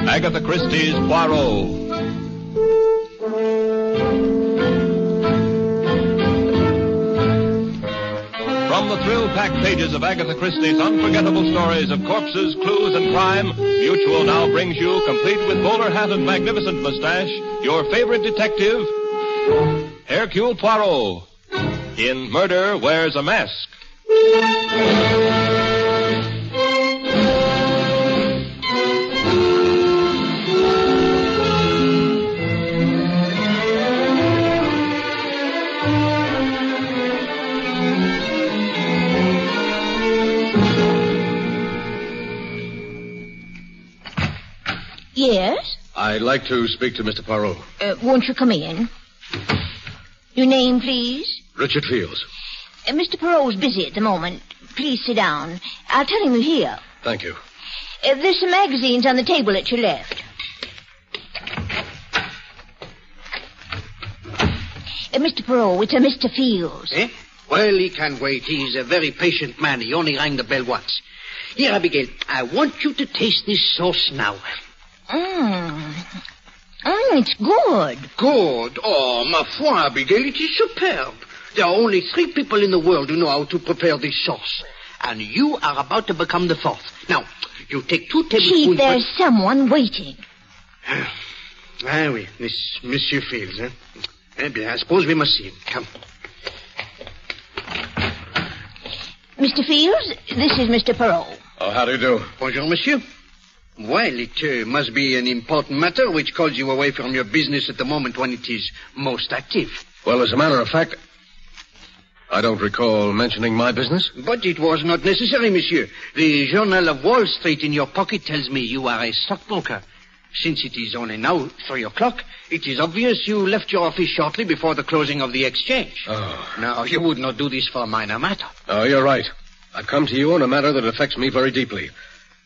Agatha Christie's Poirot. From the thrill-packed pages of Agatha Christie's unforgettable stories of corpses, clues, and crime, Mutual now brings you, complete with bowler hat and magnificent mustache, your favorite detective, Hercule Poirot, in Murder Wears a Mask. Yes? I'd like to speak to Mr. Poirot. Won't you come in? Your name, please? Richard Fields. Mr. Poirot's busy at the moment. Please sit down. I'll tell him you're here. Thank you. There's some magazines on the table at your left. Mr. Poirot, it's a Mr. Fields. Eh? Well, he can wait. He's a very patient man. He only rang the bell once. Here, Abigail, I want you to taste this sauce now. It's good. Good? Oh, ma foi, Abigail, it is superb. There are only 3 people in the world who know how to prepare this sauce. And you are about to become the 4th. Now, you take 2 tablespoons... Chief, there's someone waiting. Oui, this Monsieur Fields, eh? Eh bien, I suppose we must see him. Come. Mr. Fields, this is Mr. Poirot. Oh, how do you do? Bonjour, monsieur. Well, it must be an important matter which calls you away from your business at the moment when it is most active. Well, as a matter of fact, I don't recall mentioning my business. But it was not necessary, monsieur. The Journal of Wall Street in your pocket tells me you are a stockbroker. Since it is only now 3 o'clock, it is obvious you left your office shortly before the closing of the exchange. Oh. Now, you would not do this for a minor matter. Oh, you're right. I've come to you on a matter that affects me very deeply.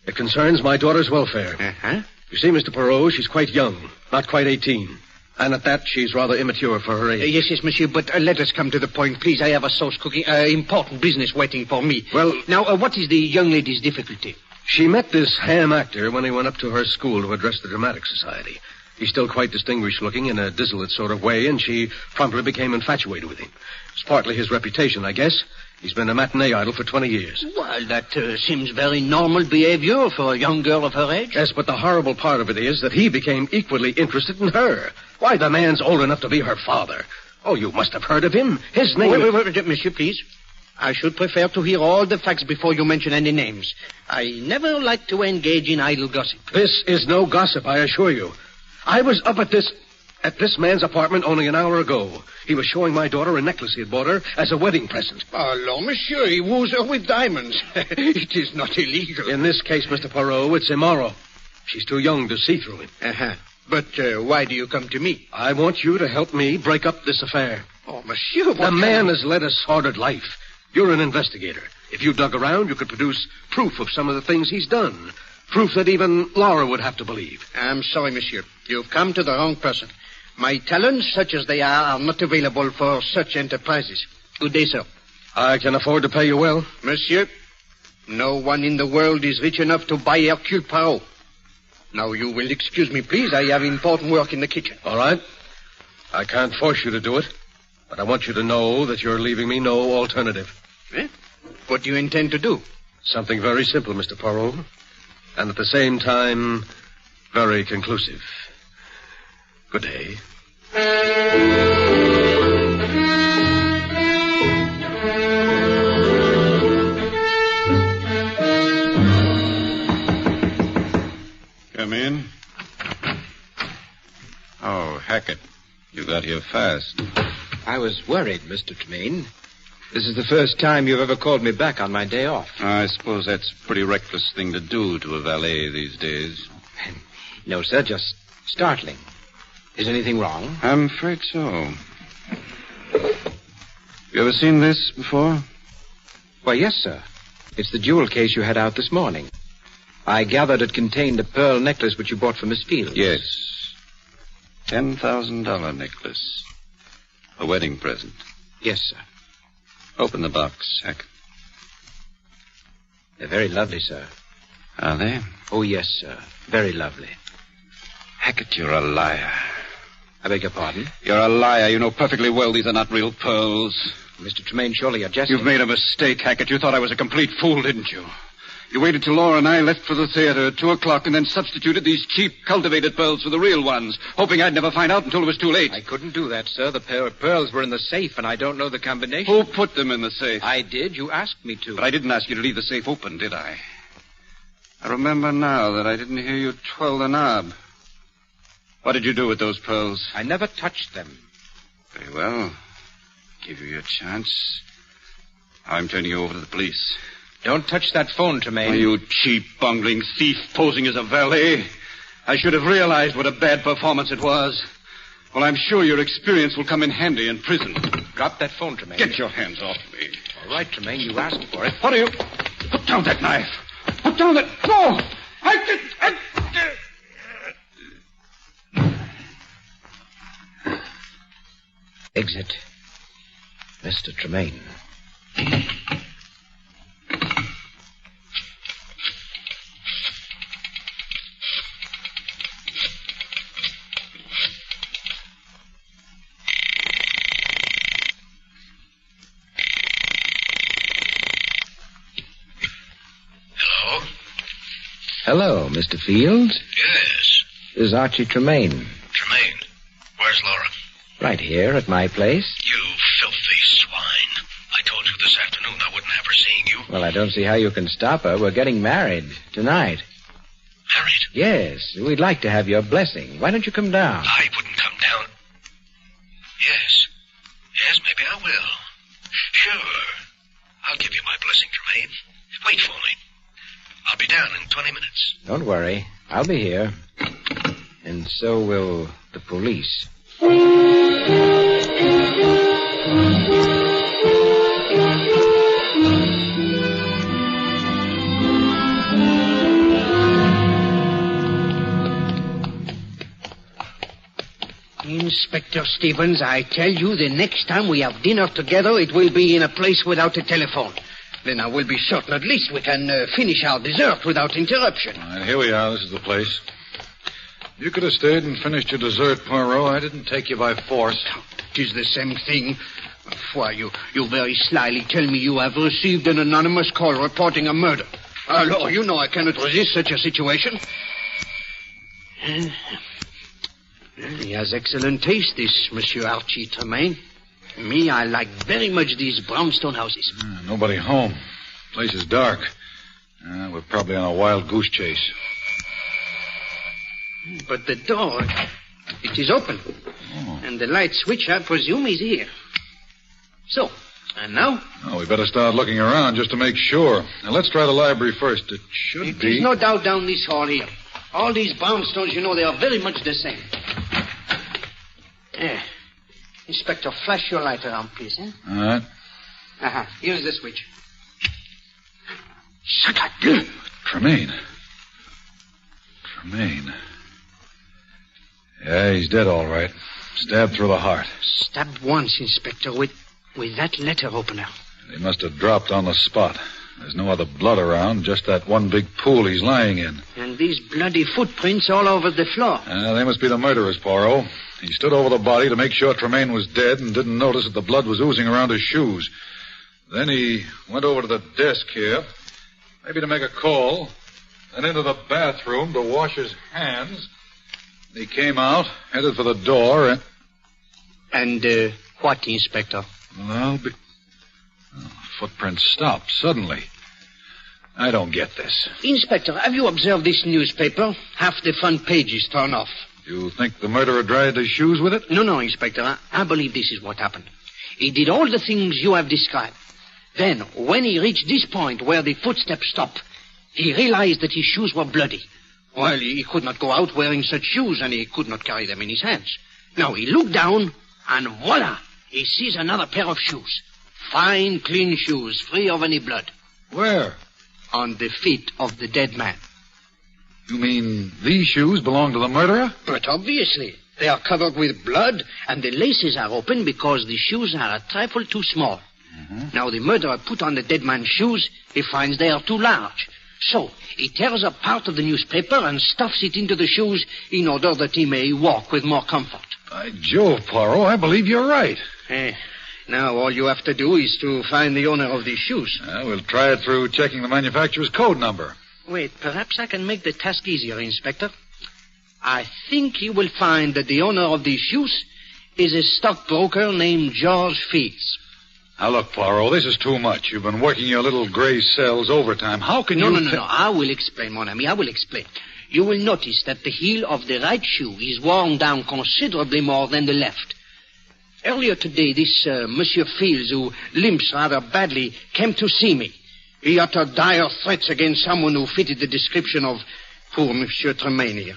It concerns my daughter's welfare. Uh-huh. You see, Mr. Poirot, she's quite young, not quite 18. And at that, she's rather immature for her age. Yes, monsieur, but let us come to the point, please. I have a sauce cooking, important business waiting for me. Well... Now, what is the young lady's difficulty? She met this ham actor when he went up to her school to address the Dramatic Society. He's still quite distinguished-looking in a dissolute sort of way, and she promptly became infatuated with him. It's partly his reputation, I guess. He's been a matinee idol for 20 years. Well, that seems very normal behavior for a young girl of her age. Yes, but the horrible part of it is that he became equally interested in her. Why, the man's old enough to be her father. Oh, you must have heard of him. His name... Wait, monsieur, please. I should prefer to hear all the facts before you mention any names. I never like to engage in idle gossip. This is no gossip, I assure you. I was up at this man's apartment only an hour ago. He was showing my daughter a necklace he had bought her as a wedding present. Alors, monsieur, he woos her with diamonds. It is not illegal. In this case, Mr. Poirot, it's immoral. She's too young to see through him. Uh-huh. But why do you come to me? I want you to help me break up this affair. Oh, monsieur, The man has led a sordid life. You're an investigator. If you dug around, you could produce proof of some of the things he's done. Proof that even Laura would have to believe. I'm sorry, monsieur. You've come to the wrong person. My talents, such as they are not available for such enterprises. Good day, sir. I can afford to pay you well. Monsieur, no one in the world is rich enough to buy Hercule Poirot. Now, you will excuse me, please. I have important work in the kitchen. All right. I can't force you to do it, but I want you to know that you're leaving me no alternative. Eh? What do you intend to do? Something very simple, Mr. Poirot, and at the same time, very conclusive. Good day. Come in. Oh, Hackett, you got here fast. I was worried, Mr. Tremaine. This is the first time you've ever called me back on my day off. I suppose that's a pretty reckless thing to do to a valet these days. No, sir, just startling. Is anything wrong? I'm afraid so. You ever seen this before? Why, yes, sir. It's the jewel case you had out this morning. I gathered it contained a pearl necklace which you bought for Miss Fields. Yes. $10,000 necklace. A wedding present. Yes, sir. Open the box, Hackett. They're very lovely, sir. Are they? Oh, yes, sir. Very lovely. Hackett, you're a liar. I beg your pardon? You're a liar. You know perfectly well these are not real pearls. Mr. Tremaine, surely you're jesting. You've made a mistake, Hackett. You thought I was a complete fool, didn't you? You waited till Laura and I left for the theater at 2 o'clock and then substituted these cheap, cultivated pearls for the real ones, hoping I'd never find out until it was too late. I couldn't do that, sir. The pair of pearls were in the safe, and I don't know the combination. Who put them in the safe? I did. You asked me to. But I didn't ask you to leave the safe open, did I? I remember now that I didn't hear you twirl the knob. What did you do with those pearls? I never touched them. Very well. Give you your chance. I'm turning you over to the police. Don't touch that phone, Tremaine. Oh, you cheap, bungling thief posing as a valet. I should have realized what a bad performance it was. Well, I'm sure your experience will come in handy in prison. Drop that phone, Tremaine. Get your hands off me. All right, Tremaine, you asked for it. What are you? Put down that knife. Put down that... No! Exit. Mr. Tremaine. Hello, Mr. Fields. Yes. This is Archie Tremaine. Tremaine. Where's Laura? Right here at my place. You filthy swine. I told you this afternoon I wouldn't have her seeing you. Well, I don't see how you can stop her. We're getting married tonight. Married? Yes. We'd like to have your blessing. Why don't you come down? I wouldn't come down. Yes. Yes, maybe I will. Sure. I'll give you my blessing, Tremaine. Wait for me. I'll be down in 20 minutes. Don't worry. I'll be here. And so will the police. Inspector Stevens, I tell you, the next time we have dinner together, it will be in a place without a telephone. Then I will be certain at least we can finish our dessert without interruption. All right, here we are. This is the place. You could have stayed and finished your dessert, Poirot. I didn't take you by force. It is the same thing. Why, you very slyly tell me you have received an anonymous call reporting a murder. Alors, you know I cannot resist such a situation. He has excellent taste, this Monsieur Archie Tremaine. Me, I like very much these brownstone houses. Nobody home. Place is dark. We're probably on a wild goose chase. But the door, it is open. Oh. And the light switch, I presume, is here. So, and now? Oh, we better start looking around just to make sure. Now, let's try the library first. It should be... There's no doubt down this hall here. All these brownstones, you know, they are very much the same. Inspector, flash your light around, please, eh? All right. Here's the switch. Sacre. Tremaine. Yeah, he's dead, all right. Stabbed through the heart. Stabbed once, Inspector, with that letter opener. He must have dropped on the spot. There's no other blood around, just that one big pool he's lying in. And these bloody footprints all over the floor. They must be the murderers, Poirot. He stood over the body to make sure Tremaine was dead and didn't notice that the blood was oozing around his shoes. Then he went over to the desk here, maybe to make a call, then into the bathroom to wash his hands. He came out, headed for the door, And, what, Inspector? Well, the footprints stopped suddenly. I don't get this. Inspector, have you observed this newspaper? Half the front page is torn off. You think the murderer dried his shoes with it? No, Inspector. I believe this is what happened. He did all the things you have described. Then, when he reached this point where the footsteps stopped, he realized that his shoes were bloody. Well, he could not go out wearing such shoes, and he could not carry them in his hands. Now, he looked down, and voila! He sees another pair of shoes. Fine, clean shoes, free of any blood. Where? On the feet of the dead man. You mean these shoes belong to the murderer? But obviously. They are covered with blood, and the laces are open because the shoes are a trifle too small. Now, the murderer put on the dead man's shoes. He finds they are too large. So, he tears up part of the newspaper and stuffs it into the shoes in order that he may walk with more comfort. By Jove, Poirot, I believe you're right. Now, all you have to do is to find the owner of these shoes. We'll try it through checking the manufacturer's code number. Wait, perhaps I can make the task easier, Inspector. I think you will find that the owner of these shoes is a stockbroker named George Fields. Now, look, Poirot, this is too much. You've been working your little gray cells overtime. How can you... No. I will explain, mon ami. I will explain. You will notice that the heel of the right shoe is worn down considerably more than the left. Earlier today, this Monsieur Fields, who limps rather badly, came to see me. He uttered dire threats against someone who fitted the description of poor Monsieur Tremaine here.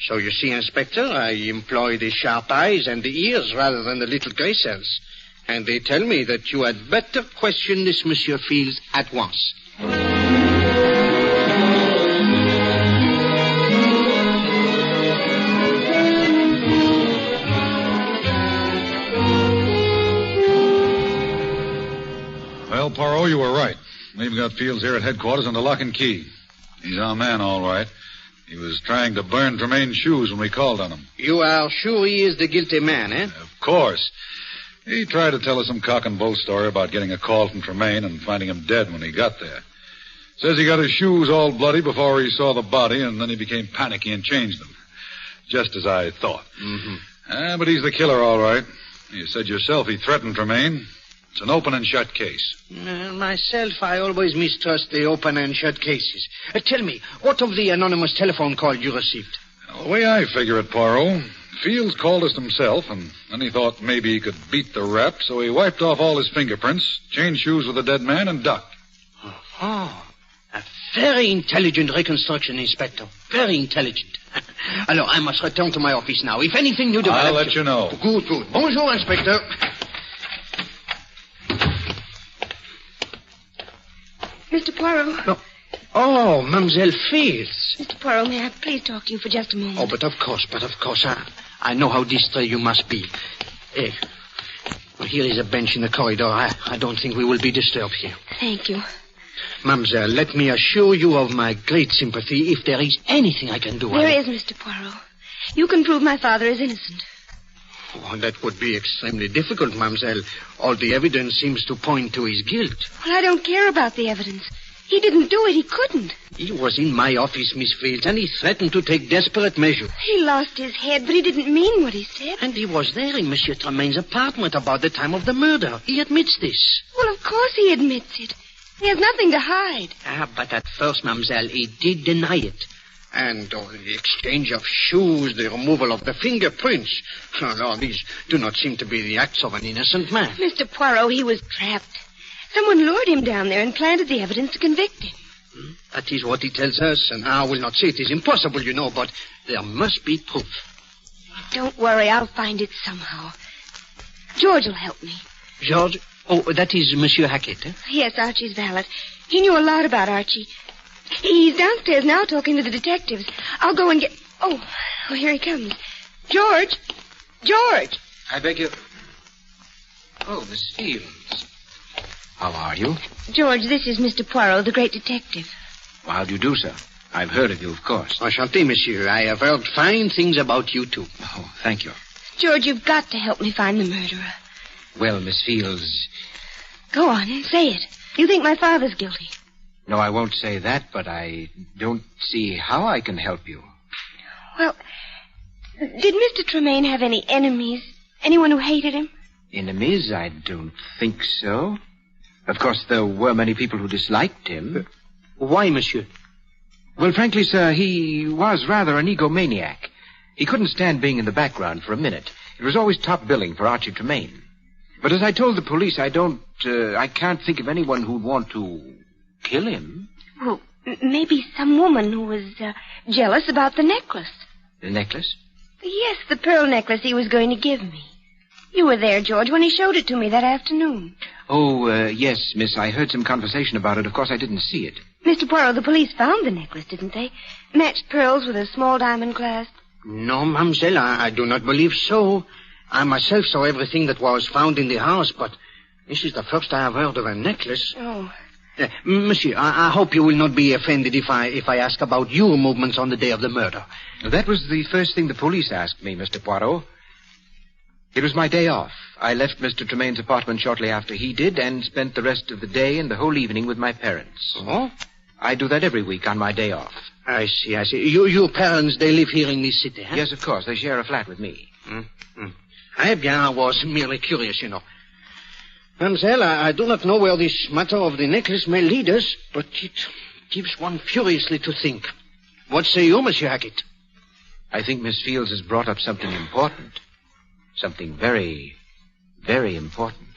So you see, Inspector, I employ the sharp eyes and the ears rather than the little gray cells. And they tell me that you had better question this Monsieur Fields at once. Well, Poirot, you were right. We've got Fields here at headquarters under lock and key. He's our man, all right. He was trying to burn Tremaine's shoes when we called on him. You are sure he is the guilty man, eh? Of course. He tried to tell us some cock and bull story about getting a call from Tremaine and finding him dead when he got there. Says he got his shoes all bloody before he saw the body, and then he became panicky and changed them. Just as I thought. But he's the killer, all right. You said yourself he threatened Tremaine. It's an open and shut case. Myself, I always mistrust the open and shut cases. Tell me, what of the anonymous telephone call you received? Well, the way I figure it, Poirot, Fields called us himself, and then he thought maybe he could beat the rap, so he wiped off all his fingerprints, changed shoes with the dead man, and ducked. Oh, a very intelligent reconstruction, Inspector. Very intelligent. Alors, I must return to my office now. If anything new develops... I'll let you know. Good. Bonjour, Inspector. Mr. Poirot. No. Oh, Mademoiselle Fields. Mr. Poirot, may I please talk to you for just a moment? Oh, but of course. I know how distressed you must be. Well, here is a bench in the corridor. I don't think we will be disturbed here. Thank you. Mademoiselle, let me assure you of my great sympathy if there is anything I can do. There is, Mr. Poirot. You can prove my father is innocent. Oh, that would be extremely difficult, Mademoiselle. All the evidence seems to point to his guilt. Well, I don't care about the evidence. He didn't do it. He couldn't. He was in my office, Miss Fields, and he threatened to take desperate measures. He lost his head, but he didn't mean what he said. And he was there in Monsieur Tremaine's apartment about the time of the murder. He admits this. Well, of course he admits it. He has nothing to hide. But at first, Mademoiselle, he did deny it. And the exchange of shoes, the removal of the fingerprints. No, these do not seem to be the acts of an innocent man. Mr. Poirot, he was trapped. Someone lured him down there and planted the evidence to convict him. That is what he tells us, and I will not say it is impossible, you know, but there must be proof. Don't worry, I'll find it somehow. George will help me. George? Oh, that is Monsieur Hackett, eh? Yes, Archie's valet. He knew a lot about Archie. He's downstairs now talking to the detectives. I'll go and get... Oh, here he comes. George! I beg you... Oh, Miss Fields. How are you? George, this is Mr. Poirot, the great detective. Well, how do you do, sir? I've heard of you, of course. Enchanté, monsieur. I have heard fine things about you, too. Oh, thank you. George, you've got to help me find the murderer. Well, Miss Fields... Go on, say it. You think my father's guilty. No, I won't say that, but I don't see how I can help you. Well, did Mr. Tremaine have any enemies? Anyone who hated him? Enemies? I don't think so. Of course, there were many people who disliked him. Why, monsieur? Well, frankly, sir, he was rather an egomaniac. He couldn't stand being in the background for a minute. It was always top billing for Archie Tremaine. But as I told the police, I can't think of anyone who'd want to kill him. Well, maybe some woman who was jealous about the necklace. The necklace? Yes, the pearl necklace he was going to give me. You were there, George, when he showed it to me that afternoon. Oh, yes, miss. I heard some conversation about it. Of course, I didn't see it. Mr. Poirot, the police found the necklace, didn't they? Matched pearls with a small diamond clasp. No, mademoiselle, I do not believe so. I myself saw everything that was found in the house, but This is the first I have heard of a necklace. Oh. Monsieur, I hope you will not be offended if I ask about your movements on the day of the murder. That was the first thing the police asked me, Mr. Poirot. It was my day off. I left Mr. Tremaine's apartment shortly after he did and spent the rest of the day and the whole evening with my parents. Oh? I do that every week on my day off. I see. Your parents, they live here in this city, huh? Yes, of course. They share a flat with me. Eh bien, I was merely curious, you know. Mademoiselle, I do not know where this matter of the necklace may lead us, but it gives one furiously to think. What say you, Monsieur Hackett? I think Miss Fields has brought up something important. Something very, very important.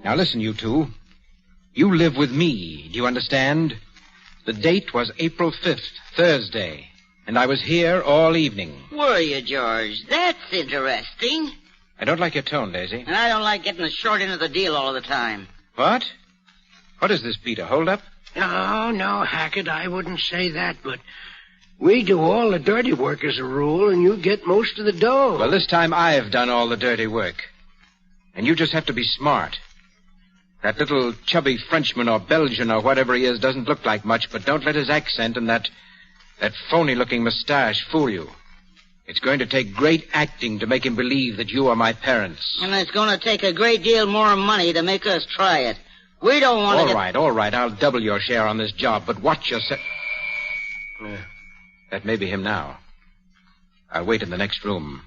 Now listen, you two. You live with me, do you understand? The date was April 5th, Thursday, and I was here all evening. Were you, George? That's interesting. I don't like your tone, Daisy. And I don't like getting the short end of the deal all the time. What? What is this, Peter? Hold up? No, Hackett, I wouldn't say that, but we do all the dirty work as a rule, and you get most of the dough. Well, this time I've done all the dirty work. And you just have to be smart. That little chubby Frenchman or Belgian or whatever he is doesn't look like much, but don't let his accent and that phony-looking mustache fool you. It's going to take great acting to make him believe that you are my parents. And it's going to take a great deal more money to make us try it. We don't want to All right. I'll double your share on this job, but watch yourself. That may be him now. I'll wait in the next room.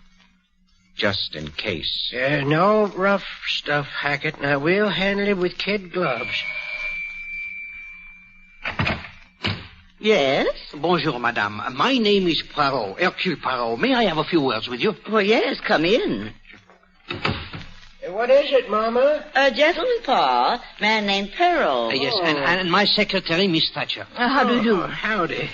Just in case. No rough stuff, Hackett. Now, we'll handle it with kid gloves. Yes? Bonjour, madame. My name is Poirot, Hercule Poirot. May I have a few words with you? Well, yes, come in. What is it, Mama? A gentleman, Pa. Man named Peril. Yes, and my secretary, Miss Thatcher. How do you do? Howdy.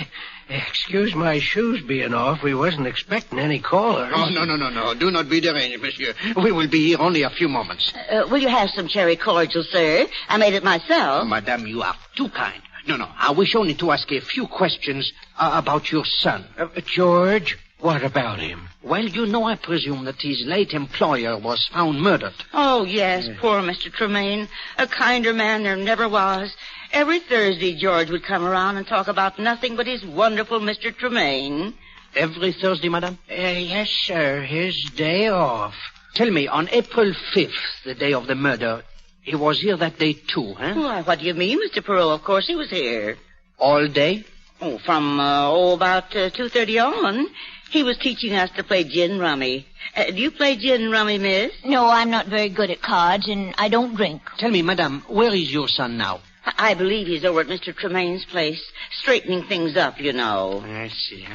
Excuse my shoes being off. We wasn't expecting any callers. Oh, no. Do not be deranged, monsieur. We will be here only a few moments. Will you have some cherry cordial, sir? I made it myself. Madame, you are too kind. No. I wish only to ask a few questions about your son. George, what about him? Well, you know, I presume that his late employer was found murdered. Oh, yes, poor Mr. Tremaine. A kinder man there never was. Every Thursday, George would come around and talk about nothing but his wonderful Mr. Tremaine. Every Thursday, madame? Yes, sir. His day off. Tell me, on April 5th, the day of the murder, he was here that day too, huh? Why, what do you mean, Mr. Perot? Of course he was here. All day? Oh, from, about 2:30 on. He was teaching us to play gin rummy. Do you play gin rummy, miss? No, I'm not very good at cards, and I don't drink. Tell me, madame, where is your son now? I believe he's over at Mr. Tremaine's place, straightening things up, you know. I see.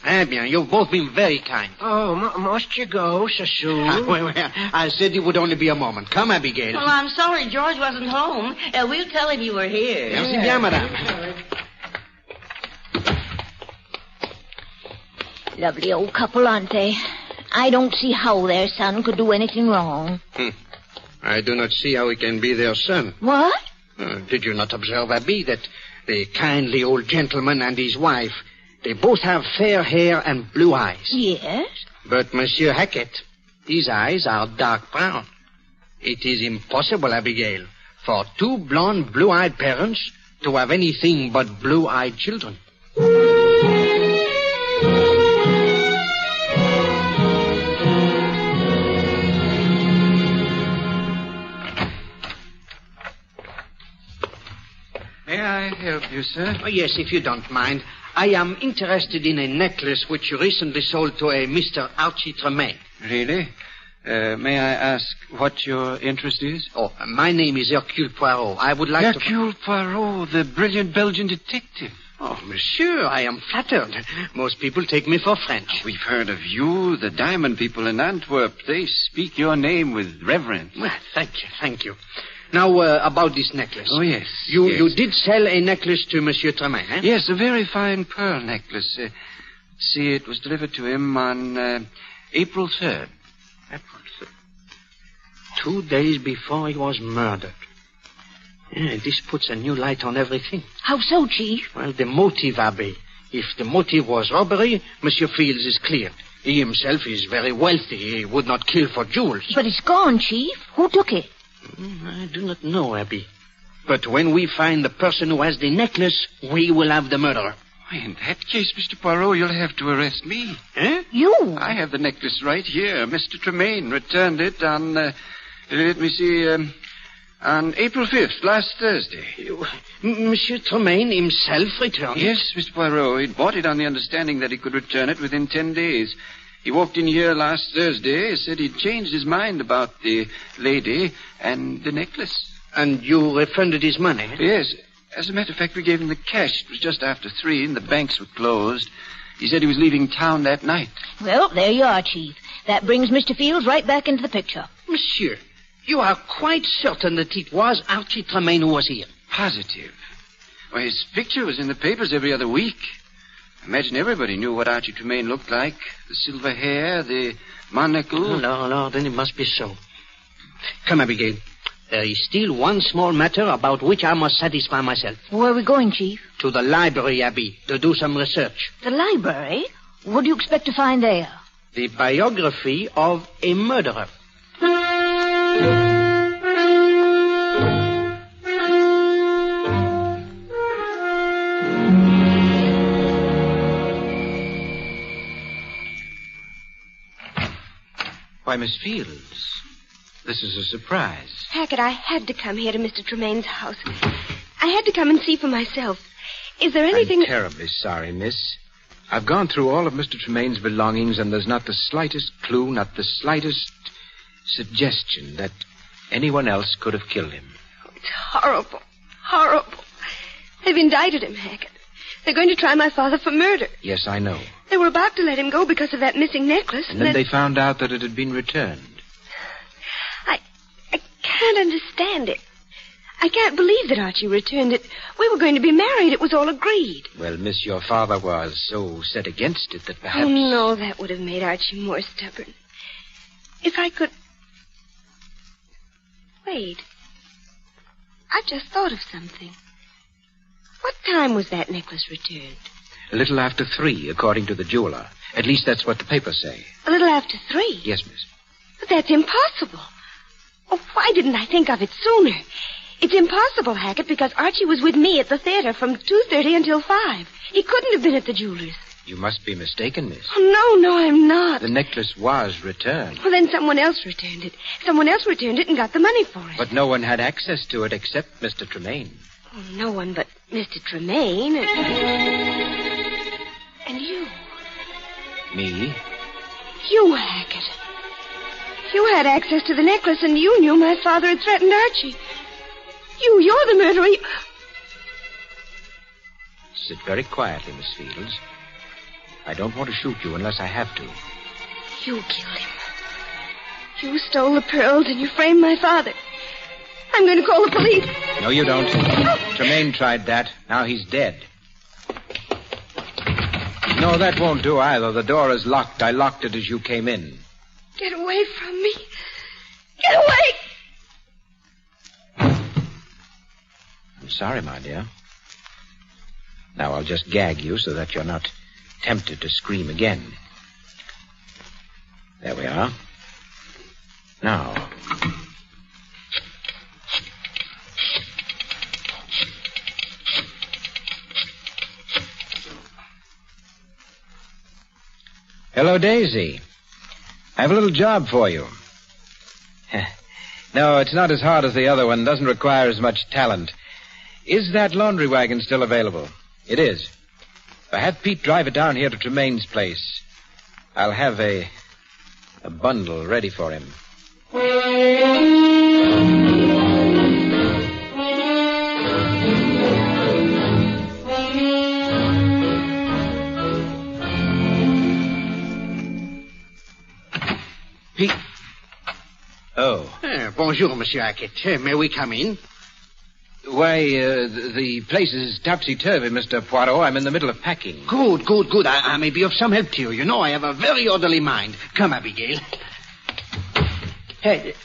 Eh bien, you've both been very kind. Oh, must you go so soon? Well, I said it would only be a moment. Come, Abigail. Well, I'm sorry George wasn't home. We'll tell him you were here. Merci bien, madame. Lovely old couple, aren't they? I don't see how their son could do anything wrong. I do not see how he can be their son. What? Did you not observe, Abby, that the kindly old gentleman and his wife, they both have fair hair and blue eyes? Yes. But Monsieur Hackett, his eyes are dark brown. It is impossible, Abigail, for two blonde, blue-eyed parents to have anything but blue-eyed children. May I help you, sir? Oh, yes, if you don't mind. I am interested in a necklace which you recently sold to a Mr. Archie Tremaine. Really? May I ask what your interest is? Oh, my name is Hercule Poirot. I would like Hercule Poirot, the brilliant Belgian detective. Oh, monsieur, I am flattered. Most people take me for French. We've heard of you, the diamond people in Antwerp. They speak your name with reverence. Well, thank you. Now, about this necklace. Oh, yes. You did sell a necklace to Monsieur Tremaine, eh? Yes, a very fine pearl necklace. See, it was delivered to him on April 3rd. April 3rd. 2 days before he was murdered. Yeah, this puts a new light on everything. How so, Chief? Well, the motive, Abby. If the motive was robbery, Monsieur Fields is clear. He himself is very wealthy. He would not kill for jewels. But it's gone, Chief. Who took it? I do not know, Abby. But when we find the person who has the necklace, we will have the murderer. In that case, Mr. Poirot, you'll have to arrest me. Eh? You? I have the necklace right here. Mr. Tremaine returned it on, let me see, on April 5th, last Thursday. Monsieur Tremaine himself returned? Yes, Mr. Poirot. He bought it on the understanding that he could return it within 10 days. He walked in here last Thursday, said he'd changed his mind about the lady and the necklace. And you refunded his money? Yes. As a matter of fact, we gave him the cash. It was just after 3, and the banks were closed. He said he was leaving town that night. Well, there you are, Chief. That brings Mr. Fields right back into the picture. Monsieur, you are quite certain that it was Archie Tremaine who was here? Positive. Well, his picture was in the papers every other week. I imagine everybody knew what Archie Tremaine looked like. The silver hair, the monocle. No, then it must be so. Come, Abigail. There is still one small matter about which I must satisfy myself. Where are we going, Chief? To the library, Abby, to do some research. The library? What do you expect to find there? The biography of a murderer. Why, Miss Fields, this is a surprise. Hackett, I had to come here to Mr. Tremaine's house. I had to come and see for myself. Is there anything... I'm terribly sorry, miss. I've gone through all of Mr. Tremaine's belongings, and there's not the slightest clue, not the slightest suggestion that anyone else could have killed him. Oh, it's horrible. Horrible. They've indicted him, Hackett. They're going to try my father for murder. Yes, I know. They were about to let him go because of that missing necklace. And then they found out that it had been returned. I can't understand it. I can't believe that Archie returned it. We were going to be married. It was all agreed. Well, miss, your father was so set against it that perhaps... Oh, no, that would have made Archie more stubborn. If I could... Wait. I've just thought of something. What time was that necklace returned? A little after 3, according to the jeweler. At least that's what the papers say. A little after 3? Yes, miss. But that's impossible. Oh, why didn't I think of it sooner? It's impossible, Hackett, because Archie was with me at the theater from 2:30 until 5. He couldn't have been at the jeweler's. You must be mistaken, miss. Oh, no, I'm not. The necklace was returned. Well, then someone else returned it. Someone else returned it and got the money for it. But no one had access to it except Mr. Tremaine. Oh, no one but Mr. Tremaine and you. Me? You, Hackett. You had access to the necklace, and you knew my father had threatened Archie. You're the murderer. Sit very quietly, Miss Fields. I don't want to shoot you unless I have to. You killed him. You stole the pearls, and you framed my father. I'm going to call the police. No, you don't. Tremaine tried that. Now he's dead. No, that won't do either. The door is locked. I locked it as you came in. Get away from me. Get away! I'm sorry, my dear. Now I'll just gag you so that you're not tempted to scream again. There we are. Now... Hello, Daisy. I have a little job for you. No, it's not as hard as the other one. Doesn't require as much talent. Is that laundry wagon still available? It is. If I have Pete drive it down here to Tremaine's place, I'll have a bundle ready for him. Pete. Oh. Bonjour, Monsieur Hackett. May we come in? Why, the place is topsy-turvy, Mr. Poirot. I'm in the middle of packing. Good. I may be of some help to you. You know, I have a very orderly mind. Come, Abigail. Hey,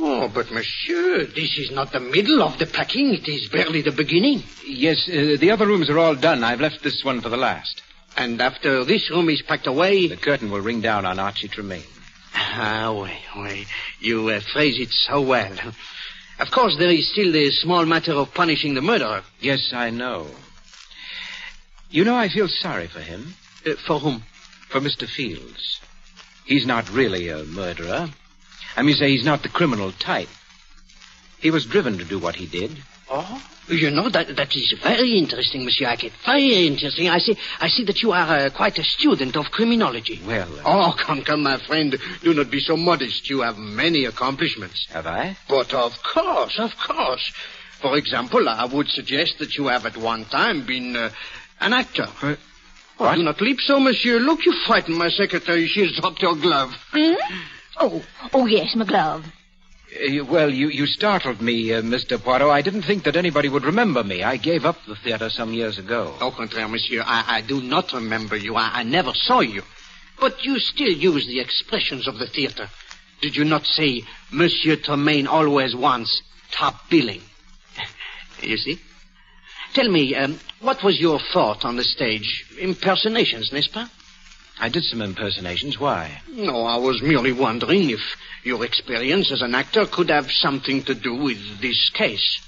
Oh, but monsieur, this is not the middle of the packing. It is barely the beginning. Yes, the other rooms are all done. I've left this one for the last. And after this room is packed away... The curtain will ring down on Archie Tremaine. Ah, oui. You phrase it so well. Of course, there is still the small matter of punishing the murderer. Yes, I know. You know, I feel sorry for him. For whom? For Mr. Fields. He's not really a murderer. I mean, say he's not the criminal type. He was driven to do what he did. Oh? You know, that is very interesting, Monsieur Hackett. Very interesting. I see that you are quite a student of criminology. Well... Oh, come, my friend. Do not be so modest. You have many accomplishments. Have I? But of course. For example, I would suggest that you have at one time been an actor. What? Oh, do not leap so, monsieur. Look, you frightened my secretary. She has dropped your glove. Oh, yes, my glove. Well, you startled me, Mr. Poirot. I didn't think that anybody would remember me. I gave up the theater some years ago. Au contraire, monsieur. I do not remember you. I never saw you. But you still use the expressions of the theater. Did you not say, Monsieur Tremaine always wants top billing? You see? Tell me, what was your thought on the stage? Impersonations, n'est-ce pas? I did some impersonations. Why? No, I was merely wondering if your experience as an actor could have something to do with this case.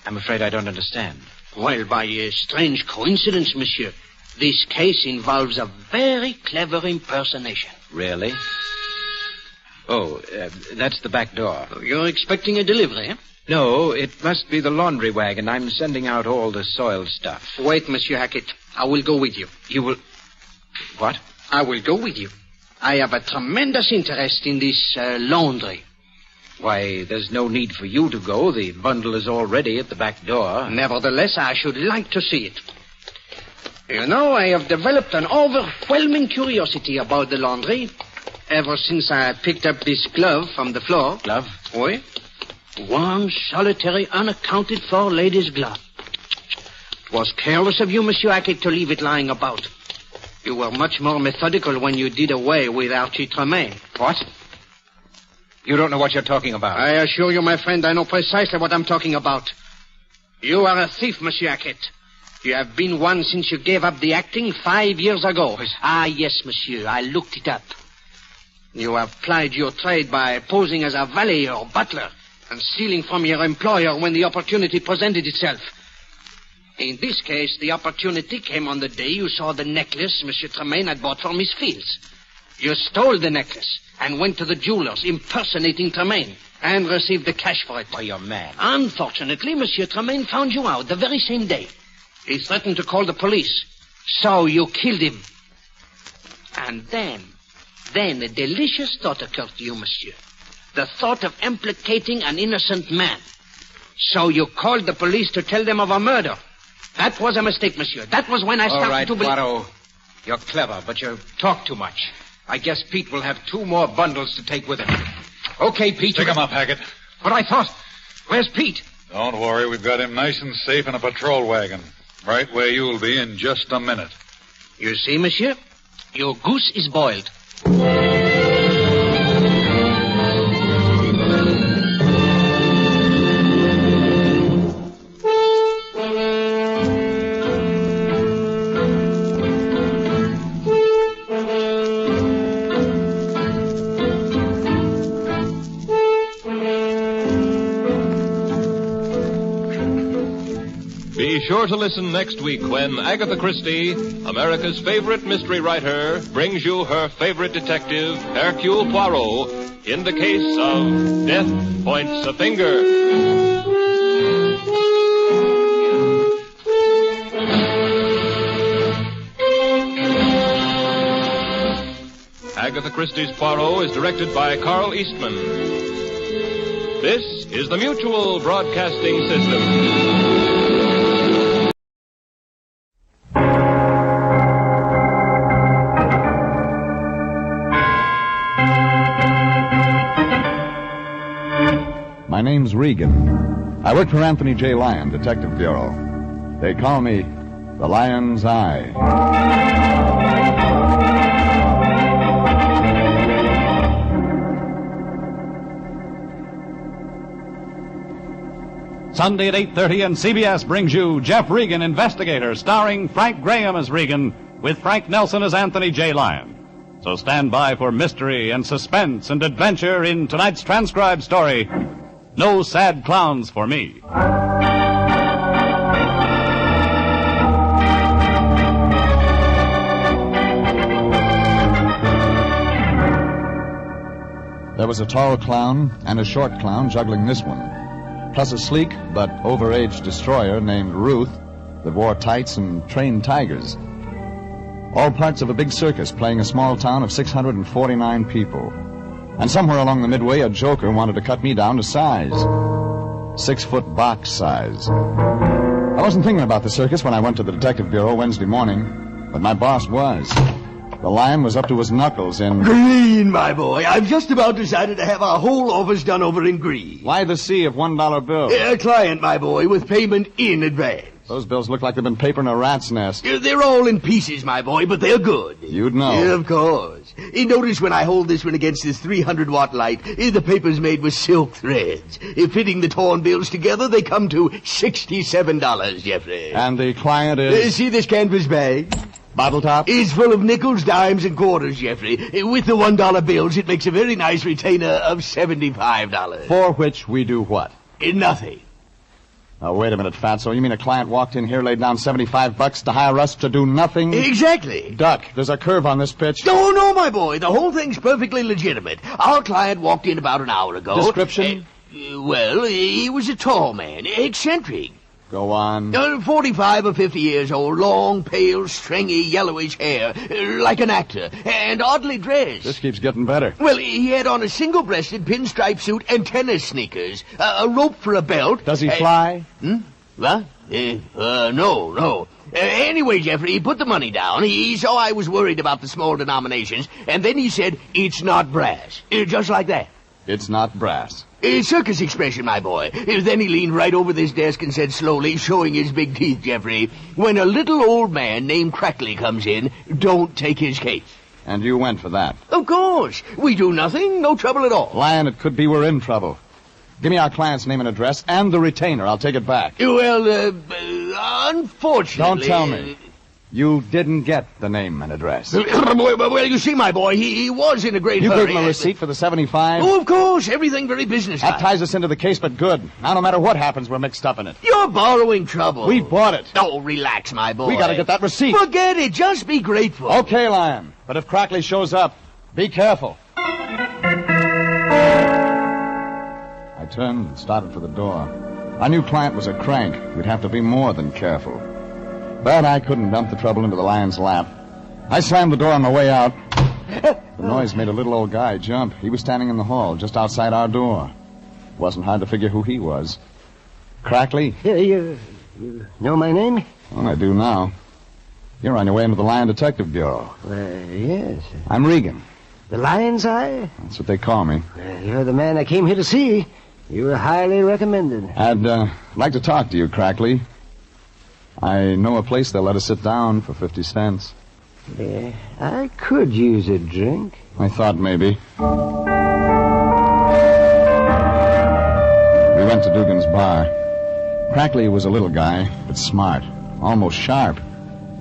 I'm afraid I don't understand. Well, by a strange coincidence, monsieur, this case involves a very clever impersonation. Really? Oh, that's the back door. You're expecting a delivery, eh? No, it must be the laundry wagon. I'm sending out all the soiled stuff. Wait, Monsieur Hackett. I will go with you. You will... What? I will go with you. I have a tremendous interest in this laundry. Why, there's no need for you to go. The bundle is already at the back door. Nevertheless, I should like to see it. You know, I have developed an overwhelming curiosity about the laundry ever since I picked up this glove from the floor. Glove? Oui. One solitary, unaccounted-for lady's glove. It was careless of you, Monsieur Hackett, to leave it lying about. You were much more methodical when you did away with Archie Tremaine. What? You don't know what you're talking about. I assure you, my friend, I know precisely what I'm talking about. You are a thief, Monsieur Hackett. You have been one since you gave up the acting 5 years ago. Ah, yes, monsieur. I looked it up. You have plied your trade by posing as a valet or butler and stealing from your employer when the opportunity presented itself. In this case, the opportunity came on the day you saw the necklace Monsieur Tremaine had bought for Miss Fields. You stole the necklace and went to the jeweler's impersonating Tremaine and received the cash for it. Why, you're mad. Unfortunately, Monsieur Tremaine found you out the very same day. He threatened to call the police. So you killed him. And then a delicious thought occurred to you, monsieur. The thought of implicating an innocent man. So you called the police to tell them of a murder. That was a mistake, monsieur. That was when I started to believe... All right, Poirot. You're clever, but you talk too much. I guess Pete will have 2 more bundles to take with him. Okay, Pete. Pick him up, Hackett. But I thought... Where's Pete? Don't worry. We've got him nice and safe in a patrol wagon. Right where you'll be in just a minute. You see, monsieur? Your goose is boiled. Be sure to listen next week when Agatha Christie, America's favorite mystery writer, brings you her favorite detective, Hercule Poirot, in the case of Death Points a Finger. Agatha Christie's Poirot is directed by Carl Eastman. This is the Mutual Broadcasting System. My name's Regan. I work for Anthony J. Lyon, Detective Bureau. They call me the Lion's Eye. Sunday at 8:30, and CBS brings you Jeff Regan, Investigator, starring Frank Graham as Regan, with Frank Nelson as Anthony J. Lyon. So stand by for mystery and suspense and adventure in tonight's transcribed story, No Sad Clowns for Me. There was a tall clown and a short clown juggling this one, plus a sleek but overaged destroyer named Ruth that wore tights and trained tigers. All parts of a big circus playing a small town of 649 people. And somewhere along the midway, a joker wanted to cut me down to size. 6-foot box size. I wasn't thinking about the circus when I went to the detective bureau Wednesday morning, but my boss was. The lion was up to his knuckles in... Green, my boy. I've just about decided to have our whole office done over in green. Why the sea of $1 bills? A client, my boy, with payment in advance. Those bills look like they've been papered in a rat's nest. They're all in pieces, my boy, but they're good. You'd know. Of course. Notice when I hold this one against this 300-watt light, the paper's made with silk threads. Fitting the torn bills together, they come to $67, Jeffrey. And the client is... See this canvas bag? Bottle top? It's full of nickels, dimes, and quarters, Jeffrey. With the $1 bills, it makes a very nice retainer of $75. For which we do what? Nothing. Now, wait a minute, Fatso. You mean a client walked in here, laid down $75 to hire us to do nothing? Exactly. Duck, there's a curve on this pitch. No, my boy. The whole thing's perfectly legitimate. Our client walked in about an hour ago. Description? Well, he was a tall man, eccentric. Go on. 45 or 50 years old, long, pale, stringy, yellowish hair, like an actor, and oddly dressed. This keeps getting better. Well, he had on a single-breasted pinstripe suit and tennis sneakers, a rope for a belt. Does he fly? What? No. Anyway, Jeffrey, he put the money down. He saw I was worried about the small denominations, and then he said, "It's not brass." Just like that. It's not brass. Circus expression, my boy. Then he leaned right over this desk and said slowly, showing his big teeth, Jeffrey, "When a little old man named Crackley comes in, don't take his case." And you went for that? Of course. We do nothing, no trouble at all. Lion, it could be we're in trouble. Give me our client's name and address and the retainer. I'll take it back. Well, unfortunately... Don't tell me. You didn't get the name and address. Well, you see, my boy, he was in a great hurry. You gave him a receipt for the 75? Oh, of course. Everything very businesslike. That ties us into the case, but good. Now, no matter what happens, we're mixed up in it. You're borrowing trouble. We bought it. Oh, relax, my boy. We gotta get that receipt. Forget it. Just be grateful. Okay, Lion. But if Crackley shows up, be careful. I turned and started for the door. Our new client was a crank. We'd have to be more than careful. But I couldn't dump the trouble into the lion's lap. I slammed the door on my way out. The noise made a little old guy jump. He was standing in the hall just outside our door. It wasn't hard to figure who he was. Crackley? You know my name? Oh, I do now. You're on your way into the Lion Detective Bureau. Yes. I'm Regan. The Lion's Eye? That's what they call me. You're the man I came here to see. You were highly recommended. I'd like to talk to you, Crackley. I know a place they'll let us sit down for 50 cents. I could use a drink. I thought maybe. We went to Dugan's bar. Crackley was a little guy, but smart, almost sharp.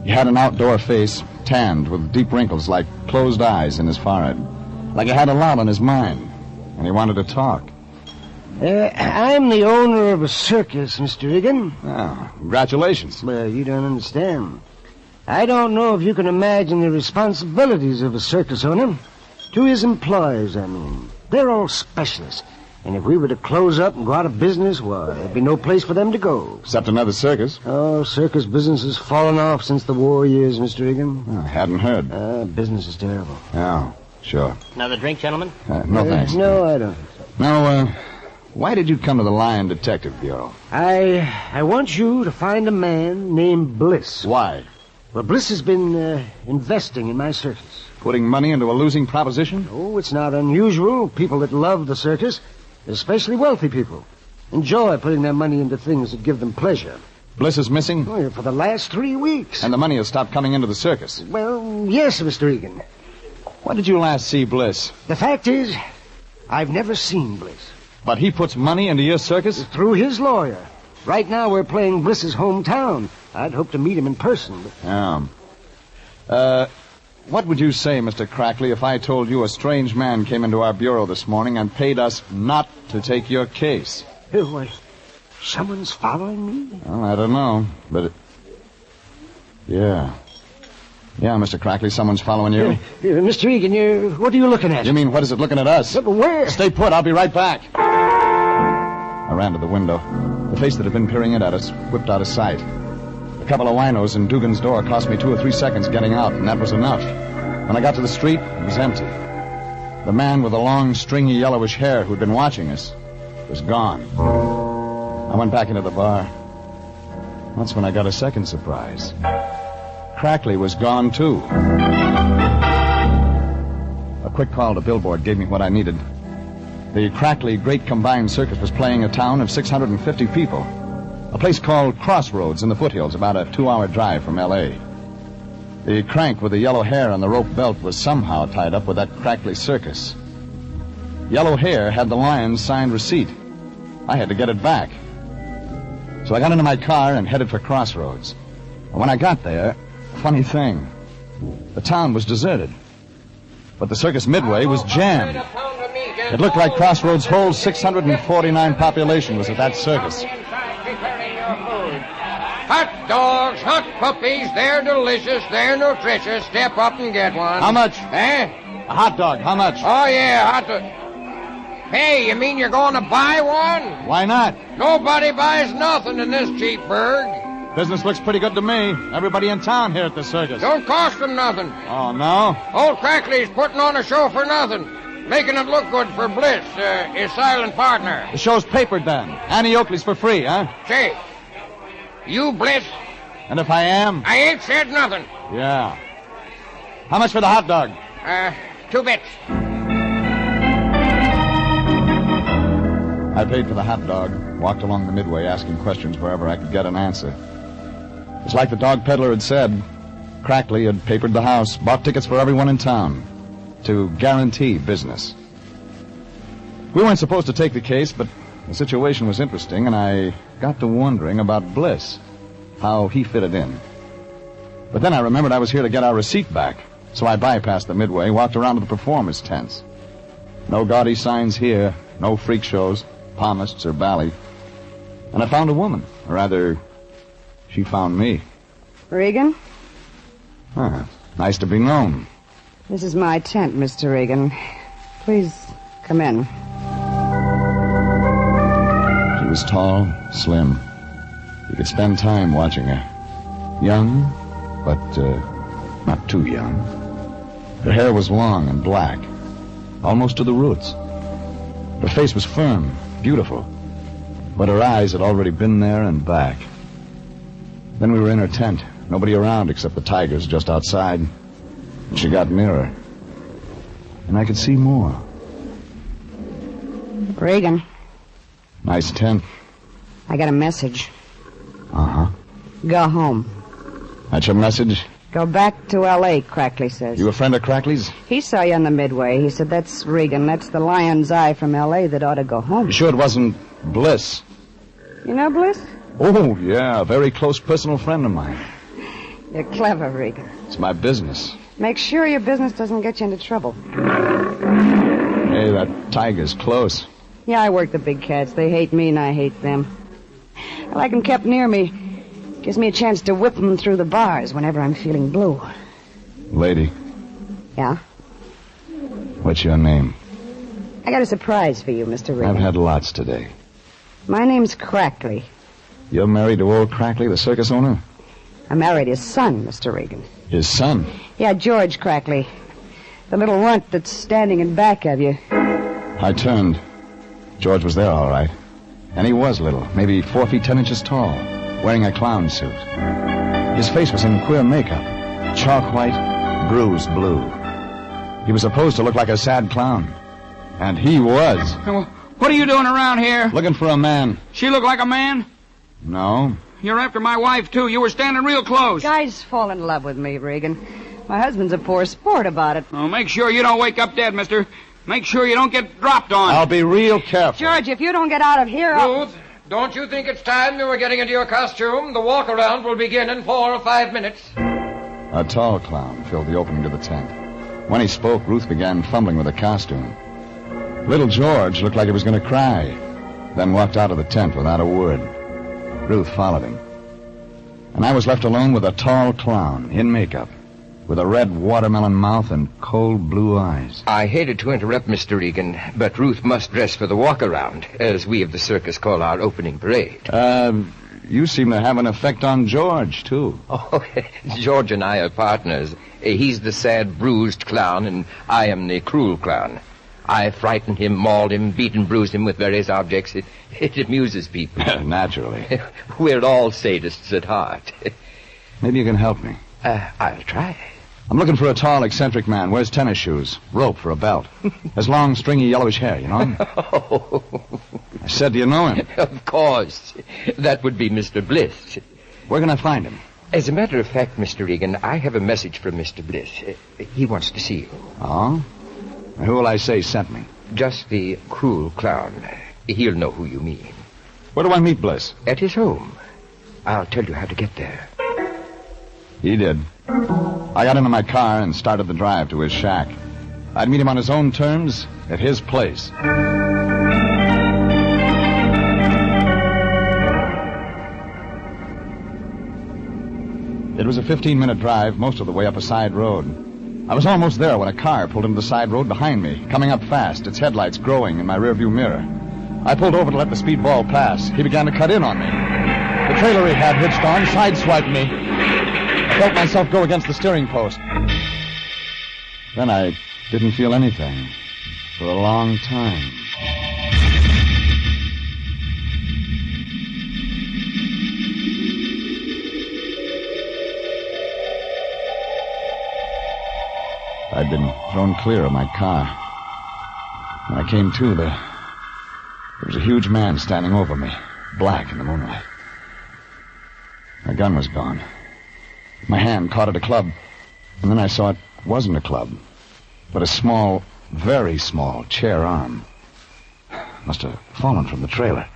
He had an outdoor face, tanned with deep wrinkles like closed eyes in his forehead. Like he had a lot on his mind, and he wanted to talk. I'm the owner of a circus, Mr. Regan. Oh, congratulations. Well, you don't understand. I don't know if you can imagine the responsibilities of a circus owner. To his employees, I mean. They're all specialists. And if we were to close up and go out of business, well, there'd be no place for them to go. Except another circus. Oh, circus business has fallen off since the war years, Mr. Regan. I hadn't heard. Business is terrible. Oh, sure. Another drink, gentlemen? No, thanks. No, I don't. Now, why did you come to the Lion Detective Bureau? I want you to find a man named Bliss. Why? Well, Bliss has been investing in my circus. Putting money into a losing proposition? Oh, it's not unusual. People that love the circus, especially wealthy people, enjoy putting their money into things that give them pleasure. Bliss is missing? Oh, yeah, for the last 3 weeks. And the money has stopped coming into the circus? Well, yes, Mr. Regan. When did you last see Bliss? The fact is, I've never seen Bliss. But he puts money into your circus? Through his lawyer. Right now we're playing Bliss's hometown. I'd hope to meet him in person. Yeah. What would you say, Mr. Crackley, if I told you a strange man came into our bureau this morning and paid us not to take your case? Someone's following me? Well, I don't know, but... Yeah. Yeah, Mr. Crackley, someone's following you. Mr. Regan, what are you looking at? You mean, what is it looking at us? Look, where? Stay put, I'll be right back. I ran to the window. The face that had been peering in at us whipped out of sight. A couple of winos in Dugan's door cost me 2 or 3 seconds getting out, and that was enough. When I got to the street, it was empty. The man with the long, stringy, yellowish hair who'd been watching us was gone. I went back into the bar. That's when I got a second surprise. Crackley was gone, too. A quick call to Billboard gave me what I needed. The Crackley Great Combined Circus was playing a town of 650 people. A place called Crossroads in the foothills, about a 2-hour drive from L.A. The crank with the yellow hair on the rope belt was somehow tied up with that Crackley circus. Yellow Hair had the Lion's signed receipt. I had to get it back. So I got into my car and headed for Crossroads. When I got there, funny thing, the town was deserted. But the circus midway was jammed. It looked like Crossroads' whole 649 population was at that circus. Hot dogs, hot puppies, they're delicious, they're nutritious. Step up and get one. How much? Eh? A hot dog, how much? Oh, yeah, hot dog. Hey, you mean you're going to buy one? Why not? Nobody buys nothing in this cheap burg. Business looks pretty good to me. Everybody in town here at the circus. Don't cost them nothing. Oh, no? Old Crackley's putting on a show for nothing. Making it look good for Bliss, his silent partner. The show's papered then. Annie Oakley's for free, huh? Say, you Bliss? And if I am? I ain't said nothing. Yeah. How much for the hot dog? 2 bits. I paid for the hot dog, walked along the midway asking questions wherever I could get an answer. It's like the dog peddler had said. Crackley had papered the house, bought tickets for everyone in town to guarantee business. We weren't supposed to take the case, but the situation was interesting, and I got to wondering about Bliss, how he fitted in. But then I remembered I was here to get our receipt back, so I bypassed the midway, walked around to the performers' tents. No gaudy signs here, no freak shows, palmists or ballet. And I found a woman, or rather, she found me. Regan? Nice to be known. This is my tent, Mr. Regan. Please come in. She was tall, slim. You could spend time watching her. Young, but not too young. Her hair was long and black, almost to the roots. Her face was firm, beautiful, but her eyes had already been there and back. Then we were in her tent, nobody around except the tigers just outside. And she got nearer, and I could see more. Regan. Nice tent. I got a message. Uh-huh. Go home. That's your message? Go back to L.A., Crackley says. You a friend of Crackley's? He saw you on the midway. He said, that's Regan. That's the Lion's Eye from L.A. that ought to go home. You sure it wasn't Bliss? You know Bliss? Oh, yeah, a very close personal friend of mine. You're clever, Regan. It's my business. Make sure your business doesn't get you into trouble. Hey, that tiger's close. Yeah, I work the big cats. They hate me and I hate them. I like them kept near me. Gives me a chance to whip them through the bars whenever I'm feeling blue. Lady. Yeah? What's your name? I got a surprise for you, Mr. Regan. I've had lots today. My name's Crackley. You're married to old Crackley, the circus owner? I married his son, Mr. Regan. His son? Yeah, George Crackley. The little runt that's standing in back of you. I turned. George was there, all right. And he was little, maybe 4 feet 10 inches tall, wearing a clown suit. His face was in queer makeup, chalk white, bruised blue. He was supposed to look like a sad clown. And he was. What are you doing around here? Looking for a man. She look like a man? No. You're after my wife, too. You were standing real close. Guys fall in love with me, Regan. My husband's a poor sport about it. Oh, make sure you don't wake up dead, mister. Make sure you don't get dropped on. I'll be real careful. George, if you don't get out of here, Ruth, don't you think it's time you were getting into your costume? The walk-around will begin in 4 or 5 minutes. A tall clown filled the opening to the tent. When he spoke, Ruth began fumbling with the costume. Little George looked like he was going to cry, then walked out of the tent without a word. Ruth followed him. And I was left alone with a tall clown in makeup, with a red watermelon mouth and cold blue eyes. I hated to interrupt, Mr. Regan, but Ruth must dress for the walk-around, as we of the circus call our opening parade. You seem to have an effect on George, too. Oh, George and I are partners. He's the sad, bruised clown, and I am the cruel clown. I frightened him, mauled him, beat and bruised him with various objects. It amuses people. Naturally. We're all sadists at heart. Maybe you can help me. I'll try. I'm looking for a tall, eccentric man. Wears tennis shoes, rope for a belt. Has long, stringy, yellowish hair, you know him? I said, do you know him? Of course. That would be Mr. Bliss. Where can I find him? As a matter of fact, Mr. Regan, I have a message from Mr. Bliss. He wants to see you. Oh? And who will I say sent me? Just the cruel clown. He'll know who you mean. Where do I meet Bliss? At his home. I'll tell you how to get there. He did. I got into my car and started the drive to his shack. I'd meet him on his own terms at his place. It was a 15-minute drive, most of the way up a side road. I was almost there when a car pulled into the side road behind me, coming up fast, its headlights glowing in my rearview mirror. I pulled over to let the speedball pass. He began to cut in on me. The trailer he had hitched on sideswiped me. I felt myself go against the steering post. Then I didn't feel anything for a long time. I'd been thrown clear of my car. When I came to, there was a huge man standing over me, black in the moonlight. My gun was gone. My hand caught at a club, and then I saw it wasn't a club, but a small, very small chair arm. Must have fallen from the trailer.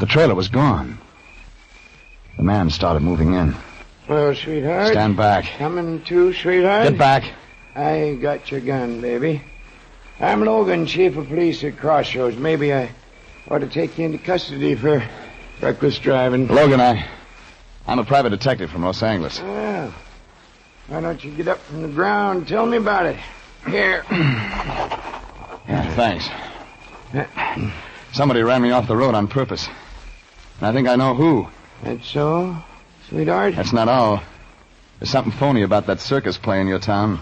The trailer was gone. The man started moving in. Well, sweetheart. Stand back. Coming to, sweetheart? Get back. I got your gun, baby. I'm Logan, chief of police at Crossroads. Maybe I ought to take you into custody for reckless driving. Logan, I'm a private detective from Los Angeles. Well, why don't you get up from the ground and tell me about it? Here. Yeah, thanks. Somebody ran me off the road on purpose. And I think I know who. That's so, sweetheart? That's not all. There's something phony about that circus play in your town.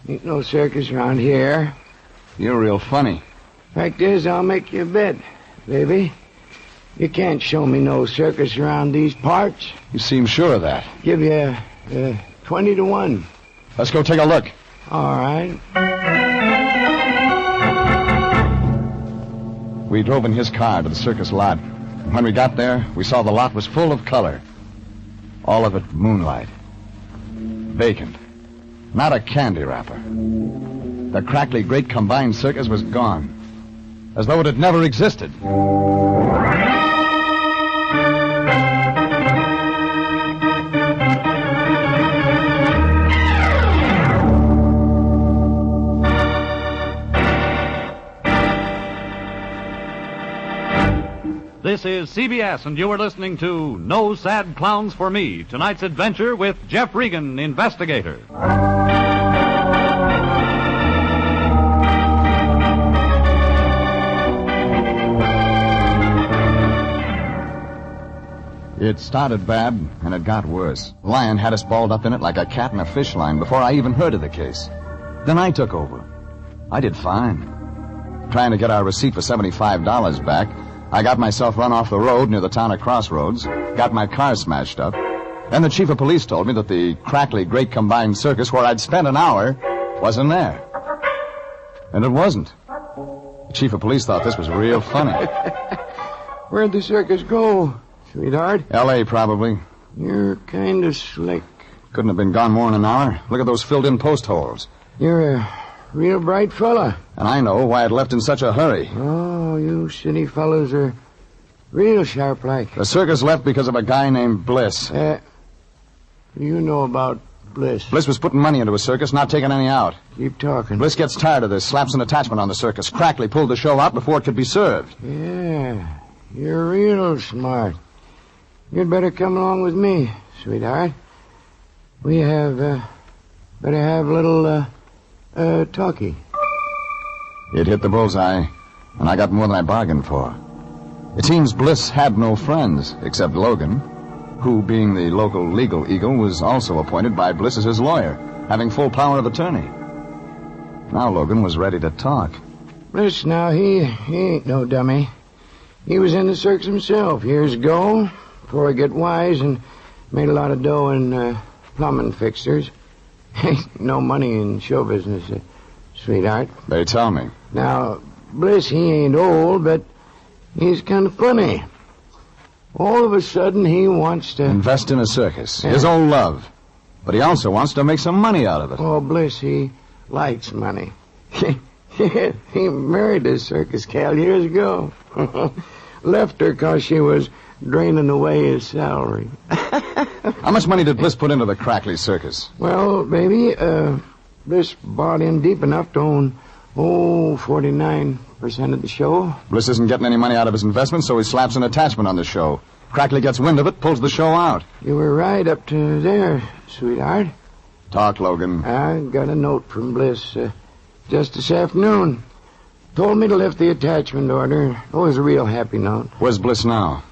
Ain't no circus around here. You're real funny. Fact is, I'll make you a bet, baby. You can't show me no circus around these parts. You seem sure of that. Give you 20 to 1. Let's go take a look. All right. We drove in his car to the circus lot. When we got there, we saw the lot was full of color. All of it moonlight. Vacant. Not a candy wrapper. The crackly great combined circus was gone. As though it had never existed. This is CBS, and you are listening to No Sad Clowns for Me, tonight's adventure with Jeff Regan, investigator. It started bad, and it got worse. Lion had us balled up in it like a cat in a fish line before I even heard of the case. Then I took over. I did fine. Trying to get our receipt for $75 back, I got myself run off the road near the town of Crossroads, got my car smashed up. Then the chief of police told me that the crackly great combined circus where I'd spent an hour wasn't there. And it wasn't. The chief of police thought this was real funny. Where'd the circus go, sweetheart? L.A., probably. You're kind of slick. Couldn't have been gone more than an hour. Look at those filled-in post holes. You're a real bright fella. And I know why it left in such a hurry. Oh, you city fellas are Real sharp like. The circus left because of a guy named Bliss. You know about Bliss. Bliss was putting money into a circus, not taking any out. Keep talking. Bliss gets tired of this, slaps an attachment on the circus. Crackley pulled the show out before it could be served. Yeah, you're real smart. You'd better come along with me, sweetheart. We better have a little, talkie. It hit the bullseye, and I got more than I bargained for. It seems Bliss had no friends, except Logan, who, being the local legal eagle, was also appointed by Bliss as his lawyer, having full power of attorney. Now Logan was ready to talk. Bliss, now, he ain't no dummy. He was in the circus himself years ago, before he got wise and made a lot of dough in plumbing fixtures. Ain't no money in show business, sweetheart. They tell me. Now, Bliss, he ain't old, but he's kind of funny. All of a sudden, he wants to... invest in a circus. His old love. But he also wants to make some money out of it. Oh, Bliss, he likes money. He married this circus gal years ago. Left her because she was draining away his salary. How much money did Bliss put into the Crackley circus? Well, baby, Bliss bought in deep enough to own, 49% of the show. Bliss isn't getting any money out of his investment, so he slaps an attachment on the show. Crackley gets wind of it, pulls the show out. You were right up to there, sweetheart. Talk, Logan. I got a note from Bliss just this afternoon. Told me to lift the attachment order. It was a real happy note. Where's Bliss now?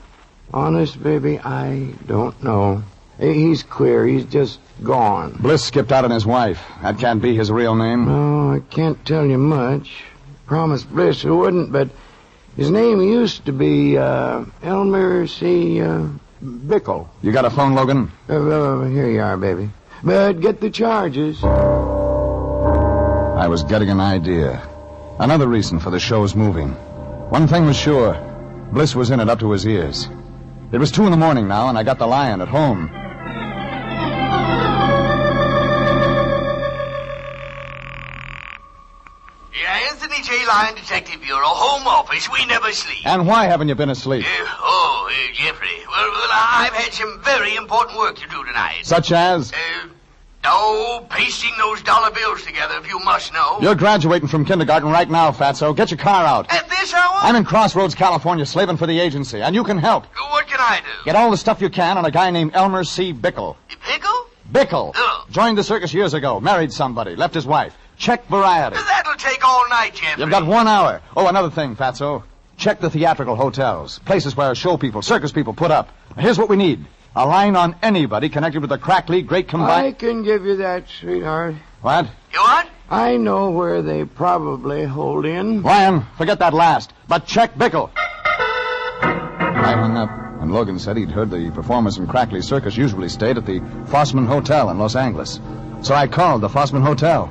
Honest, baby, I don't know. He's queer. He's just gone. Bliss skipped out on his wife. That can't be his real name. No, I can't tell you much. Promised Bliss I wouldn't, but his name used to be Elmer C. Bickle. You got a phone, Logan? Here you are, baby. But get the charges. I was getting an idea. Another reason for the show's moving. One thing was sure. Bliss was in it up to his ears. It was 2 a.m. now, and I got the Lion at home. Anthony J. Lion Detective Bureau, Home Office. We never sleep. And why haven't you been asleep? Jeffrey. Well, I've had some very important work to do tonight. Such as? Pasting those dollar bills together, if you must know. You're graduating from kindergarten right now, Fatso. Get your car out. At this hour? I'm in Crossroads, California, slaving for the agency, and you can help. What can I do? Get all the stuff you can on a guy named Elmer C. Bickle. Bickle? Bickle. Joined the circus years ago, married somebody, left his wife. Check variety. That'll take all night, Jeffrey. You've got 1 hour. Oh, another thing, Fatso. Check the theatrical hotels, places where show people, circus people put up. Here's what we need. A line on anybody connected with the Crackley Great Combined... I can give you that, sweetheart. What? You what? I know where they probably hold in. Lion, forget that last. But check Bickle. I hung up, and Logan said he'd heard the performers in Crackley Circus usually stayed at the Fossman Hotel in Los Angeles. So I called the Fossman Hotel.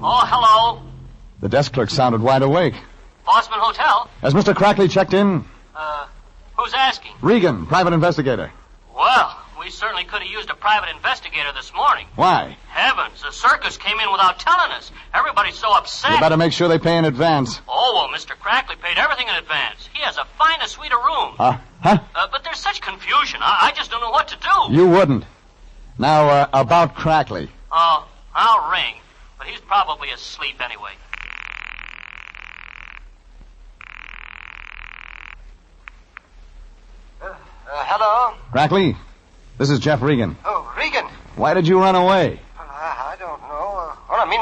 Oh, hello. The desk clerk sounded wide awake. Fossman Hotel? Has Mr. Crackley checked in? Who's asking? Regan, private investigator. Well, we certainly could have used a private investigator this morning. Why? Heavens, the circus came in without telling us. Everybody's so upset. You better make sure they pay in advance. Oh, well, Mr. Crackley paid everything in advance. He has a finest suite of rooms. Huh? But there's such confusion. I just don't know what to do. You wouldn't. Now, about Crackley. Oh, I'll ring. But he's probably asleep anyway. Hello? Crackley, this is Jeff Regan. Oh, Regan. Why did you run away? I don't know.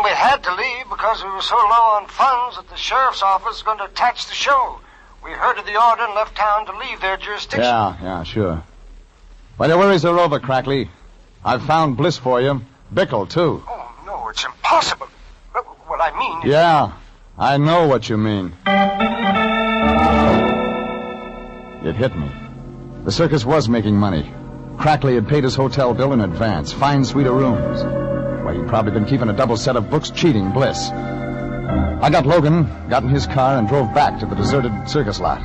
We had to leave because we were so low on funds that the sheriff's office was going to attach the show. We heard of the order and left town to leave their jurisdiction. Yeah, sure. Well, your worries are over, Crackley. I've found Bliss for you. Bickle, too. Oh, no, it's impossible. What I mean is... Yeah, I know what you mean. It hit me. The circus was making money. Crackley had paid his hotel bill in advance. Fine suite of rooms. Well, he'd probably been keeping a double set of books cheating Bliss. I got Logan, got in his car, and drove back to the deserted circus lot.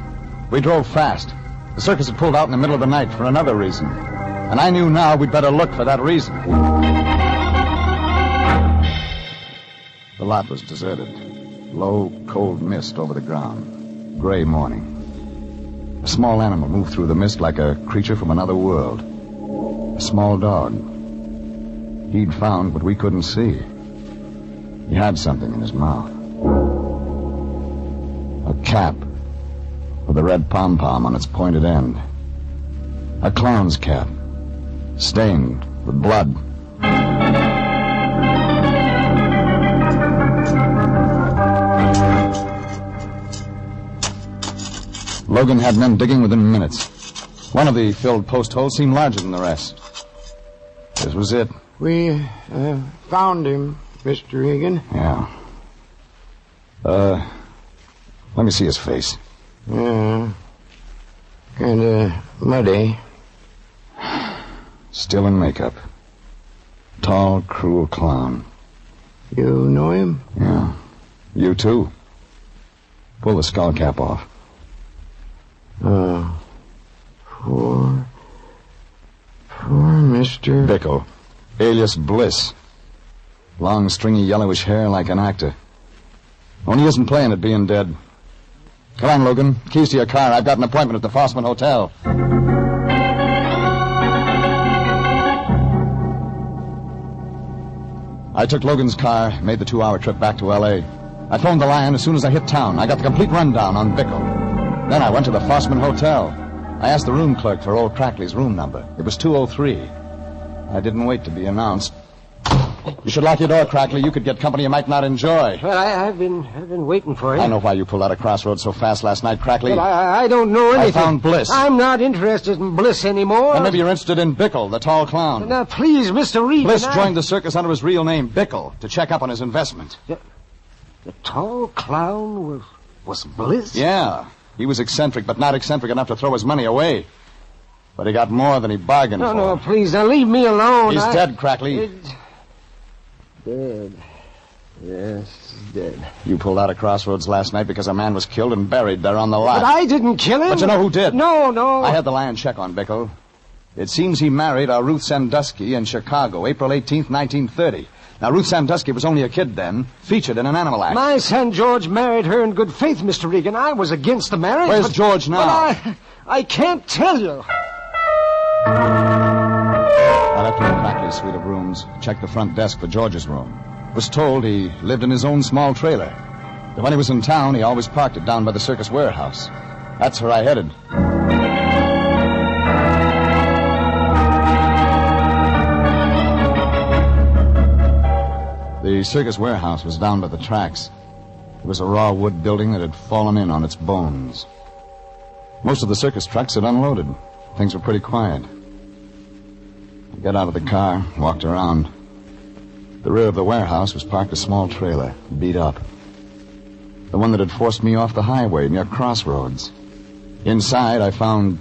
We drove fast. The circus had pulled out in the middle of the night for another reason. And I knew now we'd better look for that reason. The lot was deserted. Low, cold mist over the ground. Gray morning. A small animal moved through the mist like a creature from another world. A small dog. He'd found what we couldn't see. He had something in his mouth. A cap with a red pom-pom on its pointed end. A clown's cap, stained with blood. Logan had men digging within minutes. One of the filled post holes seemed larger than the rest. This was it. We found him, Mr. Regan. Yeah. Let me see his face. Yeah. Kind of muddy. Still in makeup. Tall, cruel clown. You know him? Yeah. You too. Pull the skull cap off. Poor Mr. Bickle, alias Bliss. Long, stringy, yellowish hair like an actor. Only he isn't playing at being dead. Come on, Logan. Keys to your car. I've got an appointment at the Fossman Hotel. I took Logan's car, made the 2-hour trip back to L.A. I phoned the Lion as soon as I hit town. I got the complete rundown on Bickle. Then I went to the Fossman Hotel. I asked the room clerk for old Crackley's room number. It was 203. I didn't wait to be announced. You should lock your door, Crackley. You could get company you might not enjoy. Well, I've been waiting for you. I know why you pulled out of Crossroads so fast last night, Crackley. But I don't know anything. I found Bliss. I'm not interested in Bliss anymore. And maybe you're interested in Bickle, the tall clown. Now, please, Mr. Regan. Bliss joined the circus under his real name, Bickle, to check up on his investment. The tall clown was Bliss? Yeah. He was eccentric, but not eccentric enough to throw his money away. But he got more than he bargained for. No, please, now leave me alone. He's dead, Crackley. Dead. Yes, dead. You pulled out of Crossroads last night because a man was killed and buried there on the lot. But I didn't kill him. But you know who did? No. I had the Lion check on Bickle. It seems he married a Ruth Sandusky in Chicago, April 18th, 1930. Now, Ruth Sandusky was only a kid then, featured in an animal act. My son George married her in good faith, Mr. Regan. I was against the marriage. Where's George now? But I can't tell you. I left him in Crackley's suite of rooms, checked the front desk for George's room. Was told he lived in his own small trailer. But when he was in town, he always parked it down by the circus warehouse. That's where I headed. The circus warehouse was down by the tracks. It was a raw wood building that had fallen in on its bones. Most of the circus trucks had unloaded. Things were pretty quiet. I got out of the car, walked around. The rear of the warehouse was parked a small trailer, beat up. The one that had forced me off the highway near Crossroads. Inside, I found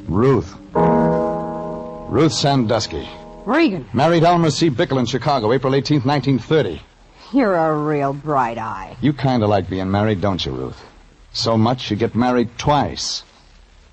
Ruth. Ruth Sandusky. Regan. Married Elmer C. Bickle in Chicago, April 18th, 1930. You're a real bright eye. You kind of like being married, don't you, Ruth? So much you get married twice.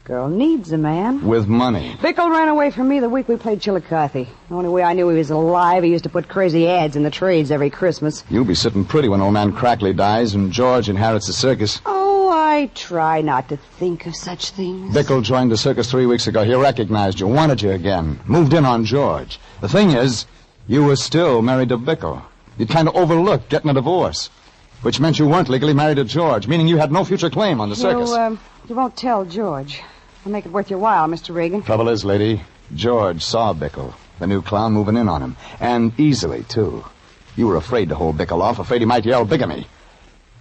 Girl needs a man. With money. Bickle ran away from me the week we played Chillicothe. The only way I knew he was alive, he used to put crazy ads in the trades every Christmas. You'll be sitting pretty when old man Crackley dies and George inherits the circus. Oh, I try not to think of such things. Bickle joined the circus 3 weeks ago. He recognized you, wanted you again, moved in on George. The thing is, you were still married to Bickle. You'd kind of overlooked getting a divorce, which meant you weren't legally married to George, meaning you had no future claim on the circus. You won't tell George. I'll make it worth your while, Mr. Regan. Trouble is, lady, George saw Bickle, the new clown, moving in on him. And easily, too. You were afraid to hold Bickle off, afraid he might yell bigamy.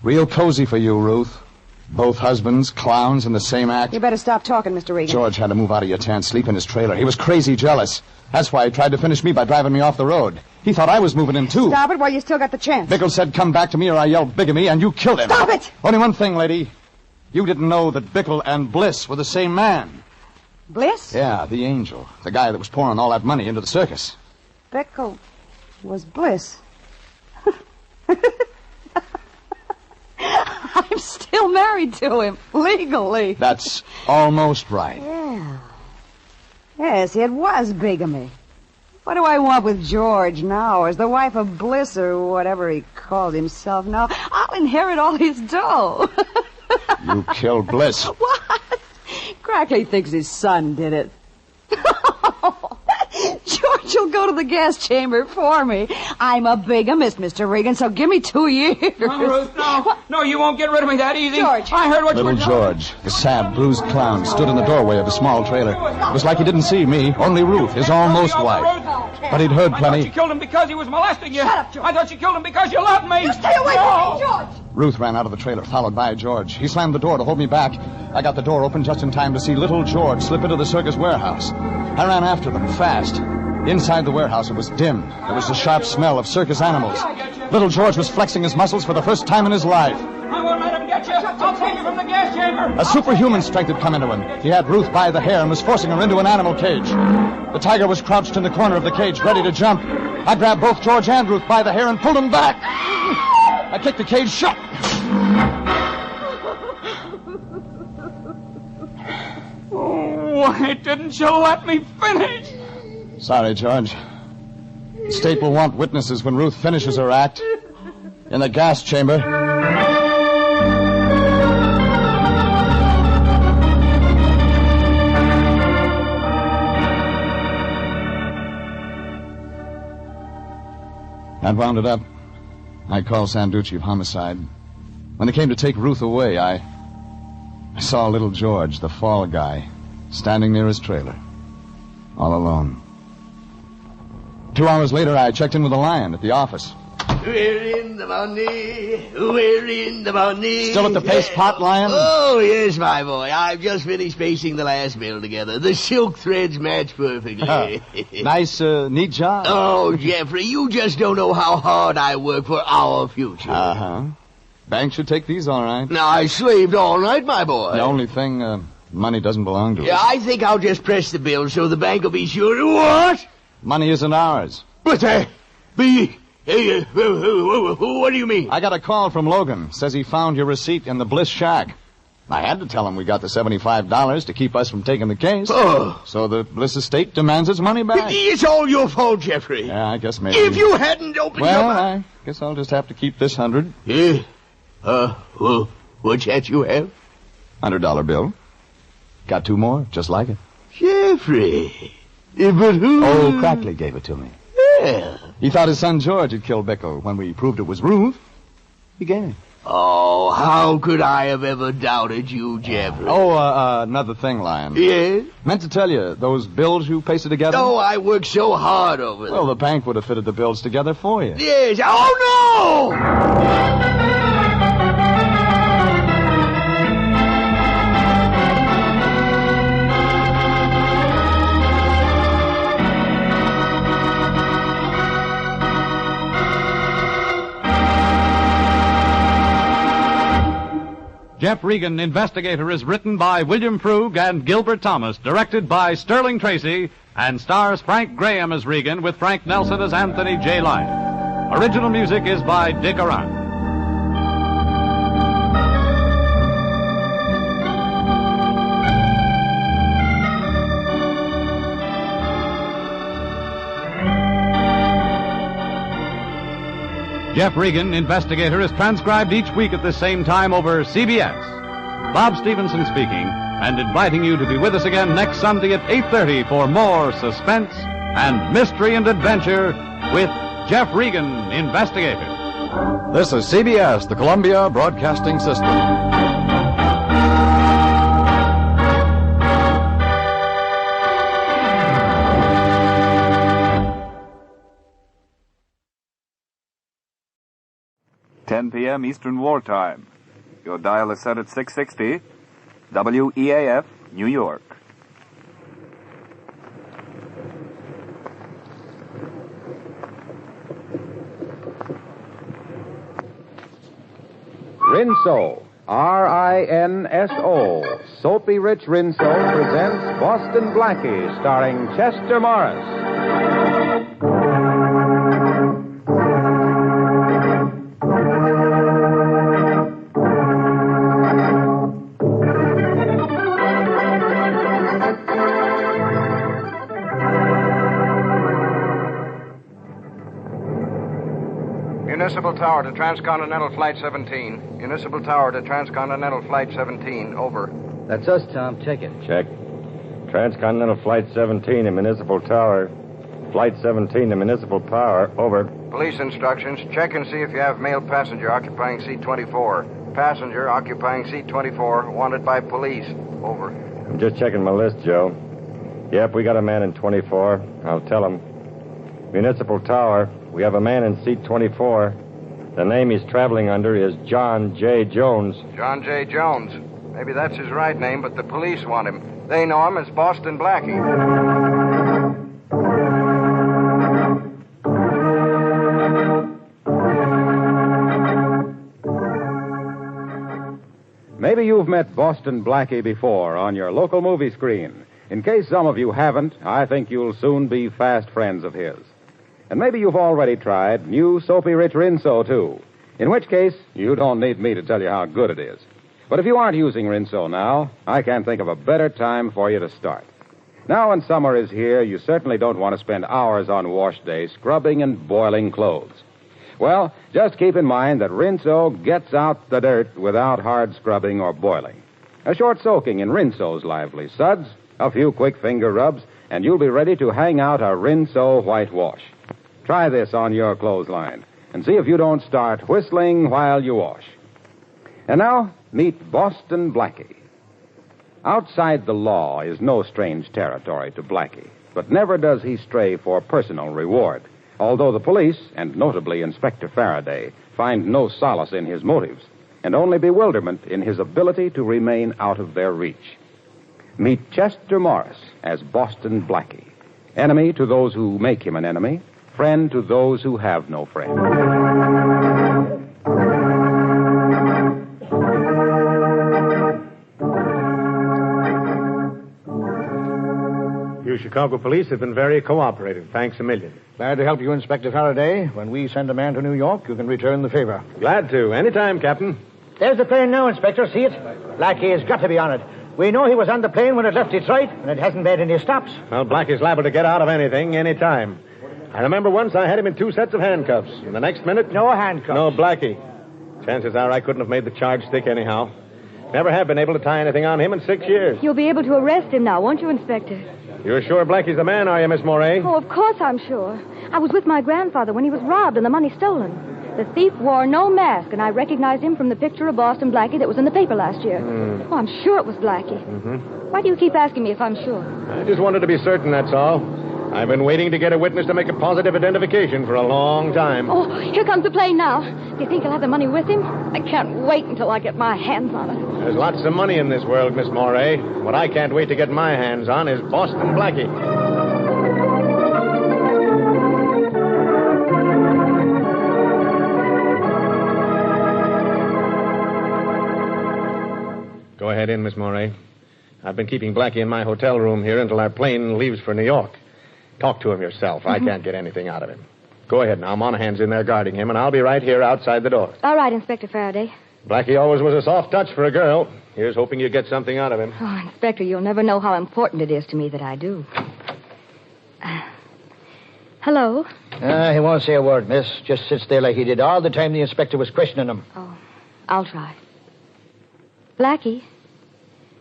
Real cozy for you, Ruth. Both husbands, clowns in the same act. You better stop talking, Mr. Regan. George had to move out of your tent, sleep in his trailer. He was crazy jealous. That's why he tried to finish me by driving me off the road. He thought I was moving in, too. Stop it while you still got the chance. Bickle said, come back to me or I yelled bigamy, and you killed him. Stop it! Only one thing, lady. You didn't know that Bickle and Bliss were the same man. Bliss? Yeah, the angel. The guy that was pouring all that money into the circus. Bickle was Bliss. I'm still married to him, legally. That's almost right. Yeah. Yes, it was bigamy. What do I want with George now? As the wife of Bliss or whatever he called himself now, I'll inherit all his dough. You killed Bliss. What? Crackly thinks his son did it. George will go to the gas chamber for me. I'm a bigamist, Mr. Regan, so give me 2 years. No, Ruth, no. No, you won't get rid of me that easy. George. I heard what you were Little doing. George, the sad, bruised clown, stood in the doorway of a small trailer. It was like he didn't see me, only Ruth, his almost wife. But he'd heard I thought you plenty. killed him because he was molesting you. Shut up, George. I thought you killed him because you loved me. You stay away from me, George. Ruth ran out of the trailer, followed by George. He slammed the door to hold me back. I got the door open just in time to see little George slip into the circus warehouse. I ran after them, fast. Inside the warehouse, it was dim. There was the sharp smell of circus animals. Little George was flexing his muscles for the first time in his life. I won't let him get you. I'll take you from the gas chamber. A superhuman strength had come into him. He had Ruth by the hair and was forcing her into an animal cage. The tiger was crouched in the corner of the cage, ready to jump. I grabbed both George and Ruth by the hair and pulled them back. I kicked the cage shut. Why didn't you let me finish? Sorry, George. The state will want witnesses when Ruth finishes her act. In the gas chamber. That wound it up. I called Sanducci of homicide. When they came to take Ruth away, I saw little George, the fall guy, standing near his trailer, all alone. 2 hours later, I checked in with the Lion at the office. We're in the money. We're in the money. Still at the paste pot, Lion? Oh, yes, my boy. I've just finished pasting the last bill together. The silk threads match perfectly. Nice, neat job. Oh, Jeffrey, you just don't know how hard I work for our future. Uh-huh. Bank should take these all right. Now, I slaved all night, my boy. The only thing, money doesn't belong to us. Yeah, I think I'll just press the bill so the bank will be sure to... What? Money isn't ours. But, Hey, what do you mean? I got a call from Logan. Says he found your receipt in the Bliss shack. I had to tell him we got the $75 to keep us from taking the case. Oh. So the Bliss estate demands its money back. It's all your fault, Jeffrey. Yeah, I guess maybe. If you hadn't opened Well, your... I guess I'll just have to keep this 100. Yeah. What's that you have? $100 bill. Got 2 more, just like it. Jeffrey. But who... Old Crackley gave it to me. Yeah. He thought his son George had killed Bickle. When we proved it was Ruth, he gave him. Oh, how could I have ever doubted you, Jeffrey? Another thing, Lion. Yes? Meant to tell you, those bills you pasted together? Oh, I worked so hard over them. Well, the bank would have fitted the bills together for you. Yes. Oh, no! Jeff Regan, Investigator, is written by William Frug and Gilbert Thomas, directed by Sterling Tracy, and stars Frank Graham as Regan with Frank Nelson as Anthony J. Lyon. Original music is by Dick Arant. Jeff Regan, Investigator, is transcribed each week at the same time over CBS. Bob Stevenson speaking, and inviting you to be with us again next Sunday at 8:30 for more suspense and mystery and adventure with Jeff Regan, Investigator. This is CBS, the Columbia Broadcasting System. p.m. Eastern Wartime. Your dial is set at 660, WEAF, New York. Rinso, R-I-N-S-O, Soapy Rich Rinso presents Boston Blackie, starring Chester Morris. Municipal Tower to Transcontinental Flight 17. Municipal Tower to Transcontinental Flight 17. Over. That's us, Tom. Check it. Check. Transcontinental Flight 17 to Municipal Tower. Flight 17 to Municipal Power. Over. Police instructions. Check and see if you have male passenger occupying seat 24. Passenger occupying seat 24, wanted by police. Over. I'm just checking my list, Joe. Yep, we got a man in 24. I'll tell him. Municipal Tower. We have a man in seat 24. The name he's traveling under is John J. Jones. John J. Jones. Maybe that's his right name, but the police want him. They know him as Boston Blackie. Maybe you've met Boston Blackie before on your local movie screen. In case some of you haven't, I think you'll soon be fast friends of his. And maybe you've already tried new Soapy Rich Rinso, too. In which case, you don't need me to tell you how good it is. But if you aren't using Rinso now, I can't think of a better time for you to start. Now when summer is here, you certainly don't want to spend hours on wash day scrubbing and boiling clothes. Well, just keep in mind that Rinso gets out the dirt without hard scrubbing or boiling. A short soaking in Rinso's lively suds, a few quick finger rubs, and you'll be ready to hang out a Rinso whitewash. Try this on your clothesline and see if you don't start whistling while you wash. And now, meet Boston Blackie. Outside the law is no strange territory to Blackie, but never does he stray for personal reward, although the police, and notably Inspector Faraday, find no solace in his motives, and only bewilderment in his ability to remain out of their reach. Meet Chester Morris as Boston Blackie, enemy to those who make him an enemy, friend to those who have no friend. You Chicago police have been very cooperative. Thanks a million. Glad to help you, Inspector Faraday. When we send a man to New York, you can return the favor. Glad to. Anytime, Captain. There's the plane now, Inspector. See it? Blackie has got to be on it. We know he was on the plane when it left Detroit, and it hasn't made any stops. Well, Blackie's liable to get out of anything, anytime. I remember once I had him in 2 sets of handcuffs. And the next minute... No handcuffs. No Blackie. Chances are I couldn't have made the charge stick anyhow. Never have been able to tie anything on him in 6 years. You'll be able to arrest him now, won't you, Inspector? You're sure Blackie's the man, are you, Miss Moray? Oh, of course I'm sure. I was with my grandfather when he was robbed and the money stolen. The thief wore no mask, and I recognized him from the picture of Boston Blackie that was in the paper last year. Oh, I'm sure it was Blackie. Mm-hmm. Why do you keep asking me if I'm sure? I just wanted to be certain, that's all. I've been waiting to get a witness to make a positive identification for a long time. Oh, here comes the plane now. Do you think he'll have the money with him? I can't wait until I get my hands on it. There's lots of money in this world, Miss Moray. What I can't wait to get my hands on is Boston Blackie. Go ahead in, Miss Moray. I've been keeping Blackie in my hotel room here until our plane leaves for New York. Talk to him yourself. I can't get anything out of him. Go ahead now. Monahan's in there guarding him, and I'll be right here outside the door. All right, Inspector Faraday. Blackie always was a soft touch for a girl. Here's hoping you get something out of him. Oh, Inspector, you'll never know how important it is to me that I do. Hello? He won't say a word, miss. Just sits there like he did all the time the inspector was questioning him. Oh, I'll try. Blackie?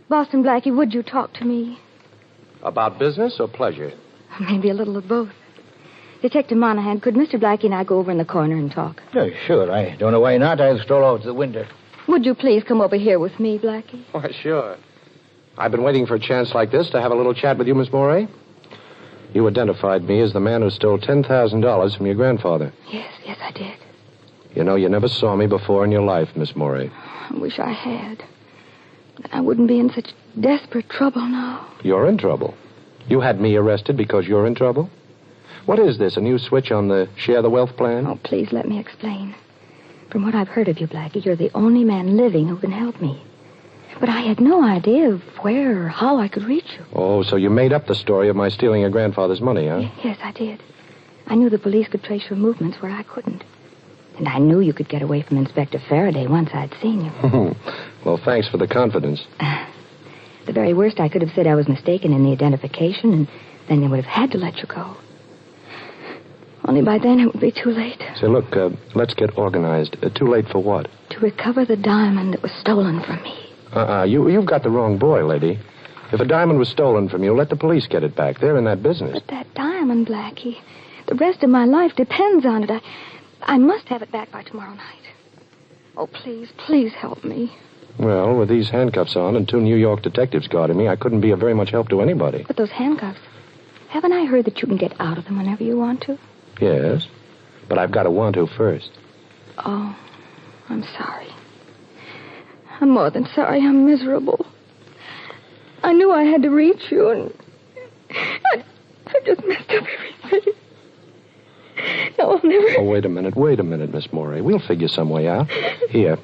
Boston Blackie, would you talk to me? About business or pleasure? Maybe a little of both. Detective Monahan, could Mr. Blackie and I go over in the corner and talk? Yeah, sure. I don't know why not. I'll stroll over to the window. Would you please come over here with me, Blackie? Why, sure. I've been waiting for a chance like this to have a little chat with you, Miss Moray. You identified me as the man who stole $10,000 from your grandfather. Yes, I did. You know, you never saw me before in your life, Miss Moray. I wish I had. Then I wouldn't be in such desperate trouble now. You're in trouble? You had me arrested because you're in trouble? What is this, a new switch on the Share the Wealth plan? Oh, please let me explain. From what I've heard of you, Blackie, you're the only man living who can help me. But I had no idea of where or how I could reach you. Oh, so you made up the story of my stealing your grandfather's money, huh? Yes, I did. I knew the police could trace your movements where I couldn't. And I knew you could get away from Inspector Faraday once I'd seen you. Well, thanks for the confidence. The very worst, I could have said I was mistaken in the identification, and then they would have had to let you go. Only by then it would be too late. Say, look, let's get organized. Too late for what? To recover the diamond that was stolen from me. You've got the wrong boy, lady. If a diamond was stolen from you, let the police get it back. They're in that business. But that diamond, Blackie, the rest of my life depends on it. I must have it back by tomorrow night. Oh, please help me. Well, with these handcuffs on and 2 New York detectives guarding me, I couldn't be of very much help to anybody. But those handcuffs, haven't I heard that you can get out of them whenever you want to? Yes, but I've got to want to first. Oh, I'm sorry. I'm more than sorry. I'm miserable. I knew I had to reach you, and I just messed up everything. No, I'll never... Oh, wait a minute, Miss Morey. We'll figure some way out. Here,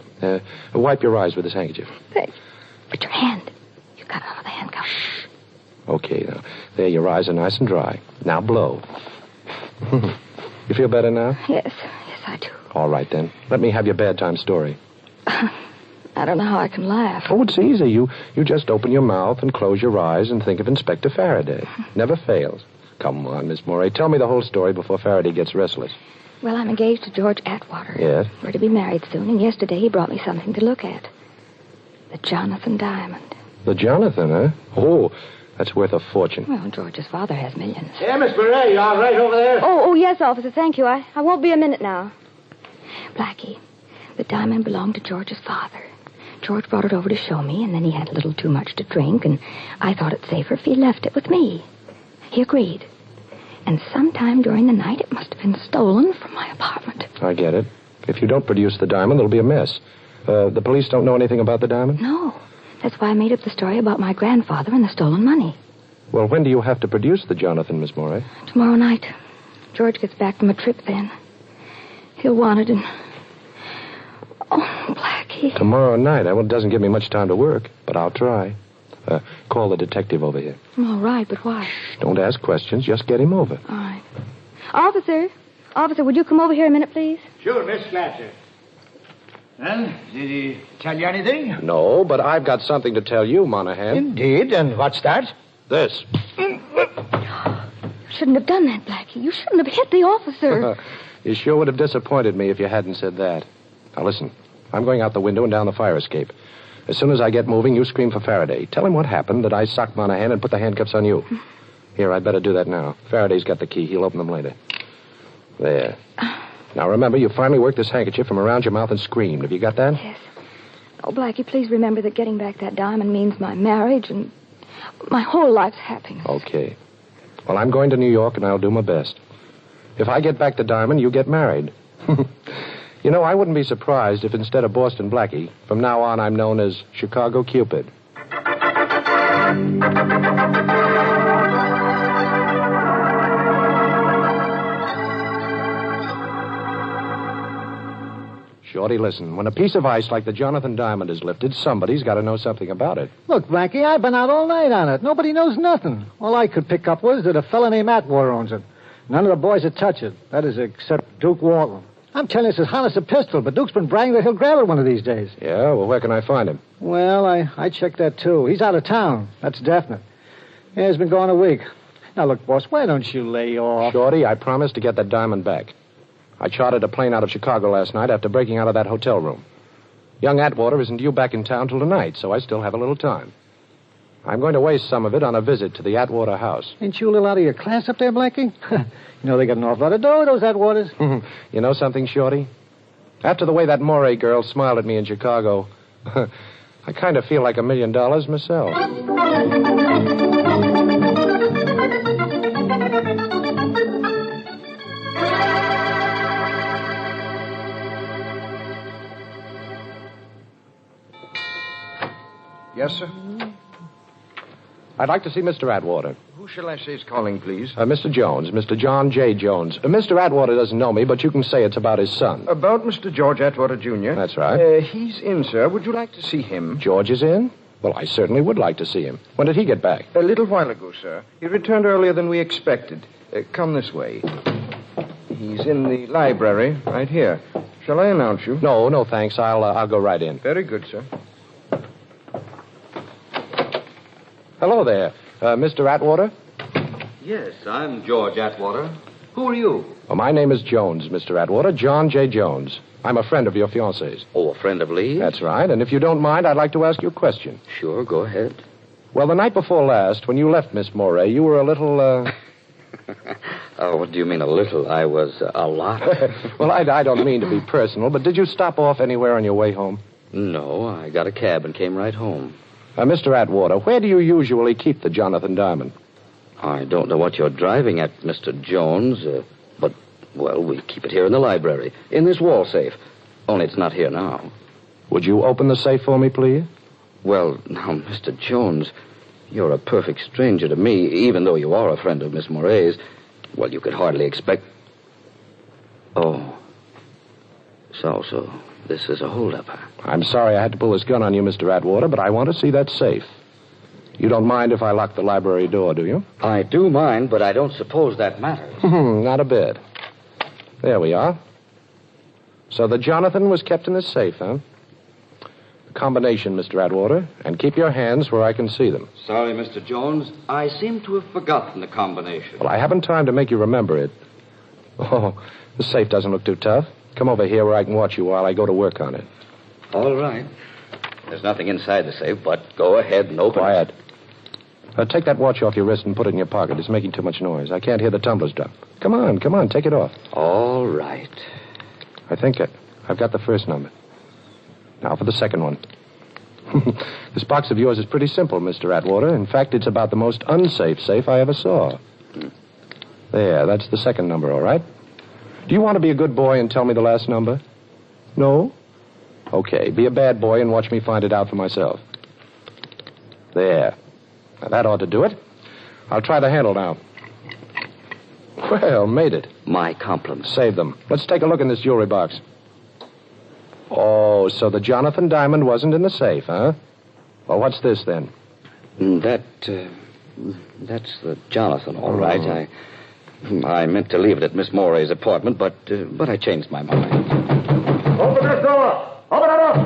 wipe your eyes with this handkerchief. Thanks. But your hand. You got it out of the handcuff. Okay, now, there, your eyes are nice and dry. Now blow. You feel better now? Yes, I do. All right, then. Let me have your bad time story. I don't know how I can laugh. Oh, it's easy. You just open your mouth and close your eyes and think of Inspector Faraday. Never fails. Come on, Miss Morey. Tell me the whole story before Faraday gets restless. Well, I'm engaged to George Atwater. Yes? We're to be married soon, and yesterday he brought me something to look at. The Jonathan diamond. The Jonathan, huh? Oh, that's worth a fortune. Well, George's father has millions. Hey, Miss Beret, you all right over there? Oh, yes, officer, thank you. I won't be a minute now. Blackie, the diamond belonged to George's father. George brought it over to show me, and then he had a little too much to drink, and I thought it safer if he left it with me. He agreed. And sometime during the night, it must have been stolen from my apartment. I get it. If you don't produce the diamond, there'll be a mess. The police don't know anything about the diamond? No. That's why I made up the story about my grandfather and the stolen money. Well, when do you have to produce the Jonathan, Miss Morey? Tomorrow night. George gets back from a trip then. He'll want it, and... Oh, Blackie. Tomorrow night? Well, it doesn't give me much time to work, but I'll try. Call the detective over here. All right, but why? Don't ask questions. Just get him over. All right. Officer, would you come over here a minute, please? Sure, Miss Fletcher. Well, did he tell you anything? No, but I've got something to tell you, Monahan. Indeed, and what's that? This. Shouldn't have done that, Blackie. You shouldn't have hit the officer. You sure would have disappointed me if you hadn't said that. Now, listen. I'm going out the window and down the fire escape. As soon as I get moving, you scream for Faraday. Tell him what happened, that I socked Monahan and put the handcuffs on you. Here, I'd better do that now. Faraday's got the key. He'll open them later. There. Now, remember, you finally worked this handkerchief from around your mouth and screamed. Have you got that? Yes. Oh, Blackie, please remember that getting back that diamond means my marriage and my whole life's happiness. Okay. Well, I'm going to New York, and I'll do my best. If I get back the diamond, you get married. You know, I wouldn't be surprised if instead of Boston Blackie, from now on I'm known as Chicago Cupid. Shorty, listen. When a piece of ice like the Jonathan diamond is lifted, somebody's got to know something about it. Look, Blackie, I've been out all night on it. Nobody knows nothing. All I could pick up was that a fella named Atwater owns it. None of the boys would touch it. That is, except Duke Walton. I'm telling you, it's as hot as a pistol, but Duke's been bragging that he'll grab it one of these days. Yeah? Well, where can I find him? Well, I checked that, too. He's out of town. That's definite. Yeah, he's been gone a week. Now, look, boss, why don't you lay off? Shorty, I promised to get that diamond back. I chartered a plane out of Chicago last night after breaking out of that hotel room. Young Atwater isn't due back in town till tonight, so I still have a little time. I'm going to waste some of it on a visit to the Atwater house. Ain't you a little out of your class up there, Blackie? You know they got an awful lot of dough, those Atwaters. You know something, Shorty? After the way that Morey girl smiled at me in Chicago, I kind of feel like $1 million myself. Yes, sir? I'd like to see Mr. Atwater. Who shall I say is calling, please? Mr. Jones, Mr. John J. Jones. Mr. Atwater doesn't know me, but you can say it's about his son. About Mr. George Atwater, Jr.? That's right. He's in, sir. Would you like to see him? George is in? Well, I certainly would like to see him. When did he get back? A little while ago, sir. He returned earlier than we expected. Come this way. He's in the library, right here. Shall I announce you? No, thanks. I'll go right in. Very good, sir. Hello there. Mr. Atwater? Yes, I'm George Atwater. Who are you? Well, my name is Jones, Mr. Atwater. John J. Jones. I'm a friend of your fiancée's. Oh, a friend of Lee's? That's right. And if you don't mind, I'd like to ask you a question. Sure, go ahead. Well, the night before last, when you left Miss Moray, you were a little, Oh, what do you mean a little? I was a lot. Well, I don't mean to be personal, but did you stop off anywhere on your way home? No, I got a cab and came right home. Mr. Atwater, where do you usually keep the Jonathan Diamond? I don't know what you're driving at, Mr. Jones, but, well, we keep it here in the library, in this wall safe. Only it's not here now. Would you open the safe for me, please? Well, now, Mr. Jones, you're a perfect stranger to me, even though you are a friend of Miss Moray's. Well, you could hardly expect... Oh. So, this is a holdup, huh? I'm sorry I had to pull this gun on you, Mr. Atwater, but I want to see that safe. You don't mind if I lock the library door, do you? I do mind, but I don't suppose that matters. Not a bit. There we are. So the Jonathan was kept in this safe, huh? The combination, Mr. Atwater, and keep your hands where I can see them. Sorry, Mr. Jones. I seem to have forgotten the combination. Well, I haven't time to make you remember it. Oh, the safe doesn't look too tough. Come over here where I can watch you while I go to work on it. All right. There's nothing inside the safe, but go ahead and open Quiet. it. Take that watch off your wrist and put it in your pocket. It's making too much noise. I can't hear the tumblers drop. Come on, take it off. All right. I think I've got the first number. Now for the second one. This box of yours is pretty simple, Mr. Atwater. In fact, it's about the most unsafe safe I ever saw. There, that's the second number, all right? Do you want to be a good boy and tell me the last number? No? Okay, be a bad boy and watch me find it out for myself. There. Now, that ought to do it. I'll try the handle now. Well, made it. My compliments. Save them. Let's take a look in this jewelry box. Oh, so the Jonathan Diamond wasn't in the safe, huh? Well, what's this, then? That's the Jonathan, all right. I meant to leave it at Miss Moray's apartment, but I changed my mind. Open this door! Open it up!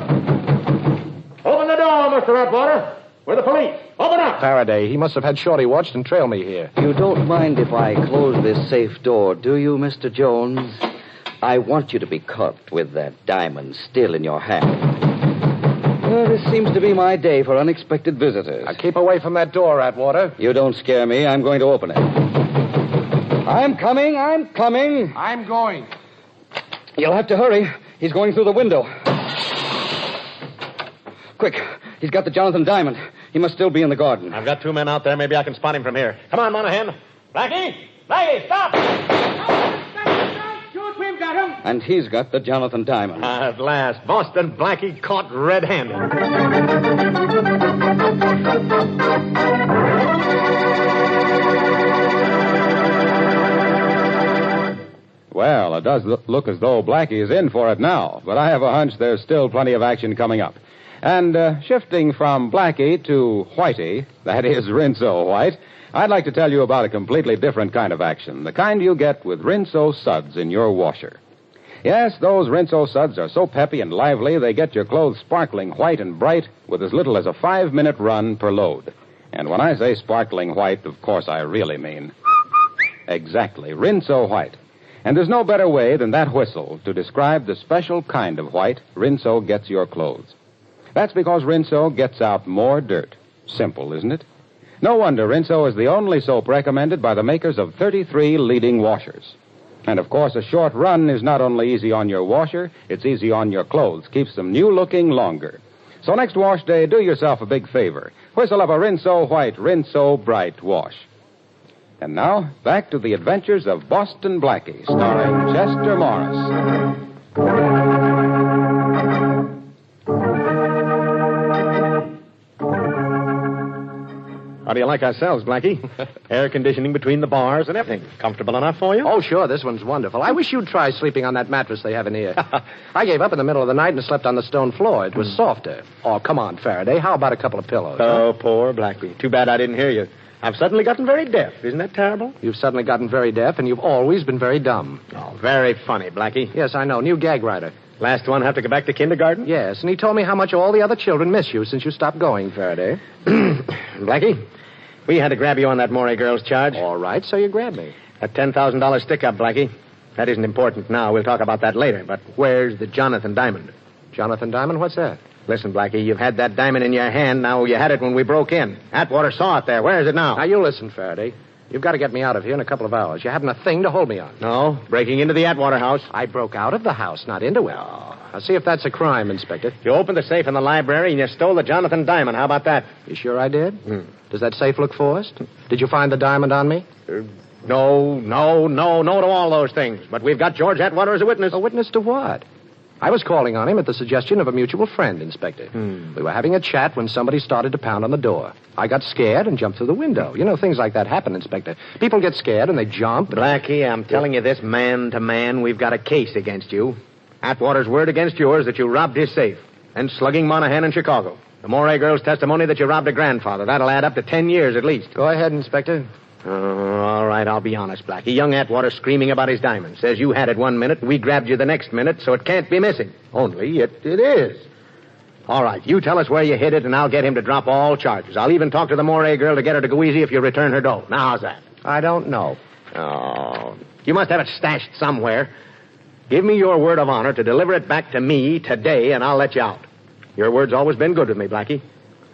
Open the door, Mr. Atwater! We're the police. Open up! Faraday, he must have had Shorty watched and trail me here. You don't mind if I close this safe door, do you, Mr. Jones? I want you to be caught with that diamond still in your hand. Well, this seems to be my day for unexpected visitors. Now, keep away from that door, Atwater. You don't scare me. I'm going to open it. I'm coming. I'm going. You'll have to hurry. He's going through the window. Quick. He's got the Jonathan Diamond. He must still be in the garden. I've got 2 men out there. Maybe I can spot him from here. Come on, Monahan. Blackie! Stop! Shoot, we've got him. And he's got the Jonathan Diamond. At last. Boston Blackie caught red-handed. Well, it does look as though Blackie is in for it now, but I have a hunch there's still plenty of action coming up. And shifting from Blackie to Whitey, that is Rinso White, I'd like to tell you about a completely different kind of action, the kind you get with Rinso suds in your washer. Yes, those Rinso suds are so peppy and lively they get your clothes sparkling white and bright with as little as a 5-minute run per load. And when I say sparkling white, of course I really mean exactly, Rinso White. And there's no better way than that whistle to describe the special kind of white Rinso gets your clothes. That's because Rinso gets out more dirt. Simple, isn't it? No wonder Rinso is the only soap recommended by the makers of 33 leading washers. And, of course, a short run is not only easy on your washer, it's easy on your clothes. Keeps them new-looking longer. So next wash day, do yourself a big favor. Whistle up a Rinso White, Rinso Bright wash. And now, back to the adventures of Boston Blackie, starring Chester Morris. How do you like ourselves, Blackie? Air conditioning between the bars and everything. Comfortable enough for you? Oh, sure. This one's wonderful. I wish you'd try sleeping on that mattress they have in here. I gave up in the middle of the night and slept on the stone floor. It was softer. Oh, come on, Faraday. How about a couple of pillows? Oh, poor Blackie. Too bad I didn't hear you. I've suddenly gotten very deaf. Isn't that terrible? You've suddenly gotten very deaf, and you've always been very dumb. Oh, very funny, Blackie. Yes, I know. New gag writer. Last one have to go back to kindergarten? Yes, and he told me how much all the other children miss you since you stopped going, Faraday. Blackie, We had to grab you on that Morey girl's charge. All right, so you grabbed me. That $10,000 stick-up, Blackie. That isn't important now. We'll talk about that later. But where's the Jonathan diamond? Jonathan Diamond? What's that? Listen, Blackie, you've had that diamond in your hand. Now you had it when we broke in. Atwater saw it there. Where is it now? Now, you listen, Faraday. You've got to get me out of here in a couple of hours. You haven't a thing to hold me on. No, breaking into the Atwater house. I broke out of the house, not into it. I'll see if that's a crime, Inspector. You opened the safe in the library and you stole the Jonathan diamond. How about that? You sure I did? Does that safe look forced? Did you find the diamond on me? No to all those things. But we've got George Atwater as a witness. A witness to what? I was calling on him at the suggestion of a mutual friend, Inspector. We were having a chat when somebody started to pound on the door. I got scared and jumped through the window. You know, things like that happen, Inspector. People get scared and they jump. Blackie, I'm telling you this man to man, we've got a case against you. Atwater's word against yours that you robbed his safe. And slugging Monahan in Chicago. The Morey girl's testimony that you robbed a grandfather. That'll add up to 10 years at least. Go ahead, Inspector. All right, I'll be honest, Blackie. Young Atwater screaming about his diamond. Says you had it 1 minute, we grabbed you the next minute, so it can't be missing. Only it is. All right, you tell us where you hid it, and I'll get him to drop all charges. I'll even talk to the Morey girl to get her to go easy if you return her dough. Now, how's that? I don't know. Oh, you must have it stashed somewhere. Give me your word of honor to deliver it back to me today, and I'll let you out. Your word's always been good with me, Blackie.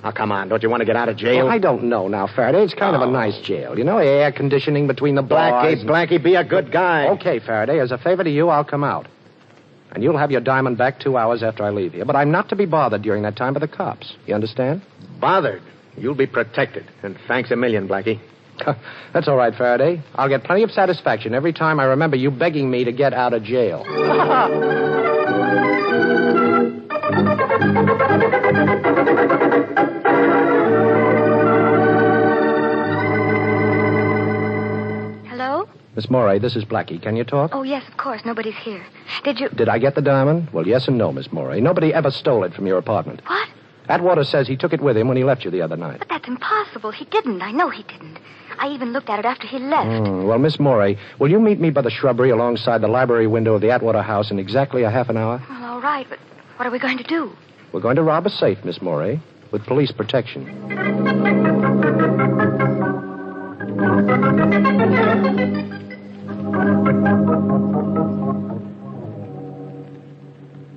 Now, come on. Don't you want to get out of jail? Well, I don't know now, Faraday. It's kind of a nice jail. You know, air conditioning between the bars. Blackie, be a good guy. Okay, Faraday. As a favor to you, I'll come out. And you'll have your diamond back 2 hours after I leave here. But I'm not to be bothered during that time by the cops. You understand? Bothered? You'll be protected. And thanks a million, Blackie. That's all right, Faraday. I'll get plenty of satisfaction every time I remember you begging me to get out of jail. Hello? Miss Morey, this is Blackie. Can you talk? Oh, yes, of course. Nobody's here. Did I get the diamond? Well, yes and no, Miss Morey. Nobody ever stole it from your apartment. What? Atwater says he took it with him when he left you the other night. But that's impossible. He didn't. I know he didn't. I even looked at it after he left. Well, Miss Morey, will you meet me by the shrubbery alongside the library window of the Atwater house in exactly a half an hour? Well, all right, but what are we going to do? We're going to rob a safe, Miss Morey, with police protection.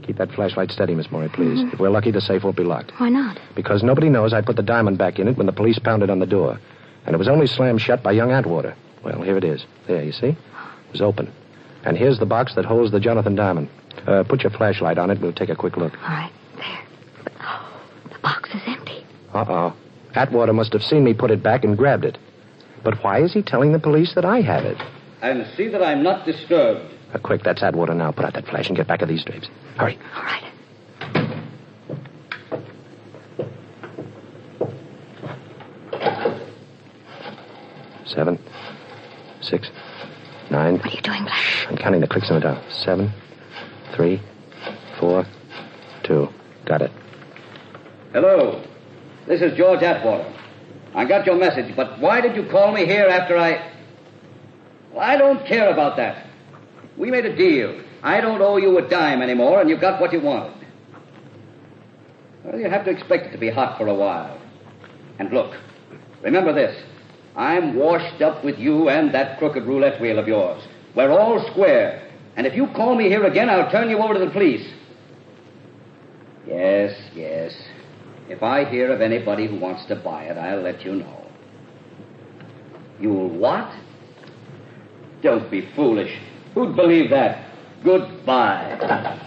Keep that flashlight steady, Miss Morey, please. If we're lucky, the safe won't be locked. Why not? Because nobody knows I put the diamond back in it when the police pounded on the door. And it was only slammed shut by young Atwater. Well, here it is. There, you see? It was open. And here's the box that holds the Jonathan diamond. Put your flashlight on it. We'll take a quick look. All right, there. But, the box is empty. Uh-oh. Atwater must have seen me put it back and grabbed it. But why is he telling the police that I have it? And see that I'm not disturbed. Quick, that's Atwater now. Put out that flash and get back of these drapes. Hurry. All right. 7, 6, 9. What are you doing, Black? I'm counting the clicks in the dial. 7, 3, 4, 2. Got it. Hello. This is George Atwater. I got your message, but why did you call me here after I... Well, I don't care about that. We made a deal. I don't owe you a dime anymore, and you got what you wanted. Well, you have to expect it to be hot for a while. And look, remember this. I'm washed up with you and that crooked roulette wheel of yours. We're all square. And if you call me here again, I'll turn you over to the police. Yes. If I hear of anybody who wants to buy it, I'll let you know. You'll what? Don't be foolish. Who'd believe that? Goodbye.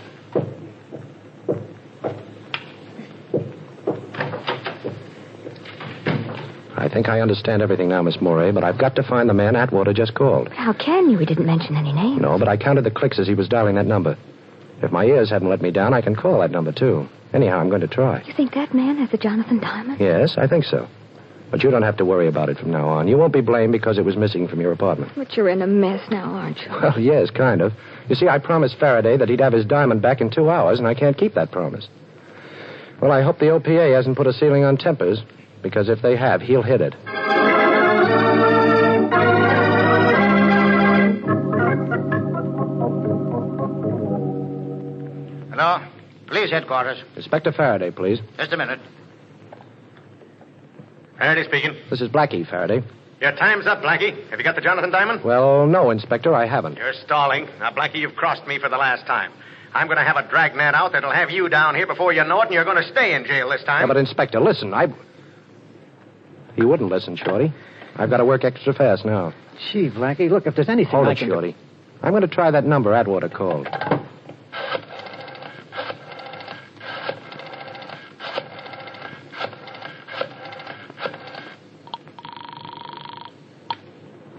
I think I understand everything now, Miss Morey, but I've got to find the man Atwater just called. How can you? He didn't mention any names. No, but I counted the clicks as he was dialing that number. If my ears hadn't let me down, I can call that number, too. Anyhow, I'm going to try. You think that man has the Jonathan diamond? Yes, I think so. But you don't have to worry about it from now on. You won't be blamed because it was missing from your apartment. But you're in a mess now, aren't you? Well, yes, kind of. You see, I promised Faraday that he'd have his diamond back in 2 hours, and I can't keep that promise. Well, I hope the OPA hasn't put a ceiling on tempers, because if they have, he'll hit it. Hello? Police headquarters. Inspector Faraday, please. Just a minute. Faraday speaking. This is Blackie, Faraday. Your time's up, Blackie. Have you got the Jonathan diamond? Well, no, Inspector, I haven't. You're stalling. Now, Blackie, you've crossed me for the last time. I'm going to have a dragnet out that'll have you down here before you know it, and you're going to stay in jail this time. Yeah, but, Inspector, listen, He wouldn't listen, Shorty. I've got to work extra fast now. Gee, Blackie, look, if there's anything Hold I it, can Shorty. I'm going to try that number Atwater called.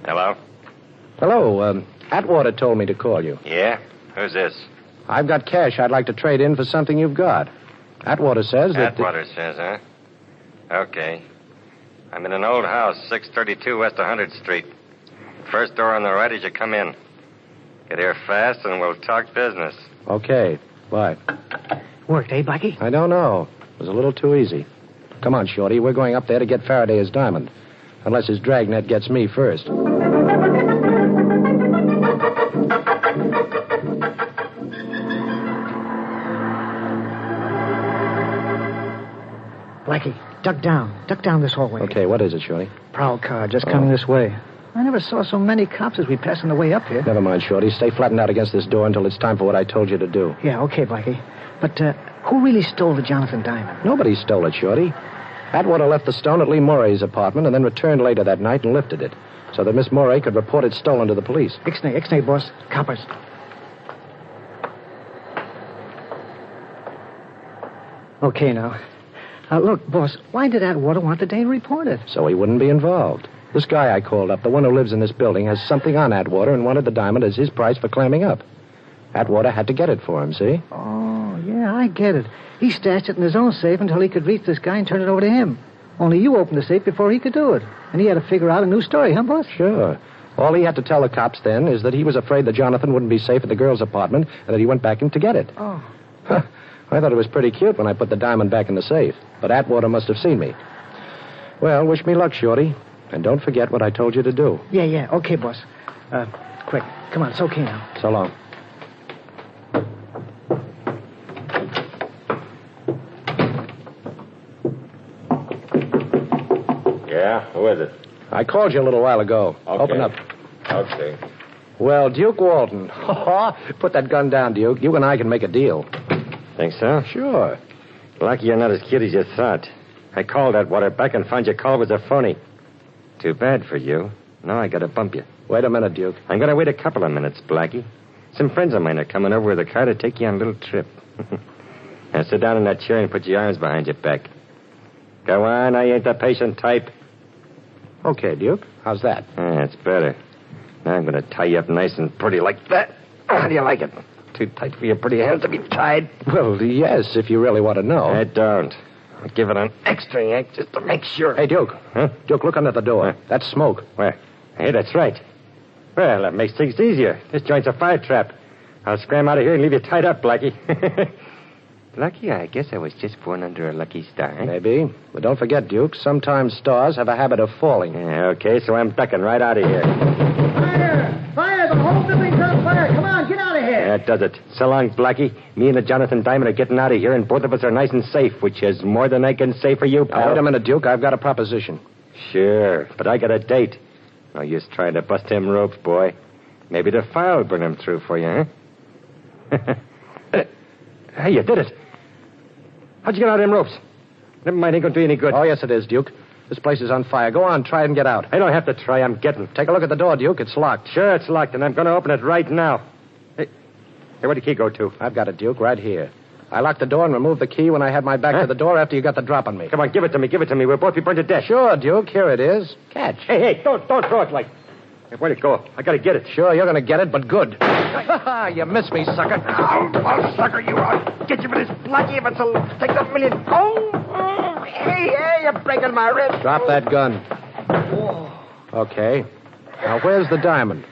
Hello? Hello, Atwater told me to call you. Yeah? Who's this? I've got cash I'd like to trade in for something you've got. Atwater says that... Atwater says, huh? Okay. I'm in an old house, 632 West 100th Street. First door on the right as you come in. Get here fast and we'll talk business. Okay, bye. Worked, eh, Blackie? I don't know. It was a little too easy. Come on, Shorty. We're going up there to get Faraday his diamond. Unless his dragnet gets me first. Blackie, duck down. Duck down this hallway. Okay, what is it, Shorty? Prowl car just coming this way. I never saw so many cops as we pass on the way up here. Never mind, Shorty. Stay flattened out against this door until it's time for what I told you to do. Yeah, okay, Blackie. But who really stole the Jonathan diamond? Nobody stole it, Shorty. Atwater left the stone at Lee Moray's apartment and then returned later that night and lifted it so that Miss Moray could report it stolen to the police. Ixnay, boss. Coppers. Okay, now. Look, boss, why did Atwater want the Dane reported? So he wouldn't be involved. This guy I called up, the one who lives in this building, has something on Atwater and wanted the diamond as his price for clamming up. Atwater had to get it for him, see? Oh, yeah, I get it. He stashed it in his own safe until he could reach this guy and turn it over to him. Only you opened the safe before he could do it. And he had to figure out a new story, huh, boss? Sure. All he had to tell the cops then is that he was afraid that Jonathan wouldn't be safe at the girl's apartment and that he went back in to get it. Oh. I thought it was pretty cute when I put the diamond back in the safe. But Atwater must have seen me. Well, wish me luck, Shorty. And don't forget what I told you to do. Yeah. Okay, boss. Quick. Come on, it's okay now. So long. Yeah? Who is it? I called you a little while ago. Okay. Open up. Okay. Well, Duke Walton. Put that gun down, Duke. You and I can make a deal. Think so? Sure. Lucky you're not as cute as you thought. I called Atwater back and found your call was a phony. Too bad for you. Now I gotta bump you. Wait a minute, Duke. I'm gonna wait a couple of minutes, Blackie. Some friends of mine are coming over with a car to take you on a little trip. Now sit down in that chair and put your arms behind your back. Go on, I ain't the patient type. Okay, Duke. How's that? That's better. Now I'm gonna tie you up nice and pretty like that. How do you like it? Too tight for your pretty hands to be tied? Well, yes, if you really want to know. I don't. I'll give it an extra yank just to make sure. Hey, Duke. Huh? Duke, look under the door. Huh? That's smoke. Where? Hey, that's right. Well, that makes things easier. This joint's a fire trap. I'll scram out of here and leave you tied up, Blackie. Lucky? I guess I was just born under a lucky star. Eh? Maybe. But don't forget, Duke, sometimes stars have a habit of falling. Yeah, okay, so I'm ducking right out of here. Fire! The whole building's on fire! Come on, get out of here! That does it. So long, Blackie. Me and the Jonathan Diamond are getting out of here, and both of us are nice and safe, which is more than I can say for you, pal. Now, wait a minute, Duke. I've got a proposition. Sure, but I got a date. No use trying to bust them ropes, boy. Maybe the fire will burn them through for you, huh? Hey, you did it. How'd you get out of them ropes? Never mind, ain't gonna do you any good. Oh, yes, it is, Duke. This place is on fire. Go on, try and get out. I don't have to try. I'm getting. Take a look at the door, Duke. It's locked. Sure, it's locked, and I'm going to open it right now. Hey, where'd the key go to? I've got it, Duke, right here. I locked the door and removed the key when I had my back to the door after you got the drop on me. Come on, give it to me. Give it to me. We'll both be burned to death. Sure, Duke. Here it is. Catch. Hey, don't throw it like... Hey, where'd it go? I got to get it. Sure, you're going to get it, but good. You missed me, sucker. I'll sucker you. I'll get you for this Blackie if it's take a million. Oh, hey, you're breaking my wrist. Drop that gun. Okay. Now, where's the diamond?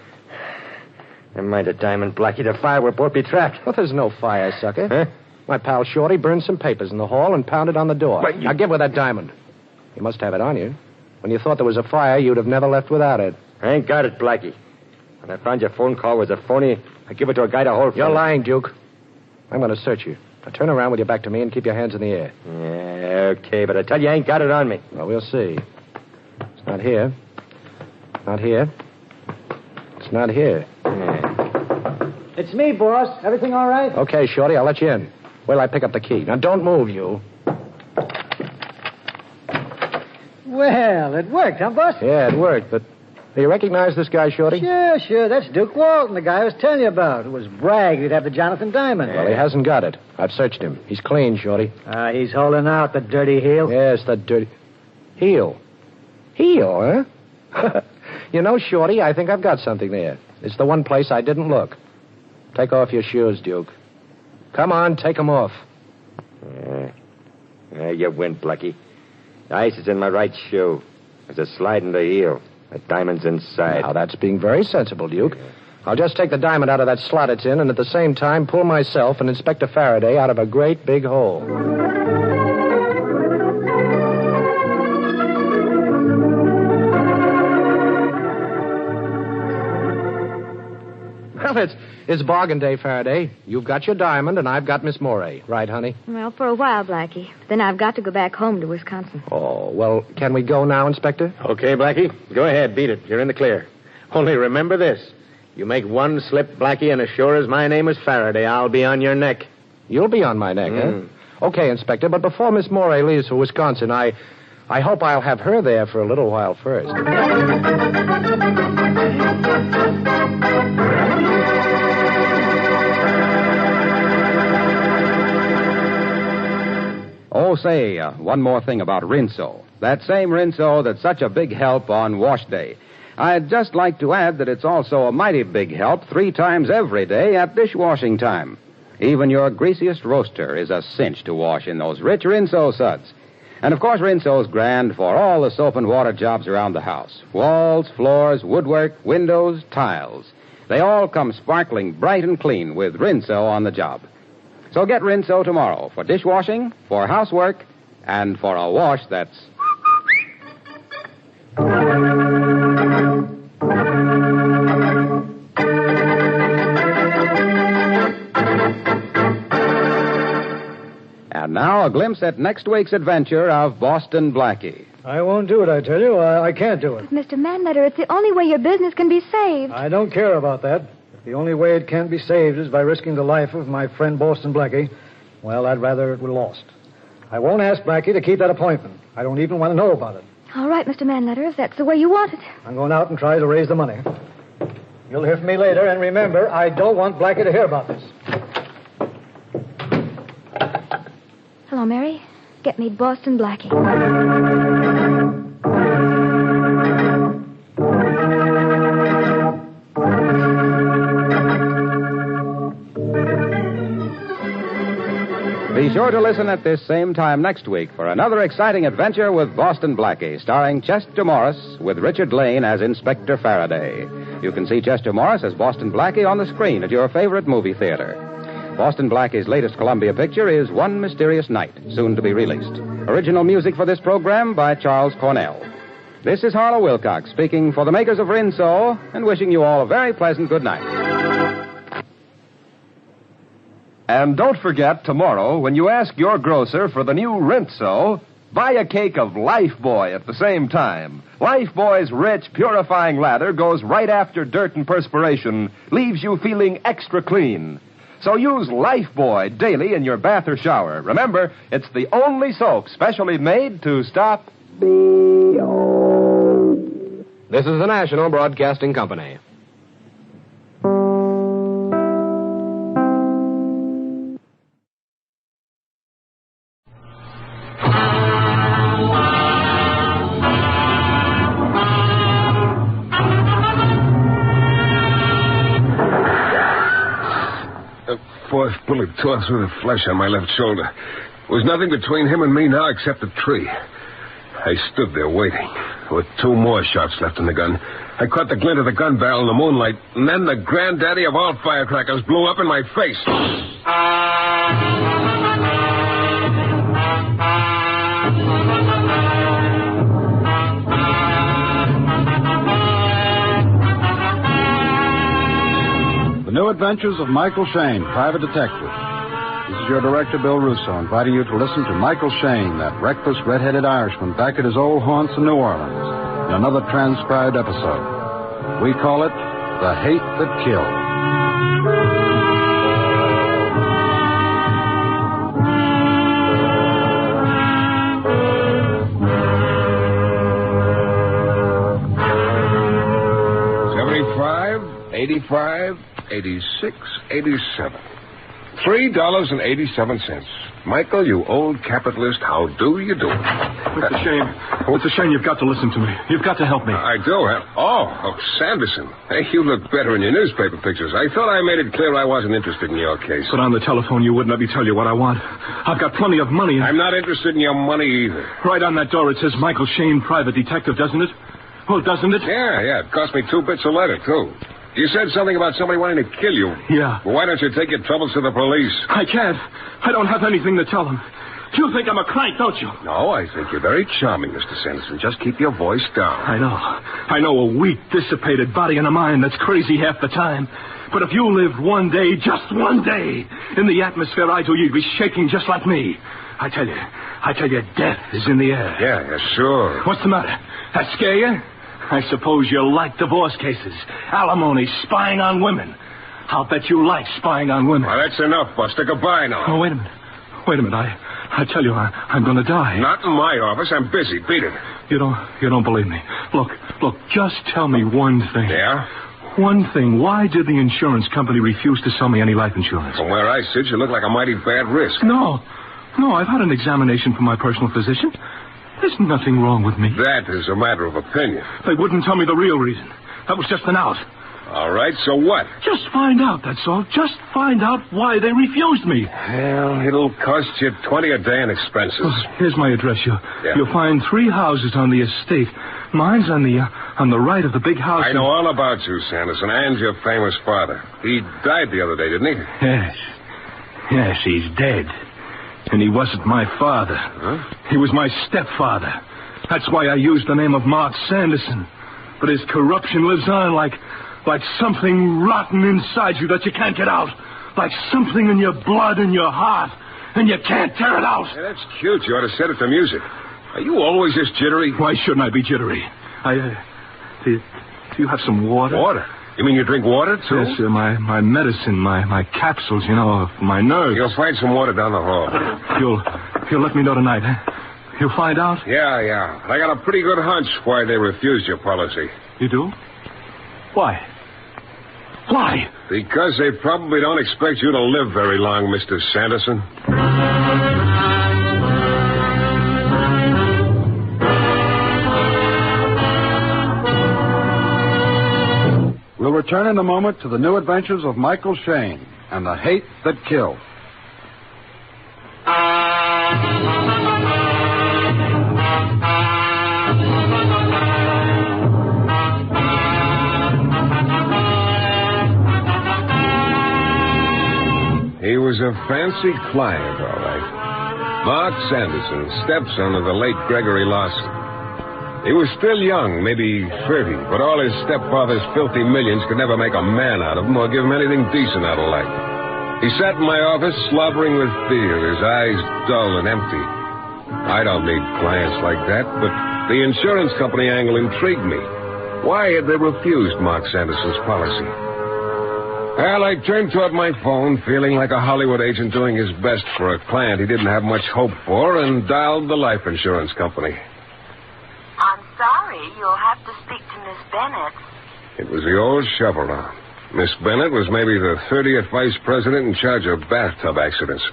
Never mind the diamond, Blackie. The fire will both be trapped. Well, there's no fire, sucker. Huh? My pal Shorty burned some papers in the hall and pounded on the door. But Now, give her that diamond. You must have it on you. When you thought there was a fire, you'd have never left without it. I ain't got it, Blackie. When I found your phone call was a phony, I give it to a guy to hold for You're me. lying, Duke. I'm going to search you. Now, turn around with your back to me and keep your hands in the air. Yeah, okay, but I tell you, I ain't got it on me. Well, we'll see. Not here. Not here. It's not here. It's me, boss. Everything all right? Okay, Shorty, I'll let you in. Wait till I pick up the key. Now, don't move, you. Well, it worked, huh, boss? Yeah, it worked, but do you recognize this guy, Shorty? Sure. That's Duke Walton, the guy I was telling you about. It was bragged he'd have the Jonathan Diamond. Well, he hasn't got it. I've searched him. He's clean, Shorty. He's holding out, the dirty heel. Yes, the dirty... Heel? Heel, huh? You know, Shorty, I think I've got something there. It's the one place I didn't look. Take off your shoes, Duke. Come on, take them off. You win, Blackie. The ice is in my right shoe. There's a slide in the heel. The diamond's inside. Now, that's being very sensible, Duke. I'll just take the diamond out of that slot it's in and at the same time pull myself and Inspector Faraday out of a great big hole. Well, it's bargain day, Faraday. You've got your diamond, and I've got Miss Morey. Right, honey? Well, for a while, Blackie. Then I've got to go back home to Wisconsin. Oh, well, can we go now, Inspector? Okay, Blackie. Go ahead, beat it. You're in the clear. Only remember this. You make one slip, Blackie, and as sure as my name is Faraday, I'll be on your neck. You'll be on my neck, huh? Okay, Inspector, but before Miss Morey leaves for Wisconsin, I hope I'll have her there for a little while first. Oh, say, one more thing about Rinso. That same Rinso that's such a big help on wash day. I'd just like to add that it's also a mighty big help 3 times every day at dishwashing time. Even your greasiest roaster is a cinch to wash in those rich Rinso suds. And, of course, Rinso's grand for all the soap and water jobs around the house. Walls, floors, woodwork, windows, tiles. They all come sparkling bright and clean with Rinso on the job. So get Rinso tomorrow for dishwashing, for housework, and for a wash that's... And now a glimpse at next week's adventure of Boston Blackie. I won't do it, I tell you. I can't do it. Mr. Manletter, it's the only way your business can be saved. I don't care about that. If the only way it can be saved is by risking the life of my friend Boston Blackie, well, I'd rather it were lost. I won't ask Blackie to keep that appointment. I don't even want to know about it. All right, Mr. Manletter, if that's the way you want it. I'm going out and try to raise the money. You'll hear from me later, and remember, I don't want Blackie to hear about this. Hello, Mary. Get me Boston Blackie. Be sure to listen at this same time next week for another exciting adventure with Boston Blackie, starring Chester Morris with Richard Lane as Inspector Faraday. You can see Chester Morris as Boston Blackie on the screen at your favorite movie theater. Boston Blackie's latest Columbia picture is One Mysterious Night, soon to be released. Original music for this program by Charles Cornell. This is Harlow Wilcox speaking for the makers of Rinso and wishing you all a very pleasant good night. And don't forget, tomorrow, when you ask your grocer for the new Rinso, buy a cake of Lifebuoy at the same time. Lifebuoy's rich, purifying lather goes right after dirt and perspiration, leaves you feeling extra clean. So use Lifebuoy daily in your bath or shower. Remember, it's the only soap specially made to stop B.O. This is the National Broadcasting Company. Fourth bullet tore through the flesh on my left shoulder. There was nothing between him and me now except a tree. I stood there waiting, with 2 more shots left in the gun. I caught the glint of the gun barrel in the moonlight, and then the granddaddy of all firecrackers blew up in my face. The New Adventures of Michael Shayne, Private Detective. This is your director, Bill Russo, inviting you to listen to Michael Shayne, that reckless, red-headed Irishman back at his old haunts in New Orleans. in another transcribed episode. We call it The Hate That Killed. $85, 86, 87. $3.87. Michael, you old capitalist, how do you do? Mr. Shayne. Mr. Shayne, you've got to listen to me. You've got to help me. I do, huh? Oh, Sanderson. Hey, you look better in your newspaper pictures. I thought I made it clear I wasn't interested in your case. But on the telephone, you wouldn't let me tell you what I want. I've got plenty of money. I'm not interested in your money either. Right on that door, it says Michael Shayne, private detective, doesn't it? Well, doesn't it? Yeah. It cost me 2 bits a letter, too. You said something about somebody wanting to kill you. Yeah. Well, why don't you take your troubles to the police? I can't. I don't have anything to tell them. You think I'm a crank, don't you? No, I think you're very charming, Mr. Sanderson. Just keep your voice down. I know a weak, dissipated body and a mind that's crazy half the time. But if you lived one day, just one day, in the atmosphere I do, you'd be shaking just like me. I tell you, death is in the air. Yeah, sure. What's the matter? That scare you? I suppose you like divorce cases, alimony, spying on women. I'll bet you like spying on women. Well, that's enough, Buster. Goodbye now. Oh, wait a minute. I tell you, I'm going to die. Not in my office. I'm busy. Beat it. You don't believe me. Look, just tell me one thing. Yeah? One thing. Why did the insurance company refuse to sell me any life insurance? From where I sit, you look like a mighty bad risk. No, I've had an examination from my personal physician. There's nothing wrong with me. That is a matter of opinion. They wouldn't tell me the real reason. That was just an out. All right, so what? Just find out, that's all. Just find out why they refused me. Well, it'll cost you $20 a day in expenses. Oh, here's my address. You'll find 3 houses on the estate. Mine's on the right of the big house. I know all about you, Sanderson, and your famous father. He died the other day, didn't he? Yes, he's dead. And he wasn't my father. Huh? He was my stepfather. That's why I used the name of Mark Sanderson. But his corruption lives on like something rotten inside you that you can't get out. Like something in your blood and your heart. And you can't tear it out. Yeah, that's cute. You ought to set it to music. Are you always this jittery? Why shouldn't I be jittery? Do you have some water? Water? You mean you drink water, too? Yes, my medicine, my capsules, for my nerves. You'll find some water down the hall. You'll let me know tonight, huh? You'll find out? Yeah. I got a pretty good hunch why they refused your policy. You do? Why? Why? Because they probably don't expect you to live very long, Mr. Sanderson. We'll return in a moment to the new adventures of Michael Shayne and The Hate That Killed. He was a fancy client, all right. Mark Sanderson, stepson of the late Gregory Lawson. He was still young, maybe 30, but all his stepfather's filthy millions could never make a man out of him or give him anything decent out of life. He sat in my office slobbering with fear, his eyes dull and empty. I don't need clients like that, but the insurance company angle intrigued me. Why had they refused Mark Sanderson's policy? Well, I turned toward my phone, feeling like a Hollywood agent doing his best for a client he didn't have much hope for, and dialed the life insurance company. I'm sorry, you'll have to speak to Miss Bennett. It was the old chevron. Miss Bennett was maybe the 30th vice president in charge of bathtub accidents.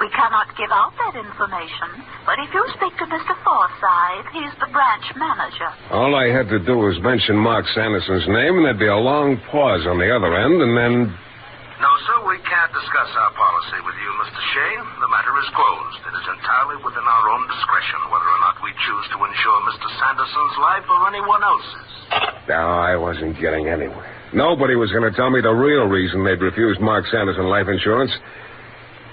We cannot give out that information, but if you speak to Mr. Forsythe, he's the branch manager. All I had to do was mention Mark Sanderson's name, and there'd be a long pause on the other end, and then... No, sir, we can't discuss our policy with you, Mr. Shayne. The matter is closed. It is entirely within our own discretion whether or not we choose to insure Mr. Sanderson's life or anyone else's. No, I wasn't getting anywhere. Nobody was going to tell me the real reason they'd refused Mark Sanderson life insurance.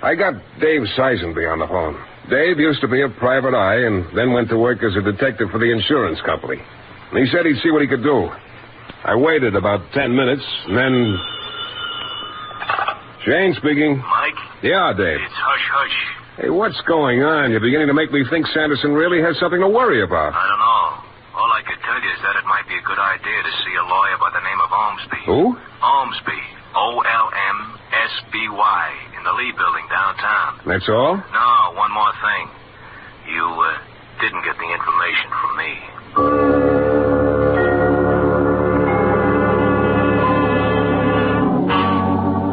I got Dave Sizenby on the phone. Dave used to be a private eye and then went to work as a detective for the insurance company. And he said he'd see what he could do. I waited about 10 minutes, and then... Shayne speaking. Mike? Yeah, Dave. It's hush-hush. Hey, what's going on? You're beginning to make me think Sanderson really has something to worry about. I don't know. All I could tell you, Who? Ormsby. OLMSBY. In the Lee Building downtown. That's all? No, one more thing. You didn't get the information from me.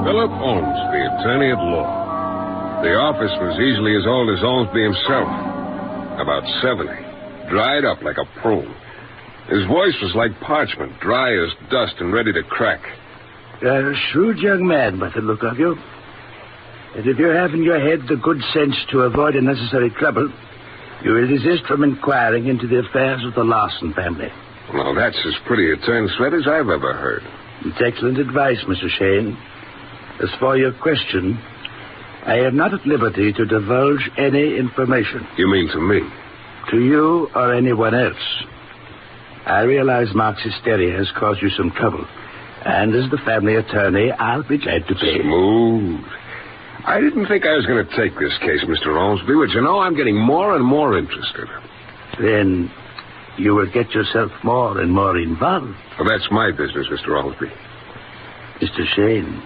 Philip Ormsby, attorney at law. The office was easily as old as Ormsby himself. About 70. Dried up like a prune. His voice was like parchment, dry as dust and ready to crack. You're a shrewd young man by the look of you. And if you have in your head the good sense to avoid unnecessary trouble, you will desist from inquiring into the affairs of the Larson family. Well, that's as pretty a turn thread as I've ever heard. It's excellent advice, Mr. Shayne. As for your question, I am not at liberty to divulge any information. You mean to me? To you or anyone else. I realize Mark's hysteria has caused you some trouble. And as the family attorney, I'll be glad to pay. Smooth. I didn't think I was going to take this case, Mr. Ormsby, but you know, I'm getting more and more interested. Then you will get yourself more and more involved. Well, that's my business, Mr. Ormsby. Mr. Shayne,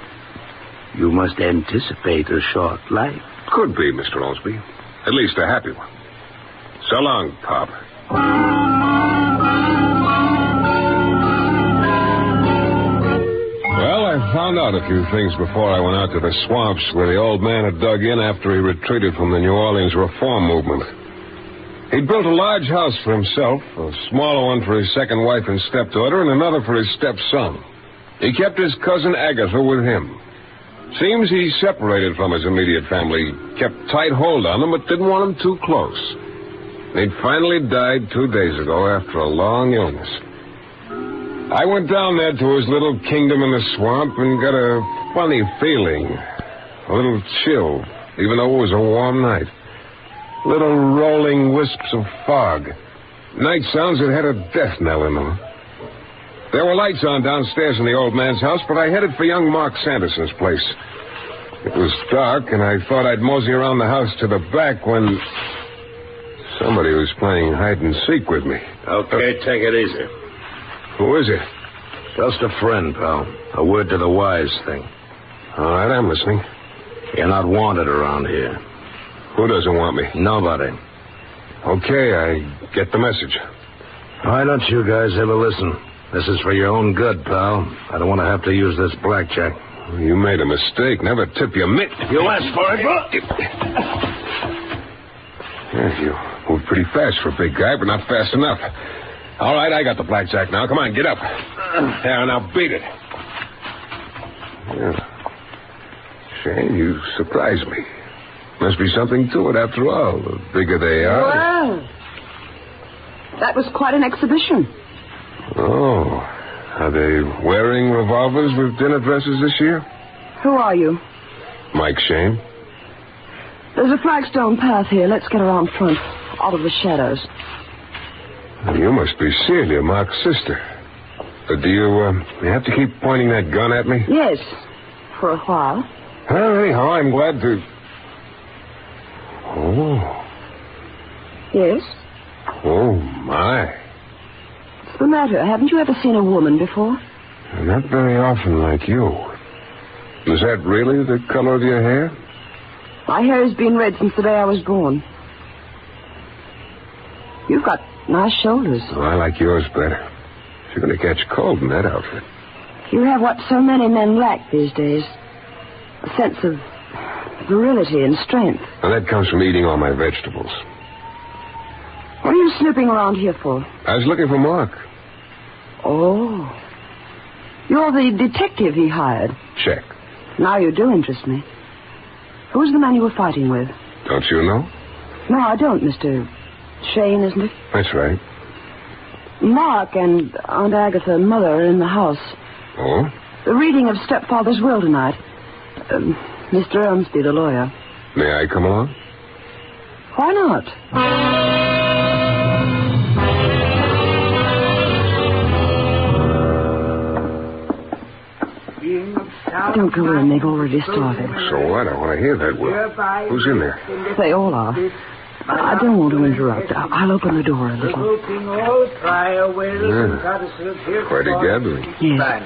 you must anticipate a short life. Could be, Mr. Ormsby. At least a happy one. So long, Pop. Well, I found out a few things before I went out to the swamps where the old man had dug in after he retreated from the New Orleans reform movement. He'd built a large house for himself, a smaller one for his second wife and stepdaughter, and another for his stepson. He kept his cousin Agatha with him. Seems he separated from his immediate family, kept tight hold on them, but didn't want them too close. He'd finally died 2 days ago after a long illness. I went down there to his little kingdom in the swamp and got a funny feeling. A little chill, even though it was a warm night. Little rolling wisps of fog. Night sounds that had a death knell in them. There were lights on downstairs in the old man's house, but I headed for young Mark Sanderson's place. It was dark, and I thought I'd mosey around the house to the back when somebody was playing hide and seek with me. Okay, take it easy. Who is it? Just a friend, pal. A word to the wise thing. All right, I'm listening. You're not wanted around here. Who doesn't want me? Nobody. Okay, I get the message. Why don't you guys ever listen? This is for your own good, pal. I don't want to have to use this blackjack. You made a mistake. Never tip your mitt. You asked for it, bro. Yeah, you moved pretty fast for a big guy, but not fast enough. All right, I got the blackjack now. Come on, get up. There, now beat it. Yeah. Shane, you surprised me. Must be something to it after all. The bigger they are. Well, that was quite an exhibition. Oh. Are they wearing revolvers with dinner dresses this year? Who are you? Mike Shane. There's a flagstone path here. Let's get around front, out of the shadows. You must be Celia, Mark's sister. Do you have to keep pointing that gun at me? Yes, for a while. Well, anyhow, I'm glad to... Oh. Yes? Oh, my. What's the matter? Haven't you ever seen a woman before? Not very often like you. Is that really the color of your hair? My hair has been red since the day I was born. You've got nice shoulders. Oh, I like yours better. You're going to catch cold in that outfit. You have what so many men lack these days. A sense of virility and strength. And that comes from eating all my vegetables. What are you snooping around here for? I was looking for Mark. Oh. You're the detective he hired. Check. Now you do interest me. Who's the man you were fighting with? Don't you know? No, I don't, Mr. Shayne, isn't it? That's right. Mark and Aunt Agatha and Mother are in the house. Oh? The reading of stepfather's will tonight. Mr. Ormsby, the lawyer. May I come along? Why not? Don't go in. They've already started. So what? I want to hear that will. Who's in there? They all are. I don't want to interrupt. I'll open the door a little. Yeah. Quite a gathering. Yes.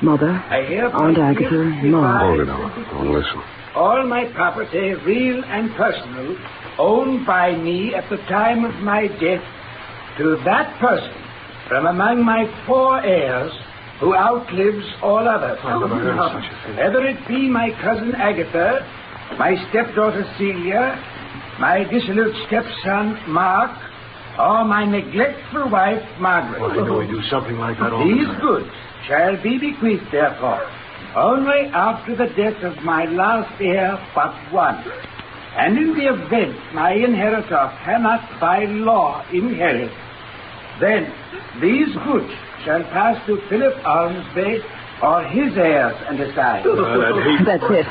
Mother, I hereby Aunt Agatha, give Mom. Hold it, I'll listen. all my property, real and personal, owned by me at the time of my death, to that person from among my 4 heirs who outlives all others. Whether it be my cousin Agatha, my stepdaughter Celia, my dissolute stepson Mark, or my neglectful wife Margaret. Why do we do something like that all These the time? goods shall be bequeathed, therefore, only after the death of my last heir but one. And in the event my inheritor cannot by law inherit, then these goods shall pass to Philip Ormsby or his heirs and assigns. That's it.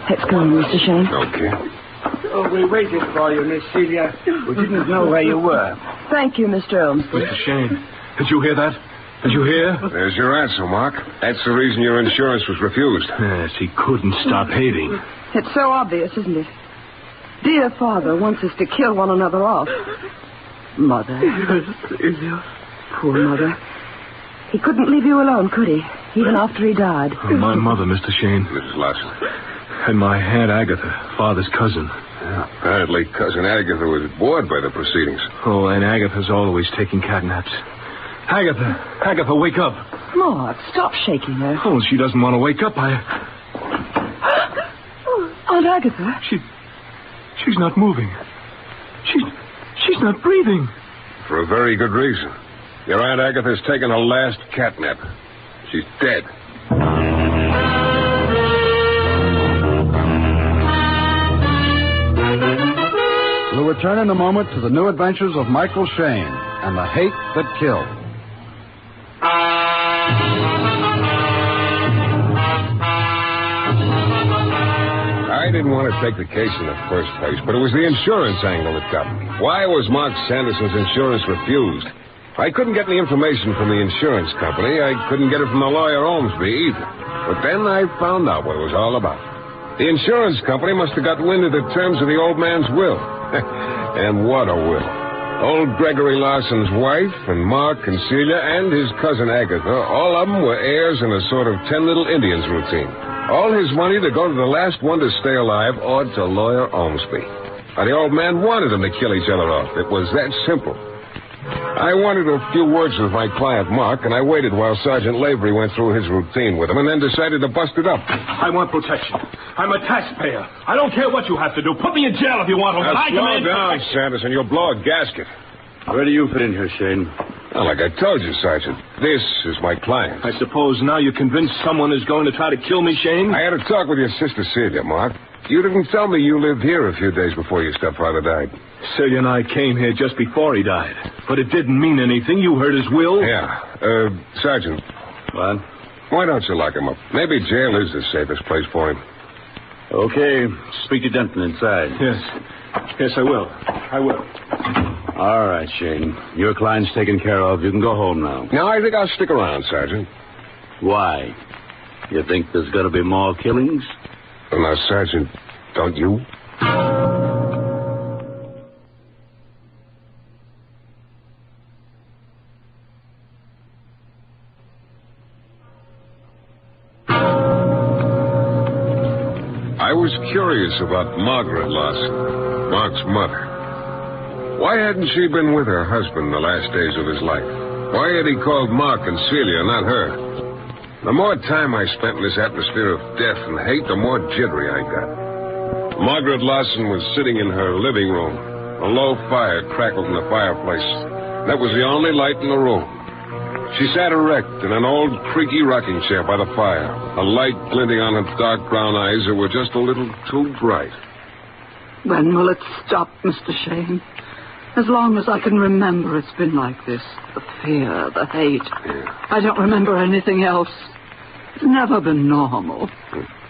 Let's go, Mr. Shane. Okay. Oh, we waited for you, Miss Celia. We didn't know where you were. Thank you, Mr. Olmsted. Mr. Shane, did you hear that? Did you hear? There's your answer, Mark. That's the reason your insurance was refused. Yes, he couldn't stop hating. It's so obvious, isn't it? Dear father wants us to kill one another off. Mother. Poor mother. He couldn't leave you alone, could he? Even after he died. Oh, my mother, Mr. Shane. Mrs. Larson. And my Aunt Agatha, father's cousin. Yeah, apparently, Cousin Agatha was bored by the proceedings. Oh, and Agatha's always taking catnaps. Agatha, wake up. Mark, stop shaking her. Oh, she doesn't want to wake up. Aunt Agatha? She's not moving. She's not breathing. For a very good reason. Your Aunt Agatha's taken her last catnap. She's dead. We'll return in a moment to the new adventures of Michael Shayne and the hate that killed. I didn't want to take the case in the first place, but it was the insurance angle that got me. Why was Mark Sanderson's insurance refused? I couldn't get any information from the insurance company. I couldn't get it from the lawyer Ormsby either. But then I found out what it was all about. The insurance company must have got wind of the terms of the old man's will. And what a will. Old Gregory Larson's wife and Mark and Celia and his cousin Agatha, all of them were heirs in a sort of 10 Little Indians routine. All his money to go to the last one to stay alive or to lawyer Ormsby. Now, the old man wanted them to kill each other off. It was that simple. I wanted a few words with my client, Mark, and I waited while Sergeant Lavery went through his routine with him and then decided to bust it up. I want protection. I'm a taxpayer. I don't care what you have to do. Put me in jail if you want to. Now, I slow demand down, protection. Sanderson. You'll blow a gasket. Where do you fit in here, Shane? Well, like I told you, Sergeant, this is my client. I suppose now you're convinced someone is going to try to kill me, Shane? I had a talk with your sister, Celia, Mark. You didn't tell me you lived here a few days before your stepfather died. Celia and I came here just before he died. But it didn't mean anything. You heard his will. Yeah. Sergeant. What? Why don't you lock him up? Maybe jail is the safest place for him. Okay. Speak to Denton inside. Yes, I will. All right, Shane. Your client's taken care of. You can go home now. No, I think I'll stick around, Sergeant. Why? You think there's going to be more killings? Well, now, Sergeant, don't you? I was curious about Margaret Larson, Mark's mother. Why hadn't she been with her husband the last days of his life? Why had he called Mark and Celia, not her? The more time I spent in this atmosphere of death and hate, the more jittery I got. Margaret Larson was sitting in her living room. A low fire crackled in the fireplace. That was the only light in the room. She sat erect in an old, creaky rocking chair by the fire, a light glinting on her dark brown eyes that were just a little too bright. When will it stop, Mr. Shane? As long as I can remember, it's been like this. The fear, the hate. Yeah. I don't remember anything else. It's never been normal.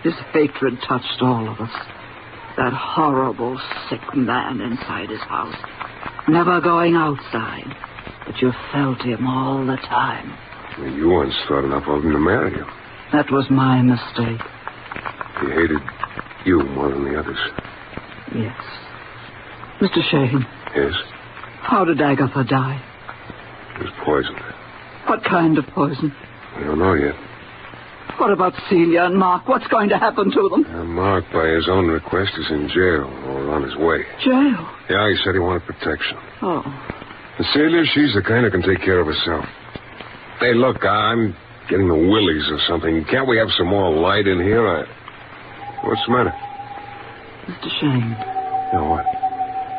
His hatred touched all of us. That horrible, sick man inside his house. Never going outside. But you felt him all the time. You once thought enough of him to marry you. That was my mistake. He hated you more than the others. Yes. Mr. Shane. Yes? How did Agatha die? He was poisoned. What kind of poison? We don't know yet. What about Celia and Mark? What's going to happen to them? Mark, by his own request, is in jail or on his way. Jail? Yeah, he said he wanted protection. Oh. And Celia, she's the kind who can take care of herself. Hey, look, I'm getting the willies or something. Can't we have some more light in here? What's the matter? Mr. Shayne. Yeah, what?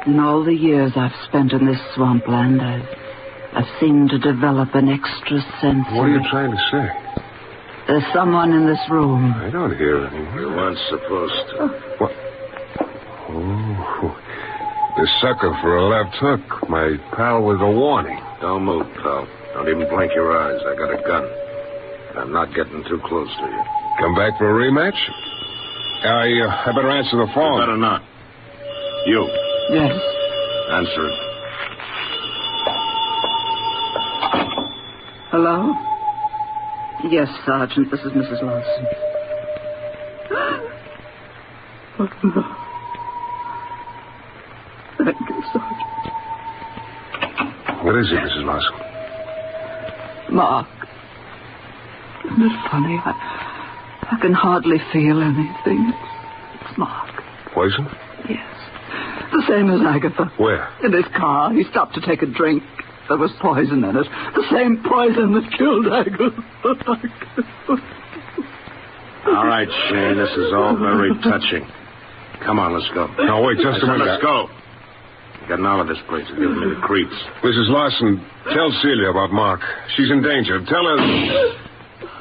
In all the years I've spent in this swampland, I've seemed to develop an extra sense. What are you trying to say? There's someone in this room. I don't hear anything. You weren't supposed to. What? Oh, the sucker for a left hook. My pal with a warning. Don't move, pal. Don't even blink your eyes. I got a gun. And I'm not getting too close to you. Come back for a rematch? I better answer the phone. You better not. You. Yes. Answer it. Hello? Yes, Sergeant. This is Mrs. Larson. Oh, no. Thank you, Sergeant. What is it, Mrs. Larson? Mark. Isn't it funny? I can hardly feel anything. It's Mark. Poison? Yes. The same as Agatha. Where? In his car. He stopped to take a drink. There was poison in it. The same poison that killed Agatha. All right, Shane. This is all very touching. Come on, let's go. No, wait, just a minute. Let's go. Getting out of this place is giving me the creeps. Mrs. Larson, tell Celia about Mark. She's in danger. Tell her...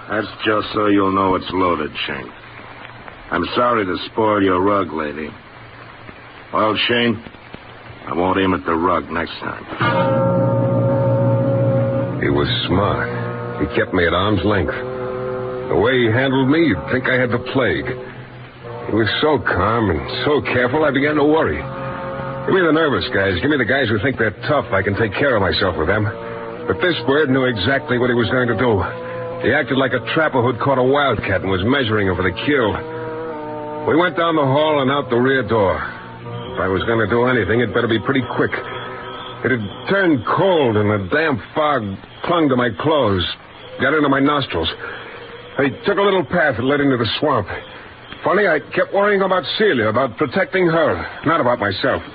That's just so you'll know it's loaded, Shane. I'm sorry to spoil your rug, lady. Well, Shane, I won't aim at the rug next time. He was smart. He kept me at arm's length. The way he handled me, you'd think I had the plague. He was so calm and so careful, I began to worry. Give me the nervous guys. Give me the guys who think they're tough. I can take care of myself with them. But this bird knew exactly what he was going to do. He acted like a trapper who'd caught a wildcat and was measuring him for the kill. We went down the hall and out the rear door. If I was going to do anything, it better be pretty quick. It had turned cold, and the damp fog clung to my clothes, got into my nostrils. I took a little path that led into the swamp. Funny, I kept worrying about Celia, about protecting her, not about myself.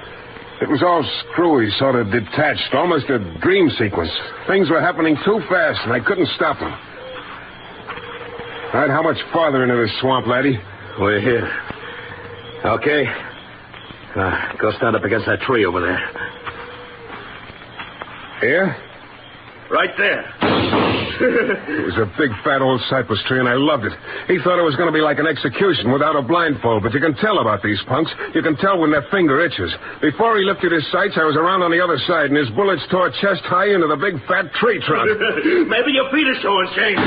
It was all screwy, sort of detached, almost a dream sequence. Things were happening too fast, and I couldn't stop them. All right, how much farther into this swamp, laddie? We're here. Okay. Go stand up against that tree over there. Here? Right there. It was a big, fat old cypress tree, and I loved it. He thought it was going to be like an execution without a blindfold, but you can tell about these punks. You can tell when their finger itches. Before he lifted his sights, I was around on the other side, and his bullets tore chest high into the big, fat tree trunk. Maybe your feet are showing, Shane.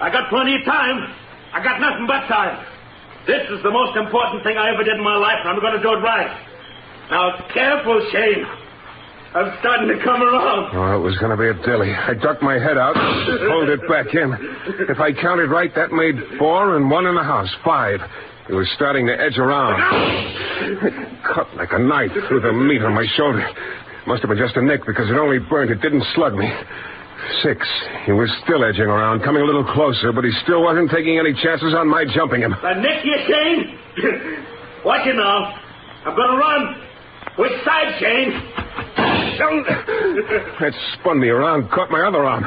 I got plenty of time. I got nothing but time. This is the most important thing I ever did in my life, and I'm going to do it right. Now, careful, Shane. I'm starting to come around. Oh, it was going to be a dilly. I ducked my head out and pulled it back in. If I counted right, that made 4 and 1 in the house. 5. It was starting to edge around. It cut like a knife through the meat on my shoulder. Must have been just a nick because it only burnt. It didn't slug me. 6. He was still edging around, coming a little closer, but he still wasn't taking any chances on my jumping him. Nick, you, Shane? Watch it now. I'm going to run. Which side, Shane? That spun me around, caught my other arm.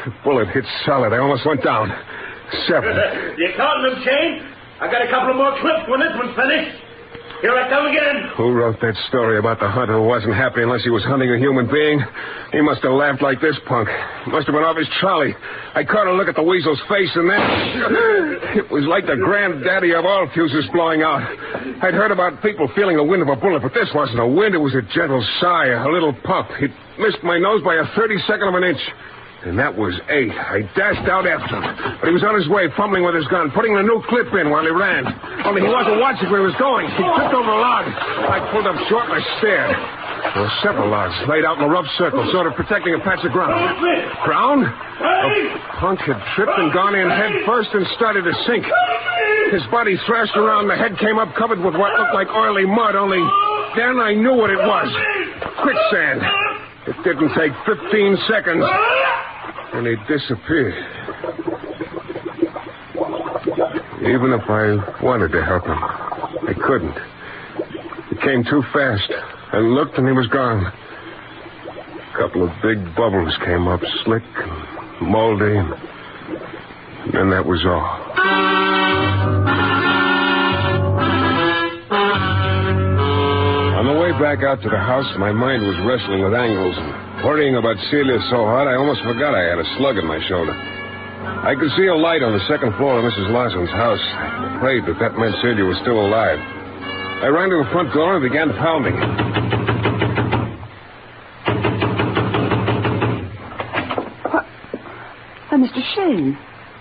The bullet hit solid. I almost went down. 7. You counting them, Shane? I got a couple of more clips when this one's finished. Here I come again. Who wrote that story about the hunter who wasn't happy unless he was hunting a human being? He must have laughed like this punk. Must have been off his trolley. I caught a look at the weasel's face, and then... It was like the granddaddy of all fuses blowing out. I'd heard about people feeling the wind of a bullet, but this wasn't a wind. It was a gentle sigh, a little puff. It missed my nose by a 32nd of an inch. And that was 8. I dashed out after him. But he was on his way, fumbling with his gun, putting a new clip in while he ran. Only he wasn't watching where he was going. He tripped over a log. I pulled up short and I stared. There were several logs laid out in a rough circle, sort of protecting a patch of ground. Ground? The punk had tripped and gone in head first and started to sink. His body thrashed around. The head came up covered with what looked like oily mud, only then I knew what it was. Quicksand. It didn't take 15 seconds. And he disappeared. Even if I wanted to help him, I couldn't. It came too fast. I looked and he was gone. A couple of big bubbles came up, slick and moldy, and then that was all. On the way back out to the house, my mind was wrestling with angles and worrying about Celia so hard I almost forgot I had a slug in my shoulder. I could see a light on the second floor of Mrs. Larson's house. I prayed that meant Celia was still alive. I ran to the front door and began pounding. Mr. Shayne.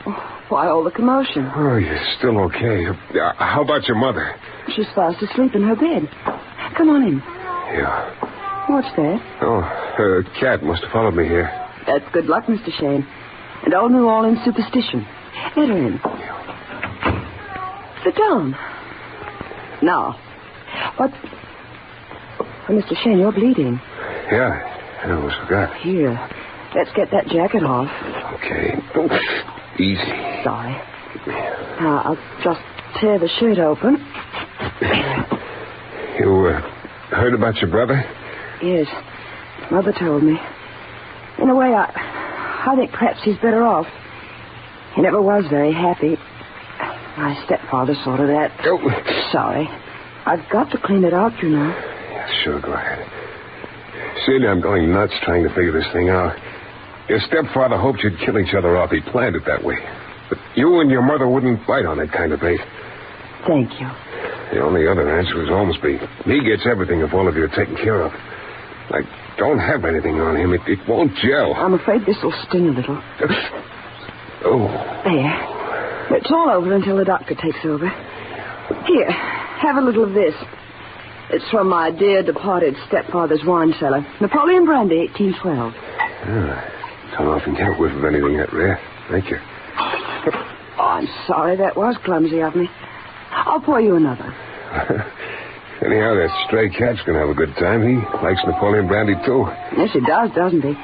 Oh, why all the commotion? Oh, you're still okay. How about your mother? She's fast asleep in her bed. Come on in. Yeah. What's that? Oh, her cat must have followed me here. That's good luck, Mr. Shayne. And old New Orleans superstition. Let her in. Sit down. Now, what... Oh, Mr. Shayne, you're bleeding. Yeah, I almost forgot. Here, let's get that jacket off. Okay. Easy. Sorry. Now, I'll just tear the shirt open. You heard about your brother? Yes. Mother told me. In a way, I think perhaps he's better off. He never was very happy. My stepfather saw to that. Oh. Sorry. I've got to clean it out, you know. Yeah, sure, go ahead. Celia, I'm going nuts trying to figure this thing out. Your stepfather hoped you'd kill each other off. He planned it that way. But you and your mother wouldn't bite on that kind of bait. Thank you. The only other answer is Ormsby. He gets everything if all of you are taken care of. I don't have anything on him. It won't gel. I'm afraid this will sting a little. Oh. There. It's all over until the doctor takes over. Here, have a little of this. It's from my dear departed stepfather's wine cellar. Napoleon brandy, 1812. Don't often get a whiff of anything that rare. Thank you. Oh, I'm sorry. That was clumsy of me. I'll pour you another. Anyhow, that stray cat's going to have a good time. He likes Napoleon brandy, too. Yes, he does, doesn't he?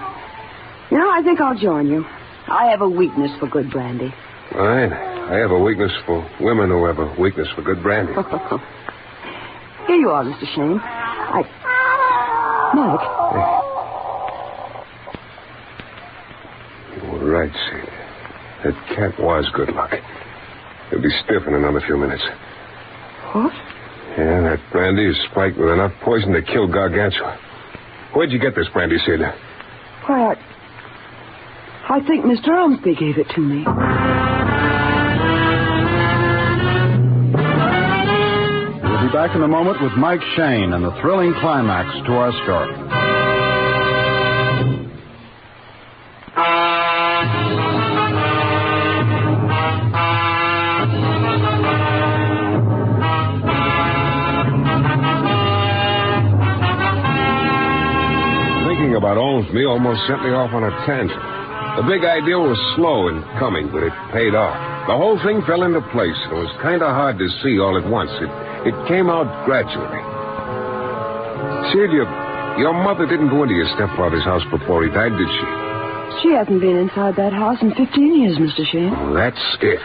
You know, I think I'll join you. I have a weakness for good brandy. Fine. I have a weakness for women who have a weakness for good brandy. Here you are, Mr. Shayne. Mike. You were right, Sid. That cat was good luck. He'll be stiff in another few minutes. What? Yeah, that brandy is spiked with enough poison to kill Gargantua. Where'd you get this brandy, Sid? Why, I think Mr. Ormsby gave it to me. We'll be back in a moment with Mike Shayne and the thrilling climax to our story. About Ormsby almost sent me off on a tangent. The big idea was slow in coming, but it paid off. The whole thing fell into place. It was kind of hard to see all at once. It came out gradually. Sid, your mother didn't go into your stepfather's house before he died, did she? She hasn't been inside that house in 15 years, Mr. Shayne. Oh, that's it.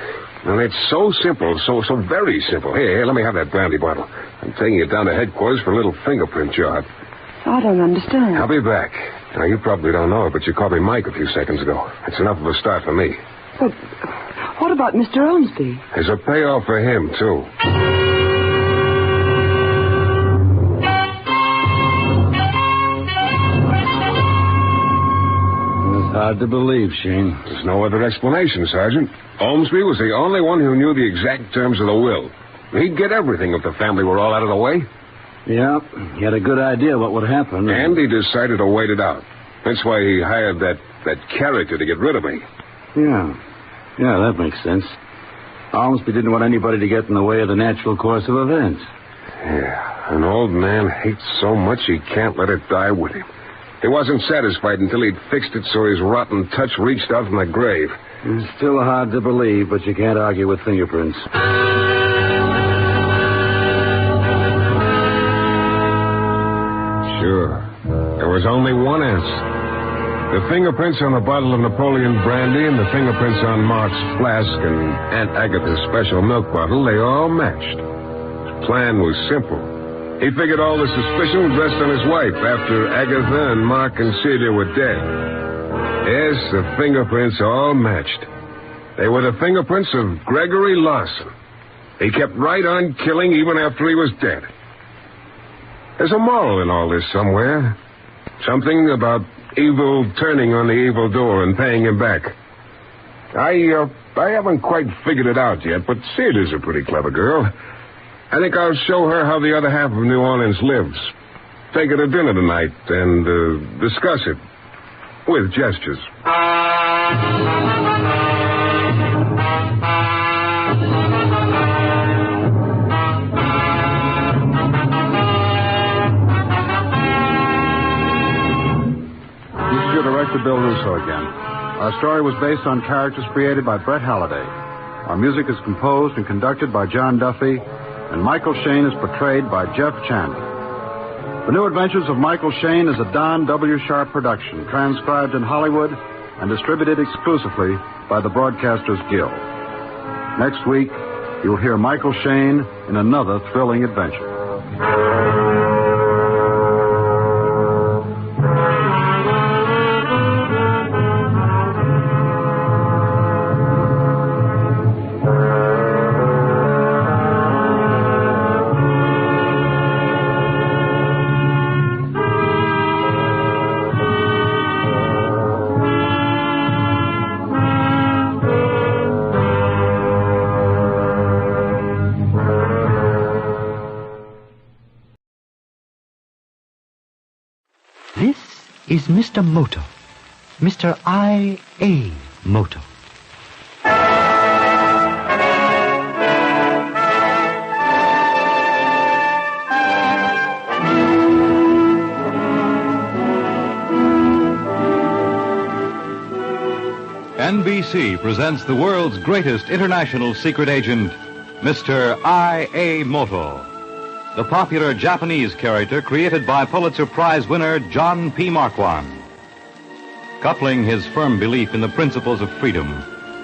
Well, it's so simple, so very simple. Here, let me have that brandy bottle. I'm taking it down to headquarters for a little fingerprint job. I don't understand. I'll be back. Now, you probably don't know it, but you called me Mike a few seconds ago. It's enough of a start for me. But what about Mr. Ormsby? There's a payoff for him, too. It's hard to believe, Shayne. There's no other explanation, Sergeant. Ormsby was the only one who knew the exact terms of the will. He'd get everything if the family were all out of the way. Yeah, he had a good idea what would happen. And he decided to wait it out. That's why he hired that character to get rid of me. Yeah, that makes sense. Ormsby didn't want anybody to get in the way of the natural course of events. Yeah, an old man hates so much he can't let it die with him. He wasn't satisfied until he'd fixed it so his rotten touch reached out from the grave. It's still hard to believe, but you can't argue with fingerprints. Sure. There was only one answer. The fingerprints on the bottle of Napoleon brandy and the fingerprints on Mark's flask and Aunt Agatha's special milk bottle, they all matched. His plan was simple. He figured all the suspicion would rest on his wife after Agatha and Mark and Celia were dead. Yes, the fingerprints all matched. They were the fingerprints of Gregory Larson. He kept right on killing even after he was dead. There's a moral in all this somewhere. Something about evil turning on the evildoer and paying him back. I haven't quite figured it out yet, but Celia's a pretty clever girl. I think I'll show her how the other half of New Orleans lives. Take her to dinner tonight and discuss it with gestures. Director Bill Russo again. Our story was based on characters created by Brett Halliday. Our music is composed and conducted by John Duffy, and Michael Shayne is portrayed by Jeff Chandler. The New Adventures of Michael Shayne is a Don W. Sharp production, transcribed in Hollywood and distributed exclusively by the Broadcasters Guild. Next week, you'll hear Michael Shayne in another thrilling adventure. Is Mr. Moto, Mr. I.A. Moto. NBC presents the world's greatest international secret agent, Mr. I.A. Moto. The popular Japanese character created by Pulitzer Prize winner John P. Marquand. Coupling his firm belief in the principles of freedom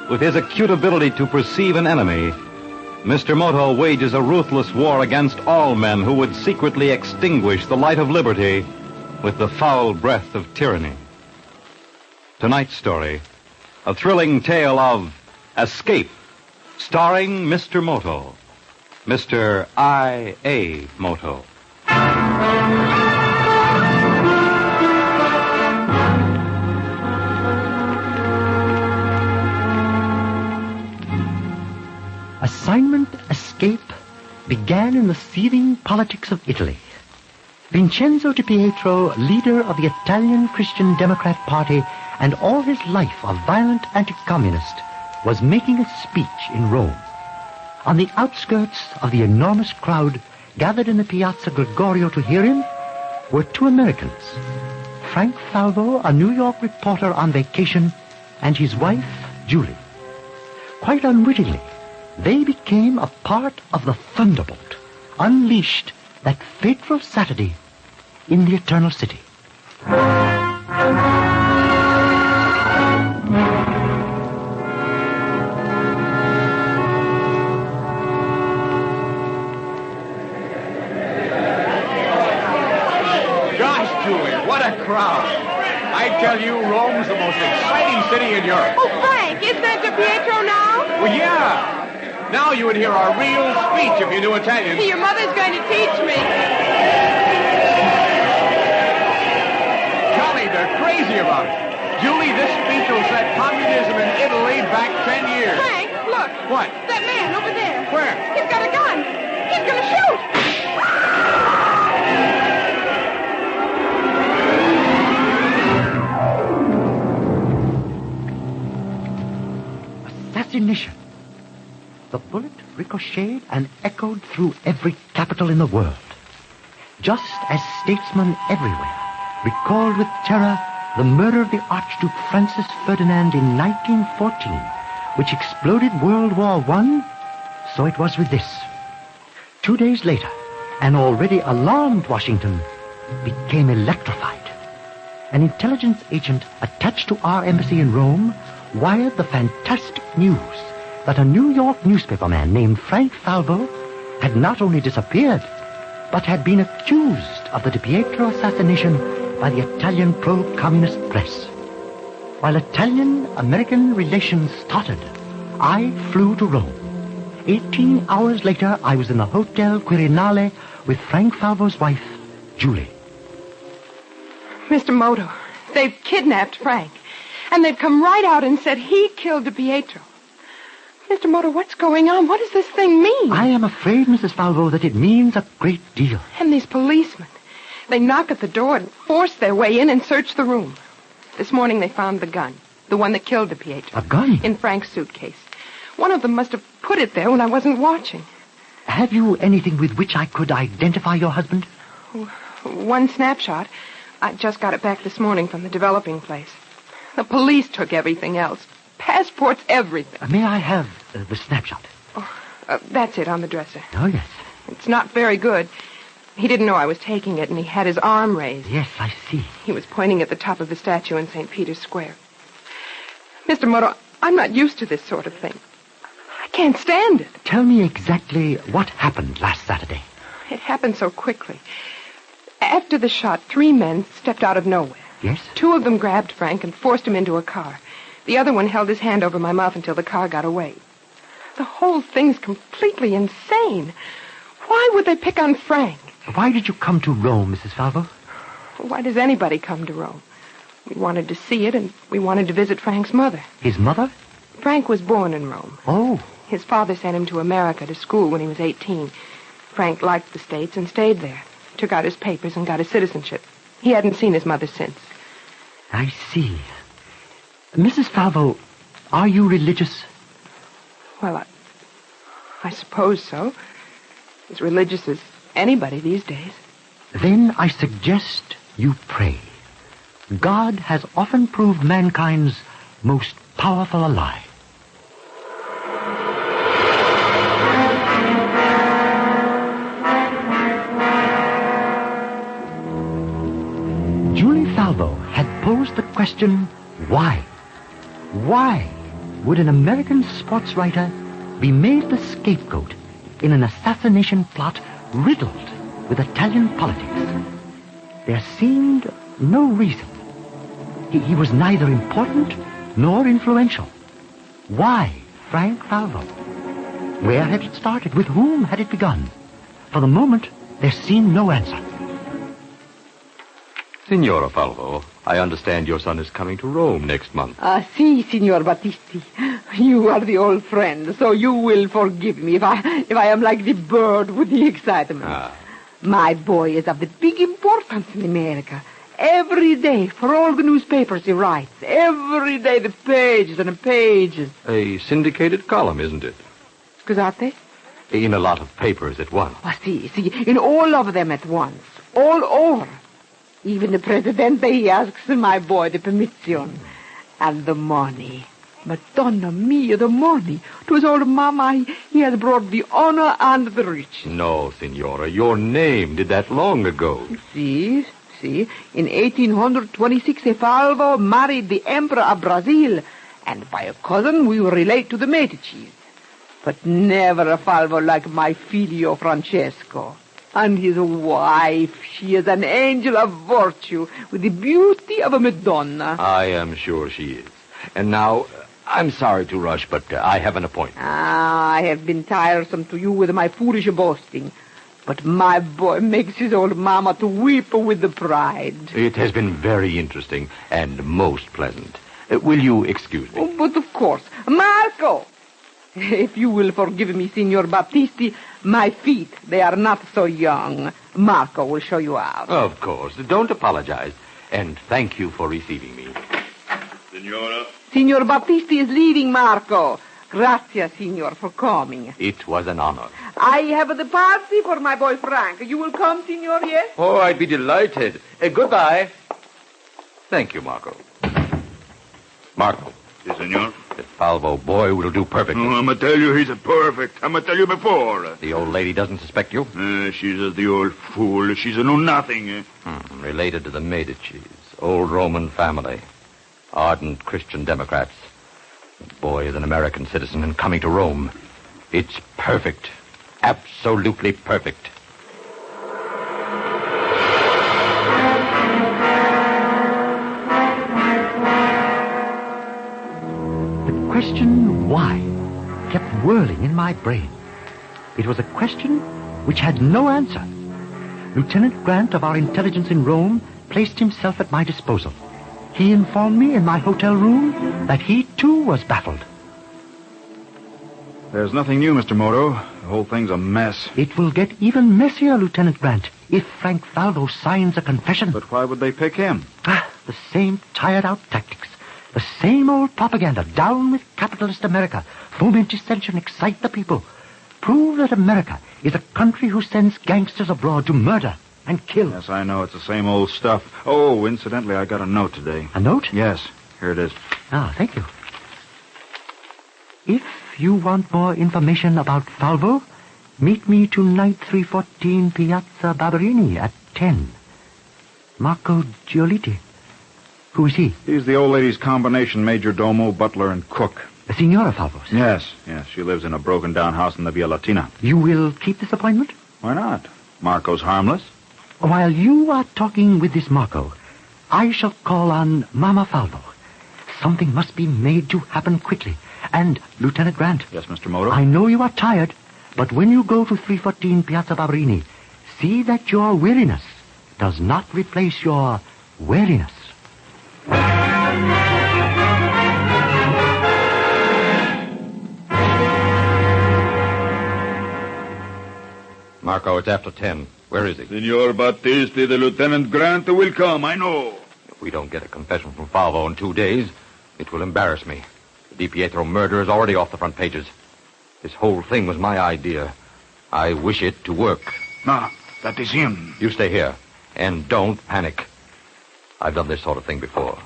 with his acute ability to perceive an enemy, Mr. Moto wages a ruthless war against all men who would secretly extinguish the light of liberty with the foul breath of tyranny. Tonight's story, a thrilling tale of escape, starring Mr. Moto. Mr. I.A. Moto. Assignment Escape began in the seething politics of Italy. Vincenzo Di Pietro, leader of the Italian Christian Democrat Party and all his life a violent anti-communist, was making a speech in Rome. On the outskirts of the enormous crowd gathered in the Piazza Gregorio to hear him were two Americans, Frank Falvo, a New York reporter on vacation, and his wife, Julie. Quite unwittingly, they became a part of the thunderbolt unleashed that fateful Saturday in the Eternal City. Crowd. I tell you, Rome's the most exciting city in Europe. Oh, Frank, isn't that Di Pietro now? Well, yeah. Now you would hear our real speech if you knew Italian. Your mother's going to teach me. Golly, they're crazy about it. Julie, this speech will set communism in Italy back 10 years. Frank, look. What? That man over there. Where? He's got a gun. He's going to shoot. Assassination. The bullet ricocheted and echoed through every capital in the world. Just as statesmen everywhere recalled with terror the murder of the Archduke Francis Ferdinand in 1914, which exploded World War I, so it was with this. 2 days later, an already alarmed Washington became electrified. an intelligence agent attached to our embassy in Rome wired the fantastic news that a New York newspaperman named Frank Falvo had not only disappeared, but had been accused of the Di Pietro assassination by the Italian pro-communist press. While Italian-American relations stuttered, I flew to Rome. 18 hours later, I was in the Hotel Quirinale with Frank Falvo's wife, Julie. Mr. Moto, they've kidnapped Frank, and they've come right out and said he killed Di Pietro. Mr. Moto, what's going on? What does this thing mean? I am afraid, Mrs. Falvo, that it means a great deal. And these policemen, they knock at the door and force their way in and search the room. This morning they found the gun, the one that killed Di Pietro. A gun? In Frank's suitcase. One of them must have put it there when I wasn't watching. Have you anything with which I could identify your husband? One snapshot. I just got it back this morning from the developing place. The police took everything else. Passports, everything. May I have the snapshot? That's it on the dresser. Oh, yes. It's not very good. He didn't know I was taking it, and he had his arm raised. Yes, I see. He was pointing at the top of the statue in St. Peter's Square. Mr. Moto, I'm not used to this sort of thing. I can't stand it. Tell me exactly what happened last Saturday. It happened so quickly. After the shot, 3 men stepped out of nowhere. Yes? 2 of them grabbed Frank and forced him into a car. The other one held his hand over my mouth until the car got away. The whole thing's completely insane. Why would they pick on Frank? Why did you come to Rome, Mrs. Falvo? Why does anybody come to Rome? We wanted to see it, and we wanted to visit Frank's mother. His mother? Frank was born in Rome. Oh. His father sent him to America to school when he was 18. Frank liked the States and stayed there. Took out his papers and got his citizenship. He hadn't seen his mother since. I see. Mrs. Falvo, are you religious? Well, I suppose so. As religious as anybody these days. Then I suggest you pray. God has often proved mankind's most powerful ally. Julie Falvo had posed the question, why? Why would an American sports writer be made the scapegoat in an assassination plot riddled with Italian politics? There seemed no reason. He was neither important nor influential. Why Frank Falvo? Where had it started? With whom had it begun? For the moment, there seemed no answer. Signora Falvo, I understand your son is coming to Rome next month. Si, Signor Battisti. You are the old friend, so you will forgive me if I am like the bird with the excitement. My boy is of the big importance in America. Every day, for all the newspapers he writes. Every day, the pages and the pages. A syndicated column, isn't it? Scusate? In a lot of papers at once. See, in all of them at once. All over. Even the Presidente, he asks my boy the permission. And the money. Madonna mia, the money. To his old mama, he has brought the honor and the riches. No, Signora, your name did that long ago. See, in 1826, a Falvo married the Emperor of Brazil, and by a cousin we were related to the Medicis. But never a Falvo like my figlio Francesco. And his wife, she is an angel of virtue, with the beauty of a Madonna. I am sure she is. And now, I'm sorry to rush, but I have an appointment. I have been tiresome to you with my foolish boasting. But my boy makes his old mama to weep with the pride. It has been very interesting and most pleasant. Will you excuse me? Oh, but of course. Marco! If you will forgive me, Signor Battisti, my feet, they are not so young. Marco will show you out. Of course. Don't apologize. And thank you for receiving me. Signora? Signor Battisti is leaving, Marco. Grazie, Signor, for coming. It was an honor. I have the party for my boy Frank. You will come, Signor, yes? Oh, I'd be delighted. Goodbye. Thank you, Marco. Marco. Si, Signor? The Falvo boy will do perfectly. Oh, I'm going to tell you he's perfect. I'm going to tell you before. The old lady doesn't suspect you? She's the old fool. She's a know-nothing. Related to the Medicis. Old Roman family. Ardent Christian Democrats. The boy is an American citizen and coming to Rome. It's perfect. Absolutely perfect. The question why kept whirling in my brain. It was a question which had no answer. Lieutenant Grant of our intelligence in Rome placed himself at my disposal. He informed me in my hotel room that he, too, was baffled. There's nothing new, Mr. Moto. The whole thing's a mess. It will get even messier, Lieutenant Grant, if Frank Falvo signs a confession. But why would they pick him? The same tired-out tactics. The same old propaganda. Down with capitalist America. Foment dissension, excite the people. Prove that America is a country who sends gangsters abroad to murder and kill. Yes, I know. It's the same old stuff. Oh, incidentally, I got a note today. A note? Yes. Here it is. Thank you. If you want more information about Falvo, meet me tonight, 314 Piazza Barberini at 10. Marco Giolitti. Who is he? He's the old lady's combination major domo, butler, and cook. Signora Falvo's? Yes. She lives in a broken-down house in the Via Latina. You will keep this appointment? Why not? Marco's harmless. While you are talking with this Marco, I shall call on Mama Falvo. Something must be made to happen quickly. And, Lieutenant Grant. Yes, Mr. Moto? I know you are tired, but when you go to 314 Piazza Barberini, see that your weariness does not replace your wariness. Marco, it's after 10. Where is he? Senor Battisti, the Lieutenant Grant will come, I know. If we don't get a confession from Falvo in 2 days, it will embarrass me. The Di Pietro murder is already off the front pages. This whole thing was my idea. I wish it to work. No, that is him. You stay here, and don't panic. I've done this sort of thing before.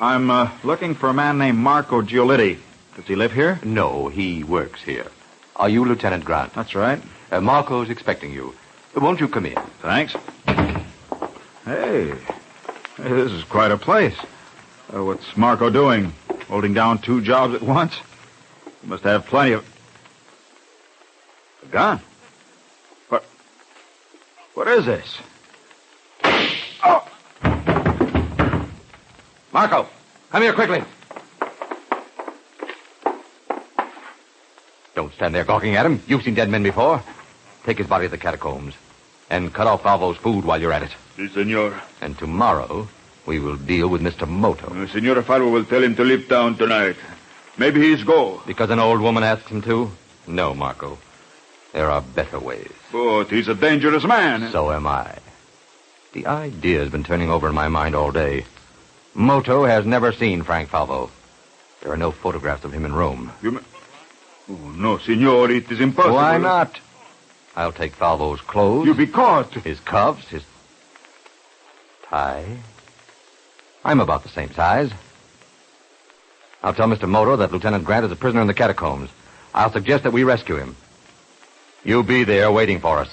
I'm looking for a man named Marco Giolitti. Does he live here? No, he works here. Are you Lieutenant Grant? That's right. Marco's expecting you. Won't you come in? Thanks. Hey, this is quite a place. What's Marco doing? Holding down 2 jobs at once? He must have plenty of... A gun? What is this? Oh! Marco, come here quickly. Don't stand there gawking at him. You've seen dead men before. Take his body to the catacombs. And cut off Falvo's food while you're at it. Si, senor. And tomorrow, we will deal with Mr. Moto. Senor Falvo will tell him to leave town tonight. Maybe he's go. Because an old woman asks him to? No, Marco. There are better ways. But he's a dangerous man. So am I. The idea's been turning over in my mind all day. Moto has never seen Frank Falvo. There are no photographs of him in Rome. Oh, no, senor, it is impossible. Why not? I'll take Falvo's clothes. You'll be caught. His cuffs, his tie. I'm about the same size. I'll tell Mr. Moto that Lieutenant Grant is a prisoner in the catacombs. I'll suggest that we rescue him. You be there waiting for us.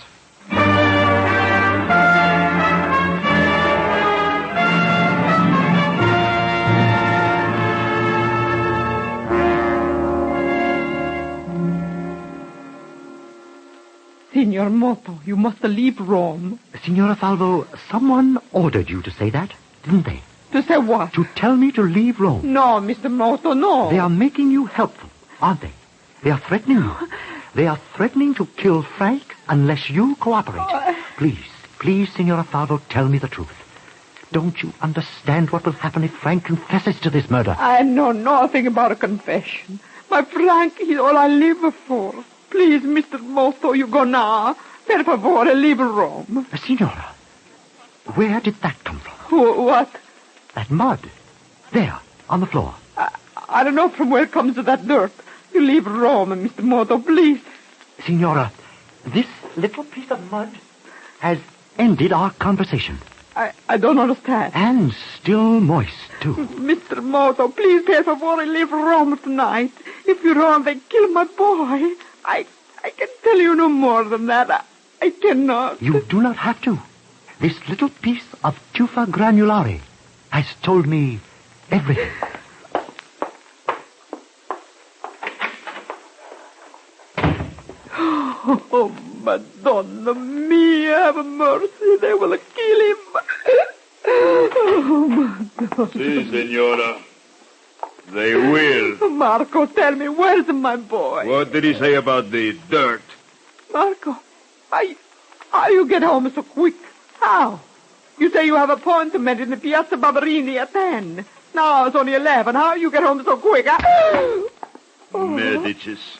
Signor Moto, you must leave Rome. Signora Falvo, someone ordered you to say that, didn't they? To say what? To tell me to leave Rome. No, Mr. Moto, no. They are making you helpful, aren't they? They are threatening you. They are threatening to kill Frank unless you cooperate. Please, Signora Falvo, tell me the truth. Don't you understand what will happen if Frank confesses to this murder? I know nothing about a confession. My Frank is all I live for. Please, Mr. Moto, you go now. Per favore, leave Rome. Signora, where did that come from? What? That mud. There, on the floor. I don't know from where comes that dirt. You leave Rome, Mr. Moto, please. Signora, this little piece of mud has ended our conversation. I don't understand. And still moist, too. Mr. Moto, please, per favore, leave Rome tonight. If you don't, they kill my boy. I can tell you no more than that. I I cannot. You do not have to. This little piece of tufa granulare has told me everything. Oh, Madonna mia, have mercy. They will kill him. Oh, Madonna. Si, senora. They will. Marco, tell me, where's my boy? What did he say about the dirt? Marco, how you get home so quick? How? You say you have an appointment in the Piazza Barberini at 10. Now it's only 11. How you get home so quick? Huh? Medicis.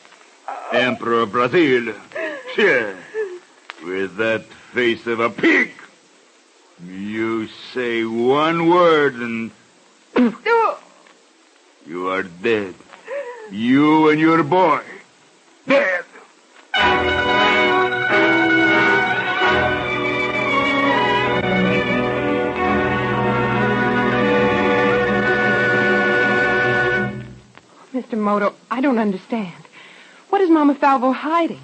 Emperor of Brazil. Yeah. With that face of a pig. You say one word and... you are dead. You and your boy. Dead. Mr. Moto, I don't understand. What is Mama Falvo hiding?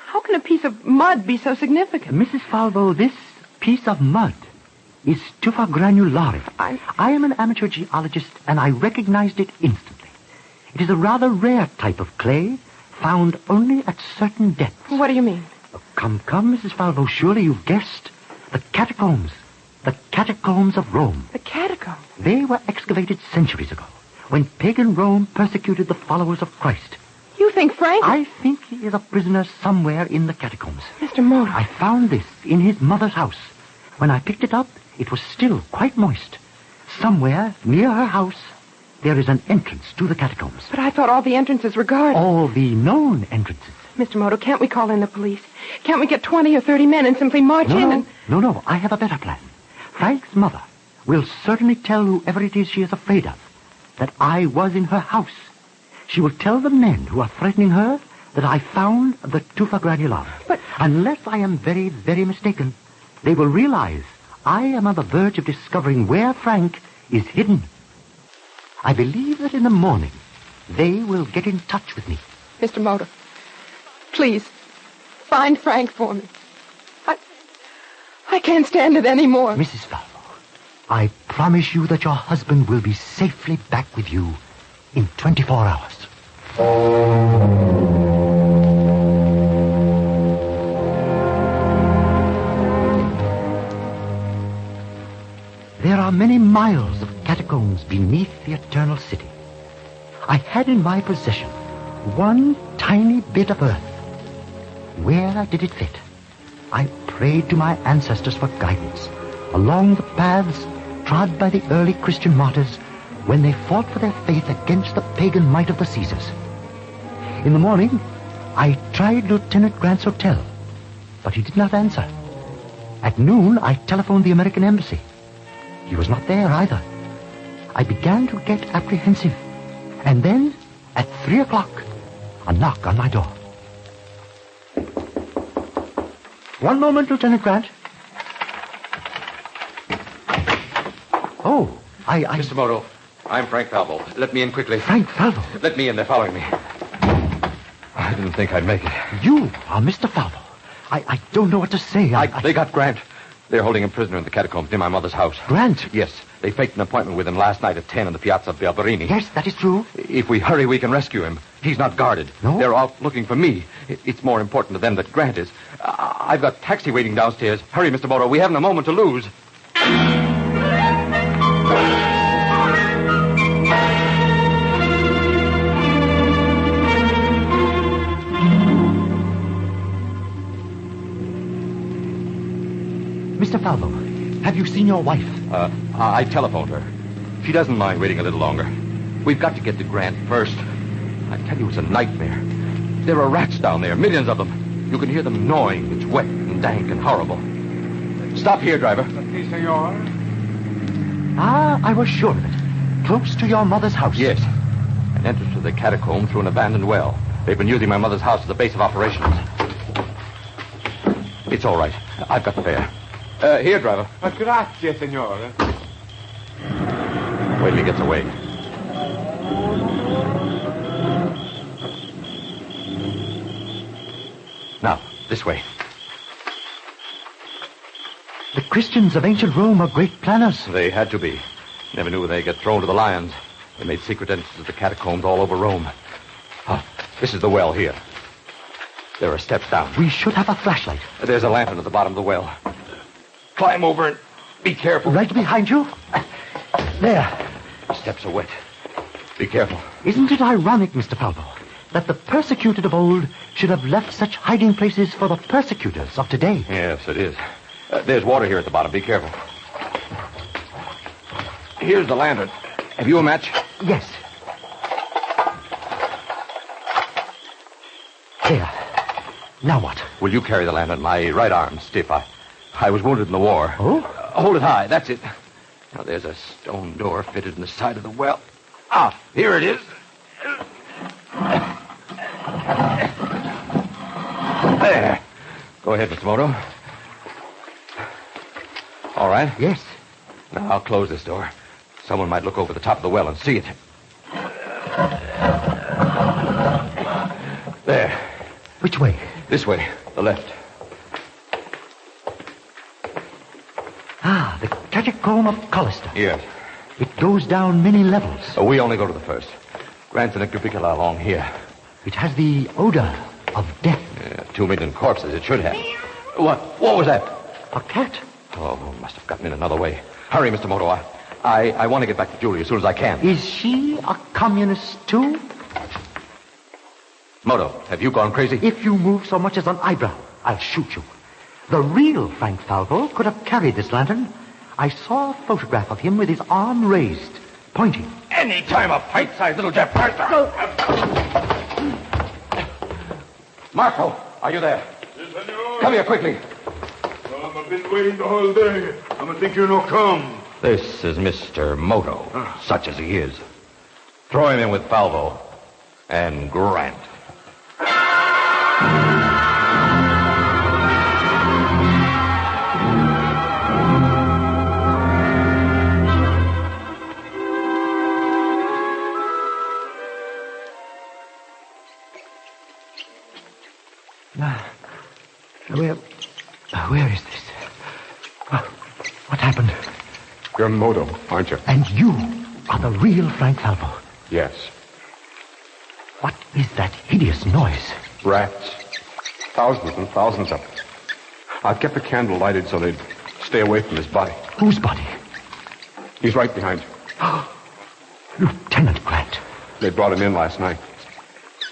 How can a piece of mud be so significant? Mrs. Falvo, this piece of mud is tufa granulare. I am an amateur geologist, and I recognized it instantly. It is a rather rare type of clay, found only at certain depths. What do you mean? Come, Mrs. Falvo, surely you've guessed. The catacombs. The catacombs of Rome. The catacombs? They were excavated centuries ago, when pagan Rome persecuted the followers of Christ. You think Frank... I think he is a prisoner somewhere in the catacombs. Mr. Moto. I found this in his mother's house. When I picked it up, it was still quite moist. Somewhere near her house, there is an entrance to the catacombs. But I thought all the entrances were guarded. All the known entrances. Mr. Moto, can't we call in the police? Can't we get 20 or 30 men and simply march in and... No, I have a better plan. Frank's mother will certainly tell whoever it is she is afraid of that I was in her house. She will tell the men who are threatening her that I found the tufa granulare. But... unless I am very, very mistaken, they will realize I am on the verge of discovering where Frank is hidden. I believe that in the morning, they will get in touch with me. Mr. Moto, please, find Frank for me. I can't stand it anymore. Mrs. Falvo, I promise you that your husband will be safely back with you in 24 hours. There are many miles of catacombs beneath the Eternal City. I had in my possession one tiny bit of earth. Where did it fit? I prayed to my ancestors for guidance along the paths trod by the early Christian martyrs when they fought for their faith against the pagan might of the Caesars. In the morning, I tried Lieutenant Grant's hotel, but he did not answer. At noon, I telephoned the American embassy. He was not there either. I began to get apprehensive. And then, at 3 o'clock, a knock on my door. One moment, Lieutenant Grant. Oh, Mr. Moto, I'm Frank Falvo. Let me in quickly. Frank Falvo? Let me in. They're following me. I didn't think I'd make it. You are Mr. Falvo. I don't know what to say. They got Grant. They're holding him prisoner in the catacombs near my mother's house. Grant? Yes. They faked an appointment with him last night at 10 in the Piazza Barberini. Yes, that is true. If we hurry, we can rescue him. He's not guarded. No? They're out looking for me. It's more important to them that Grant is. I've got taxi waiting downstairs. Hurry, Mr. Moto. We haven't a moment to lose. Mr. Falvo, have you seen your wife? I telephoned her. She doesn't mind waiting a little longer. We've got to get to Grant first. I tell you, it's a nightmare. There are rats down there, millions of them. You can hear them gnawing. It's wet and dank and horrible. Stop here, driver. I was sure of it. Close to your mother's house. Yes. An entrance to the catacomb through an abandoned well. They've been using my mother's house as a base of operations. It's all right. I've got the fare. Here, driver. Grazie, signore. Wait till he gets away. Now, this way. Christians of ancient Rome are great planners. They had to be. Never knew they'd get thrown to the lions. They made secret entrances to the catacombs all over Rome. Oh, this is the well here. There are steps down. We should have a flashlight. There's a lantern at the bottom of the well. Climb over and be careful. Right behind you. There. Steps are wet. Be careful. Isn't it ironic, Mr. Falvo, that the persecuted of old should have left such hiding places for the persecutors of today? Yes, it is. There's water here at the bottom. Be careful. Here's the lantern. Have you a match? Yes. Here. Now what? Will you carry the lantern? My right arm's stiff. I was wounded in the war. Oh? Hold it high. That's it. Now, there's a stone door fitted in the side of the well. Ah, here it is. There. Go ahead, Mr. Moto. All right? Yes. Now, I'll close this door. Someone might look over the top of the well and see it. There. Which way? This way. The left. Ah, the catacomb of Collister. Yes. It goes down many levels. We only go to the first. Grant and Cubicula along here. It has the odor of death. 2 million corpses, it should have. What was that? A cat. Oh, must have gotten in another way. Hurry, Mr. Moto. I want to get back to Julie as soon as I can. Is she a communist, too? Moto, have you gone crazy? If you move so much as an eyebrow, I'll shoot you. The real Frank Falco could have carried this lantern. I saw a photograph of him with his arm raised, pointing. Any time a pint-sized little Jeff Parker. Marco, are you there? Yes, senor. Come here quickly. I've been waiting the whole day. I'm gonna think you no come. This is Mr. Moto, such as he is. Throw him in with Falvo and Grant. Where is this? What happened? You're Moto, aren't you? And you are the real Frank Falvo. Yes. What is that hideous noise? Rats. Thousands and thousands of them. I've kept the candle lighted so they'd stay away from his body. Whose body? He's right behind you. Lieutenant Grant. They brought him in last night.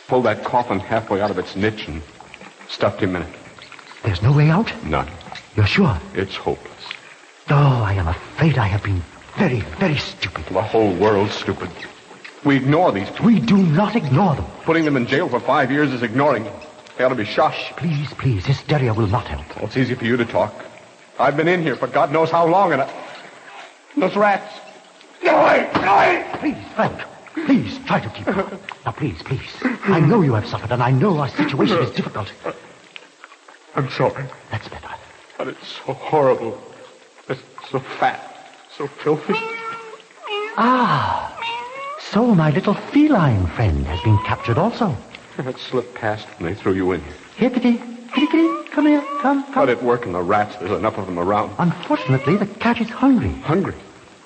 Pulled that coffin halfway out of its niche and stuffed him in it. There's no way out? None. You're sure? It's hopeless. Oh, I am afraid I have been very, very stupid. The whole world's stupid. We ignore these people. We do not ignore them. Putting them in jail for 5 years is ignoring them. They ought to be shot. Please, hysteria will not help. Well, it's easy for you to talk. I've been in here for God knows how long, and those rats. Get away! Get away! Please, Frank. Please, try to keep calm. Now, please. I know you have suffered, and I know our situation is difficult. I'm sorry. That's better. But it's so horrible. It's so fat. So filthy. Ah. So my little feline friend has been captured also. It slipped past when they threw you in here. Here, Kitty. Kitty, come here. Come. How'd it work in the rats? There's enough of them around. Unfortunately, the cat is hungry. Hungry?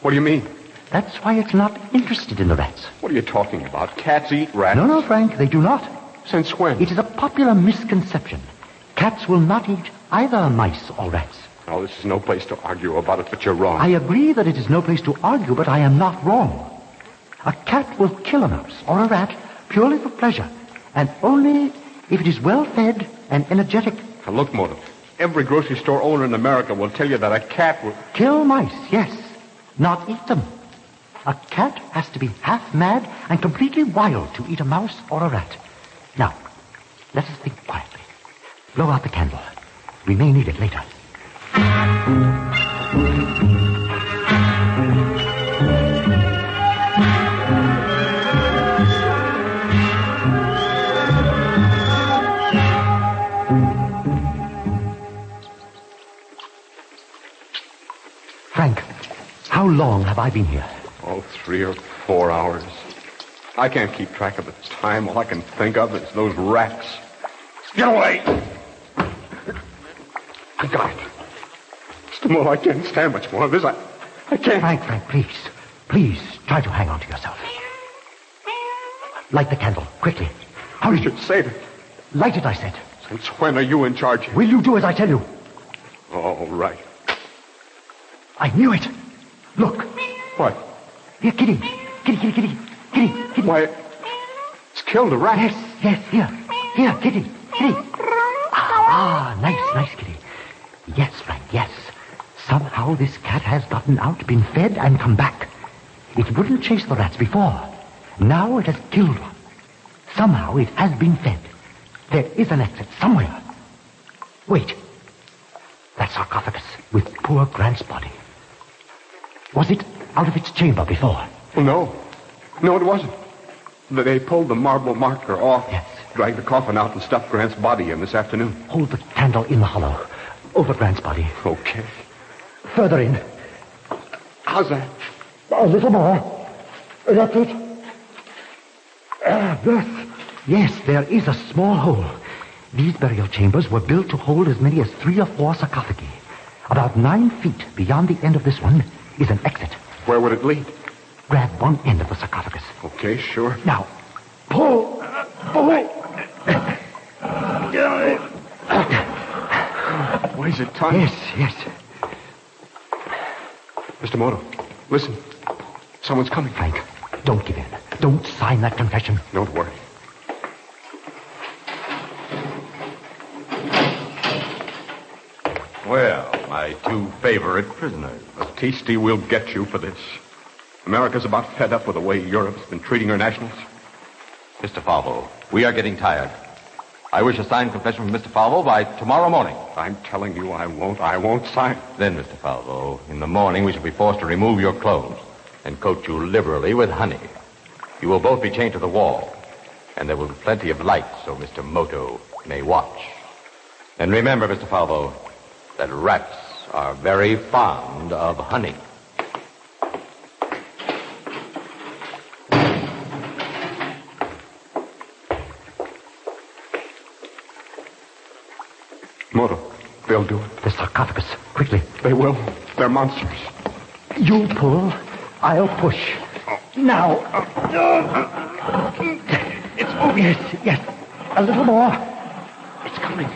What do you mean? That's why it's not interested in the rats. What are you talking about? Cats eat rats? No, Frank, they do not. Since when? It is a popular misconception. Cats will not eat either mice or rats. Oh, this is no place to argue about it, but you're wrong. I agree that it is no place to argue, but I am not wrong. A cat will kill a mouse or a rat purely for pleasure, and only if it is well fed and energetic. Now look, Moto, every grocery store owner in America will tell you that a cat will... Kill mice, yes, not eat them. A cat has to be half mad and completely wild to eat a mouse or a rat. Now, let us think quietly. Blow out the candle. We may need it later. Frank, how long have I been here? Oh, 3 or 4 hours. I can't keep track of the time. All I can think of is those rats. Get away! I got it. Mr. Moto, I can't stand much more of this. I can't. Frank, please. Please, try to hang on to yourself. Light the candle, quickly. Hurry. You should save it. Light it, I said. Since when are you in charge here? Will you do as I tell you? All right. I knew it. Look. What? Here, Kitty. Kitty. Why, it's killed a rat. Yes, here, Kitty. Nice, Kitty. Yes, Frank, yes. Somehow this cat has gotten out, been fed, and come back. It wouldn't chase the rats before. Now it has killed one. Somehow it has been fed. There is an exit somewhere. Wait. That sarcophagus with poor Grant's body. Was it out of its chamber before? No, it wasn't. They pulled the marble marker off. Yes. Dragged the coffin out and stuffed Grant's body in this afternoon. Hold the candle in the hollow. Over Grant's body. Okay. Further in. How's that? A little more. That's it. Yes, there is a small hole. These burial chambers were built to hold as many as 3 or 4 sarcophagi. About 9 feet beyond the end of this one is an exit. Where would it lead? Grab one end of the sarcophagus. Okay, sure. Now, pull. Weighs it ton? Yes. Mr. Moto, listen. Someone's coming. Frank, don't give in. Don't sign that confession. Don't worry. Well, my 2 favorite prisoners. A tasty will get you for this. America's about fed up with the way Europe's been treating her nationals. Mr. Falvo, we are getting tired. I wish a signed confession from Mr. Falvo by tomorrow morning. I'm telling you I won't sign. Then, Mr. Falvo, in the morning we shall be forced to remove your clothes and coat you liberally with honey. You will both be chained to the wall, and there will be plenty of light so Mr. Moto may watch. And remember, Mr. Falvo, that rats are very fond of honey. Moto, they'll do it. The sarcophagus, quickly. They will. They're monsters. You pull, I'll push. Now. It's moving. Yes. A little more. It's coming.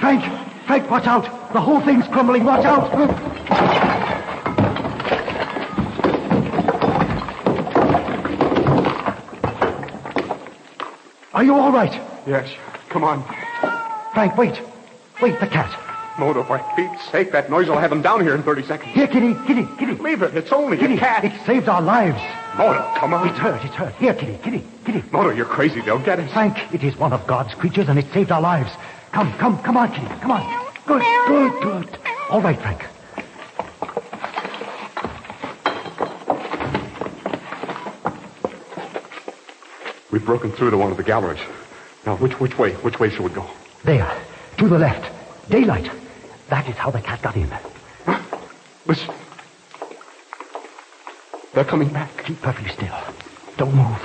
Frank, watch out. The whole thing's crumbling. Watch out. Are you all right? Yes. Come on. Frank, wait. Wait, the cat. Moto, for Pete's sake, that noise will have him down here in 30 seconds. Here, Kitty. Leave it. It's only a cat. It saved our lives. Moto, come on. It's hurt. Here, Kitty. Moto, you're crazy. They'll get us. Frank, it is one of God's creatures, and it saved our lives. Come on, Kitty. Come on. Good. All right, Frank. We've broken through to one of the galleries. Now, which way? Which way should we go? There. To the left. Daylight. That is how the cat got in. Listen. They're coming back. Keep perfectly still. Don't move.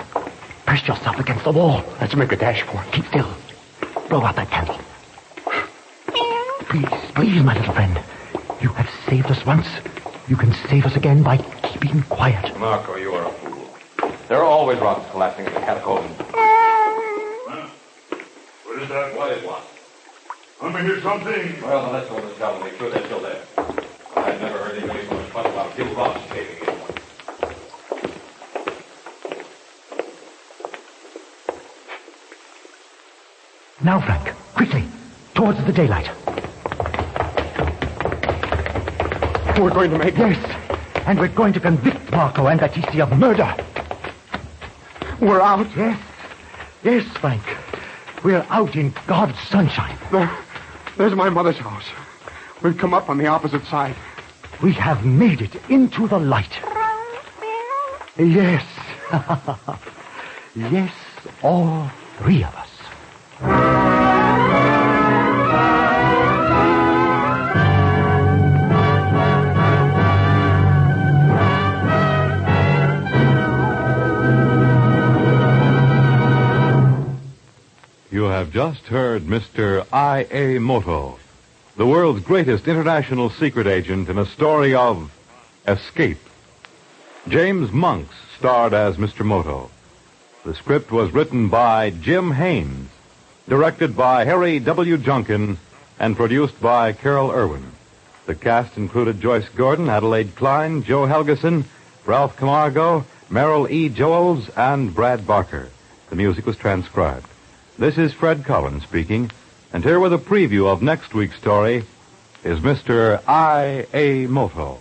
Press yourself against the wall. Let's make a dash for it. Keep still. Blow out that candle. Please, my little friend. You have saved us once. You can save us again by keeping quiet. Marco, you are a fool. There are always rocks collapsing in the catacombs. What is that? What is what? Let me hear something. Well, then let's go to the cell and make sure they're still there. I've never heard anybody so much fun about 2 rocks caving in. Now, Frank, quickly. Towards the daylight. We're going to make it. Yes. And we're going to convict Marco and Battisti of murder. We're out. Yes, Frank. We're out in God's sunshine. There's my mother's house. We've come up on the opposite side. We have made it into the light. Yes. Yes, all 3 of us. You have just heard Mr. I.A. Moto, the world's greatest international secret agent in a story of escape. James Monks starred as Mr. Moto. The script was written by Jim Haynes, directed by Harry W. Junkin, and produced by Carol Irwin. The cast included Joyce Gordon, Adelaide Klein, Joe Helgeson, Ralph Camargo, Merrill E. Joels, and Brad Barker. The music was transcribed. This is Fred Collins speaking, and here with a preview of next week's story is Mr. I.A. Moto.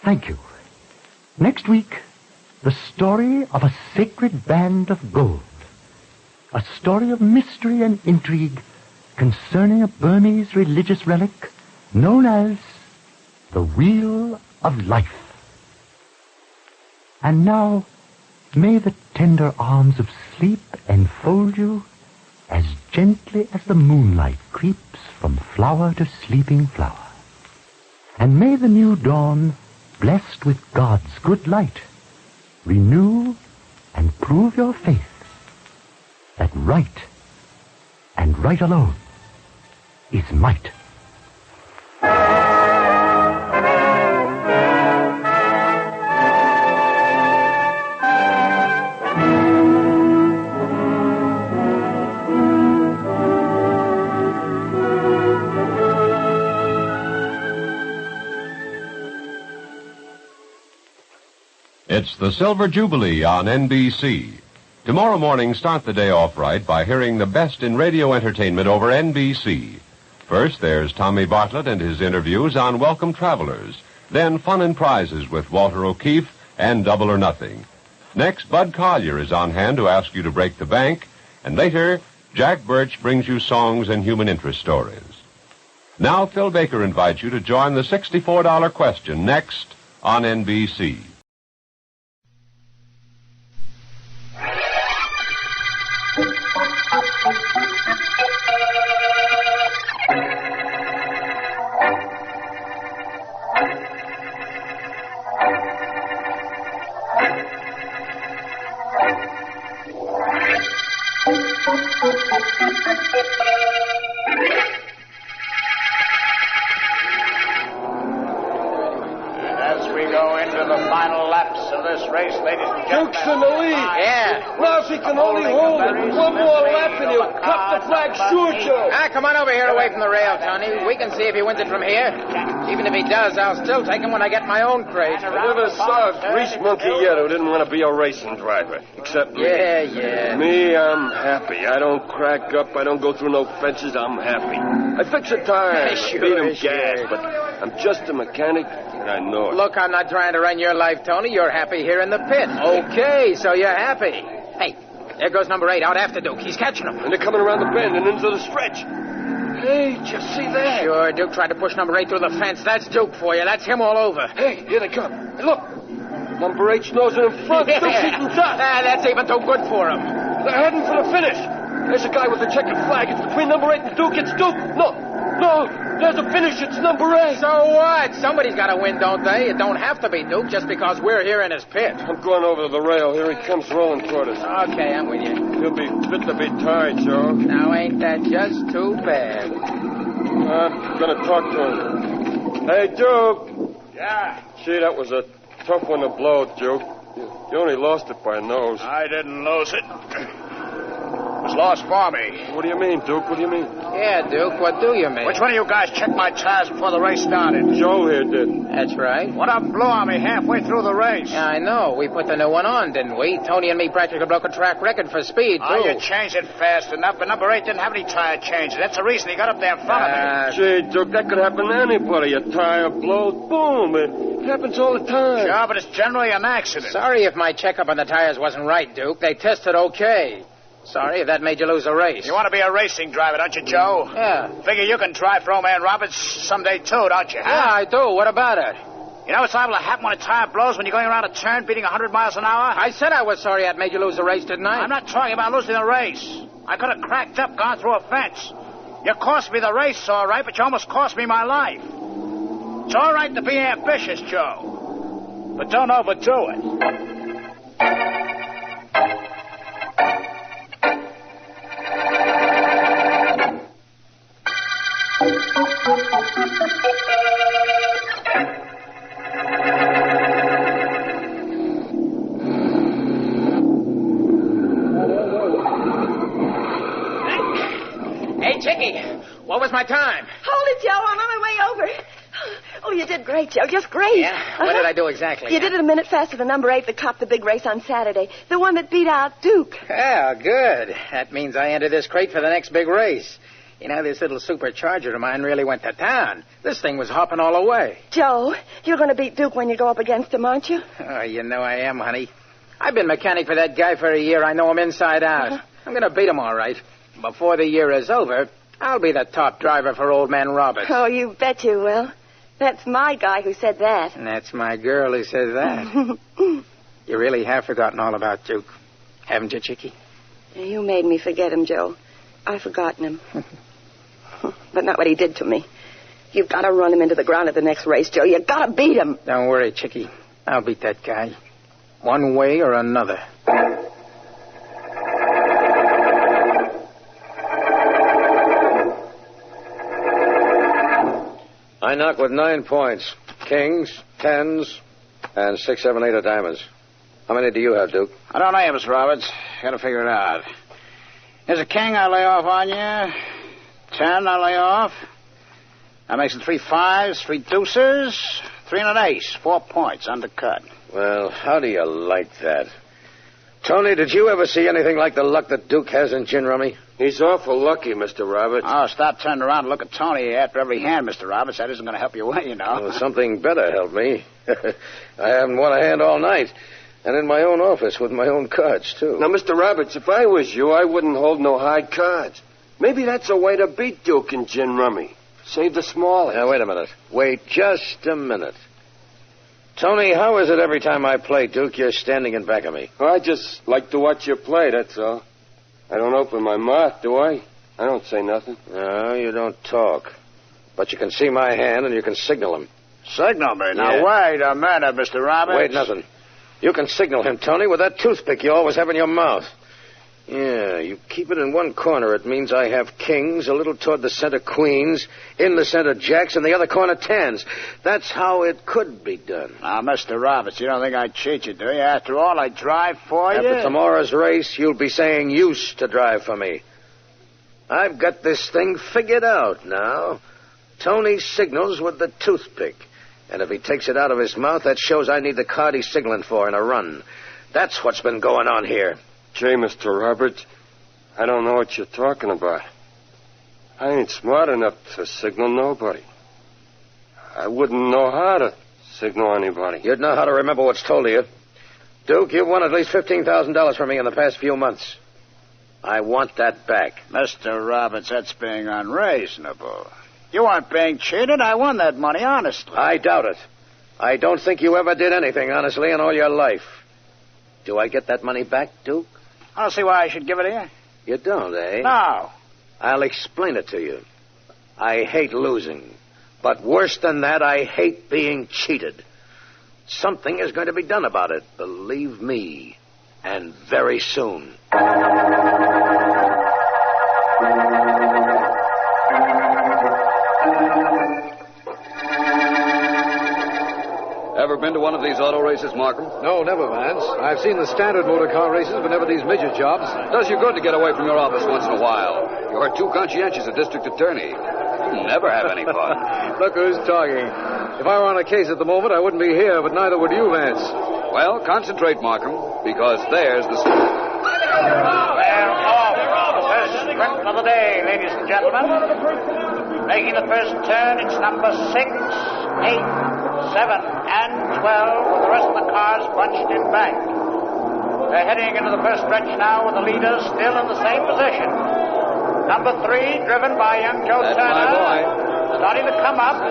Thank you. Next week, the story of a sacred band of gold. A story of mystery and intrigue concerning a Burmese religious relic known as the Wheel of Life. And now, may the tender arms of sleep enfold you as gently as the moonlight creeps from flower to sleeping flower. And may the new dawn, blessed with God's good light, renew and prove your faith that right and right alone is might. It's the Silver Jubilee on NBC. Tomorrow morning, start the day off right by hearing the best in radio entertainment over NBC. First, there's Tommy Bartlett and his interviews on Welcome Travelers. Then, Fun and Prizes with Walter O'Keefe and Double or Nothing. Next, Bud Collier is on hand to ask you to break the bank. And later, Jack Birch brings you songs and human interest stories. Now, Phil Baker invites you to join the $64 question next on NBC. As we go into the final laps of this race, ladies and gentlemen. Duke's in the lead. Yeah. Now he can only hold it. One more lap and he'll cut the flag. Sure, Joe. Come on over here away from the rail, Tony. We can see if he wins it from here. Even if he does, I'll still take him when I get my own crate. I never saw a grease monkey yet who didn't want to be a racing driver. Except me. Yeah. Me, I'm happy. I don't crack up. I don't go through no fences. I'm happy. I fix a tire. Sure, beat him sure. gas, but I'm just a mechanic, and I know it. Look, I'm not trying to run your life, Tony. You're happy here in the pit. Okay, so you're happy. Hey, there goes number 8 out after Duke. He's catching him. And they're coming around the bend and into the stretch. Hey, did you see that? Sure, Duke tried to push number 8 through the fence. That's Duke for you. That's him all over. Hey, here they come. Hey, look. Number 8's nosing in front. Yeah. Duke's eating top. That's even too good for him. They're heading for the finish. There's a guy with a checkered flag. It's between number 8 and Duke. It's Duke. No. There's a finish. It's number 8. So what? Somebody's got to win, don't they? It don't have to be Duke just because we're here in his pit. I'm going over to the rail. Here he comes rolling toward us. Okay, I'm with you. He'll be fit to be tied, Joe. Now, ain't that just too bad? I'm going to talk to him. Hey, Duke. Yeah? Gee, that was a tough one to blow, Duke. You only lost it by a nose. I didn't lose it. It was lost for me. What do you mean, Duke? What do you mean? Yeah, Duke, what do you mean? Which one of you guys checked my tires before the race started? Joe here did. That's right. One of them blew on me halfway through the race. Yeah, I know. We put the new one on, didn't we? Tony and me practically broke a track record for speed, too. Oh, you changed it fast enough, but number 8 didn't have any tire changes. That's the reason he got up there in front of me. Gee, Duke, that could happen to anybody. A tire blows, boom. It happens all the time. Sure, but it's generally an accident. Sorry if my checkup on the tires wasn't right, Duke. They tested okay. Sorry if that made you lose a race. You want to be a racing driver, don't you, Joe? Yeah. Figure you can drive for old man Roberts someday, too, don't you? Huh? Yeah, I do. What about it? You know what's liable to happen when a tire blows when you're going around a turn beating 100 miles an hour? I said I was sorry I'd made you lose a race, didn't I? I'm not talking about losing the race. I could have cracked up, gone through a fence. You cost me the race, all right, but you almost cost me my life. It's all right to be ambitious, Joe, but don't overdo it. What was my time? Hold it, Joe. I'm on my way over. Oh, you did great, Joe. Just great. Yeah? What did I do exactly? You did it a minute faster than number 8 that topped the big race on Saturday. The one that beat out Duke. Yeah, good. That means I enter this crate for the next big race. You know, this little supercharger of mine really went to town. This thing was hopping all the way. Joe, you're going to beat Duke when you go up against him, aren't you? Oh, you know I am, honey. I've been mechanic for that guy for a year. I know him inside out. I'm going to beat him all right. Before the year is over, I'll be the top driver for Old Man Roberts. Oh, you bet you will. That's my guy who said that. And that's my girl who says that. You really have forgotten all about Duke, haven't you, Chickie? You made me forget him, Joe. I've forgotten him. But not what he did to me. You've got to run him into the ground at the next race, Joe. You've got to beat him. Don't worry, Chickie. I'll beat that guy. One way or another. I knock with 9 points. Kings, 10s, and 6, 7, 8 of diamonds. How many do you have, Duke? I don't know, Mr. Roberts. Got to figure it out. Here's a king I lay off on you. 10 I lay off. That makes it 3 5s, 3 deuces, 3 and an ace. 4 points, undercut. Well, how do you like that? Tony, did you ever see anything like the luck that Duke has in gin rummy? He's awful lucky, Mr. Roberts. Oh, stop turning around and look at Tony after every hand, Mr. Roberts. That isn't going to help you win, you know. Well, something better helped me. I haven't won a hand all night. And in my own office with my own cards, too. Now, Mr. Roberts, if I was you, I wouldn't hold no hard cards. Maybe that's a way to beat Duke in gin rummy. Save the small. Now, wait a minute. Wait just a minute. Tony, how is it every time I play Duke, you're standing in back of me? Well, I just like to watch you play, that's all. I don't open my mouth, do I? I don't say nothing. No, you don't talk. But you can see my hand and you can signal him. Signal me? Now, wait a minute, Mr. Roberts. Wait, nothing. You can signal him, Tony, with that toothpick you always have in your mouth. Yeah, you keep it in one corner. It means I have kings, a little toward the center queens, in the center jacks, and the other corner tens. That's how it could be done. Now, Mr. Roberts, you don't think I'd cheat you, do you? After all, I drive for you. After tomorrow's race, you'll be saying used to drive for me. I've got this thing figured out now. Tony signals with the toothpick. And if he takes it out of his mouth, that shows I need the card he's signaling for in a run. That's what's been going on here. Gee, Mr. Roberts, I don't know what you're talking about. I ain't smart enough to signal nobody. I wouldn't know how to signal anybody. You'd know how to remember what's told to you. Duke, you've won at least $15,000 from me in the past few months. I want that back. Mr. Roberts, that's being unreasonable. You aren't being cheated. I won that money honestly. I doubt it. I don't think you ever did anything honestly in all your life. Do I get that money back, Duke? I don't see why I should give it to you. You don't, eh? No. I'll explain it to you. I hate losing. But worse than that, I hate being cheated. Something is going to be done about it, believe me. And very soon. Ever been to one of these auto races, Markham? No, never, Vance. I've seen the standard motor car races, but never these midget jobs. Does you good to get away from your office once in a while. You're too conscientious a district attorney. You never have any fun. Look who's talking. If I were on a case at the moment, I wouldn't be here, but neither would you, Vance. Well, concentrate, Markham, because there's the story. They're off. The first sprint of the day, ladies and gentlemen. Making the first turn, it's number 6, 8, 7, and 12, with the rest of the cars bunched in back. They're heading into the first stretch now with the leaders still in the same position. Number 3, driven by young Joe That's Turner, my boy. starting to come up.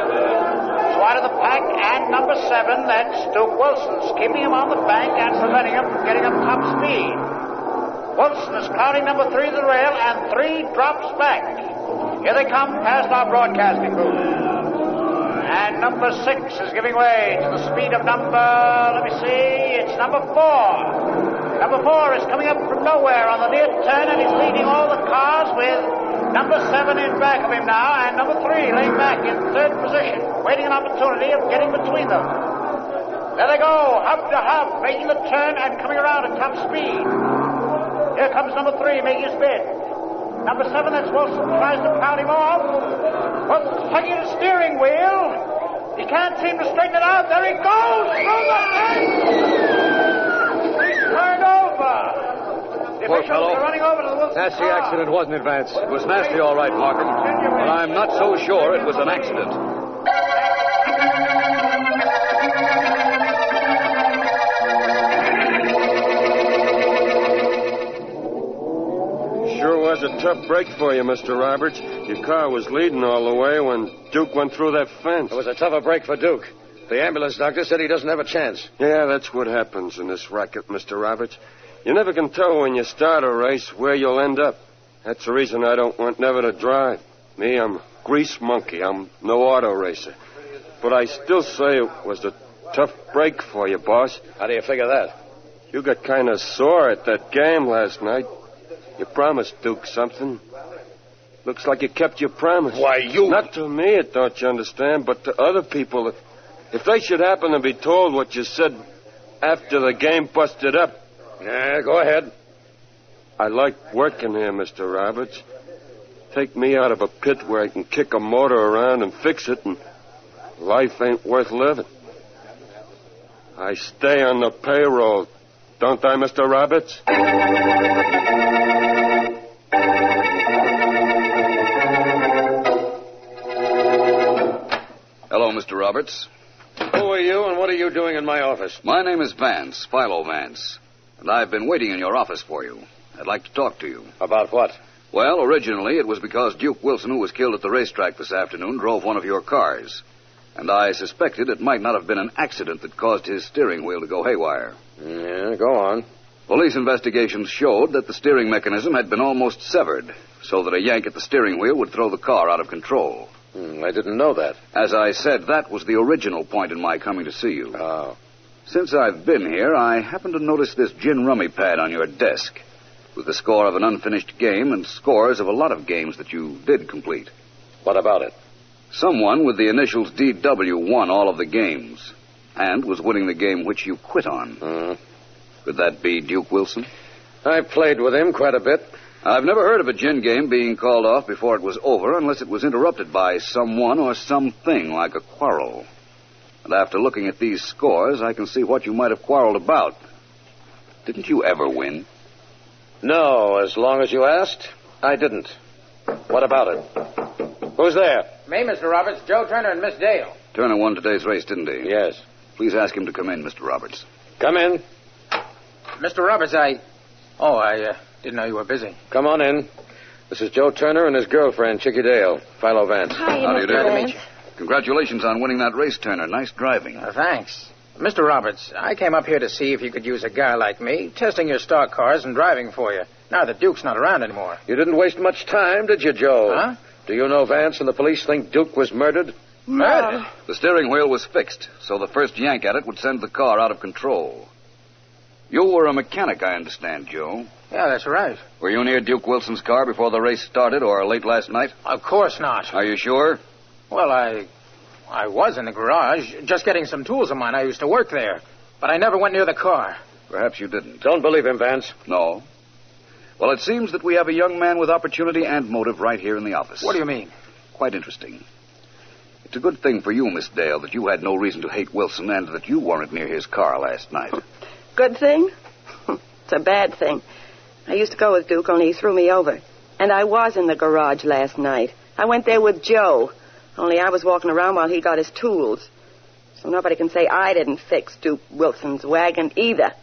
Wide of the pack, and number 7, that's Duke Wilson's, keeping him on the bank and preventing him from getting up top speed. Wilson is crowding number 3 to the rail, and 3 drops back. Here they come past our broadcasting booth. And number 6 is giving way to the speed of it's number 4. Number 4 is coming up from nowhere on the near turn, and he's leading all the cars with number 7 in back of him now, and number 3 laying back in third position, waiting an opportunity of getting between them. There they go, hub to hub, making the turn and coming around at top speed. Here comes number 3 making his bid. Number 7, that's Wilson, tries to pound him off. Wilson's tugging at the steering wheel. He can't seem to straighten it out. There he goes! Through the fence! He's turned over. The Poor officials fellow. are running over to the Wilson Nasty car. accident, wasn't it, Vance? It was nasty, all right, Markham. But I'm not so sure it was an accident. Sure was a tough break for you, Mr. Roberts. Your car was leading all the way when Duke went through that fence. It was a tougher break for Duke. The ambulance doctor said he doesn't have a chance. Yeah, that's what happens in this racket, Mr. Roberts. You never can tell when you start a race where you'll end up. That's the reason I don't want never to drive. Me, I'm a grease monkey. I'm no auto racer. But I still say it was a tough break for you, boss. How do you figure that? You got kind of sore at that game last night. You promised Duke something. Looks like you kept your promise. Why, you... Not to me, don't you understand, but to other people. If they should happen to be told what you said after the game busted up. Yeah, go ahead. I like working here, Mr. Roberts. Take me out of a pit where I can kick a motor around and fix it, and life ain't worth living. I stay on the payroll, don't I, Mr. Roberts? Hello, Mr. Roberts. Who are you and what are you doing in my office? My name is Vance, PHILO Vance, and I've been waiting in your office for you. I'd like to talk to you. About what? Well, originally it was because Duke Wilson, who was killed at the racetrack this afternoon, drove one of your cars. And I suspected it might not have been an accident that caused his steering wheel to go haywire. Yeah, go on. Police investigations showed that the steering mechanism had been almost severed, so that a yank at the steering wheel would throw the car out of control. I didn't know that. As I said, that was the original point in my coming to see you. Oh. Since I've been here, I happened to notice this gin rummy pad on your desk, with the score of an unfinished game and scores of a lot of games that you did complete. What about it? Someone with the initials DW won all of the games, and was winning the game which you quit on. Could that be Duke Wilson? I played with him quite a bit. I've never heard of a gin game being called off before it was over unless it was interrupted by someone or something like a quarrel. And after looking at these scores, I can see what you might have quarreled about. Didn't you ever win? No, as long as you asked, I didn't. What about it? Who's there? Me, Mr. Roberts, Joe Turner, and Miss Dale. Turner won today's race, didn't he? Yes. Please ask him to come in, Mr. Roberts. Come in. Mr. Roberts, I didn't know you were busy. Come on in. This is Joe Turner and his girlfriend, Chickie Dale, PHILO Vance. Hi, How do you do? Mr. Glad to meet you. Congratulations on winning that race, Turner. Nice driving. Thanks. Mr. Roberts, I came up here to see if you could use a guy like me, testing your stock cars and driving for you, now that Duke's not around anymore. You didn't waste much time, did you, Joe? Huh? Do you know Vance and the police think Duke was murdered? Murdered? The steering wheel was fixed, so the first yank at it would send the car out of control. You were a mechanic, I understand, Joe. Yeah, that's right. Were you near Duke Wilson's car before the race started or late last night? Of course not. Are you sure? Well, I was in the garage, just getting some tools of mine. I used to work there. But I never went near the car. Perhaps you didn't. Don't believe him, Vance. No. Well, it seems that we have a young man with opportunity and motive right here in the office. What do you mean? Quite interesting. It's a good thing for you, Miss Dale, that you had no reason to hate Wilson and that you weren't near his car last night. Good thing? It's a bad thing. I used to go with Duke, only he threw me over. And I was in the garage last night. I went there with Joe, only I was walking around while he got his tools. So nobody can say I didn't fix Duke Wilson's wagon either.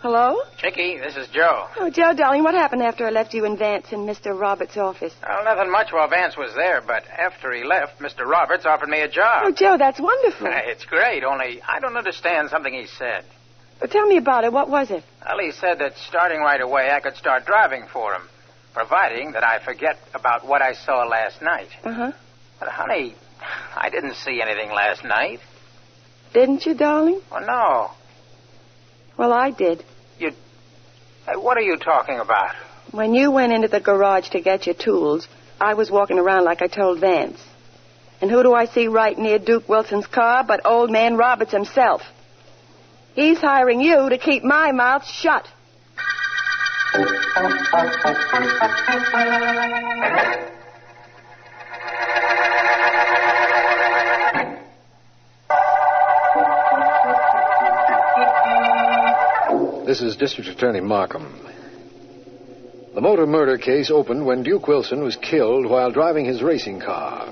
Hello? Chickie, this is Joe. Oh, Joe, darling, what happened after I left you and Vance in Mr. Roberts' office? Well, nothing much while Vance was there, but after he left, Mr. Roberts offered me a job. Oh, Joe, that's wonderful. It's great, only I don't understand something he said. Well, tell me about it. What was it? Well, he said that starting right away, I could start driving for him, providing that I forget about what I saw last night. Uh-huh. But, honey, I didn't see anything last night. Didn't you, darling? Well, no. Well, I did. Hey, what are you talking about? When you went into the garage to get your tools, I was walking around like I told Vance. And who do I see right near Duke Wilson's car but old man Roberts himself? He's hiring you to keep my mouth shut. This is District Attorney Markham. The motor murder case opened when Duke Wilson was killed while driving his racing car.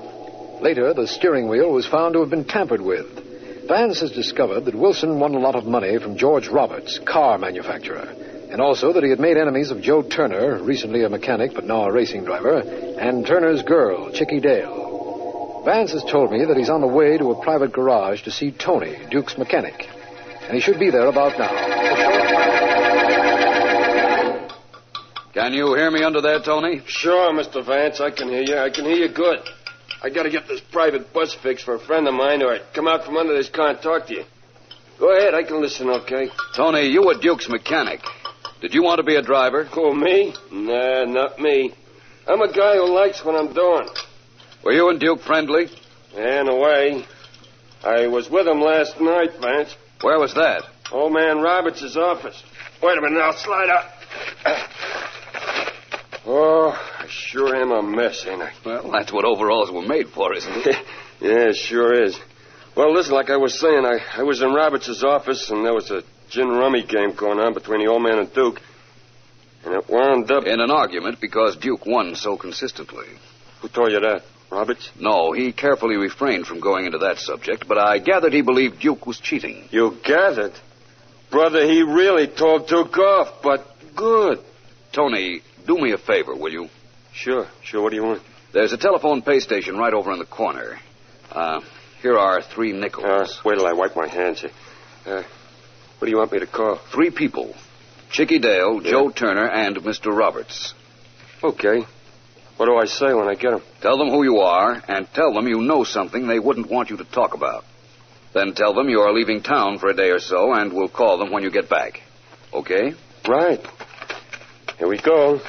Later, the steering wheel was found to have been tampered with. Vance has discovered that Wilson won a lot of money from George Roberts, car manufacturer, and also that he had made enemies of Joe Turner, recently a mechanic but now a racing driver, and Turner's girl, Chickie Dale. Vance has told me that he's on the way to a private garage to see Tony, Duke's mechanic, and he should be there about now. Can you hear me under there, Tony? Sure, Mr. Vance, I can hear you. I can hear you good. I gotta get this private bus fixed for a friend of mine, or I'd come out from under this car and talk to you. Go ahead, I can listen, okay? Tony, you were Duke's mechanic. Did you want to be a driver? Who, me? Nah, not me. I'm a guy who likes what I'm doing. Were you and Duke friendly? Yeah, in a way. I was with him last night, Vance. Where was that? Old man Roberts' office. Wait a minute, I'll slide out. Oh, I sure am a mess, ain't I? Well, that's what overalls were made for, isn't it? Yeah, it sure is. Well, listen, like I was saying, I was in Roberts' office, and there was a gin rummy game going on between the old man and Duke. And it wound up... in an argument because Duke won so consistently. Who told you that? Roberts? No, he carefully refrained from going into that subject, but I gathered he believed Duke was cheating. You gathered? Brother, he really told Duke off, but good. Tony, do me a favor, will you? Sure. What do you want? There's a telephone pay station right over in the corner. Here are 3 nickels. Wait till I wipe my hands here. What do you want me to call? 3 people. Chickie Dale, Joe Turner, and Mr. Roberts. Okay. What do I say when I get them? Tell them who you are, and tell them you know something they wouldn't want you to talk about. Then tell them you are leaving town for a day or so, and we'll call them when you get back. Okay? Right. Here we go.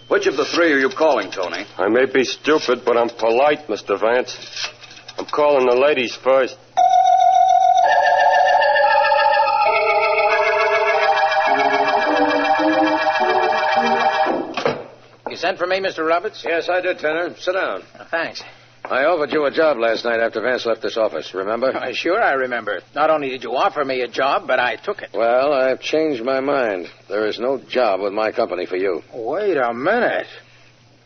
Which of the 3 are you calling, Tony? I may be stupid, but I'm polite, Mr. Vance. I'm calling the ladies first. You sent for me, Mr. Roberts? Yes, I did, Turner. Sit down. Thanks. I offered you a job last night after Vance left this office, remember? Sure, I remember. Not only did you offer me a job, but I took it. Well, I've changed my mind. There is no job with my company for you. Wait a minute.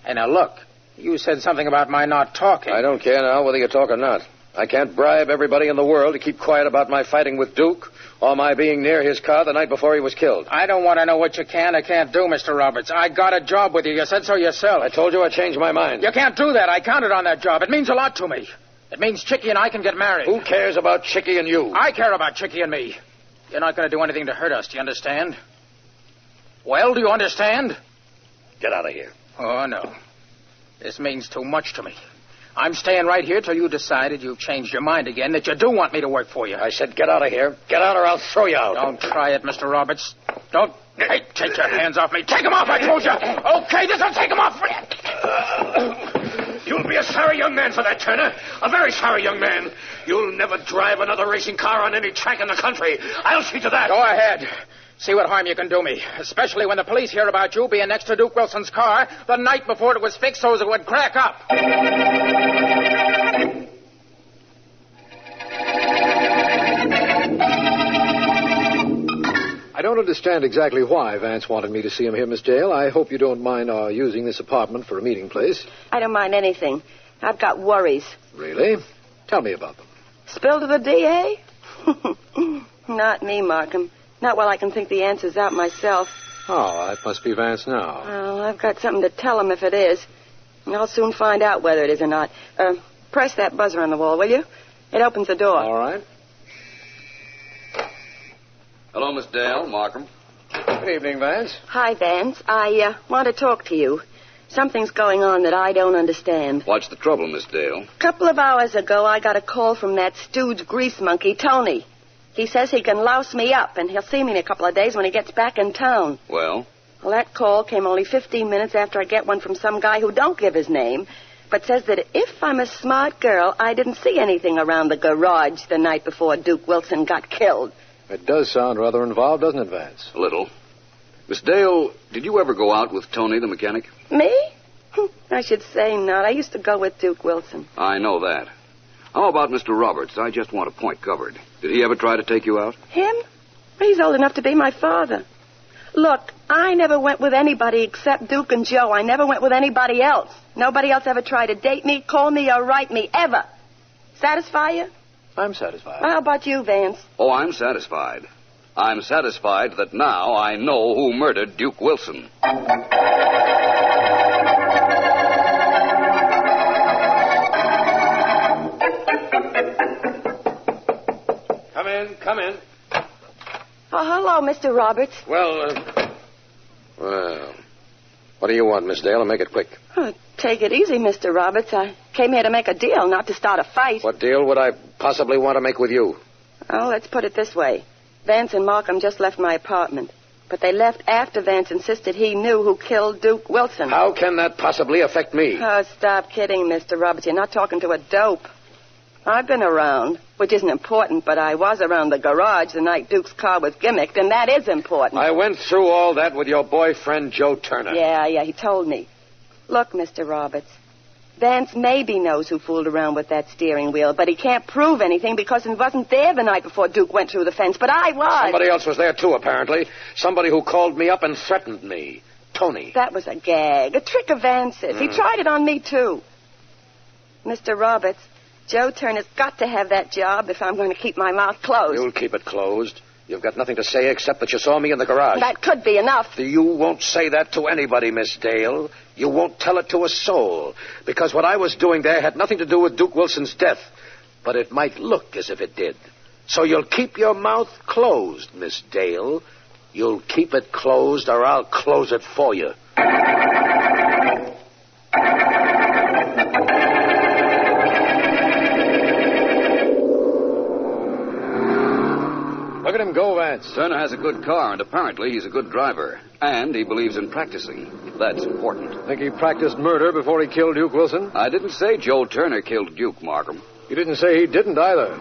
Hey, now look. You said something about my not talking. I don't care now whether you talk or not. I can't bribe everybody in the world to keep quiet about my fighting with Duke or my being near his car the night before he was killed. I don't want to know what you can or can't do, Mr. Roberts. I got a job with you. You said so yourself. I told you I changed my mind. You can't do that. I counted on that job. It means a lot to me. It means Chickie and I can get married. Who cares about Chickie and you? I care about Chickie and me. You're not going to do anything to hurt us. Do you understand? Well, do you understand? Get out of here. Oh, no. This means too much to me. I'm staying right here till you decided you've changed your mind again, that you do want me to work for you. I said get out of here. Get out or I'll throw you out. Don't try it, Mr. Roberts. Don't. Hey, take your hands off me. Take them off, I told you. Okay, this will take them off. You'll be a sorry young man for that, Turner. A very sorry young man. You'll never drive another racing car on any track in the country. I'll see to that. Go ahead. See what harm you can do me, especially when the police hear about you being next to Duke Wilson's car the night before it was fixed so it would crack up. I don't understand exactly why Vance wanted me to see him here, Miss Dale. I hope you don't mind our using this apartment for a meeting place. I don't mind anything. I've got worries. Really? Tell me about them. Spill to the DA? Not me, Markham. Not while I can think the answers out myself. Oh, that must be Vance now. Well, I've got something to tell him if it is. And I'll soon find out whether it is or not. Press that buzzer on the wall, will you? It opens the door. All right. Hello, Miss Dale. Markham. Good evening, Vance. Hi, Vance. I want to talk to you. Something's going on that I don't understand. What's the trouble, Miss Dale? A couple of hours ago, I got a call from that stooge grease monkey, Tony. He says he can louse me up, and he'll see me in a couple of days when he gets back in town. Well? Well, that call came only 15 minutes after I get one from some guy who don't give his name, but says that if I'm a smart girl, I didn't see anything around the garage the night before Duke Wilson got killed. It does sound rather involved, doesn't it, Vance? A little. Miss Dale, did you ever go out with Tony the mechanic? Me? I should say not. I used to go with Duke Wilson. I know that. How about Mr. Roberts? I just want a point covered. Did he ever try to take you out? Him? He's old enough to be my father. Look, I never went with anybody except Duke and Joe. I never went with anybody else. Nobody else ever tried to date me, call me, or write me, ever. Satisfy you? I'm satisfied. Well, how about you, Vance? Oh, I'm satisfied. I'm satisfied that now I know who murdered Duke Wilson. Come in. Oh, hello, Mr. Roberts. Well, what do you want, Miss Dale? And make it quick. Oh, take it easy, Mr. Roberts. I came here to make a deal, not to start a fight. What deal would I possibly want to make with you? Oh, let's put it this way. Vance and Markham just left my apartment. But they left after Vance insisted he knew who killed Duke Wilson. How can that possibly affect me? Oh, stop kidding, Mr. Roberts. You're not talking to a dope. I've been around, which isn't important, but I was around the garage the night Duke's car was gimmicked, and that is important. I went through all that with your boyfriend, Joe Turner. Yeah, he told me. Look, Mr. Roberts, Vance maybe knows who fooled around with that steering wheel, but he can't prove anything because he wasn't there the night before Duke went through the fence, but I was. Somebody else was there, too, apparently. Somebody who called me up and threatened me. Tony. That was a gag, a trick of Vance's. He tried it on me, too. Mr. Roberts, Joe Turner's got to have that job if I'm going to keep my mouth closed. You'll keep it closed. You've got nothing to say except that you saw me in the garage. That could be enough. You won't say that to anybody, Miss Dale. You won't tell it to a soul. Because what I was doing there had nothing to do with Duke Wilson's death. But it might look as if it did. So you'll keep your mouth closed, Miss Dale. You'll keep it closed or I'll close it for you. Look at him go, Vance. Turner has a good car, and apparently he's a good driver. And he believes in practicing. That's important. Think he practiced murder before he killed Duke Wilson? I didn't say Joe Turner killed Duke, Markham. You didn't say he didn't either.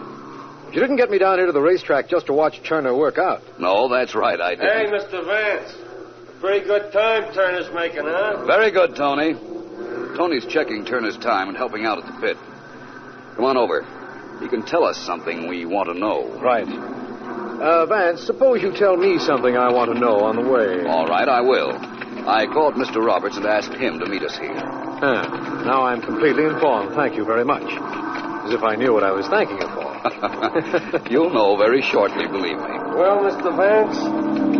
You didn't get me down here to the racetrack just to watch Turner work out. No, that's right, I didn't. Hey, Mr. Vance. Pretty good time Turner's making, huh? Very good, Tony. Tony's checking Turner's time and helping out at the pit. Come on over. He can tell us something we want to know. Right. Vance, suppose you tell me something I want to know on the way. All right, I will. I called Mr. Roberts and asked him to meet us here. Now I'm completely informed. Thank you very much. As if I knew what I was thanking you for. You'll know very shortly, believe me. Well, Mr. Vance,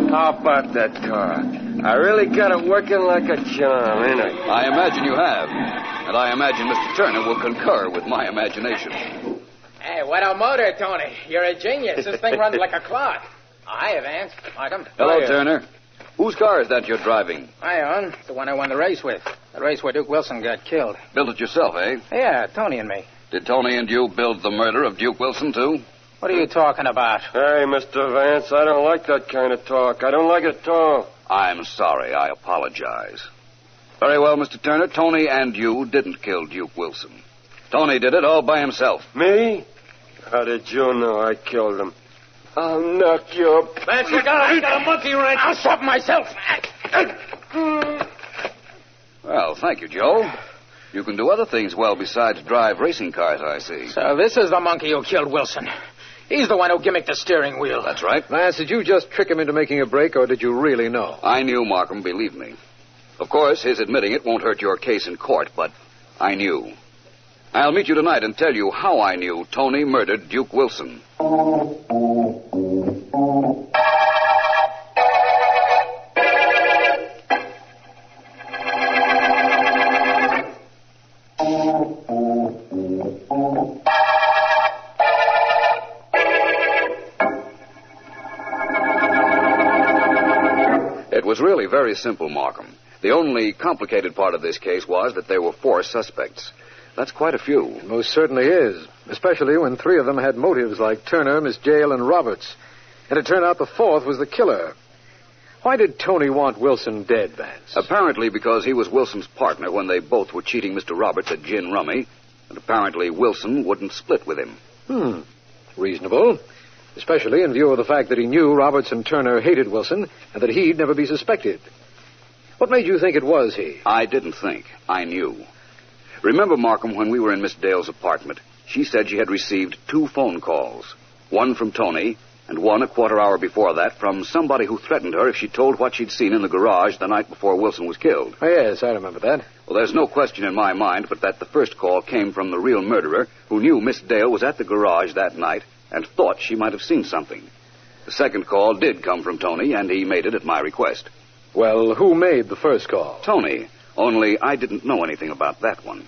how about that car? I really got it working like a charm, ain't I? I imagine you have. And I imagine Mr. Turner will concur with my imagination. Hey, what a motor, Tony. You're a genius. This thing runs like a clock. Oh, hiya, Vance. Welcome. Hello, Turner. Whose car is that you're driving? I own. The one I won the race with. The race where Duke Wilson got killed. Built it yourself, eh? Yeah, Tony and me. Did Tony and you build the murder of Duke Wilson, too? What are you talking about? Hey, Mr. Vance, I don't like that kind of talk. I don't like it at all. I'm sorry. I apologize. Very well, Mr. Turner. Tony and you didn't kill Duke Wilson. Tony did it all by himself. Me? How did you know I killed him? I'll knock you up. Vance, look out. I got a monkey wrench. I'll stop myself. Well, thank you, Joe. You can do other things well besides drive racing cars, I see. So this is the monkey who killed Wilson. He's the one who gimmicked the steering wheel. That's right. Vance, did you just trick him into making a break, or did you really know? I knew, Markham, believe me. Of course, his admitting it won't hurt your case in court, but I knew. I'll meet you tonight and tell you how I knew Tony murdered Duke Wilson. It was really very simple, Markham. The only complicated part of this case was that there were 4 suspects. That's quite a few. It most certainly is, especially when 3 of them had motives like Turner, Miss Jael, and Roberts. And it turned out the 4th was the killer. Why did Tony want Wilson dead, Vance? Apparently because he was Wilson's partner when they both were cheating Mr. Roberts at gin rummy, and apparently Wilson wouldn't split with him. Reasonable. Especially in view of the fact that he knew Roberts and Turner hated Wilson and that he'd never be suspected. What made you think it was he? I didn't think. I knew. Remember, Markham, when we were in Miss Dale's apartment, she said she had received 2 phone calls. One from Tony, and one a quarter hour before that from somebody who threatened her if she told what she'd seen in the garage the night before Wilson was killed. Oh, yes, I remember that. Well, there's no question in my mind but that the first call came from the real murderer who knew Miss Dale was at the garage that night and thought she might have seen something. The second call did come from Tony, and he made it at my request. Well, who made the first call? Tony, only I didn't know anything about that one.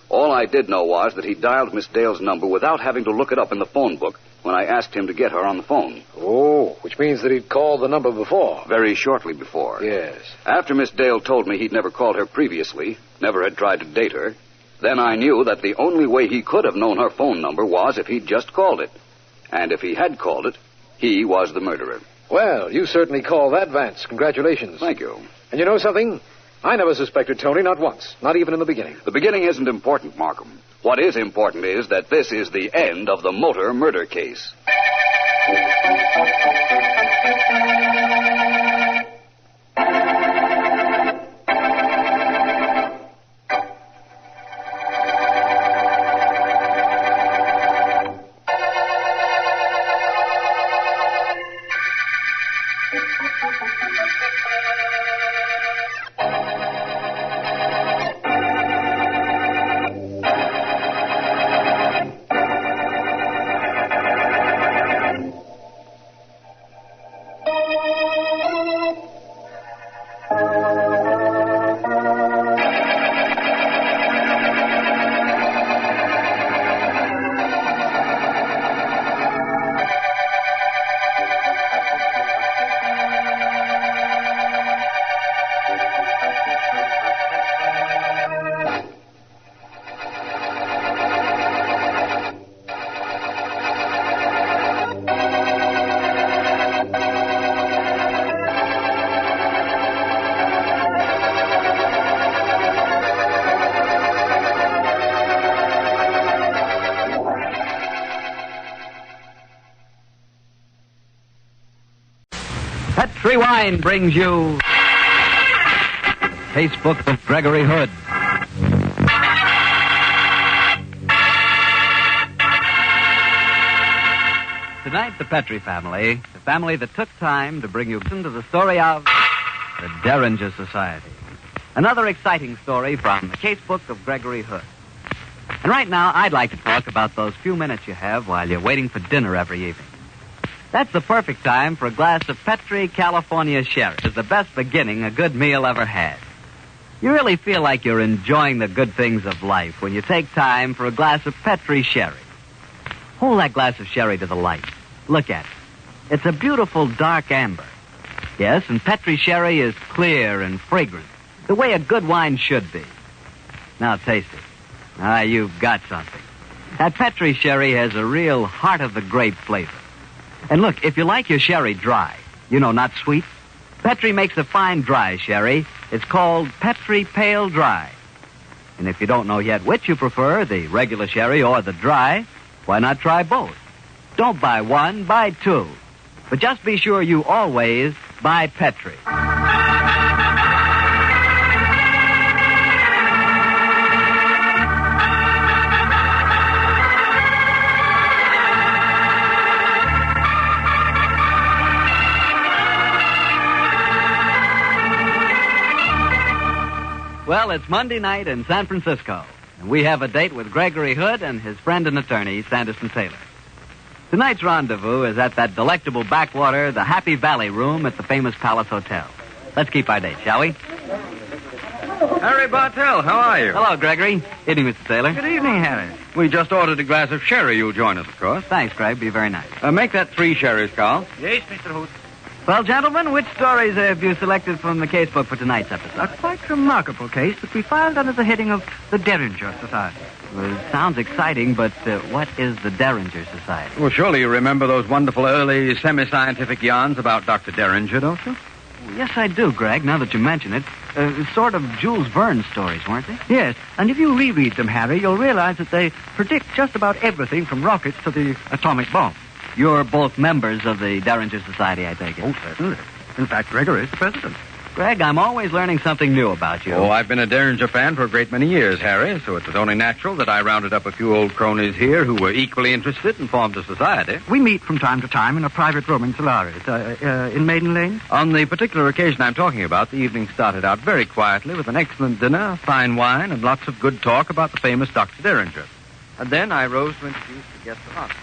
All I did know was that he dialed Miss Dale's number without having to look it up in the phone book when I asked him to get her on the phone. Oh, which means that he'd called the number before. Very shortly before. Yes. After Miss Dale told me he'd never called her previously, never had tried to date her, then I knew that the only way he could have known her phone number was if he'd just called it. And if he had called it, he was the murderer. Well, you certainly call that, Vance. Congratulations. Thank you. And you know something? I never suspected Tony, not once. Not even in the beginning. The beginning isn't important, Markham. What is important is that this is the end of the Motor murder case. Rewind brings you Casebook of Gregory Hood. Tonight, the Petrie family, the family that took time to bring you into the story of the Derringer Society. Another exciting story from the Casebook of Gregory Hood. And right now, I'd like to talk about those few minutes you have while you're waiting for dinner every evening. That's the perfect time for a glass of Petrie California Sherry. It's the best beginning a good meal ever had. You really feel like you're enjoying the good things of life when you take time for a glass of Petrie Sherry. Hold that glass of sherry to the light. Look at it. It's a beautiful dark amber. Yes, and Petrie Sherry is clear and fragrant, the way a good wine should be. Now taste it. Ah, you've got something. That Petrie Sherry has a real heart-of-the-grape flavor. And look, if you like your sherry dry, you know, not sweet, Petrie makes a fine dry sherry. It's called Petrie Pale Dry. And if you don't know yet which you prefer, the regular sherry or the dry, why not try both? Don't buy one, buy 2. But just be sure you always buy Petrie. Well, it's Monday night in San Francisco, and we have a date with Gregory Hood and his friend and attorney, Sanderson Taylor. Tonight's rendezvous is at that delectable backwater, the Happy Valley Room at the famous Palace Hotel. Let's keep our date, shall we? Harry Bartell, how are you? Hello, Gregory. Evening, Mr. Taylor. Good evening, Harry. We just ordered a glass of sherry. You'll join us, of course. Thanks, Greg. Be very nice. Make that 3 sherries, Carl. Yes, Mr. Hood. Well, gentlemen, which stories have you selected from the casebook for tonight's episode? A quite remarkable case that we filed under the heading of the Derringer Society. Well, it sounds exciting, but what is the Derringer Society? Well, surely you remember those wonderful early semi-scientific yarns about Dr. Derringer, don't you? Yes, I do, Greg, now that you mention it. Sort of Jules Verne stories, weren't they? Yes, and if you reread them, Harry, you'll realize that they predict just about everything from rockets to the atomic bomb. You're both members of the Derringer Society, I take it. Oh, certainly. In fact, Gregory is the president. Greg, I'm always learning something new about you. Oh, I've been a Derringer fan for a great many years, Harry, so it was only natural that I rounded up a few old cronies here who were equally interested and formed a society. We meet from time to time in a private room in Solaris, in Maiden Lane. On the particular occasion I'm talking about, the evening started out very quietly with an excellent dinner, fine wine, and lots of good talk about the famous Dr. Derringer. And then I rose to introduce the guest of honor.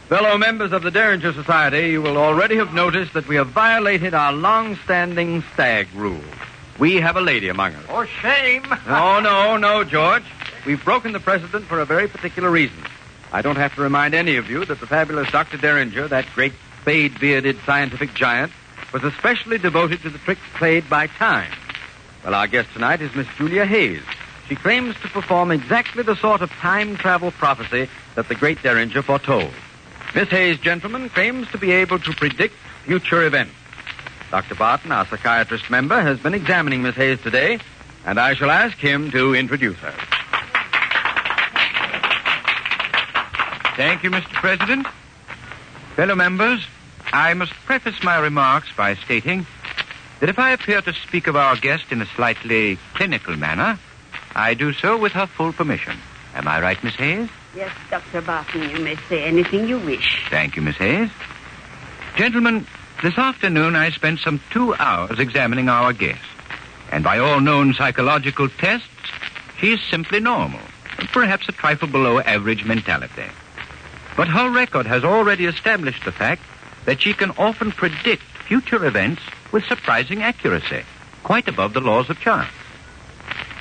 Fellow members of the Derringer Society, you will already have noticed that we have violated our long-standing stag rule. We have a lady among us. Oh, shame. No, George. We've broken the precedent for a very particular reason. I don't have to remind any of you that the fabulous Dr. Derringer, that great spade-bearded scientific giant, was especially devoted to the tricks played by time. Well, our guest tonight is Miss Julia Hayes. She claims to perform exactly the sort of time travel prophecy that the great Derringer foretold. Miss Hayes, gentlemen, claims to be able to predict future events. Dr. Barton, our psychiatrist member, has been examining Miss Hayes today, and I shall ask him to introduce her. Thank you, Mr. President. Fellow members, I must preface my remarks by stating that if I appear to speak of our guest in a slightly clinical manner, I do so with her full permission. Am I right, Miss Hayes? Yes, Dr. Barton, you may say anything you wish. Thank you, Miss Hayes. Gentlemen, this afternoon I spent some 2 hours examining our guest. And by all known psychological tests, she is simply normal, perhaps a trifle below average mentality. But her record has already established the fact that she can often predict future events with surprising accuracy, quite above the laws of chance.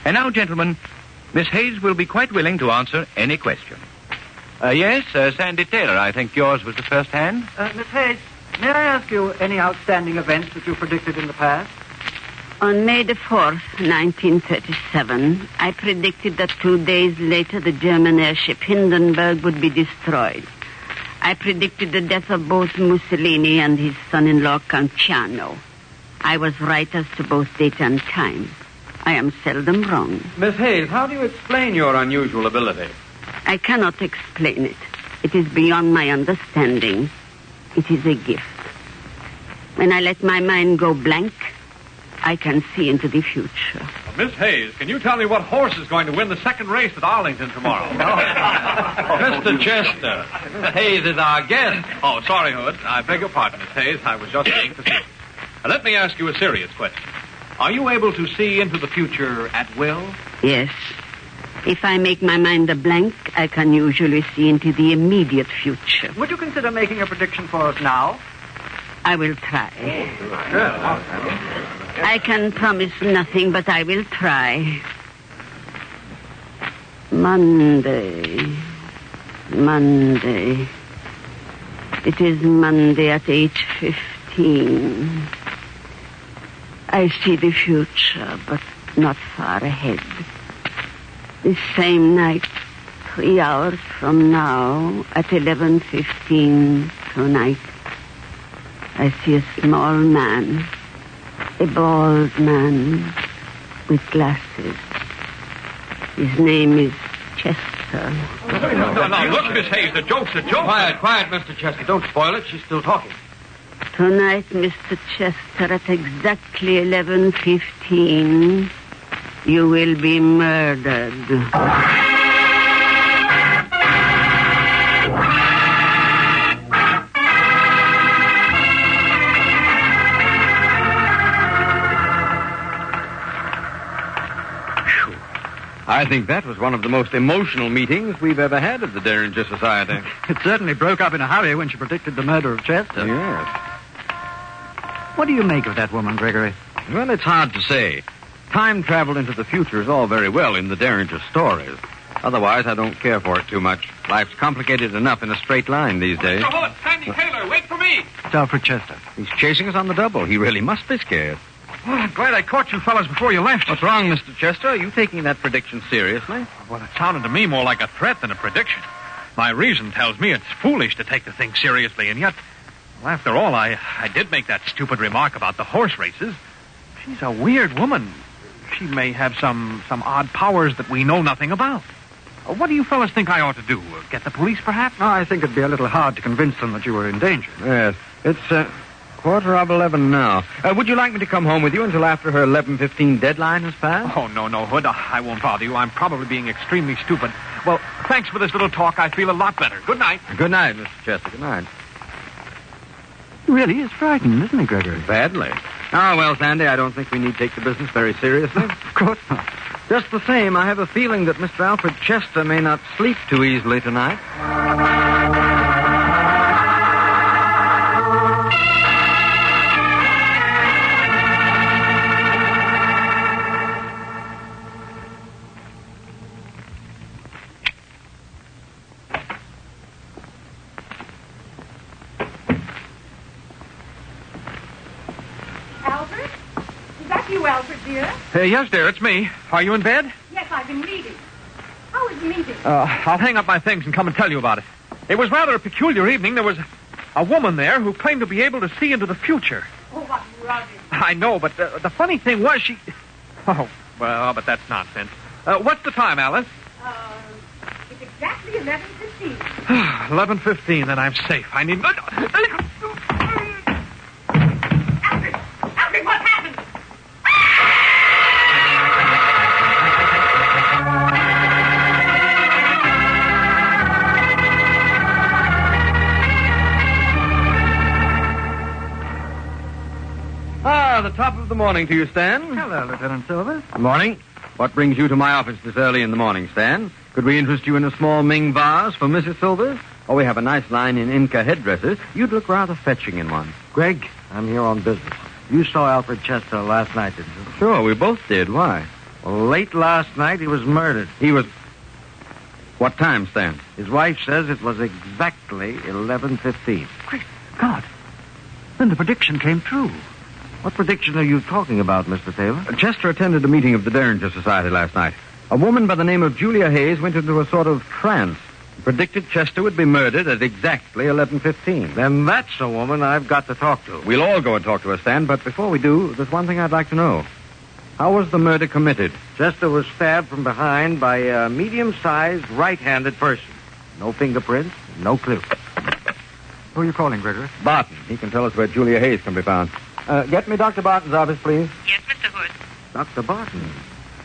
And now, gentlemen, Miss Hayes will be quite willing to answer any question. Yes, Sandy Taylor, I think yours was the first hand. Miss Hayes, may I ask you any outstanding events that you predicted in the past? On May the 4th, 1937, I predicted that 2 days later the German airship Hindenburg would be destroyed. I predicted the death of both Mussolini and his son-in-law Canciano. I was right as to both date and time. I am seldom wrong. Miss Hayes, how do you explain your unusual ability? I cannot explain it. It is beyond my understanding. It is a gift. When I let my mind go blank, I can see into the future. Miss Hayes, can you tell me what horse is going to win the second race at Arlington tomorrow? Mr. Chester, Miss Hayes is our guest. Oh, sorry, Hood. I beg your pardon, Miss Hayes. I was just being facetious. Let me ask you a serious question. Are you able to see into the future at will? Yes. If I make my mind a blank, I can usually see into the immediate future. Would you consider making a prediction for us now? I will try. I can promise nothing, but I will try. Monday. It is Monday at 8:15. I see the future, but not far ahead. This same night, 3 hours from now, at 11:15 tonight, I see a small man, a bald man with glasses. His name is Chester. Now, look, Miss Hayes, the joke's a joke. Quiet, Mr. Chester. Don't spoil it. She's still talking. Tonight, Mr. Chester, at exactly 11:15, you will be murdered. I think that was one of the most emotional meetings we've ever had of the Derringer Society. It certainly broke up in a hurry when she predicted the murder of Chester. Yes. What do you make of that woman, Gregory? Well, it's hard to say. Time travel into the future is all very well in the Derringer stories. Otherwise, I don't care for it too much. Life's complicated enough in a straight line these days. Mr. Hood, Sandy Taylor, wait for me. It's Alfred Chester. He's chasing us on the double. He really must be scared. Well, I'm glad I caught you fellas before you left. What's wrong, Mr. Chester? Are you taking that prediction seriously? Well, it sounded to me more like a threat than a prediction. My reason tells me it's foolish to take the thing seriously, and yet, well, after all, I did make that stupid remark about the horse races. She's a weird woman. She may have some odd powers that we know nothing about. What do you fellas think I ought to do? Get the police, perhaps? No, I think it'd be a little hard to convince them that you were in danger. Yes. It's 11:15 now. Would you like me to come home with you until after her 11:15 deadline has passed? Oh, no, Hood. I won't bother you. I'm probably being extremely stupid. Well, thanks for this little talk. I feel a lot better. Good night. Good night, Mr. Chester. Good night. He really is frightened, isn't he, Gregory? Badly. Ah, well, Sandy, I don't think we need take the business very seriously. Of course not. Just the same, I have a feeling that Mr. Alfred Chester may not sleep too easily tonight. Alfred? Is that you, Alfred, dear? Yes, dear, it's me. Are you in bed? Yes, I've been reading. How was the meeting? I'll hang up my things and come and tell you about it. It was rather a peculiar evening. There was a woman there who claimed to be able to see into the future. Oh, what rubbish. I know, but the funny thing was she... Oh, well, but that's nonsense. What's the time, Alice? It's exactly 11:15. 11:15, then I'm safe. I need... Alfred, what happened? The top of the morning to you, Stan. Hello, Lieutenant Silvers. Good morning. What brings you to my office this early in the morning, Stan? Could we interest you in a small Ming vase for Mrs. Silvers? Oh, we have a nice line in Inca headdresses. You'd look rather fetching in one. Greg, I'm here on business. You saw Alfred Chester last night, didn't you? Sure, we both did. Why? Well, late last night, he was murdered. He was... What time, Stan? His wife says it was exactly 11:15. Great God. Then the prediction came true. What prediction are you talking about, Mr. Taylor? Chester attended a meeting of the Derringer Society last night. A woman by the name of Julia Hayes went into a sort of trance. Predicted Chester would be murdered at exactly 11:15. Then that's a woman I've got to talk to. We'll all go and talk to her, Stan, but before we do, there's one thing I'd like to know. How was the murder committed? Chester was stabbed from behind by a medium-sized right-handed person. No fingerprints, no clue. Who are you calling, Gregory? Barton. He can tell us where Julia Hayes can be found. Get me Dr. Barton's office, please. Yes, Mr. Hood. Dr. Barton.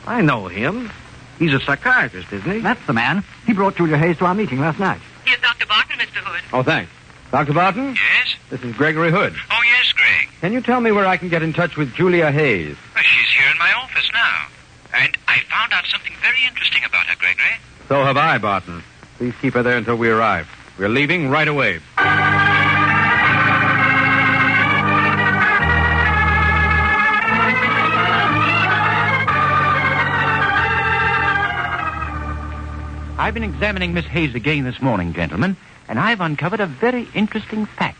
I know him. He's a psychiatrist, isn't he? That's the man. He brought Julia Hayes to our meeting last night. Here's Dr. Barton, Mr. Hood. Oh, thanks. Dr. Barton? Yes? This is Gregory Hood. Oh, yes, Greg. Can you tell me where I can get in touch with Julia Hayes? Well, she's here in my office now. And I found out something very interesting about her, Gregory. So have I, Barton. Please keep her there until we arrive. We're leaving right away. I've been examining Miss Hayes again this morning, gentlemen, and I've uncovered a very interesting fact.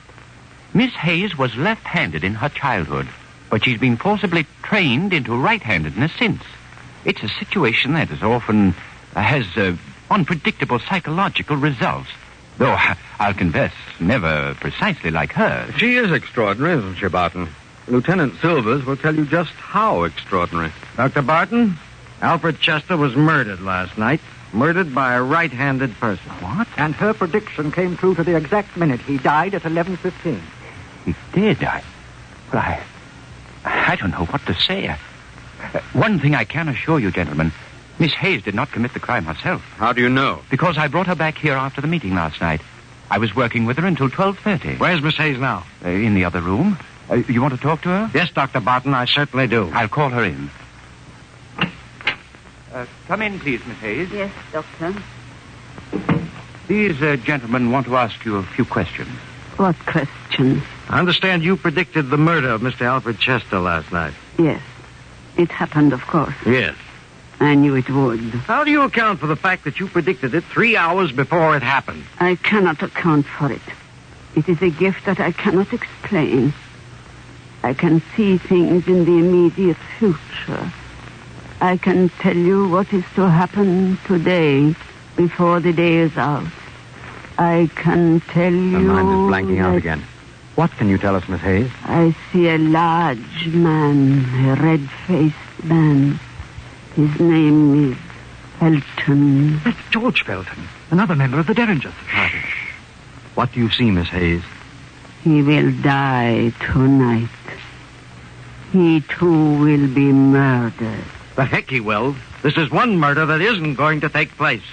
Miss Hayes was left-handed in her childhood, but she's been forcibly trained into right-handedness since. It's a situation that is often has unpredictable psychological results, though I'll confess, never precisely like hers. She is extraordinary, isn't she, Barton? Lieutenant Silvers will tell you just how extraordinary. Dr. Barton, Alfred Chester was murdered last night. Murdered by a right-handed person. What? And her prediction came true to the exact minute. He died at 11:15. He did? I don't know what to say. One thing I can assure you, gentlemen, Miss Hayes did not commit the crime herself. How do you know? Because I brought her back here after the meeting last night. I was working with her until 12:30. Where's Miss Hayes now? In the other room. You want to talk to her? Yes, Dr. Barton, I certainly do. I'll call her in. Come in, please, Miss Hayes. Yes, Doctor. These gentlemen want to ask you a few questions. What questions? I understand you predicted the murder of Mr. Alfred Chester last night. Yes. It happened, of course. Yes. I knew it would. How do you account for the fact that you predicted it 3 hours before it happened? I cannot account for it. It is a gift that I cannot explain. I can see things in the immediate future. I can tell you what is to happen today before the day is out. I can tell you... My mind is blanking out again. What can you tell us, Miss Hayes? I see a large man, a red-faced man. His name is Felton. That's George Felton, another member of the Derringer Society. What do you see, Miss Hayes? He will die tonight. He, too, will be murdered. The heck he will. This is one murder that isn't going to take place.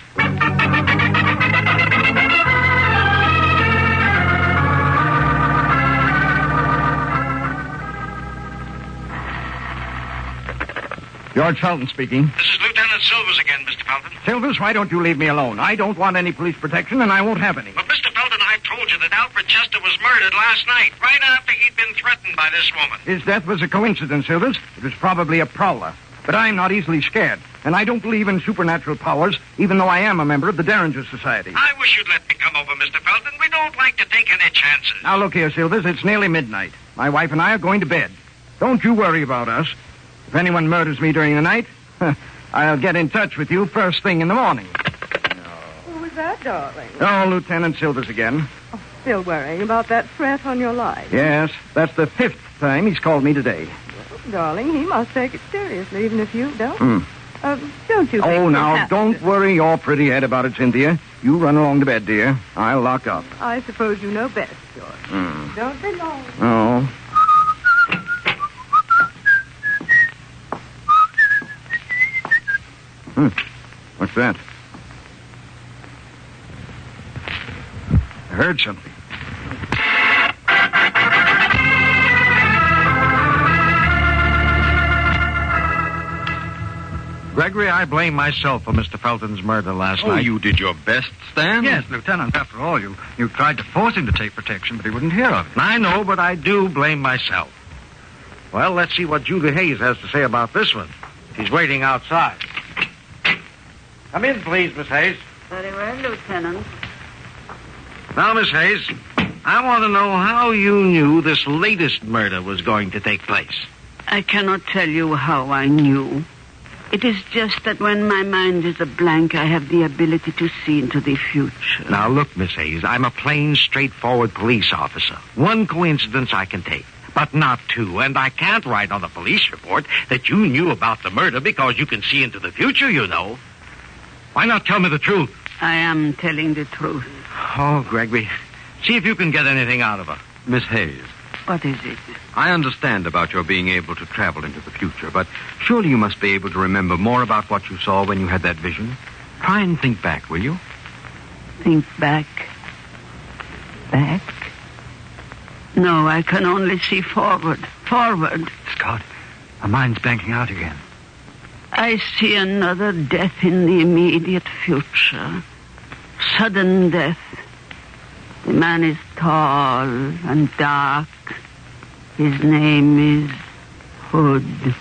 George Felton speaking. This is Lieutenant Silvers again, Mr. Felton. Silvers, why don't you leave me alone? I don't want any police protection, and I won't have any. But, Mr. Felton, I told you that Alfred Chester was murdered last night, right after he'd been threatened by this woman. His death was a coincidence, Silvers. It was probably a prowler. But I'm not easily scared, and I don't believe in supernatural powers, even though I am a member of the Derringer Society. I wish you'd let me come over, Mr. Felton. We don't like to take any chances. Now, look here, Silvers. It's nearly midnight. My wife and I are going to bed. Don't you worry about us. If anyone murders me during the night, I'll get in touch with you first thing in the morning. Who was that, darling? Oh, Lieutenant Silvers again. Still worrying about that threat on your life. Yes, that's the 5th time he's called me today. Darling, he must take it seriously, even if you don't. Don't you think Oh, now, perhaps don't worry your pretty head about it, Cynthia. You run along to bed, dear. I'll lock up. I suppose you know best, George. Don't be long. Oh. What's that? I heard something. Gregory, I blame myself for Mr. Felton's murder last night. You did your best, Stan? Yes, Lieutenant. After all, you tried to force him to take protection, but he wouldn't hear of it. I know, but I do blame myself. Well, let's see what Julie Hayes has to say about this one. She's waiting outside. Come in, please, Miss Hayes. Very well, Lieutenant. Now, Miss Hayes, I want to know how you knew this latest murder was going to take place. I cannot tell you how I knew. It is just that when my mind is a blank, I have the ability to see into the future. Now, look, Miss Hayes, I'm a plain, straightforward police officer. One coincidence I can take, but not two. And I can't write on the police report that you knew about the murder because you can see into the future, you know. Why not tell me the truth? I am telling the truth. Oh, Gregory, see if you can get anything out of her. Miss Hayes, What is it? I understand about your being able to travel into the future, but surely you must be able to remember more about what you saw when you had that vision. Try and think back, will you? Think back? Back? No, I can only see forward. Forward. Scott, my mind's blanking out again. I see another death in the immediate future. Sudden death. The man is tall and dark. His name is Hood.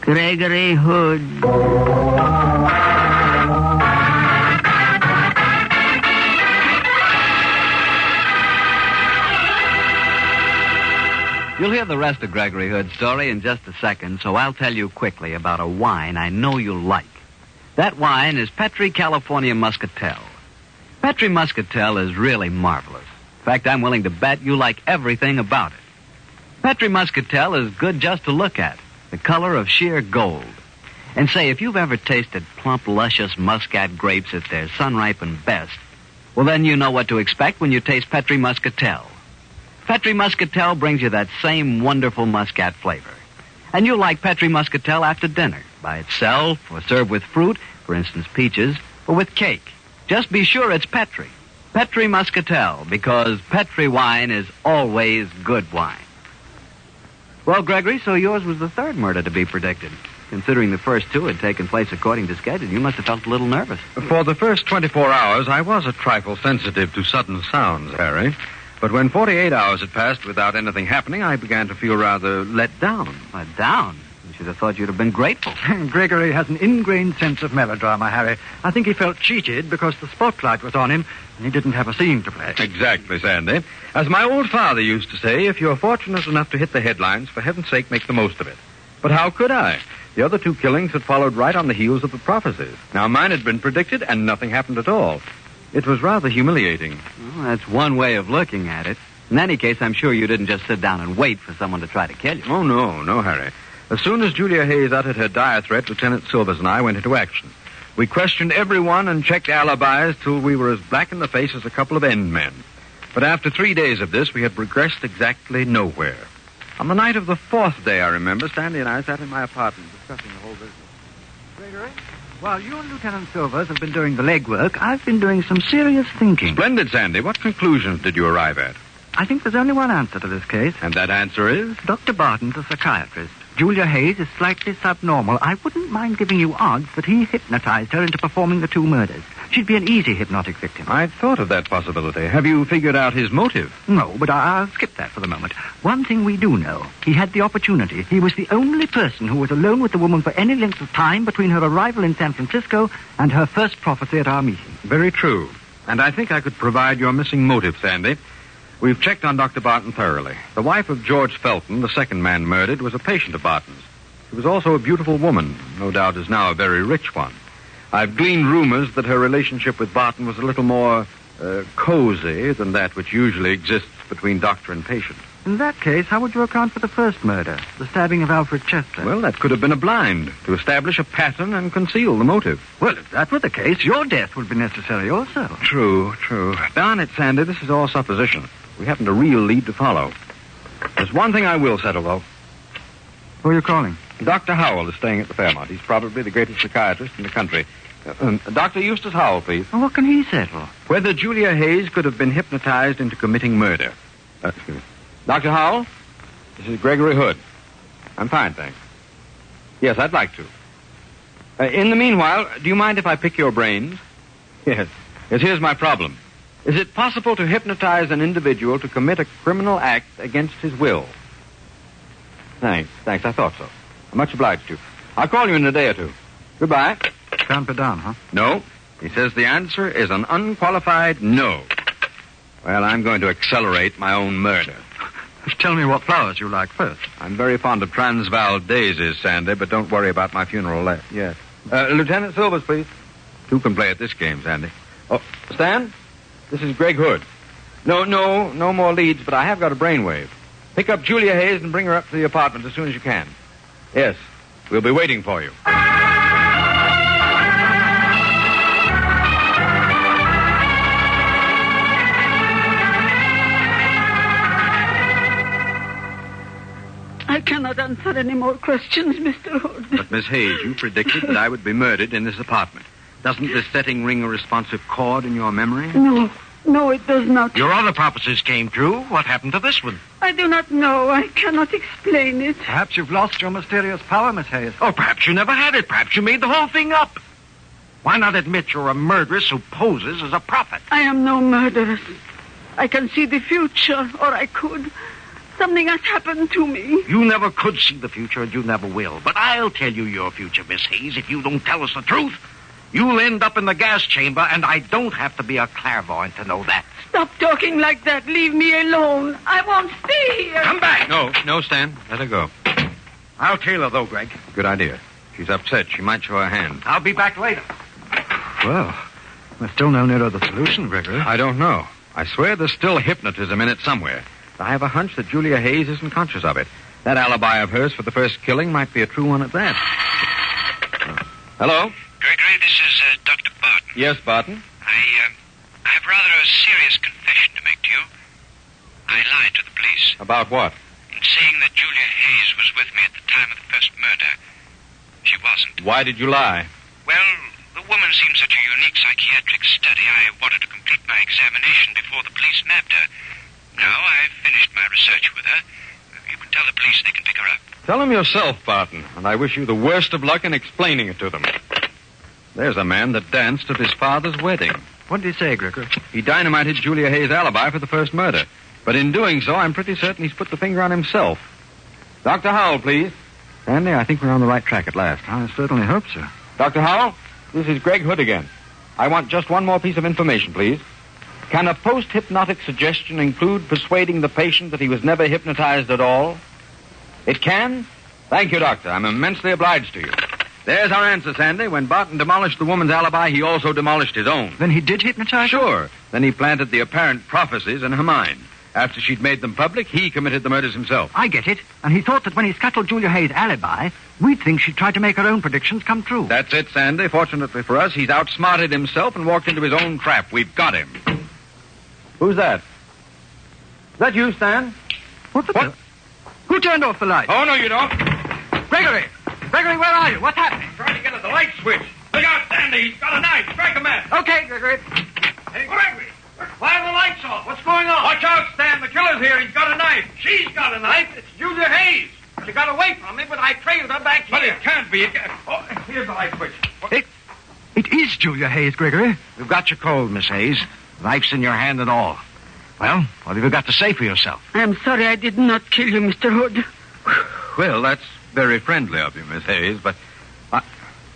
Gregory Hood. You'll hear the rest of Gregory Hood's story in just a second, so I'll tell you quickly about a wine I know you'll like. That wine is Petri California Muscatel. Petri Muscatel is really marvelous. In fact, I'm willing to bet you like everything about it. Petri Muscatel is good just to look at, the color of sheer gold. And say, if you've ever tasted plump, luscious Muscat grapes at their sun-ripened best, well, then you know what to expect when you taste Petri Muscatel. Petri Muscatel brings you that same wonderful Muscat flavor. And you'll like Petri Muscatel after dinner, by itself, or served with fruit, for instance, peaches, or with cake. Just be sure it's Petri. Petri Muscatel, because Petri wine is always good wine. Well, Gregory, so yours was the third murder to be predicted. Considering the first two had taken place according to schedule, you must have felt a little nervous. For the first 24 hours, I was a trifle sensitive to sudden sounds, Harry. But when 48 hours had passed without anything happening, I began to feel rather let down. Let down? should have thought you'd have been grateful. Gregory has an ingrained sense of melodrama, Harry. I think he felt cheated because the spotlight was on him and he didn't have a scene to play. Exactly, Sandy. As my old father used to say, if you're fortunate enough to hit the headlines, for heaven's sake, make the most of it. But how could I? The other two killings had followed right on the heels of the prophecies. Now, mine had been predicted, and nothing happened at all. It was rather humiliating. Well, that's one way of looking at it. In any case, I'm sure you didn't just sit down and wait for someone to try to kill you. Oh, no, Harry. As soon as Julia Hayes uttered her dire threat, Lieutenant Silvers and I went into action. We questioned everyone and checked alibis till we were as black in the face as a couple of end men. But after 3 days of this, we had progressed exactly nowhere. On the night of the 4th day, I remember, Sandy and I sat in my apartment discussing the whole business. Gregory, while you and Lieutenant Silvers have been doing the legwork, I've been doing some serious thinking. Splendid, Sandy. What conclusions did you arrive at? I think there's only one answer to this case. And that answer is? Dr. Barton's a psychiatrist. Julia Hayes is slightly subnormal. I wouldn't mind giving you odds that he hypnotized her into performing the 2 murders. She'd be an easy hypnotic victim. I'd thought of that possibility. Have you figured out his motive? No, but I'll skip that for the moment. One thing we do know. He had the opportunity. He was the only person who was alone with the woman for any length of time between her arrival in San Francisco and her first prophecy at our meeting. Very true. And I think I could provide your missing motive, Sandy. We've checked on Dr. Barton thoroughly. The wife of George Felton, the second man murdered, was a patient of Barton's. She was also a beautiful woman, no doubt is now a very rich one. I've gleaned rumors that her relationship with Barton was a little more cozy than that which usually exists between doctor and patient. In that case, how would you account for the first murder, the stabbing of Alfred Chester? Well, that could have been a blind, to establish a pattern and conceal the motive. Well, if that were the case, your death would be necessary also. True. Darn it, Sandy, this is all supposition. We haven't a real lead to follow. There's one thing I will settle, though. Who are you calling? Dr. Howell is staying at the Fairmont. He's probably the greatest psychiatrist in the country. Dr. Eustace Howell, please. Well, what can he settle? Whether Julia Hayes could have been hypnotized into committing murder. Excuse me. Dr. Howell, this is Gregory Hood. I'm fine, thanks. Yes, I'd like to. In the meanwhile, do you mind if I pick your brains? Yes, here's my problem. Is it possible to hypnotize an individual to commit a criminal act against his will? Thanks, I thought so. I'm much obliged to you. I'll call you in a day or two. Goodbye. Can't be done, huh? No. He says the answer is an unqualified no. Well, I'm going to accelerate my own murder. Tell me what flowers you like first. I'm very fond of Transvaal daisies, Sandy, but don't worry about my funeral. Yes. Lieutenant Silvers, please. 2 can play at this game, Sandy. Oh, Stan? This is Greg Hood. No more leads, but I have got a brainwave. Pick up Julia Hayes and bring her up to the apartment as soon as you can. Yes, we'll be waiting for you. I cannot answer any more questions, Mr. Hood. But, Miss Hayes, you predicted that I would be murdered in this apartment. Doesn't this setting ring a responsive chord in your memory? No, it does not. Your other prophecies came true. What happened to this one? I do not know. I cannot explain it. Perhaps you've lost your mysterious power, Miss Hayes. Oh, perhaps you never had it. Perhaps you made the whole thing up. Why not admit you're a murderess who poses as a prophet? I am no murderess. I can see the future, or I could. Something has happened to me. You never could see the future, and you never will. But I'll tell you your future, Miss Hayes, if you don't tell us the truth. You'll end up in the gas chamber, and I don't have to be a clairvoyant to know that. Stop talking like that. Leave me alone. I won't stay here. Come back. No, Stan. Let her go. I'll tail her, though, Greg. Good idea. She's upset. She might show her hand. I'll be back later. Well, we're still no nearer the solution, Gregory. I don't know. I swear there's still hypnotism in it somewhere. I have a hunch that Julia Hayes isn't conscious of it. That alibi of hers for the first killing might be a true one at that. Hello? Gregory, this is Dr. Barton. Yes, Barton? I have rather a serious confession to make to you. I lied to the police. About what? In saying that Julia Hayes was with me at the time of the first murder. She wasn't. Why did you lie? Well, the woman seemed such a unique psychiatric study, I wanted to complete my examination before the police nabbed her. Now I've finished my research with her. You can tell the police they can pick her up. Tell them yourself, Barton, and I wish you the worst of luck in explaining it to them. There's a man that danced at his father's wedding. What did he say, Gregory? He dynamited Julia Hayes' alibi for the first murder. But in doing so, I'm pretty certain he's put the finger on himself. Dr. Howell, please. Sandy, I think we're on the right track at last. I certainly hope so. Dr. Howell, this is Greg Hood again. I want just one more piece of information, please. Can a post-hypnotic suggestion include persuading the patient that he was never hypnotized at all? It can? Thank you, Doctor. I'm immensely obliged to you. There's our answer, Sandy. When Barton demolished the woman's alibi, he also demolished his own. Then he did hypnotize her? Sure. Then he planted the apparent prophecies in her mind. After she'd made them public, he committed the murders himself. I get it. And he thought that when he scuttled Julia Hayes' alibi, we'd think she'd try to make her own predictions come true. That's it, Sandy. Fortunately for us, he's outsmarted himself and walked into his own trap. We've got him. Who's that? Is that you, Stan? What? Who turned off the light? Oh, no, you don't. Gregory! Gregory, where are you? What's happening? Trying to get at the light switch. Look out, Sandy. He's got a knife. Strike a match. Okay, Gregory. Hey, Gregory. Why are the lights off? What's going on? Watch out, Stan. The killer's here. He's got a knife. She's got a knife. It's Julia Hayes. She got away from me, but I trailed her back here. But it can't be. Oh, here's the light switch. It is Julia Hayes, Gregory. You've got your cold, Miss Hayes. Knife's in your hand and all. Well, what have you got to say for yourself? I'm sorry I did not kill you, Mr. Hood. Well, that's very friendly of you, Miss Hayes, but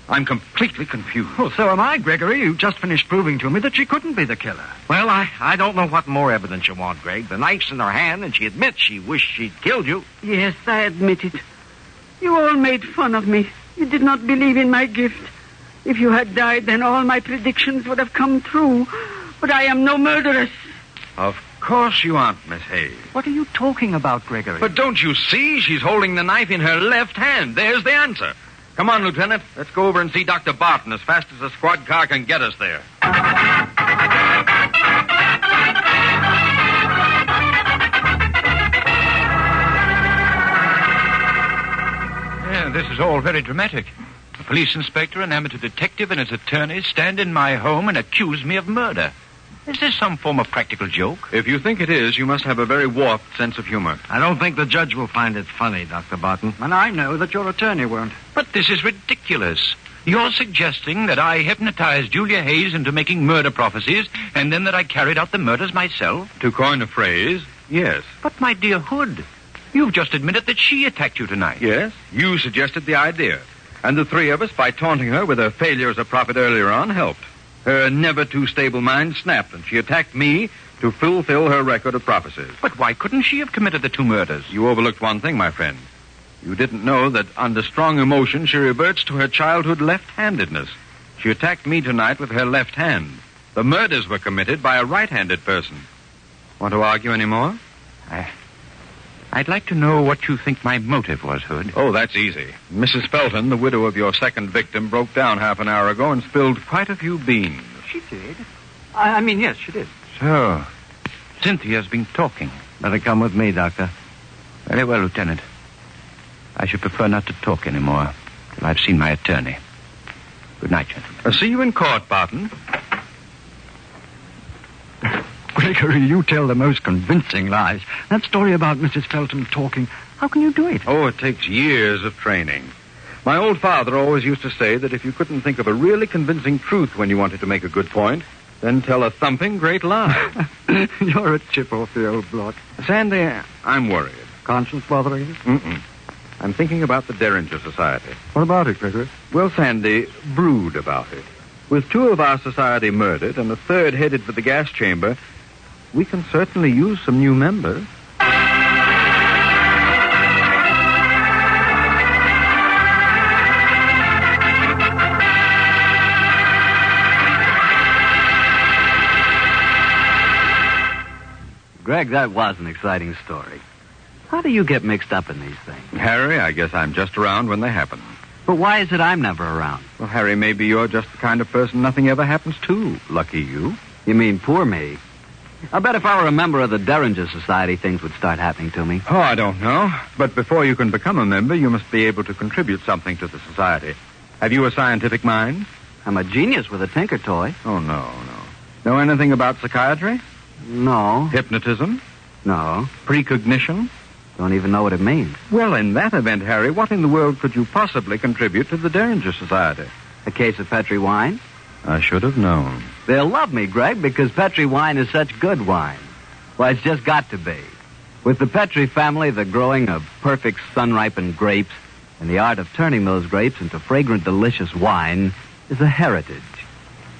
I'm completely confused. Oh, so am I, Gregory. You just finished proving to me that she couldn't be the killer. Well, I don't know what more evidence you want, Greg. The knife's in her hand, and she admits she wished she'd killed you. Yes, I admit it. You all made fun of me. You did not believe in my gift. If you had died, then all my predictions would have come true. But I am no murderess. Of course you aren't, Miss Hayes. What are you talking about, Gregory? But don't you see? She's holding the knife in her left hand. There's the answer. Come on, Lieutenant. Let's go over and see Dr. Barton as fast as a squad car can get us there. Yeah, this is all very dramatic. A police inspector, an amateur detective, and his attorney stand in my home and accuse me of murder. Is this some form of practical joke? If you think it is, you must have a very warped sense of humor. I don't think the judge will find it funny, Dr. Barton. And I know that your attorney won't. But this is ridiculous. You're suggesting that I hypnotized Julia Hayes into making murder prophecies, and then that I carried out the murders myself? To coin a phrase, yes. But, my dear Hood, you've just admitted that she attacked you tonight. Yes, you suggested the idea. And the three of us, by taunting her with her failure as a prophet earlier on, helped. Her never-too-stable mind snapped, and she attacked me to fulfill her record of prophecies. But why couldn't she have committed the two murders? You overlooked one thing, my friend. You didn't know that under strong emotion, she reverts to her childhood left-handedness. She attacked me tonight with her left hand. The murders were committed by a right-handed person. Want to argue any more? I'd like to know what you think my motive was, Hood. Oh, that's easy. Mrs. Felton, the widow of your second victim, broke down half an hour ago and spilled quite a few beans. She did? I mean, yes, she did. So, Cynthia's been talking. Better come with me, Doctor. Very well, Lieutenant. I should prefer not to talk anymore till I've seen my attorney. Good night, gentlemen. See you in court, Barton. Gregory, you tell the most convincing lies. That story about Mrs. Felton talking, how can you do it? Oh, it takes years of training. My old father always used to say that if you couldn't think of a really convincing truth when you wanted to make a good point, then tell a thumping great lie. You're a chip off the old block. Sandy, I'm worried. Conscience bothering you? Mm-mm. I'm thinking about the Derringer Society. What about it, Gregory? Well, Sandy, brood about it. With two of our society murdered and a third headed for the gas chamber, we can certainly use some new members. Greg, that was an exciting story. How do you get mixed up in these things? Harry, I guess I'm just around when they happen. But why is it I'm never around? Well, Harry, maybe you're just the kind of person nothing ever happens to. Lucky you. You mean poor me? I bet if I were a member of the Derringer Society, things would start happening to me. Oh, I don't know. But before you can become a member, you must be able to contribute something to the society. Have you a scientific mind? I'm a genius with a tinker toy. Oh, no. Know anything about psychiatry? No. Hypnotism? No. Precognition? Don't even know what it means. Well, in that event, Harry, what in the world could you possibly contribute to the Derringer Society? A case of Petri wine? I should have known. They'll love me, Greg, because Petri wine is such good wine. Well, it's just got to be. With the Petri family, the growing of perfect sun-ripened grapes, and the art of turning those grapes into fragrant, delicious wine is a heritage.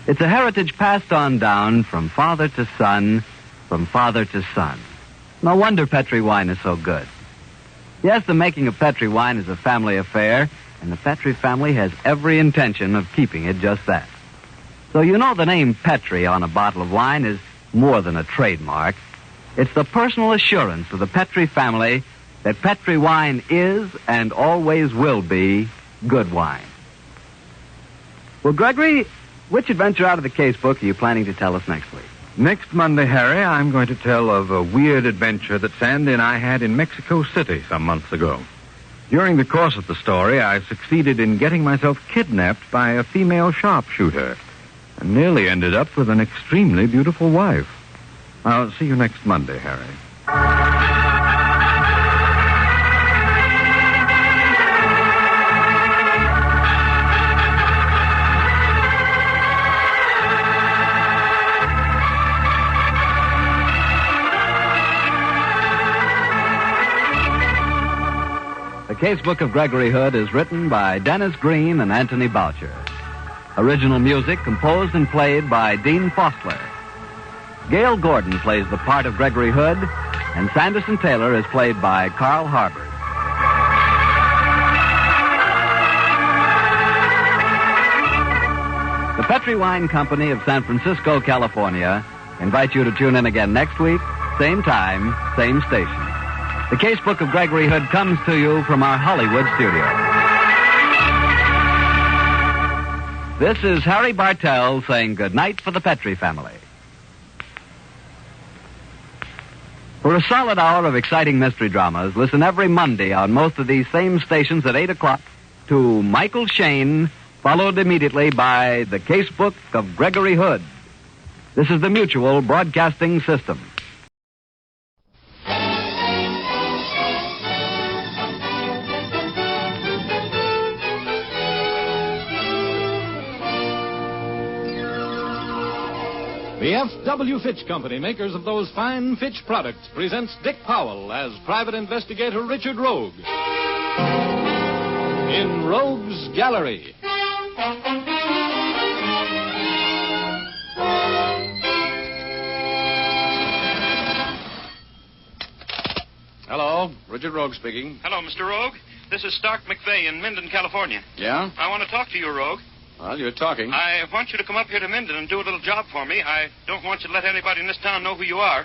It's a heritage passed on down from father to son, from father to son. No wonder Petri wine is so good. Yes, the making of Petri wine is a family affair, and the Petri family has every intention of keeping it just that. So you know the name Petri on a bottle of wine is more than a trademark. It's the personal assurance of the Petri family that Petri wine is and always will be good wine. Well, Gregory, which adventure out of the casebook are you planning to tell us next week? Next Monday, Harry, I'm going to tell of a weird adventure that Sandy and I had in Mexico City some months ago. During the course of the story, I succeeded in getting myself kidnapped by a female sharpshooter and nearly ended up with an extremely beautiful wife. I'll see you next Monday, Harry. The Casebook of Gregory Hood is written by Dennis Green and Anthony Boucher. Original music composed and played by Dean Fostler. Gail Gordon plays the part of Gregory Hood, and Sanderson Taylor is played by Carl Harbord. The Petri Wine Company of San Francisco, California, invites you to tune in again next week, same time, same station. The Casebook of Gregory Hood comes to you from our Hollywood studio. This is Harry Bartell saying goodnight for the Petri family. For a solid hour of exciting mystery dramas, listen every Monday on most of these same stations at 8 o'clock to Michael Shayne, followed immediately by The Casebook of Gregory Hood. This is the Mutual Broadcasting System. The F.W. Fitch Company, makers of those fine Fitch products, presents Dick Powell as Private Investigator Richard Rogue in Rogue's Gallery. Hello, Richard Rogue speaking. Hello, Mr. Rogue. This is Stark McVeigh in Minden, California. Yeah? I want to talk to you, Rogue. Well, you're talking. I want you to come up here to Minden and do a little job for me. I don't want you to let anybody in this town know who you are.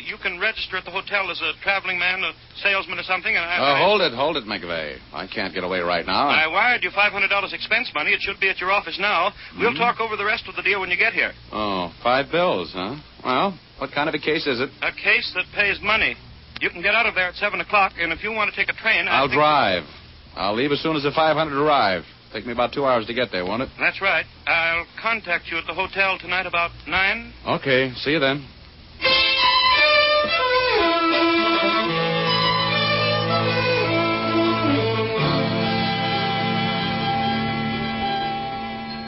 You can register at the hotel as a traveling man, a salesman or something. And hold it, McVeigh. I can't get away right now. I wired you $500 expense money. It should be at your office now. We'll talk over the rest of the deal when you get here. Oh, 5 bills, huh? Well, what kind of a case is it? A case that pays money. You can get out of there at 7 o'clock, and if you want to take a train... I'll drive. I'll leave as soon as the 500 arrive. Take me about 2 hours to get there, won't it? That's right. I'll contact you at the hotel tonight about 9. Okay, see you then.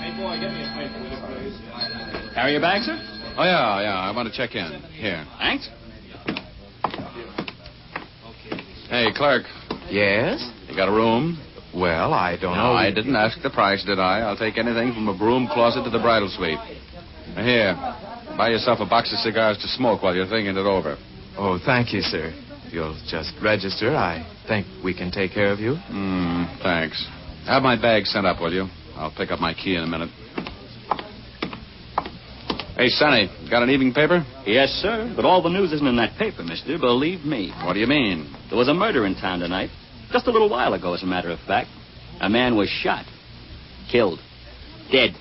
Hey, boy, get me a paper, will you, please? Carry your bag, sir? Oh, yeah. I want to check in. Here. Thanks. Hey, clerk. Yes? You got a room? Well, I don't know. No, I didn't ask the price, did I? I'll take anything from a broom closet to the bridal suite. Now, here, buy yourself a box of cigars to smoke while you're thinking it over. Oh, thank you, sir. If you'll just register, I think we can take care of you. Thanks. Have my bag sent up, will you? I'll pick up my key in a minute. Hey, Sonny, got an evening paper? Yes, sir, but all the news isn't in that paper, mister. Believe me. What do you mean? There was a murder in town tonight. Just a little while ago, as a matter of fact. A man was shot. Killed. Dead.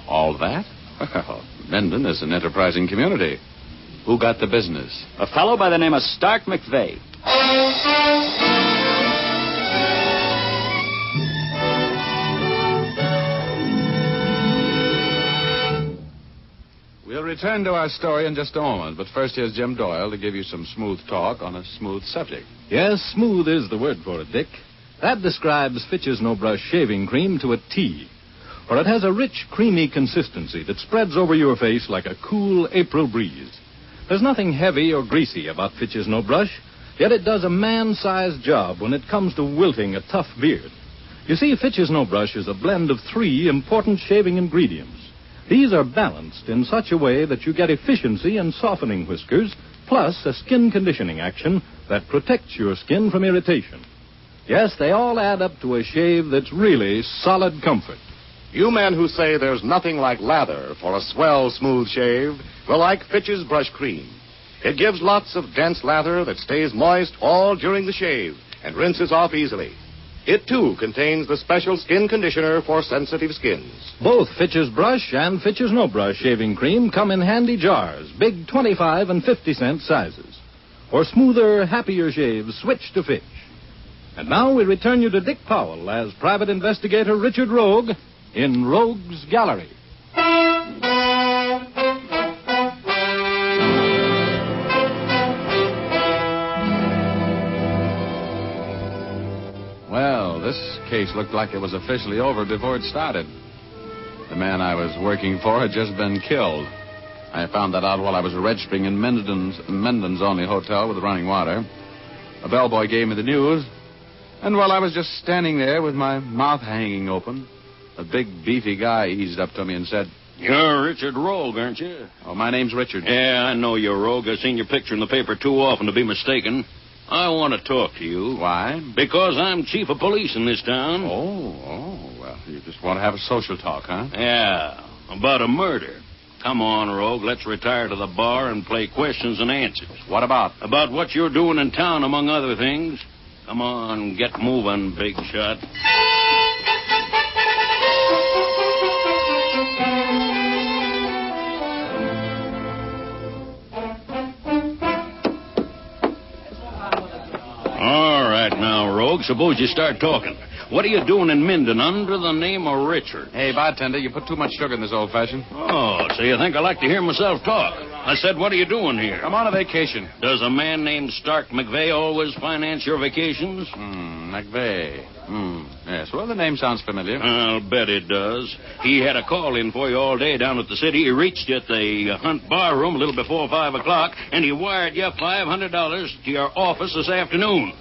All that? Well, Minden is an enterprising community. Who got the business? A fellow by the name of Stark McVeigh. We'll return to our story in just a moment, but first here's Jim Doyle to give you some smooth talk on a smooth subject. Yes, smooth is the word for it, Dick. That describes Fitch's No Brush shaving cream to a T. For it has a rich, creamy consistency that spreads over your face like a cool April breeze. There's nothing heavy or greasy about Fitch's No Brush, Yet it does a man-sized job when it comes to wilting a tough beard. You see, Fitch's No Brush is a blend of 3 important shaving ingredients. These are balanced in such a way that you get efficiency in softening whiskers, plus a skin conditioning action that protects your skin from irritation. Yes, they all add up to a shave that's really solid comfort. You men who say there's nothing like lather for a swell, smooth shave will like Fitch's Brush Cream. It gives lots of dense lather that stays moist all during the shave and rinses off easily. It, too, contains the special skin conditioner for sensitive skins. Both Fitch's Brush and Fitch's No Brush shaving cream come in handy jars, big 25 and 50-cent sizes. For smoother, happier shaves, switch to Fitch. And now we return you to Dick Powell as Private Investigator Richard Rogue in Rogue's Gallery. Well, this case looked like it was officially over before it started. The man I was working for had just been killed. I found that out while I was registering in Menden's only hotel with running water. A bellboy gave me the news, and while I was just standing there with my mouth hanging open, a big, beefy guy eased up to me and said, "You're Richard Rogue, aren't you?" "Oh, my name's Richard." "Yeah, I know you're Rogue. I've seen your picture in the paper too often to be mistaken. I want to talk to you." "Why?" "Because I'm chief of police in this town." Well, you just want to have a social talk, huh?" "Yeah, about a murder." "Come on, Rogue, let's retire to the bar and play questions and answers." "What about?" "About what you're doing in town, among other things. Come on, get moving, big shot." All right, now, Rogue, suppose you start talking. What are you doing in Minden under the name of Richard? "Hey, bartender, you put too much sugar in this old-fashioned." "Oh, so you think I like to hear myself talk? I said, what are you doing here?" "I'm on a vacation." "Does a man named Stark McVeigh always finance your vacations?" McVeigh. Yes, well, the name sounds familiar. "I'll bet it does. He had a call in for you all day down at the city. He reached you at the Hunt Bar Room a little before 5 o'clock, and he wired you $500 to your office this afternoon."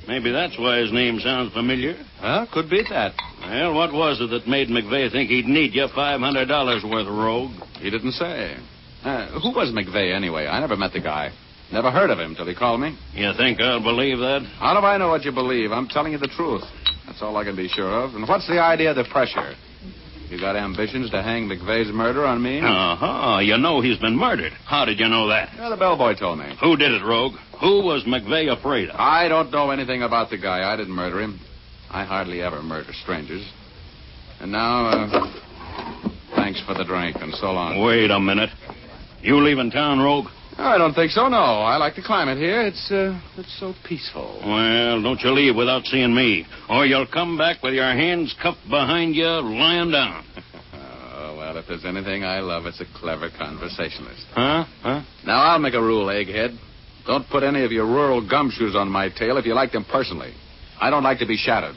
Maybe that's why his name sounds familiar. Well, could be that. Well, what was it that made McVeigh think he'd need you $500 worth, Rogue? He didn't say. Who was McVeigh, anyway? I never met the guy. Never heard of him till he called me. You think I'll believe that? How do I know what you believe? I'm telling you the truth. That's all I can be sure of. And what's the idea of the pressure? You got ambitions to hang McVeigh's murder on me? Uh-huh. You know he's been murdered. How did you know that? Well, the bellboy told me. Who did it, Rogue? Who was McVeigh afraid of? I don't know anything about the guy. I didn't murder him. I hardly ever murder strangers. And now, thanks for the drink, and so long. Wait a minute. You leaving town, Rogue? I don't think so, no. I like the climate here. It's so peaceful. Well, don't you leave without seeing me, or you'll come back with your hands cuffed behind you, lying down. Oh, well, if there's anything I love, it's a clever conversationalist. Huh? Now, I'll make a rule, egghead. Don't put any of your rural gumshoes on my tail if you like them personally. I don't like to be shadowed.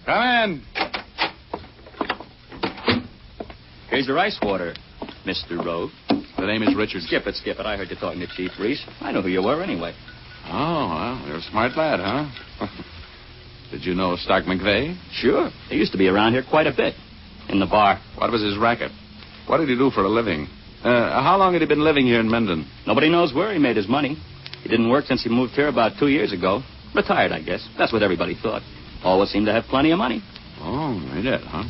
Come in. Here's your ice water, Mr. Rogue. The name is Richard. Skip it. I heard you talking to Chief Reese. I know who you were anyway. Oh, well, you're a smart lad, huh? Did you know Stark McVeigh? Sure. He used to be around here quite a bit. In the bar. What was his racket? What did he do for a living? How long had he been living here in Menden? Nobody knows where he made his money. He didn't work since he moved here about 2 years ago. Retired, I guess. That's what everybody thought. Always seemed to have plenty of money. Oh, he did, huh?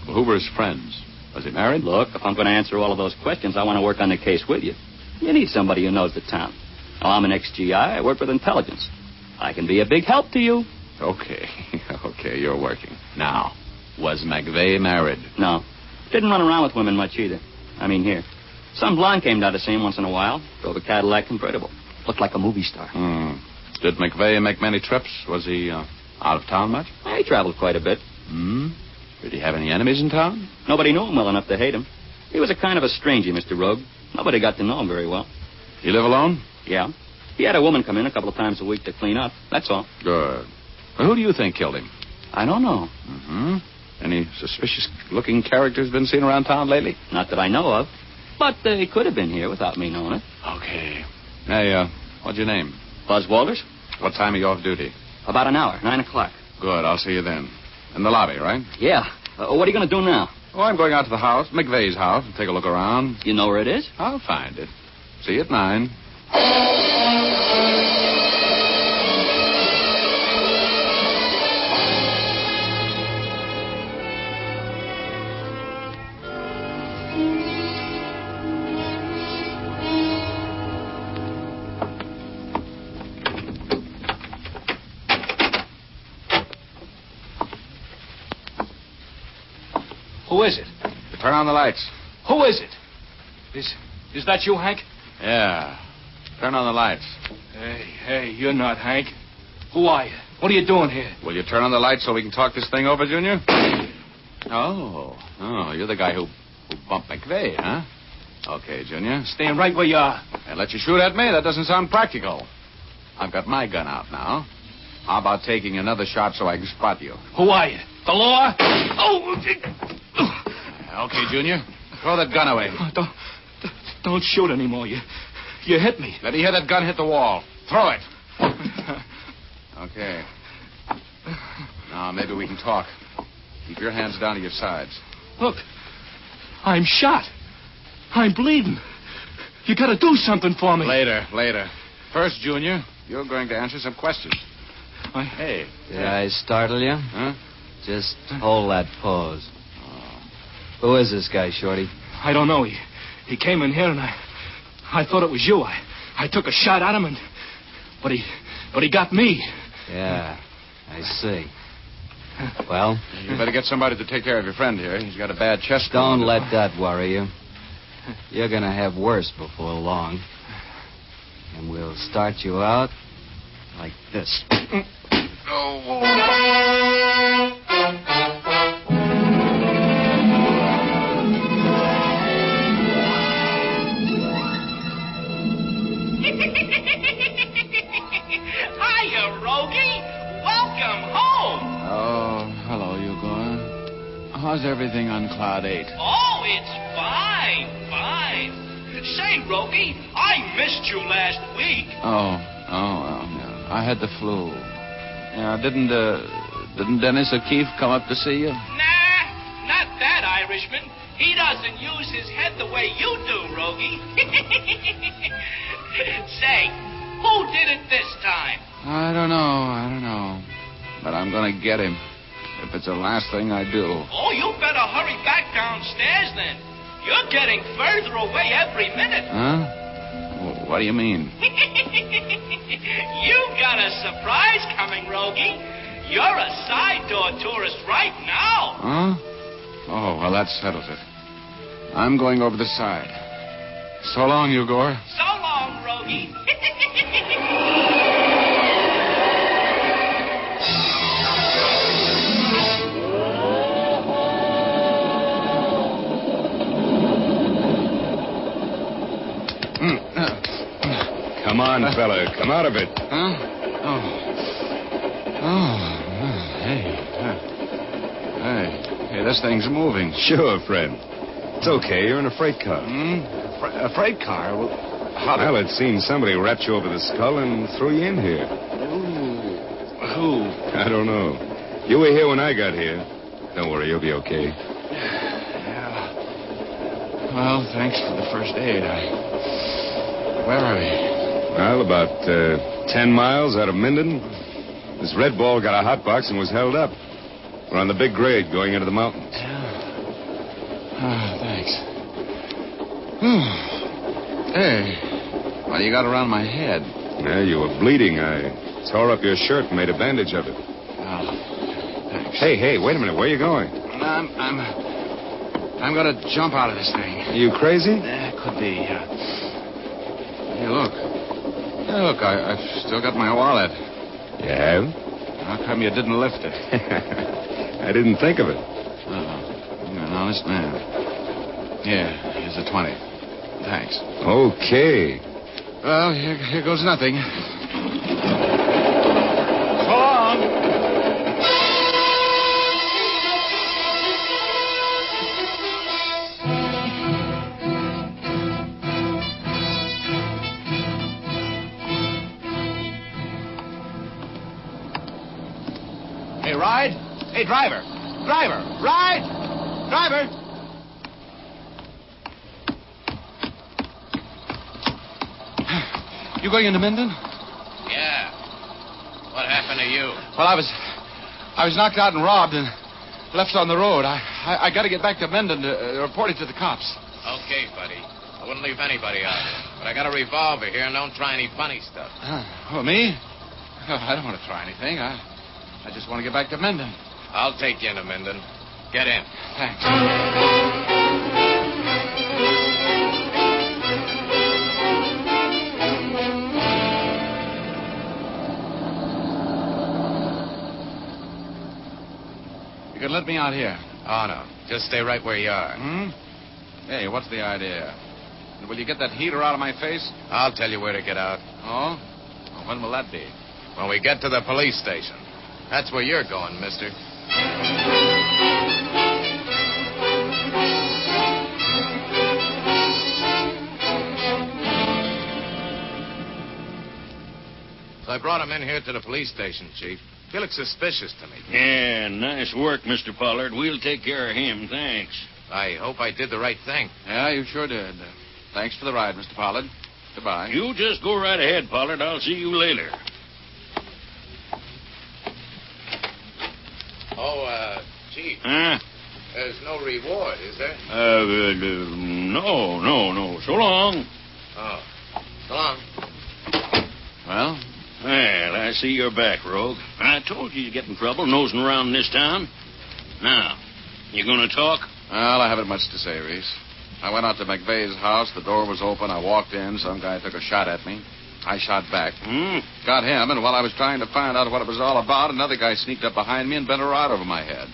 Well, who were his friends? Was he married? Look, if I'm going to answer all of those questions, I want to work on the case with you. You need somebody who knows the town. Now, I'm an ex-GI. I work with intelligence. I can be a big help to you. Okay, you're working. Now, was McVeigh married? No. Didn't run around with women much either. I mean, here. Some blonde came down to see him once in a while. Drove a Cadillac convertible. Looked like a movie star. Did McVeigh make many trips? Was he out of town much? He traveled quite a bit. Did he have any enemies in town? Nobody knew him well enough to hate him. He was a kind of a stranger, Mr. Rogue. Nobody got to know him very well. You live alone? Yeah. He had a woman come in a couple of times a week to clean up. That's all. Good. Well, who do you think killed him? I don't know. Mm-hmm. Any suspicious-looking characters been seen around town lately? Not that I know of. But they could have been here without me knowing it. Okay. Hey, what's your name? Buzz Walters? What time are you off duty? About an hour, 9 o'clock. Good, I'll see you then. In the lobby, right? Yeah. What are you going to do now? Oh, I'm going out to the house, McVeigh's house, and take a look around. You know where it is? I'll find it. See you at 9. Who is it? Turn on the lights. Who is it? Is that you, Hank? Yeah. Turn on the lights. Hey, you're not Hank. Who are you? What are you doing here? Will you turn on the lights so we can talk this thing over, Junior? Oh, you're the guy who bumped McVeigh, huh? Okay, Junior. Stand right where you are. And let you shoot at me? That doesn't sound practical. I've got my gun out now. How about taking another shot so I can spot you? Who are you? The law? Oh! Okay, Junior. Throw that gun away. Don't shoot anymore. You hit me. Let me hear that gun hit the wall. Throw it. Okay. Now, maybe we can talk. Keep your hands down to your sides. Look, I'm shot. I'm bleeding. You gotta do something for me. Later. First, Junior, you're going to answer some questions. Hey. Did I startle you? Huh? Just hold that pose. Who is this guy, Shorty? I don't know. He came in here and I thought it was you. I took a shot at him but he got me. Yeah, I see. Well? You better get somebody to take care of your friend here. He's got a bad chest wound. Don't let that worry you. You're going to have worse before long. And we'll start you out like this. Hiya, Rogie. Welcome home. Oh, hello, Igor. How's everything on Cloud 8? Oh, it's fine. Say, Rogie, I missed you last week. Oh, yeah. I had the flu. Yeah, didn't Dennis O'Keefe come up to see you? Nah, not that Irishman. He doesn't use his head the way you do, Rogie. Say, who did it this time? I don't know. But I'm going to get him. If it's the last thing I do. Oh, you better hurry back downstairs then. You're getting further away every minute. Huh? What do you mean? You got a surprise coming, Rogie. You're a side door tourist right now. Huh? Oh, well, that settles it. I'm going over the side. So long, Igor. So long, Rogie. Come on, fella. Come out of it. Huh? Hey, this thing's moving. Sure, friend. It's okay. You're in a freight car. A freight car? Well, it seems somebody wrapped you over the skull and threw you in here. Who? I don't know. You were here when I got here. Don't worry, you'll be okay. Yeah. Well, thanks for the first aid. Where are we? Well, about 10 miles out of Minden. This red ball got a hot box and was held up. We're on the big grade going into the mountains. Thanks. Hey, what do you got around my head? Yeah, you were bleeding. I tore up your shirt and made a bandage of it. Oh, thanks. Hey, wait a minute. Where are you going? I'm going to jump out of this thing. Are you crazy? Could be. Hey, look. I've still got my wallet. You have? How come you didn't lift it? I didn't think of it. You're an honest man. Here, here's a 20. Thanks. Okay. Well, here goes nothing. So long. ride? Hey, driver! Driver! Ride! Driver! You going into Minden? Yeah. What happened to you? Well, I was knocked out and robbed and left on the road. I got to get back to Minden to report it to the cops. Okay, buddy. I wouldn't leave anybody out. But I got a revolver here, and don't try any funny stuff. Oh, me? Oh, I don't want to try anything. I just want to get back to Minden. I'll take you into Minden. Get in. Thanks. You can let me out here. Oh, no. Just stay right where you are. Hey, what's the idea? Will you get that heater out of my face? I'll tell you where to get out. Oh? Well, when will that be? When we get to the police station. That's where you're going, mister. So I brought him in here to the police station, Chief. He looks suspicious to me. Yeah, nice work, Mr. Pollard. We'll take care of him, thanks. I hope I did the right thing. Yeah, you sure did. Thanks for the ride, Mr. Pollard. Goodbye. You just go right ahead, Pollard. I'll see you later. Oh, Chief. Huh? There's no reward, is there? No. So long. Oh. So long. Well, I see you're back, Rogue. I told you you'd get in trouble nosing around this town. Now, you gonna talk? Well, I haven't much to say, Reese. I went out to McVeigh's house. The door was open. I walked in. Some guy took a shot at me. I shot back. Got him, and while I was trying to find out what it was all about, another guy sneaked up behind me and bent a rod over my head.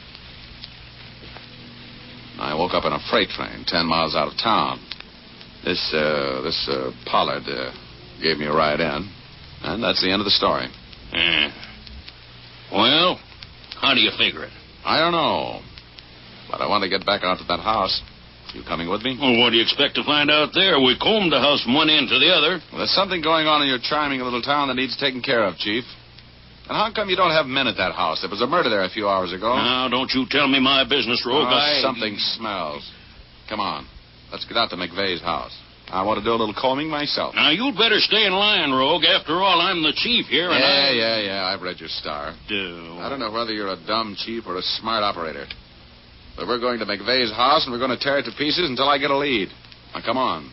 I woke up in a freight train 10 miles out of town. This Pollard gave me a ride in, and that's the end of the story. Well, how do you figure it? I don't know, but I want to get back out to that house. You coming with me? Well, what do you expect to find out there? We combed the house from one end to the other. Well, there's something going on in your charming little town that needs taken care of, Chief. And how come you don't have men at that house? There was a murder there a few hours ago. Now, don't you tell me my business, Rogue. Something smells. Come on. Let's get out to McVeigh's house. I want to do a little combing myself. Now, you'd better stay in line, Rogue. After all, I'm the chief here, and Yeah. I've read your star. I don't know whether you're a dumb chief or a smart operator. But we're going to McVeigh's house, and we're going to tear it to pieces until I get a lead. Now, come on.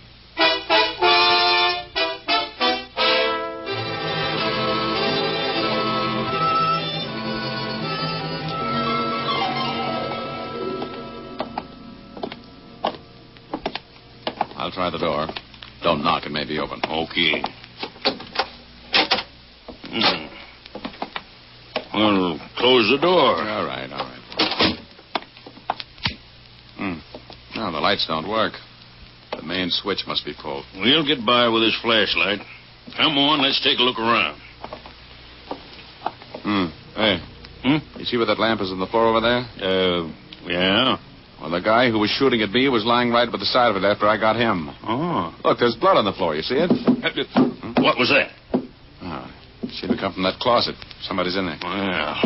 I'll try the door. Don't knock, it may be open. Okay. Well, close the door. All right. No, the lights don't work. The main switch must be pulled. We'll get by with this flashlight. Come on, let's take a look around. Hey. You see where that lamp is on the floor over there? Yeah. Well, the guy who was shooting at me was lying right by the side of it after I got him. Oh. Look, there's blood on the floor. You see it? What was that? Oh, it should have come from that closet. Somebody's in there. Well,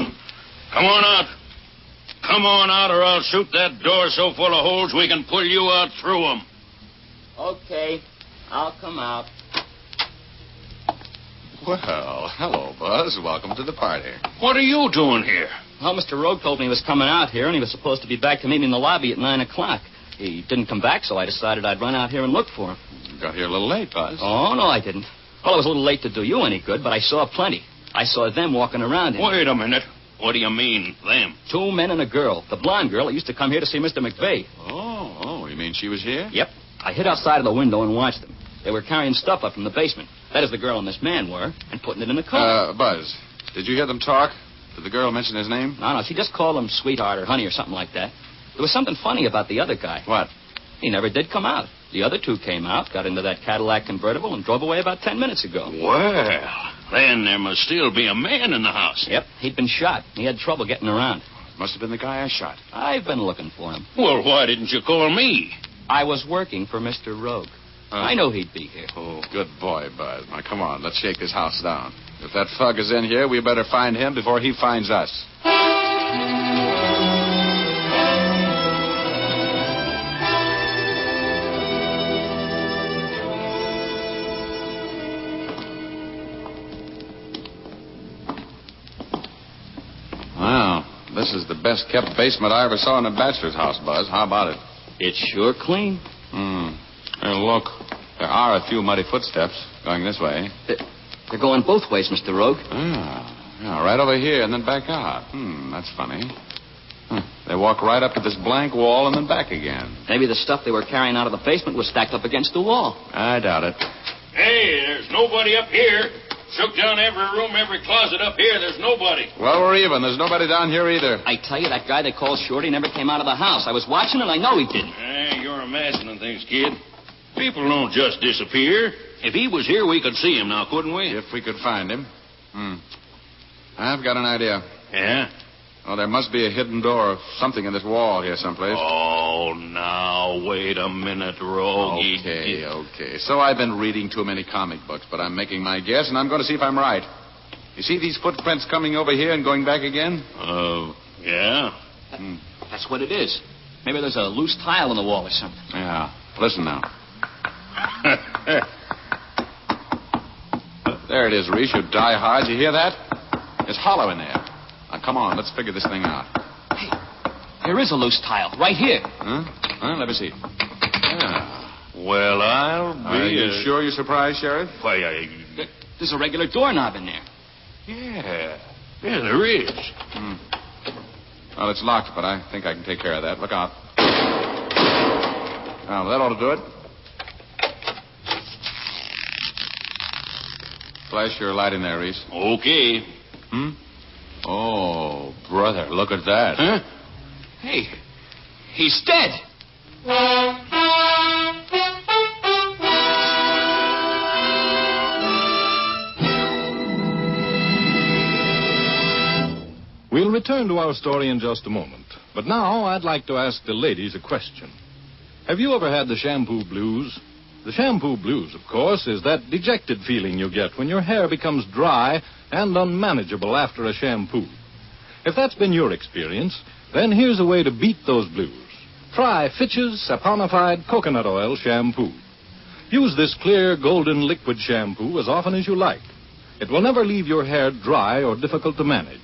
come on out. Come on out, or I'll shoot that door so full of holes we can pull you out through them. Okay, I'll come out. Well, hello, Buzz. Welcome to the party. What are you doing here? Well, Mr. Rogue told me he was coming out here, and he was supposed to be back to meet me in the lobby at 9 o'clock. He didn't come back, so I decided I'd run out here and look for him. You got here a little late, Buzz. Oh, no, I didn't. Well, I was a little late to do you any good, but I saw plenty. I saw them walking around here. Wait a minute. What do you mean, them? 2 men and a girl. The blonde girl that used to come here to see Mr. McVeigh. Oh, you mean she was here? Yep. I hid outside of the window and watched them. They were carrying stuff up from the basement. That is, the girl and this man were, and putting it in the car. Buzz, did you hear them talk? Did the girl mention his name? No, she just called him sweetheart or honey or something like that. There was something funny about the other guy. What? He never did come out. The other two came out, got into that Cadillac convertible, and drove away about 10 minutes ago. Well, then there must still be a man in the house. Yep, he'd been shot. He had trouble getting around. Must have been the guy I shot. I've been looking for him. Well, why didn't you call me? I was working for Mr. Rogue. I know he'd be here. Oh, good boy, Buzz. Now, come on, let's shake this house down. If that thug is in here, we better find him before he finds us. Well, this is the best kept basement I ever saw in a bachelor's house, Buzz. How about it? It's sure clean. Hey, look. There are a few muddy footsteps going this way. They're going both ways, Mr. Rogue. Yeah, right over here and then back out. That's funny. They walk right up to this blank wall and then back again. Maybe the stuff they were carrying out of the basement was stacked up against the wall. I doubt it. Hey, there's nobody up here. Shook down every room, every closet up here. There's nobody. Well, we're even. There's nobody down here either. I tell you, that guy they called Shorty never came out of the house. I was watching and I know he didn't. Hey, you're imagining things, kid. People don't just disappear. If he was here, we could see him now, couldn't we? If we could find him. I've got an idea. Yeah? Oh, there must be a hidden door or something in this wall here someplace. Oh, now, wait a minute, Rogue. Okay. So I've been reading too many comic books, but I'm making my guess, and I'm going to see if I'm right. You see these footprints coming over here and going back again? Yeah. That's what it is. Maybe there's a loose tile in the wall or something. Yeah. Listen now. There it is, Reese. You die hard. You hear that? It's hollow in there. Now, come on. Let's figure this thing out. Hey, there is a loose tile right here. Huh? Let me see. Yeah. Well, I'll be... Are you sure you're surprised, Sheriff? Why, There's a regular doorknob in there. Yeah, there is. Well, it's locked, but I think I can take care of that. Look out. Now, that ought to do it. Flash your light in there, Reese. Okay. Oh, brother, look at that. Huh? Hey, he's dead. We'll return to our story in just a moment. But now I'd like to ask the ladies a question. Have you ever had the shampoo blues? The shampoo blues, of course, is that dejected feeling you get when your hair becomes dry and unmanageable after a shampoo. If that's been your experience, then here's a way to beat those blues. Try Fitch's saponified coconut oil shampoo. Use this clear golden liquid shampoo as often as you like. It will never leave your hair dry or difficult to manage.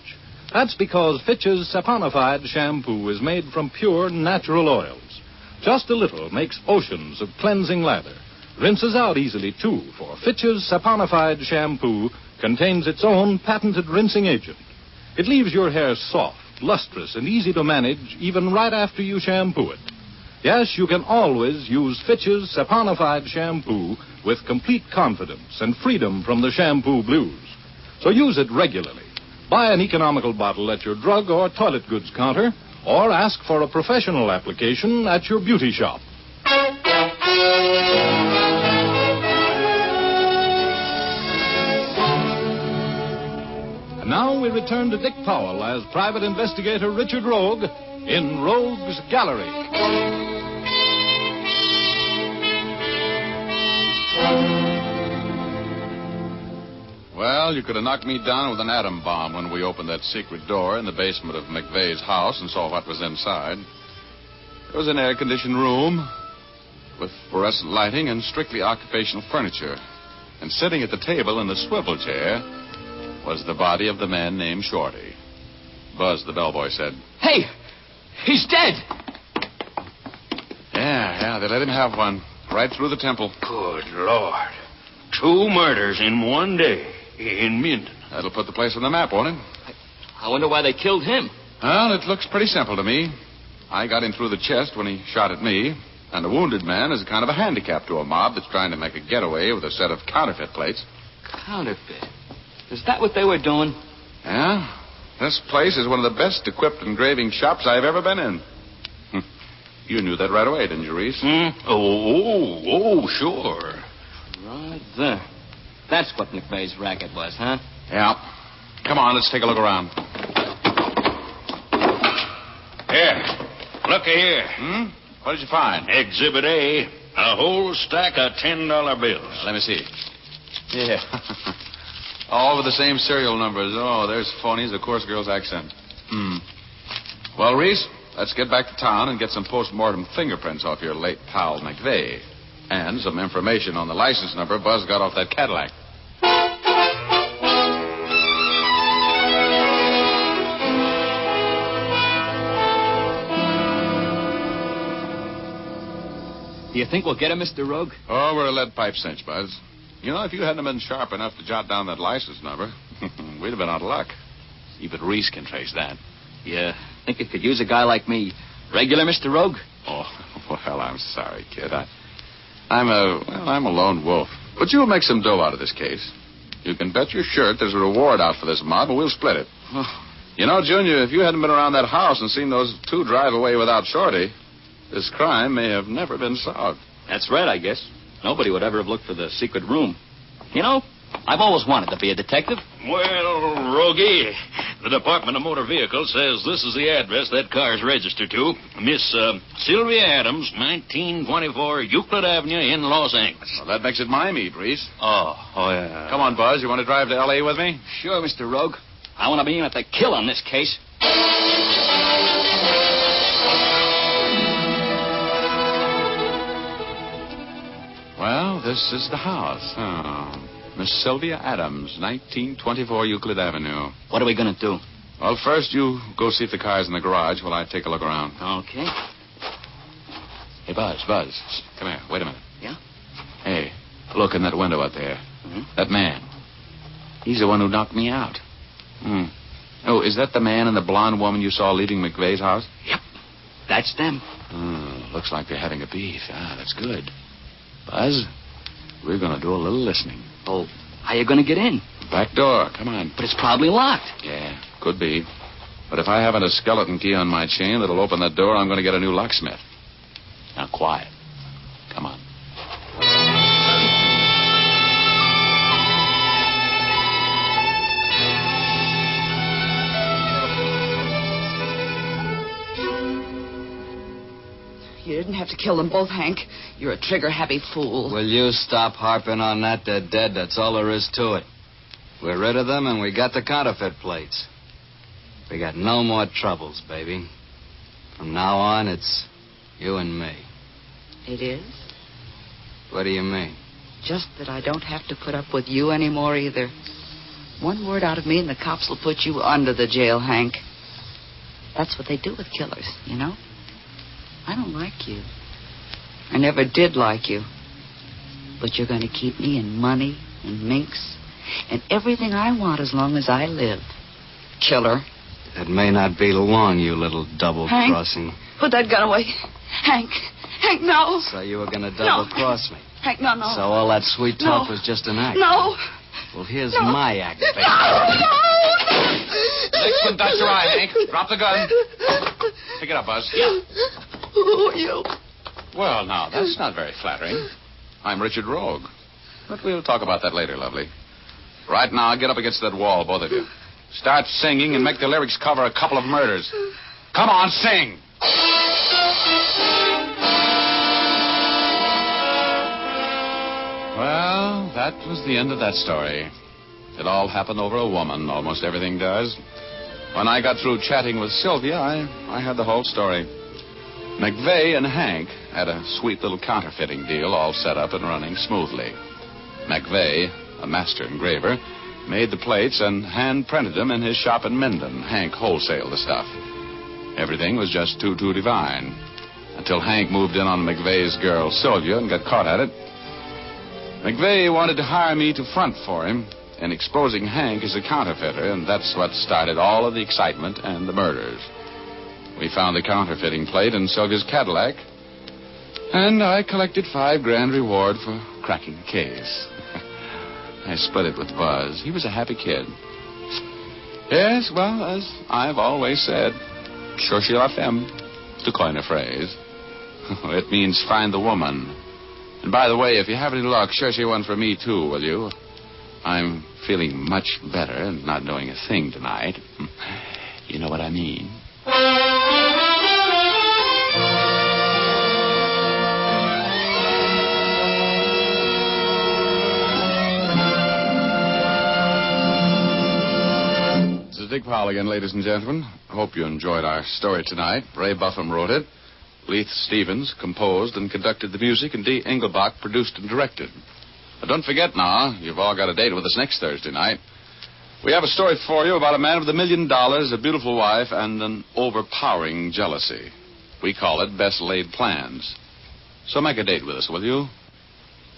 That's because Fitch's saponified shampoo is made from pure natural oils. Just a little makes oceans of cleansing lather. Rinses out easily, too, for Fitch's saponified shampoo contains its own patented rinsing agent. It leaves your hair soft, lustrous, and easy to manage even right after you shampoo it. Yes, you can always use Fitch's saponified shampoo with complete confidence and freedom from the shampoo blues. So use it regularly. Buy an economical bottle at your drug or toilet goods counter, or ask for a professional application at your beauty shop. And now we return to Dick Powell as Private Investigator Richard Rogue in Rogue's Gallery. Well, you could have knocked me down with an atom bomb when we opened that secret door in the basement of McVeigh's house and saw what was inside. It was an air-conditioned room with fluorescent lighting and strictly occupational furniture. And sitting at the table in the swivel chair was the body of the man named Shorty. Buzz, the bellboy, said. Hey, he's dead. Yeah, they let him have one. Right through the temple. Good Lord. 2 murders in one day in Minden. That'll put the place on the map, won't it? I wonder why they killed him. Well, it looks pretty simple to me. I got him through the chest when he shot at me, and the wounded man is kind of a handicap to a mob that's trying to make a getaway with a set of counterfeit plates. Counterfeit? Is that what they were doing? Yeah. This place is one of the best equipped engraving shops I've ever been in. You knew that right away, didn't you, Reese? Oh, sure. Right there. That's what McVeigh's racket was, huh? Yeah. Come on, let's take a look around. Here. Looky here. What did you find? Exhibit A. A whole stack of $10 bills. Let me see. Yeah. All with the same serial numbers. Oh, there's phonies, the coarse girl's accent. Well, Reese, let's get back to town and get some post-mortem fingerprints off your late pal, McVeigh. And some information on the license number Buzz got off that Cadillac. Do you think we'll get him, Mr. Rogue? Oh, we're a lead pipe cinch, Buzz. You know, if you hadn't been sharp enough to jot down that license number, we'd have been out of luck. Even Reese can trace that. Yeah, think it could use a guy like me. Regular, Mr. Rogue? Oh, well, I'm sorry, kid. I'm a lone wolf. But you'll make some dough out of this case. You can bet your shirt there's a reward out for this mob, and we'll split it. You know, Junior, if you hadn't been around that house and seen those two drive away without Shorty, this crime may have never been solved. That's right, I guess. Nobody would ever have looked for the secret room. You know, I've always wanted to be a detective. Well, Rogie, the Department of Motor Vehicles says this is the address that car's registered to. Miss Sylvia Adams, 1924 Euclid Avenue in Los Angeles. Well, that makes it my meat, Reese. Oh, yeah. Come on, Buzz. You want to drive to L.A. with me? Sure, Mr. Rogue. I want to be in at the kill on this case. Well, this is the house. Oh. Miss Sylvia Adams, 1924 Euclid Avenue. What are we going to do? Well, first you go see if the car's in the garage while I take a look around. Okay. Hey, Buzz. Come here. Wait a minute. Yeah? Hey, look in that window out there. Mm-hmm. That man. He's the one who knocked me out. Oh, is that the man and the blonde woman you saw leaving McVeigh's house? Yep. That's them. Looks like they're having a beef. That's good. Buzz, we're going to do a little listening. Oh, how you going to get in? Back door. Come on. But it's probably locked. Yeah, could be. But if I haven't a skeleton key on my chain that'll open that door, I'm going to get a new locksmith. Now, quiet. Come on. You didn't have to kill them both, Hank. You're a trigger-happy fool. Will you stop harping on that? They're dead. That's all there is to it. We're rid of them, and we got the counterfeit plates. We got no more troubles, baby. From now on, it's you and me. It is? What do you mean? Just that I don't have to put up with you anymore either. One word out of me and the cops will put you under the jail, Hank. That's what they do with killers, you know? I don't like you. I never did like you. But you're going to keep me in money and minks and everything I want as long as I live. Killer. That may not be long, you little double-crossing. Hank, put that gun away. Hank, no. So you were going to double-cross me? Hank, no. So all that sweet talk was just an act? No. Well, here's my act, baby. Next one, dot your eye, Hank. Drop the gun. Pick it up, Buzz. Yeah. Who are you? Well, now, that's not very flattering. I'm Richard Rogue. But we'll talk about that later, lovely. Right now, get up against that wall, both of you. Start singing and make the lyrics cover a couple of murders. Come on, sing! Well, that was the end of that story. It all happened over a woman. Almost everything does. When I got through chatting with Sylvia, I had the whole story. McVeigh and Hank had a sweet little counterfeiting deal all set up and running smoothly. McVeigh, a master engraver, made the plates and hand-printed them in his shop in Minden. Hank wholesaled the stuff. Everything was just too divine. Until Hank moved in on McVeigh's girl, Sylvia, and got caught at it. McVeigh wanted to hire me to front for him in exposing Hank as a counterfeiter, and that's what started all of the excitement and the murders. We found the counterfeiting plate in Sylvia's Cadillac, and I collected $5,000 reward for cracking the case. I split it with Buzz. He was a happy kid. Yes, well, as I've always said, cherchez la femme, to coin a phrase. It means find the woman. And by the way, if you have any luck, cherchez one for me, too, will you? I'm feeling much better and not doing a thing tonight. You know what I mean. This is Dick Powell. Powell again, ladies and gentlemen. Hope you enjoyed our story tonight. Ray Buffum wrote it. Leith Stevens composed and conducted the music, and Dee Engelbach produced and directed. But don't forget now, you've all got a date with us next Thursday night. We have a story for you about a man with $1 million, a beautiful wife, and an overpowering jealousy. We call it Best Laid Plans. So make a date with us, will you?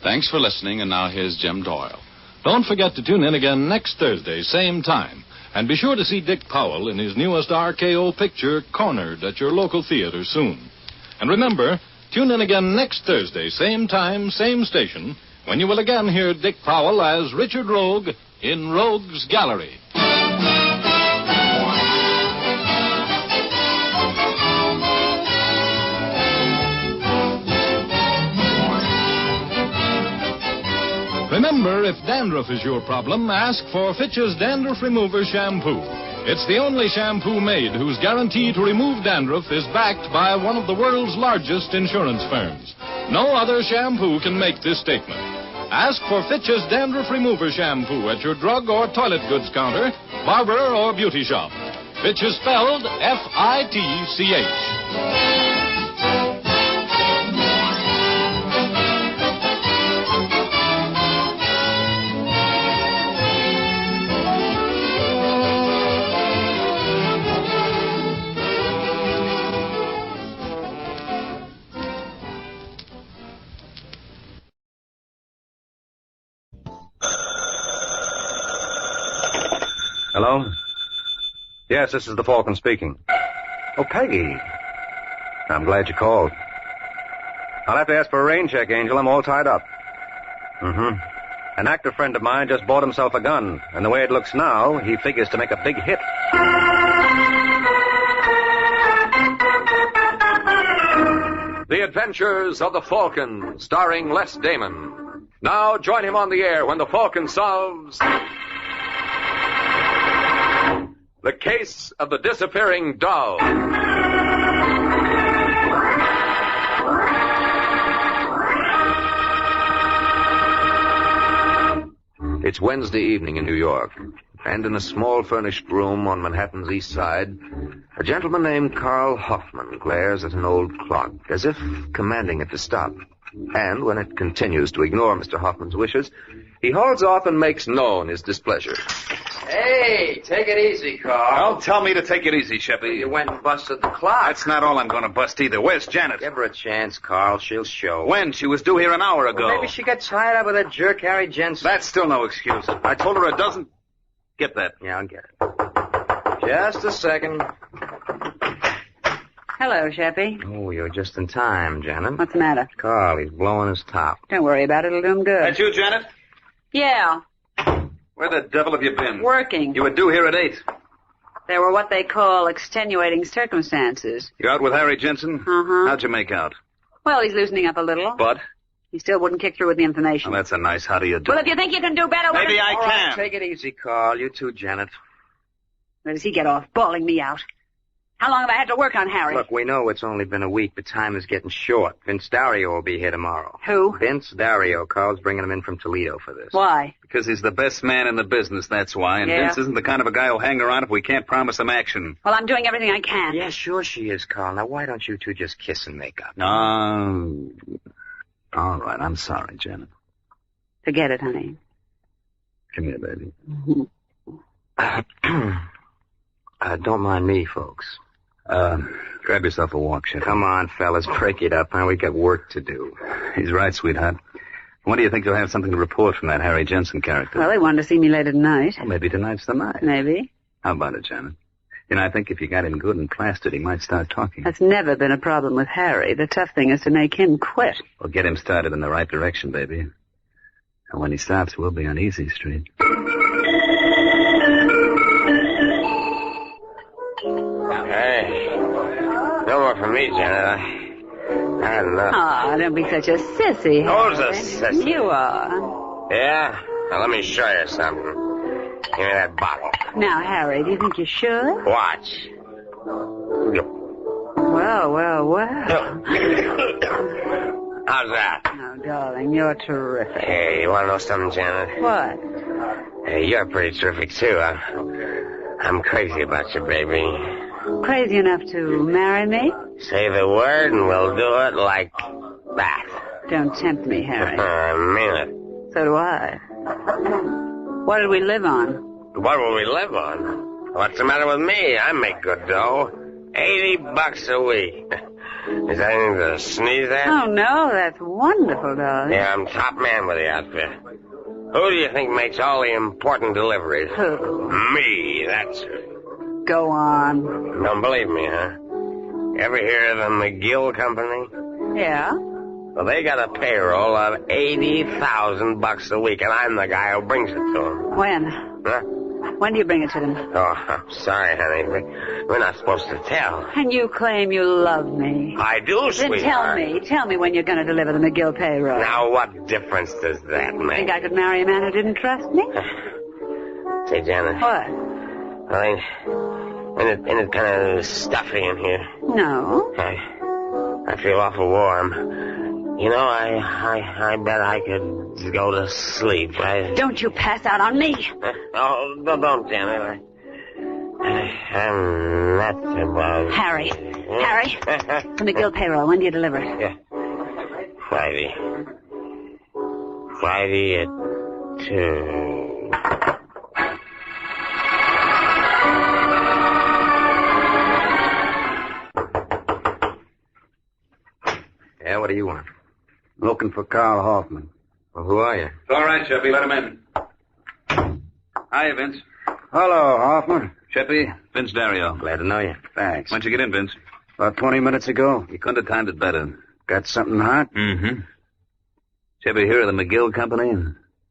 Thanks for listening, and now here's Jim Doyle. Don't forget to tune in again next Thursday, same time. And be sure to see Dick Powell in his newest RKO picture, Cornered, at your local theater soon. And remember, tune in again next Thursday, same time, same station, when you will again hear Dick Powell as Richard Rogue in Rogue's Gallery. Remember, if dandruff is your problem, ask for Fitch's Dandruff Remover Shampoo. It's the only shampoo made whose guarantee to remove dandruff is backed by one of the world's largest insurance firms. No other shampoo can make this statement. Ask for Fitch's Dandruff Remover Shampoo at your drug or toilet goods counter, barber or beauty shop. Fitch is spelled F-I-T-C-H. Hello? Yes, this is the Falcon speaking. Oh, Peggy. I'm glad you called. I'll have to ask for a rain check, Angel. I'm all tied up. Mm-hmm. An actor friend of mine just bought himself a gun, and the way it looks now, he figures to make a big hit. The Adventures of the Falcon, starring Les Damon. Now join him on the air when the Falcon solves... The Case of the Disappearing Doll. It's Wednesday evening in New York, and in a small furnished room on Manhattan's East Side, a gentleman named Carl Hoffman glares at an old clock, as if commanding it to stop. And when it continues to ignore Mr. Hoffman's wishes, he hauls off and makes known his displeasure. Hey, take it easy, Carl. Don't tell me to take it easy, Sheppy. You went and busted the clock. That's not all I'm going to bust either. Where's Janet? Give her a chance, Carl. She'll show. When? She was due here an hour ago. Well, maybe she got tied up with that jerk Harry Jensen. That's still no excuse. I told her a dozen... Get that. Yeah, I'll get it. Just a second. Hello, Sheppy. Oh, you're just in time, Janet. What's the matter? Carl, he's blowing his top. Don't worry about it. It'll do him good. That you, Janet? Yeah. Where the devil have you been? Working. You were due here at 8. There were what they call extenuating circumstances. You out with Harry Jensen? Uh-huh. How'd you make out? Well, he's loosening up a little. But? He still wouldn't kick through with the information. Well, that's a nice how do you do. Well, if you think you can do better... Maybe I All can. right, take it easy, Carl. You too, Janet. Where does he get off? Bawling me out. How long have I had to work on Harry? Look, we know it's only been a week, but time is getting short. Vince Dario will be here tomorrow. Who? Vince Dario. Carl's bringing him in from Toledo for this. Why? Because he's the best man in the business, that's why. And Yeah. Vince isn't the kind of a guy who'll hang around if we can't promise him action. Well, I'm doing everything I can. Yeah, sure she is, Carl. Now, why don't you two just kiss and make up? No. All right, I'm sorry, Janet. Forget it, honey. Come here, baby. Don't mind me, folks. Grab yourself a walk, Shep. Come on, fellas, break it up, huh? We got work to do. He's right, sweetheart. When do you think you'll have something to report from that Harry Jensen character? Well, they wanted to see me late at night. Well, maybe tonight's the night. Maybe. How about it, Janet? You know, I think if you got him good and plastered, he might start talking. That's never been a problem with Harry. The tough thing is to make him quit. We'll get him started in the right direction, baby. And when he stops, we'll be on Easy Street. Hey, no more for me, Janet. I had enough. Aw, don't be such a sissy, Who's Harry. a sissy? You are. Yeah? Now, let me show you something. Give me that bottle. Now, Harry, do you think you should? Watch. Well, well, well. How's that? Oh, darling, you're terrific. Hey, you want to know something, Janet? What? Hey, you're pretty terrific, too. I'm crazy about you, baby. Crazy enough to marry me? Say the word and we'll do it like that. Don't tempt me, Harry. I mean it. So do I. What did we live on? What will we live on? What's the matter with me? I make good dough. $80 a week. Is that anything to sneeze at? Oh, no, that's wonderful, darling. Yeah, I'm top man with the outfit. Who do you think makes all the important deliveries? Who? Me, that's who. Go on. Don't believe me, huh? Ever hear of the McGill Company? Yeah? Well, they got a payroll of $80,000 a week, and I'm the guy who brings it to them. When? Huh? When do you bring it to them? Oh, I'm sorry, honey, but we're not supposed to tell. And you claim you love me. I do, Then sweetheart. tell me when you're going to deliver the McGill payroll. Now, what difference does that make? Think I could marry a man who didn't trust me? Say, Janet. What? Well, ain't it kind of stuffy in here? No. I feel awful warm. You know, I bet I could go to sleep. Don't you pass out on me. Oh, don't, Janet. I'm nuts about... Harry. Harry. The McGill payroll. When do you deliver it? Yeah. Friday at 2. Yeah, what do you want? Looking for Carl Hoffman. Well, who are you? All right, Sheppy, let him in. Hiya, Vince. Hello, Hoffman. Sheppy, Vince Dario. Glad to know you. Thanks. When'd you get in, Vince? About 20 minutes ago. You couldn't have timed it better. Got something hot? Mm-hmm. Sheppy, hear of the McGill Company?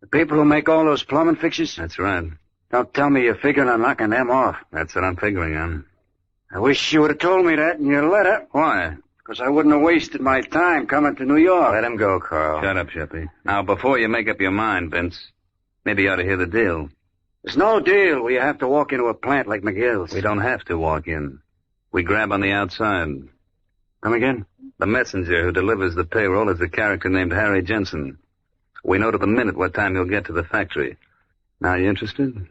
The people who make all those plumbing fixtures? That's right. Don't tell me you're figuring on knocking them off. That's what I'm figuring on. I wish you would have told me that in your letter. Why? Because I wouldn't have wasted my time coming to New York. Let him go, Carl. Shut up, Sheppy. Now, before you make up your mind, Vince, maybe you ought to hear the deal. There's no deal where you have to walk into a plant like McGill's. We don't have to walk in. We grab on the outside. Come again? The messenger who delivers the payroll is a character named Harry Jensen. We know to the minute what time he'll get to the factory. Now, you interested?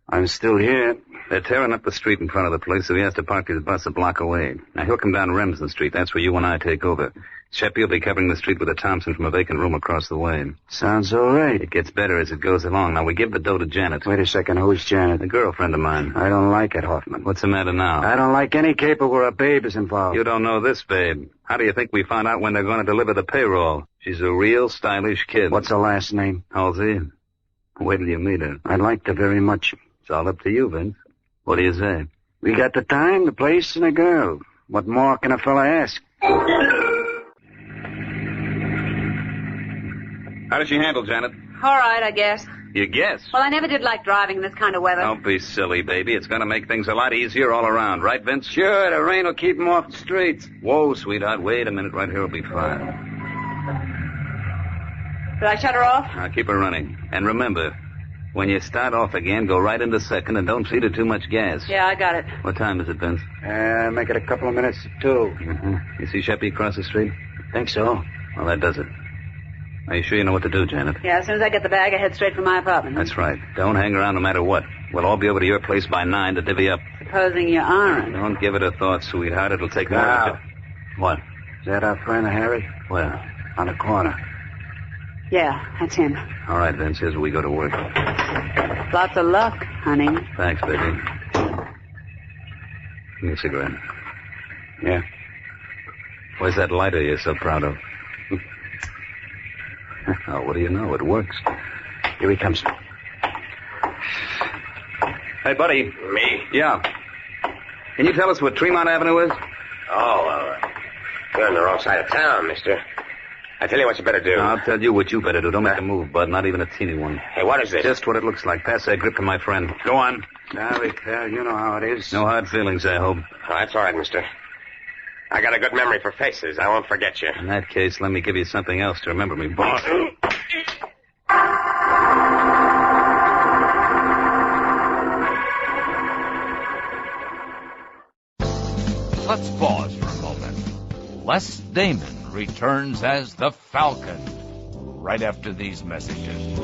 I'm still here. They're tearing up the street in front of the place, so he has to park his bus a block away. Now, he'll come down Remsen Street. That's where you and I take over. Sheppy will be covering the street with a Thompson from a vacant room across the way. Sounds all right. It gets better as it goes along. Now, we give the dough to Janet. Wait a second. Who's Janet? A girlfriend of mine. I don't like it, Hoffman. What's the matter now? I don't like any caper where a babe is involved. You don't know this, babe. How do you think we found out when they're going to deliver the payroll? She's a real stylish kid. What's her last name? Halsey. Wait till you meet her. I'd like to very much. It's all up to you, Vince. What do you say? We got the time, the place, and a girl. What more can a fella ask? How did she handle, Janet? All right, I guess. You guess. Well, I never did like driving in this kind of weather. Don't be silly, baby. It's going to make things a lot easier all around, right, Vince? Sure, the rain will keep him off the streets. Whoa, sweetheart. Wait a minute. Right here will be fine. Did I shut her off? Now, keep her running. And remember, when you start off again, go right into second and don't feed her too much gas. Yeah, I got it. What time is it, Vince? Make it a couple of minutes to 2. Mm-hmm. You see Sheppy across the street? Think so. Well, that does it. Are you sure you know what to do, Janet? Yeah, as soon as I get the bag, I head straight for my apartment. That's right. Don't hang around no matter what. We'll all be over to your place by 9 to divvy up. Supposing you aren't. Don't give it a thought, sweetheart. It'll take more than... What? Is that our friend, Harry? Where? On the corner. Yeah, that's him. All right, Vince. Here's where we go to work. Lots of luck, honey. Thanks, baby. Give me a cigarette. Yeah. Where's that lighter you're so proud of? Oh, what do you know? It works. Here he comes. Hey, buddy. Me? Yeah. Can you tell us what Tremont Avenue is? Oh, you're on the wrong side of town, mister. I tell you what you better do. I'll tell you what you better do. Don't make a move, bud. Not even a teeny one. Hey, what is this? Just what it looks like. Pass that grip to my friend. Go on. Sorry, pal. You know how it is. No hard feelings, I hope. Oh, that's all right, mister. I got a good memory for faces. I won't forget you. In that case, let me give you something else to remember me, boss. Let's pause for a moment. Les Damon returns as the Falcon right after these messages.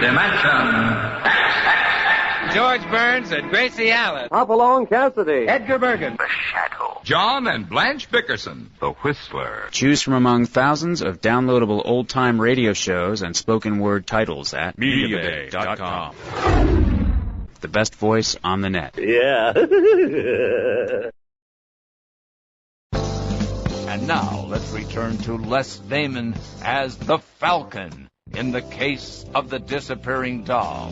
Dimension X. George Burns and Gracie Allen. Hopalong Cassidy. Edgar Bergen. The Shadow. John and Blanche Bickerson. The Whistler. Choose from among thousands of downloadable old-time radio shows and spoken word titles at MediaBay.com. The best voice on the net. Yeah. And now, let's return to Les Damon as the Falcon in the case of the disappearing doll.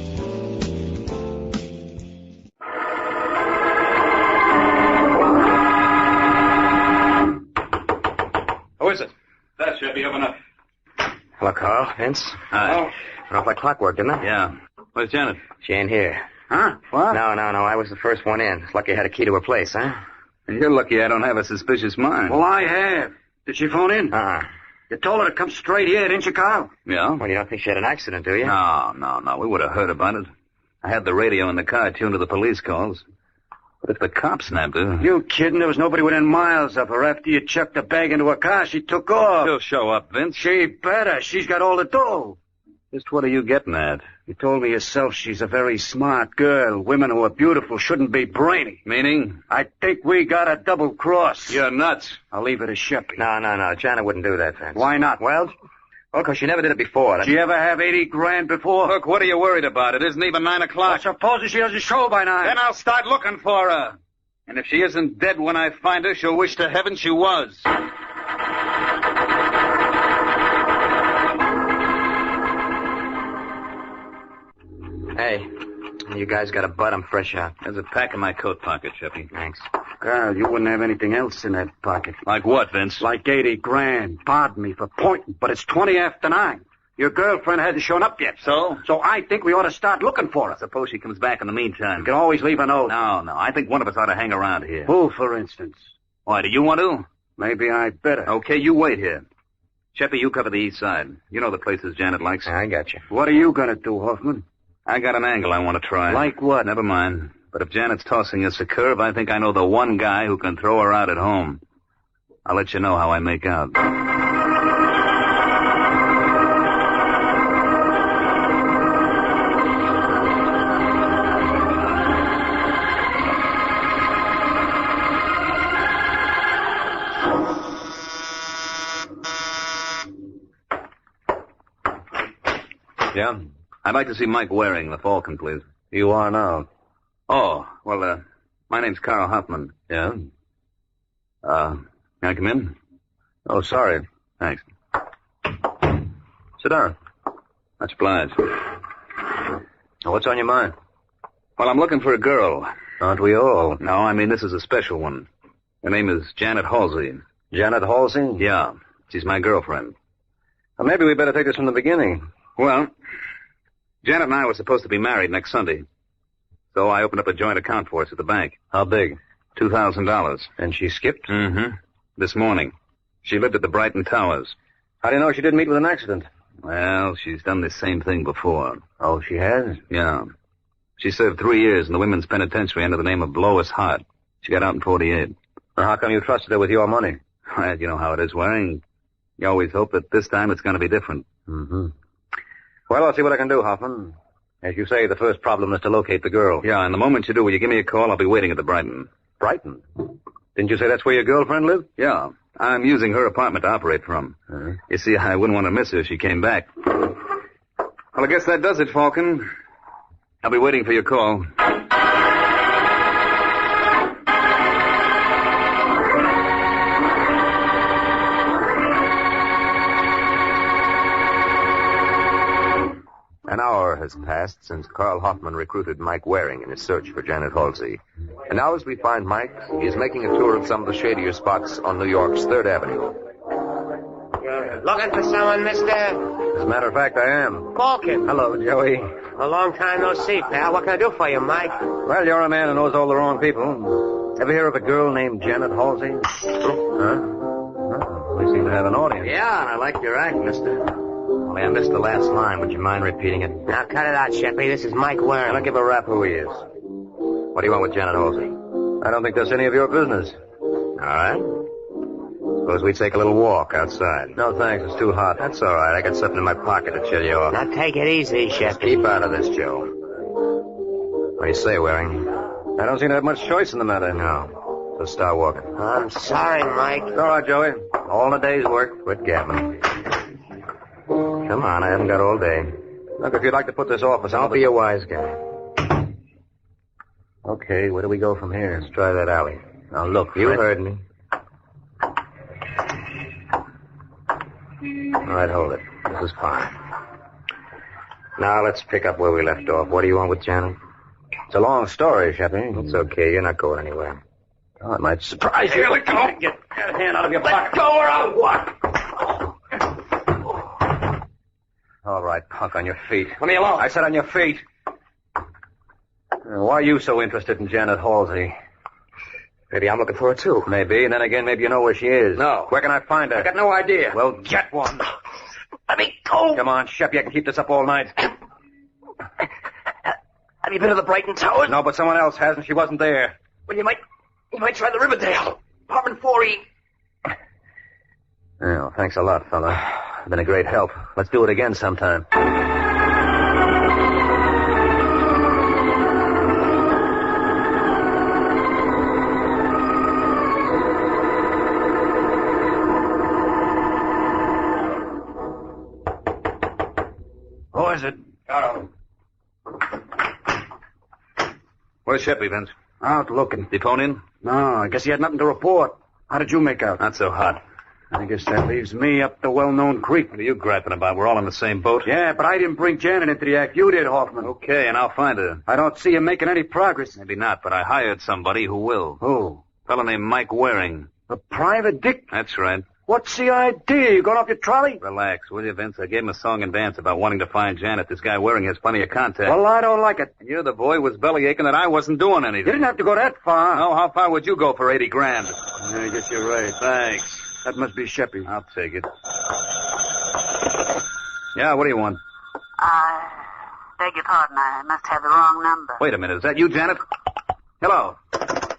Who is it? That should be open up. Hello, Carl. Vince. Hi. Went off like clockwork, didn't it? Yeah. Where's Janet? She ain't here. Huh? What? No. I was the first one in. It's lucky I had a key to her place, huh? And you're lucky I don't have a suspicious mind. Well, I have. Did she phone in? Uh-uh. You told her to come straight here, didn't you, Carl? Yeah? Well, you don't think she had an accident, do you? No. We would have heard about it. I had the radio in the car tuned to the police calls. But if the cops snapped her... You kidding? There was nobody within miles of her. After you chucked the bag into her car, she took off. She'll show up, Vince. She better. She's got all the dough. Just what are you getting at? You told me yourself she's a very smart girl. Women who are beautiful shouldn't be brainy. Meaning? I think we got a double cross. You're nuts. I'll leave it to Sheppy. No. Janet wouldn't do that, Vince. Why not? Well, because she never did it before. Did she ever have 80 grand before? Look, what are you worried about? It isn't even 9 o'clock. Well, supposing she doesn't show by 9. Then I'll start looking for her. And if she isn't dead when I find her, she'll wish to heaven she was. Hey, you guys got a butt? I'm fresh out. There's a pack in my coat pocket, Sheppy. Thanks. Carl, you wouldn't have anything else in that pocket. Like what, Vince? Like 80 grand. Pardon me for pointing, but it's 20 after 9. Your girlfriend hasn't shown up yet. So? So I think we ought to start looking for her. Suppose she comes back in the meantime. You can always leave a note. No. I think one of us ought to hang around here. Who, for instance? Why, do you want to? Maybe I'd better. Okay, you wait here. Sheppy, you cover the east side. You know the places Janet likes. I got you. What are you going to do, Hoffman? I got an angle I want to try. Like what? Never mind. But if Janet's tossing us a curve, I think I know the one guy who can throw her out at home. I'll let you know how I make out. Yeah? I'd like to see Mike Waring, the Falcon, please. You are now. Oh, well, my name's Carl Hoffman. Yeah? Can I come in? Oh, sorry. Thanks. Sit down. Much obliged. What's on your mind? Well, I'm looking for a girl. Aren't we all? No, I mean, this is a special one. Her name is Janet Halsey. Janet Halsey? Yeah. She's my girlfriend. Well, maybe we better take this from the beginning. Well, Janet and I were supposed to be married next Sunday. So I opened up a joint account for us at the bank. How big? $2,000. And she skipped? Mm-hmm. This morning. She lived at the Brighton Towers. How do you know she didn't meet with an accident? Well, she's done this same thing before. Oh, she has? Yeah. She served 3 years in the women's penitentiary under the name of Lois Hart. She got out in 48. Well, how come you trusted her with your money? Well, you know how it is, Waring. You always hope that this time it's going to be different. Mm-hmm. Well, I'll see what I can do, Hoffman. As you say, the first problem is to locate the girl. Yeah, and the moment you do, will you give me a call? I'll be waiting at the Brighton. Brighton? Didn't you say that's where your girlfriend lived? Yeah. I'm using her apartment to operate from. Uh-huh. You see, I wouldn't want to miss her if she came back. Well, I guess that does it, Falcon. I'll be waiting for your call. An hour has passed since Carl Hoffman recruited Mike Waring in his search for Janet Halsey. And now as we find Mike, he is making a tour of some of the shadier spots on New York's 3rd Avenue. Looking for someone, mister? As a matter of fact, I am. Falcon. Hello, Joey. A long time no see, pal. What can I do for you, Mike? Well, you're a man who knows all the wrong people. Ever hear of a girl named Janet Halsey? Huh? Oh, we seem to have an audience. Yeah, and I like your act, mister. Only I missed the last line. Would you mind repeating it? Now, cut it out, Sheppy. This is Mike Waring. I'll give a rap who he is. What do you want with Janet Halsey? I don't think that's any of your business. All right. Suppose we take a little walk outside. No, thanks. It's too hot. That's all right. I got something in my pocket to chill you off. Now take it easy, Shep. Keep out of this, Joe. What do you say, Waring? I don't seem to have much choice in the matter. No. So start walking. I'm sorry, Mike. All right, Joey. All in a day's work. Quit gabbing. Come on, I haven't got all day. Look, if you'd like to put this off, I'll be a wise guy. Okay, where do we go from here? Let's try that alley. Now, look, you heard me. All right, hold it. This is fine. Now, let's pick up where we left off. What do you want with Janet? It's a long story, Sheppy. It's okay. You're not going anywhere. Oh, it might surprise you. Let go. Get that hand out of your pocket. Let go or I'll what? All right, punk, on your feet. Let me alone. I said on your feet. Why are you so interested in Janet Halsey? Maybe I'm looking for her, too. Maybe, and then again, maybe you know where she is. No. Where can I find her? I got no idea. Well, get one. Let me go. Come on, Shep, you can keep this up all night. Have you been to the Brighton Towers? No, but someone else has, and she wasn't there. Well, you might try the Riverdale. Apartment 4E. Well, thanks a lot, fella. You've been a great help. Let's do it again sometime. Who is it? Where's Sheppy, Vince? Out looking. Did he phone in? No, I guess he had nothing to report. How did you make out? Not so hot. I guess that leaves me up the well-known creek. What are you griping about? We're all in the same boat. Yeah, but I didn't bring Janet into the act. You did, Hoffman. Okay, and I'll find her. I don't see you making any progress. Maybe not, but I hired somebody who will. Who? A fellow named Mike Waring. A private dick? That's right. What's the idea? You going off your trolley? Relax, will you, Vince? I gave him a song and dance about wanting to find Janet. This guy Waring has plenty of contact. Well, I don't like it. And you're the boy who was belly aching that I wasn't doing anything. You didn't have to go that far. No, how far would you go for 80 grand? Yeah, I guess you're right. Thanks. That must be Sheppy. I'll take it. Yeah, what do you want? Beg your pardon, I must have the wrong number. Wait a minute, is that you, Janet? Hello.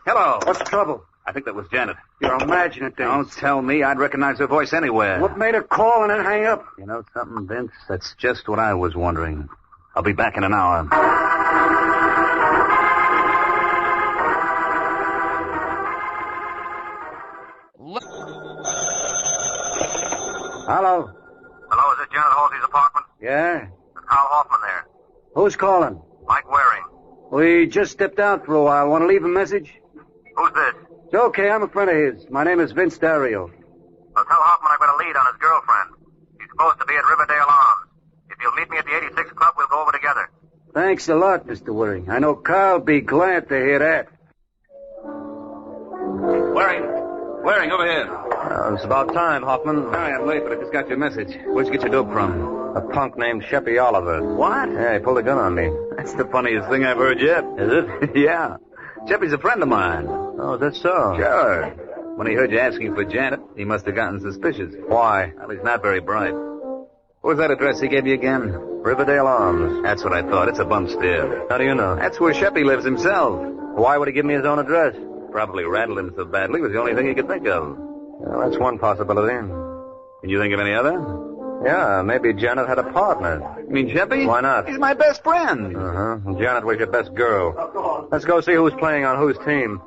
Hello. What's the trouble? I think that was Janet. You're imagining things. Don't tell me. I'd recognize her voice anywhere. What made her call and then hang up? You know something, Vince? That's just what I was wondering. I'll be back in an hour. Hello. Hello, is it Janet Halsey's apartment? Yeah? There's Carl Hoffman there. Who's calling? Mike Waring. We just stepped out for a while. Want to leave a message? Who's this? It's okay. I'm a friend of his. My name is Vince Dario. Well, tell Hoffman I've got a lead on his girlfriend. She's supposed to be at Riverdale Arms. If you'll meet me at the 86 Club, we'll go over together. Thanks a lot, Mr. Waring. I know Carl'll be glad to hear that. Waring, over here. It's about time, Hoffman. Sorry I'm late, but I just got your message. Where'd you get your dope from? A punk named Sheppy Oliver. What? Yeah, he pulled a gun on me. That's the funniest thing I've heard yet. Is it? Yeah. Sheppy's a friend of mine. Oh, is that so? Sure. When he heard you asking for Janet, he must have gotten suspicious. Why? Well, he's not very bright. What was that address he gave you again? Riverdale Arms. That's what I thought. It's a bump steer. How do you know? That's where Sheppy lives himself. Why would he give me his own address? Probably rattled him so badly it was the only thing he could think of. Well, that's one possibility. Can you think of any other? Yeah, maybe Janet had a partner. You mean Sheppy? Why not? He's my best friend. Uh-huh. Janet was your best girl. Let's go see who's playing on whose team.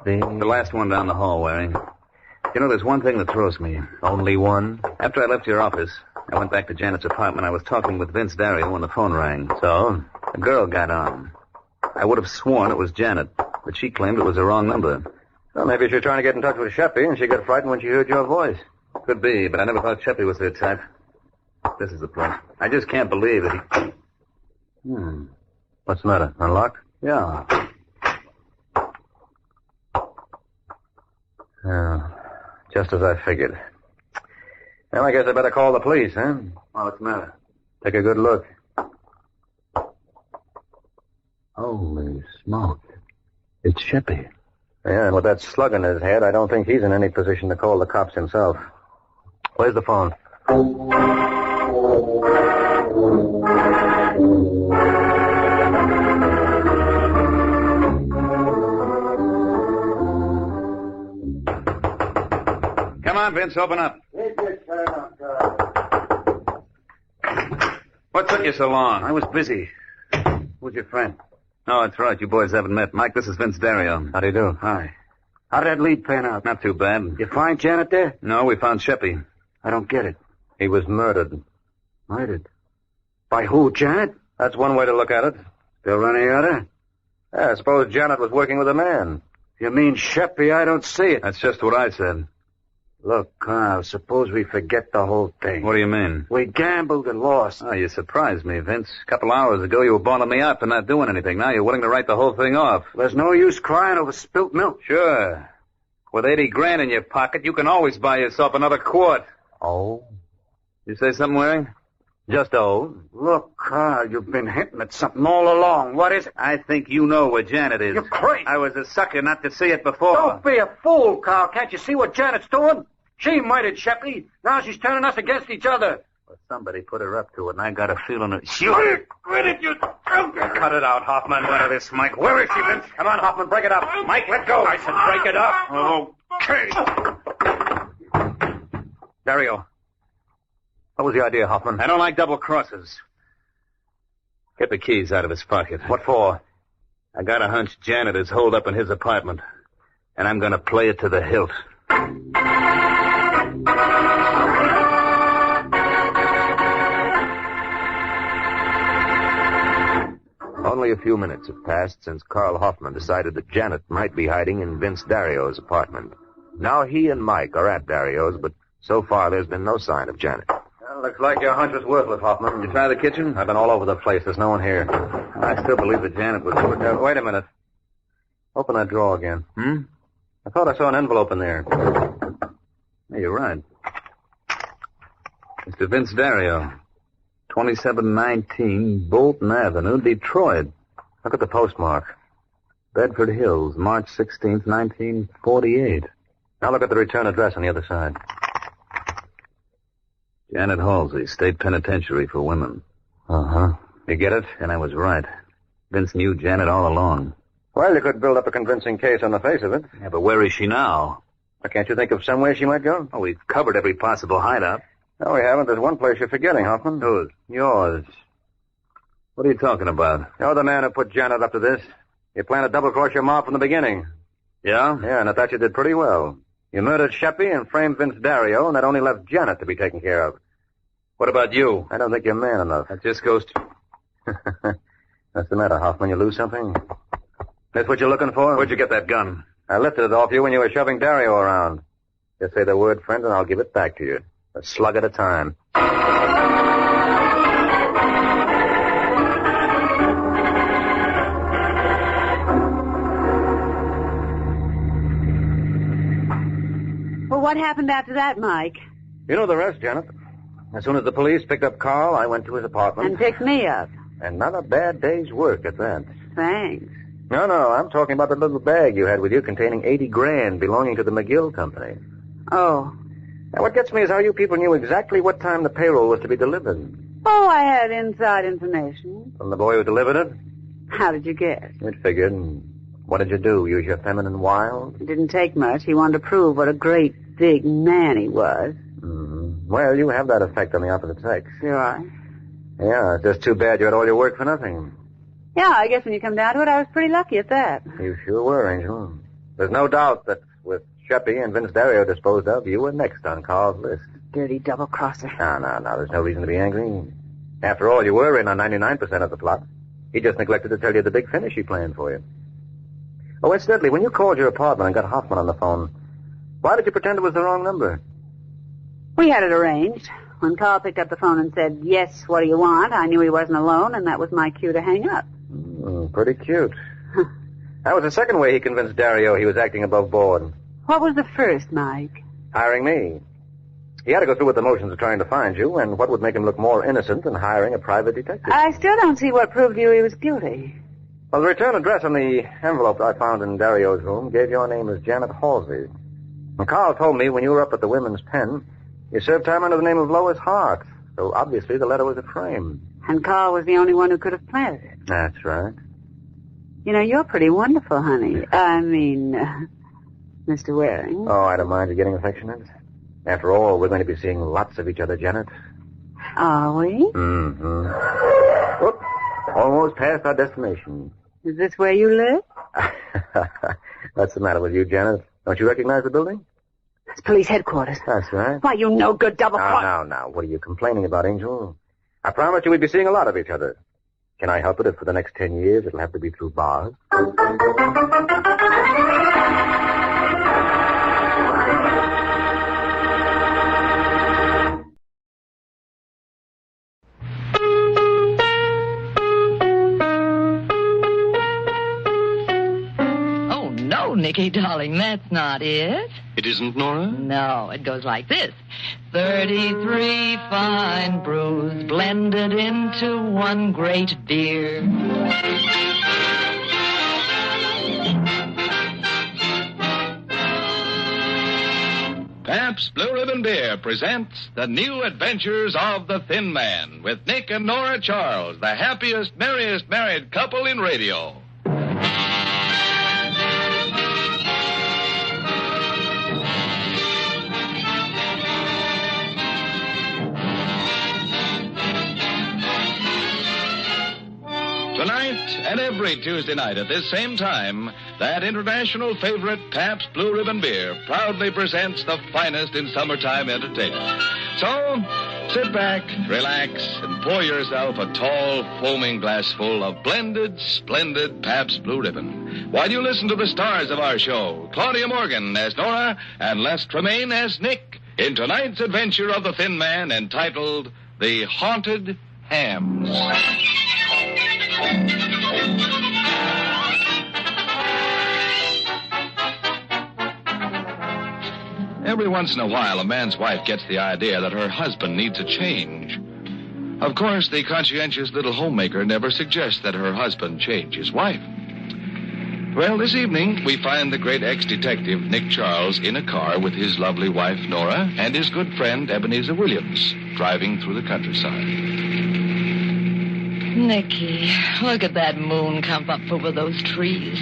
The last one down the hall, Waring. You know, there's one thing that throws me. Only one? After I left your office, I went back to Janet's apartment. I was talking with Vince Dario when the phone rang. So? A girl got on. I would have sworn it was Janet, but she claimed it was the wrong number. Well, maybe she was trying to get in touch with Sheppy, and she got frightened when she heard your voice. Could be, but I never thought Sheppy was their type. This is the place. I just can't believe that he... What's the matter? Unlocked? Yeah. Just as I figured. Well, I guess I better call the police, huh? Well, what's the matter? Take a good look. Holy smoke. It's Sheppy. Yeah, and with that slug in his head, I don't think he's in any position to call the cops himself. Where's the phone? Come on, Vince, open up. What took you so long? I was busy. Who's your friend? Oh, that's right. You boys haven't met. Mike, this is Vince Dario. How do you do? Hi. How did that lead pan out? Not too bad. You find Janet there? No, we found Sheppy. I don't get it. He was murdered. Murdered? By who, Janet? That's one way to look at it. Still any other? Yeah, I suppose Janet was working with a man. You mean Sheppy? I don't see it. That's just what I said. Look, Carl, suppose we forget the whole thing. What do you mean? We gambled and lost. Oh, you surprised me, Vince. A couple hours ago, you were bawling me out for not doing anything. Now you're willing to write the whole thing off. There's no use crying over spilt milk. Sure. With 80 grand in your pocket, you can always buy yourself another quart. Oh? You say something, Waring? Just oh. Look, Carl, you've been hinting at something all along. What is it? I think you know where Janet is. You're crazy. I was a sucker not to see it before. Don't be a fool, Carl. Can't you see what Janet's doing? She murdered Sheppy. Now she's turning us against each other. Well, somebody put her up to it, and I got a feeling that she... Quit it, you drunken! Cut it out, Hoffman. None of this, Mike. Where is she, Vince? Come on, Hoffman, break it up. Mike, let go. I said break it up. Okay. Dario. What was the idea, Hoffman? I don't like double crosses. Get the keys out of his pocket. What for? I got a hunch Janet is holed up in his apartment, and I'm going to play it to the hilt. Only a few minutes have passed since Carl Hoffman decided that Janet might be hiding in Vince Dario's apartment. Now he and Mike are at Dario's, but so far there's been no sign of Janet. Well, looks like your hunch was worthless, Hoffman. You try the kitchen? I've been all over the place. There's no one here. I still believe that Janet was over there. Wait a minute. Open that drawer again. I thought I saw an envelope in there. Yeah, you're right. Mr. Vince Dario, 2719 Bolton Avenue, Detroit. Look at the postmark. Bedford Hills, March 16th, 1948. Now look at the return address on the other side. Janet Halsey, State Penitentiary for Women. Uh-huh. You get it? And I was right. Vince knew Janet all along. Well, you could build up a convincing case on the face of it. Yeah, but where is she now? Well, can't you think of somewhere she might go? Oh, we've covered every possible hideout. No, we haven't. There's one place you're forgetting, Hoffman. Whose? Yours. What are you talking about? You're the man who put Janet up to this. You planned to double-cross your ma from the beginning. Yeah? Yeah, and I thought you did pretty well. You murdered Sheppy and framed Vince Dario, and that only left Janet to be taken care of. What about you? I don't think you're man enough. That just goes to... What's the matter, Hoffman? You lose something? That's what you're looking for? Where'd you get that gun? I lifted it off you when you were shoving Dario around. Just say the word, friend, and I'll give it back to you. A slug at a time. Well, what happened after that, Mike? You know the rest, Janet. As soon as the police picked up Carl, I went to his apartment. And picked me up. And not a bad day's work at that. Thanks. No, I'm talking about the little bag you had with you containing 80 grand belonging to the McGill Company. Oh. Now, what gets me is how you people knew exactly what time the payroll was to be delivered. Oh, I had inside information. From the boy who delivered it? How did you guess? It figured. What did you do? Use your feminine wiles? It didn't take much. He wanted to prove what a great, big man he was. Mm-hmm. Well, you have that effect on the opposite sex. Do I? Yeah, it's just too bad you had all your work for nothing. Yeah, I guess when you come down to it, I was pretty lucky at that. You sure were, Angel. There's no doubt that with Sheppy and Vince Dario disposed of, you were next on Carl's list. Dirty double-crosser. No. There's no reason to be angry. After all, you were in on 99% of the plot. He just neglected to tell you the big finish he planned for you. Oh, incidentally, when you called your apartment and got Hoffman on the phone, why did you pretend it was the wrong number? We had it arranged. When Carl picked up the phone and said, yes, what do you want, I knew he wasn't alone, and that was my cue to hang up. Pretty cute. That was the second way he convinced Dario he was acting above board. What was the first, Mike? Hiring me. He had to go through with the motions of trying to find you, and what would make him look more innocent than hiring a private detective? I still don't see what proved to you he was guilty. Well, the return address on the envelope I found in Dario's room gave your name as Janet Halsey. And Carl told me when you were up at the Women's Pen, you served time under the name of Lois Hart. So obviously the letter was a frame. And Carl was the only one who could have planted it. That's right. You know, you're pretty wonderful, honey. I mean, Mr. Waring. Oh, I don't mind you getting affectionate. After all, we're going to be seeing lots of each other, Janet. Are we? Mm-hmm. Whoop. Almost past our destination. Is this where you live? What's the matter with you, Janet? Don't you recognize the building? It's police headquarters. That's right. Why, you no good double cross. Now. What are you complaining about, Angel? I promised you we'd be seeing a lot of each other. Can I help it if for the next 10 years it'll have to be through bars? Oh, no, Nicky, darling, that's not it. It isn't, Nora? No, it goes like this. 33 fine brews blended into one great beer. Pabst Blue Ribbon Beer presents The New Adventures of the Thin Man with Nick and Nora Charles, the happiest, merriest married couple in radio. Tonight and every Tuesday night at this same time, that international favorite Pabst Blue Ribbon Beer proudly presents the finest in summertime entertainment. So, sit back, relax, and pour yourself a tall, foaming glassful of blended, splendid Pabst Blue Ribbon while you listen to the stars of our show, Claudia Morgan as Nora and Les Tremaine as Nick, in tonight's adventure of the Thin Man entitled The Haunted Hams. Every once in a while, a man's wife gets the idea that her husband needs a change. Of course, the conscientious little homemaker never suggests that her husband change his wife. Well, this evening, we find the great ex-detective, Nick Charles, in a car with his lovely wife, Nora, and his good friend, Ebenezer Williams, driving through the countryside. Nicky, look at that moon come up over those trees.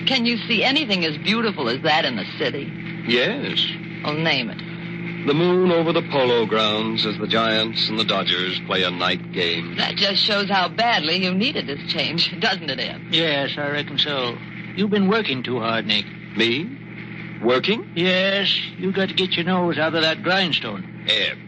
Can you see anything as beautiful as that in the city? Yes. Well, name it. The moon over the polo grounds as the Giants and the Dodgers play a night game. That just shows how badly you needed this change, doesn't it, Eb? Yes, I reckon so. You've been working too hard, Nick. Me? Working? Yes, you got to get your nose out of that grindstone. Eb,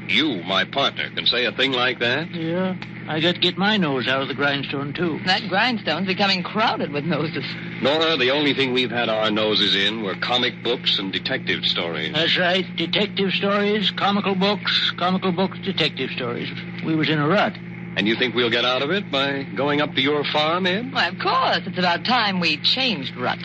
you, my partner, can say a thing like that? Yeah, I got to get my nose out of the grindstone, too. That grindstone's becoming crowded with noses. Nora, the only thing we've had our noses in were comic books and detective stories. That's right. Detective stories, comical books, detective stories. We was in a rut. And you think we'll get out of it by going up to your farm, Ed? Why, of course. It's about time we changed ruts.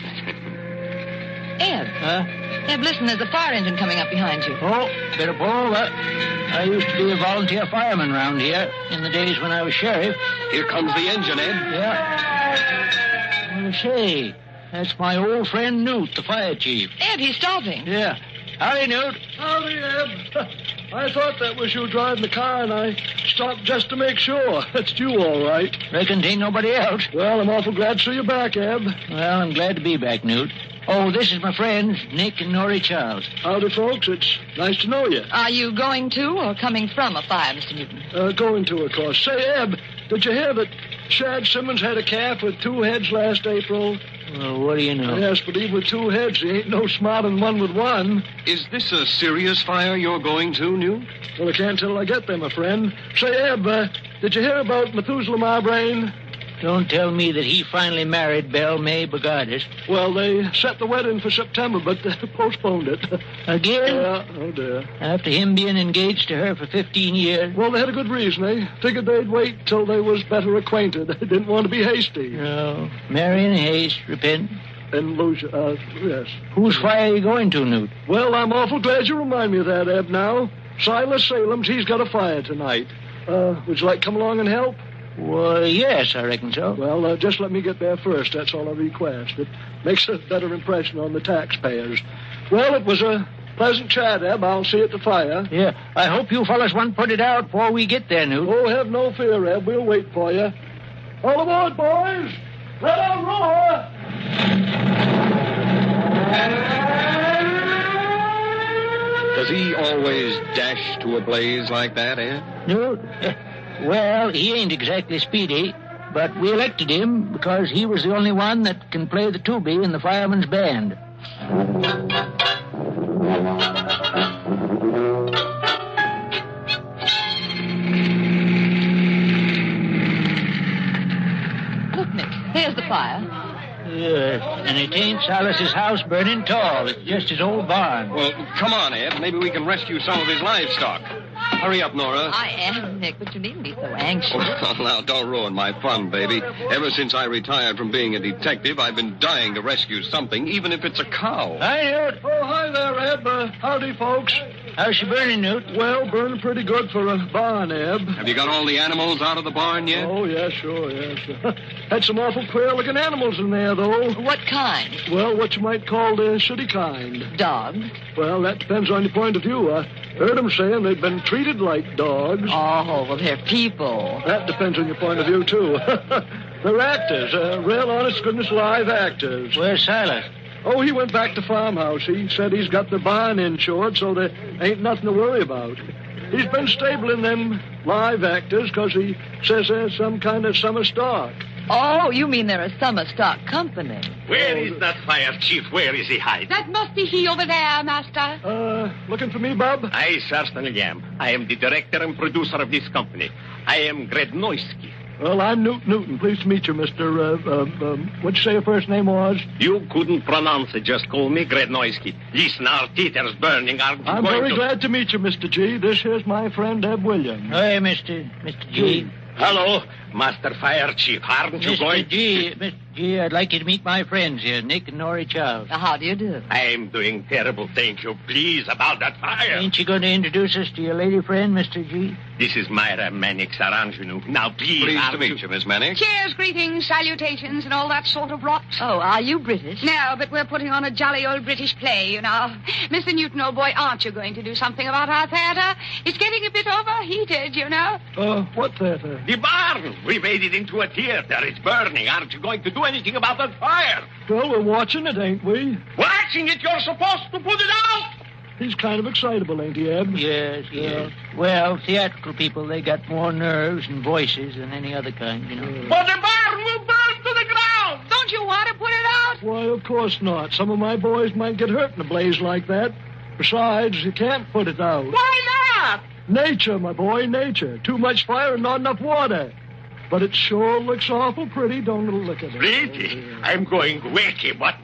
Ed. Huh? Ed, listen, there's a fire engine coming up behind you. Oh, better pull over. I used to be a volunteer fireman around here in the days when I was sheriff. Here comes the engine, Ed. Yeah. Well, say, that's my old friend Newt, the fire chief. Ed, he's stopping. Yeah. Howdy, Newt. Howdy, Eb. I thought that was you driving the car, and I stopped just to make sure. That's you, all right. Reckon ain't nobody else. Well, I'm awful glad to see you back, Eb. Well, I'm glad to be back, Newt. Oh, this is my friends, Nick and Nora Charles. Howdy, folks. It's nice to know you. Are you going to or coming from a fire, Mr. Newton? Going to, of course. Say, Eb, did you hear that Shad Simmons had a calf with 2 heads last April? Well, what do you know? Yes, but even with 2 heads, he ain't no smarter than one with one. Is this a serious fire you're going to, Newt? Well, I can't till I get there, my friend. Say, Eb, did you hear about Methuselah Marbrain? Don't tell me that he finally married Belle May Bogardus. Well, they set the wedding for September, but postponed it. Again? Oh, dear. After him being engaged to her for 15 years? Well, they had a good reason. They figured they'd wait till they was better acquainted. They didn't want to be hasty. No. Marry in haste, repent. And lose, yes. Whose fire are you going to, Newt? Well, I'm awful glad you remind me of that, Eb, now. Silas Salem's, he's got a fire tonight. Would you like to come along and help? Well, yes, I reckon so. Well, just let me get there first. That's all I request. It makes a better impression on the taxpayers. Well, it was a pleasant chat, Eb. I'll see you at the fire. Yeah, I hope you fellas won't put it out before we get there, Newt. Oh, have no fear, Eb. We'll wait for you. All aboard, boys! Let out roar! Does he always dash to a blaze like that, eh? Newt? Well, he ain't exactly speedy, but we elected him because he was the only one that can play the tubie in the fireman's band. Look, Nick, there's the fire. Yes, and it ain't Silas's house burning tall. It's just his old barn. Well, come on, Ed. Maybe we can rescue some of his livestock. Hurry up, Nora. I am, Nick, but you needn't be so anxious. Oh, now, don't ruin my fun, baby. Ever since I retired from being a detective, I've been dying to rescue something, even if it's a cow. Hi, Newt. Oh, hi there, Eb. Howdy, folks. How's she burning, Newt? Well, burning pretty good for a barn, Eb. Have you got all the animals out of the barn yet? Oh, yeah, sure, yes. Had some awful queer-looking animals in there, though. What kind? Well, what you might call the city kind. Dogs? Well, that depends on your point of view. I heard them saying they'd been treated like dogs. Oh, well, they're people. That depends on your point of view, too. They're actors, real honest-goodness live actors. Where's Silas? Oh, he went back to farmhouse. He said he's got the barn insured, so there ain't nothing to worry about. He's been stabling them live actors because he says there's some kind of summer stock. Oh, you mean they're a summer stock company. Where is that fire chief? Where is he hiding? That must be he over there, Master. Looking for me, Bob? I certainly am. I am the director and producer of this company. I am Grednoisky. Well, I'm Newton. Pleased to meet you, Mr. What'd you say your first name was? You couldn't pronounce it. Just call me Grednoisky. Listen, our teether's burning. I'm very glad to meet you, Mr. G. This here's my friend, Eb Williams. Hey, Mr. G. Hello, Master Fire Chief. Aren't you going? Mr. G, I'd like you to meet my friends here, Nick and Norrie Charles. How do you do? I'm doing terrible, thank you. Please, about that fire. Ain't you going to introduce us to your lady friend, Mr. G? This is Myra Mannix Arrangenu. Now, please. Pleased to meet you, Miss Mannix. Cheers, greetings, salutations, and all that sort of rot. Oh, are you British? No, but we're putting on a jolly old British play, you know. Mr. Newton, old boy, aren't you going to do something about our theater? It's getting a bit overheated, you know. What theater? The barn. We made it into a theater. It's burning. Aren't you going to do anything about that fire? Well, we're watching it, ain't we? Watching it? You're supposed to put it out. He's kind of excitable, ain't he, Eb? Yes. Well, theatrical people, they got more nerves and voices than any other kind, you know. But the barn will burn to the ground. Don't you want to put it out? Why, of course not. Some of my boys might get hurt in a blaze like that. Besides, you can't put it out. Why not? Nature, my boy, nature. Too much fire and not enough water. But it sure looks awful pretty, don't it? Look at it. Pretty? I'm going wacky, but.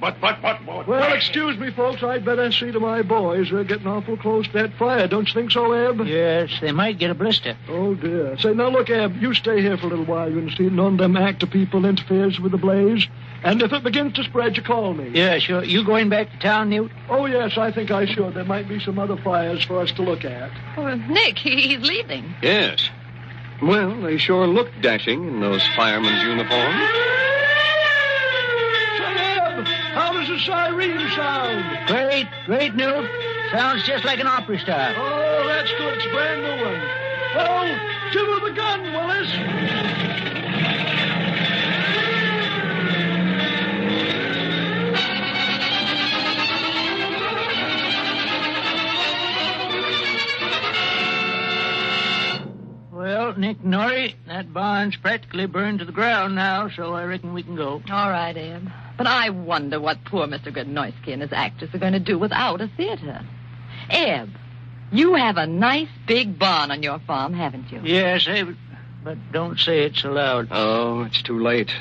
Well, excuse me, folks. I'd better see to my boys. They're getting awful close to that fire. Don't you think so, Eb? Yes, they might get a blister. Oh, dear. Say, now, look, Eb, you stay here for a little while. You can see none of them actor people interferes with the blaze. And if it begins to spread, you call me. Yeah, sure. You going back to town, Newt? Oh, yes, I think I should. There might be some other fires for us to look at. Oh, Nick, he's leaving. Yes. Well, they sure look dashing in those firemen's uniforms. Say, Eb, how does the siren sound? Great, Newt. Sounds just like an opera star. Oh, that's good. It's a brand new one. Well, give her the gun, Willis. Well, Nick Norrie, that barn's practically burned to the ground now, so I reckon we can go. All right, Eb. But I wonder what poor Mr. Grednoisky and his actress are going to do without a theater. Eb, you have a nice big barn on your farm, haven't you? Yes, but don't say it so loud. Oh, it's too late.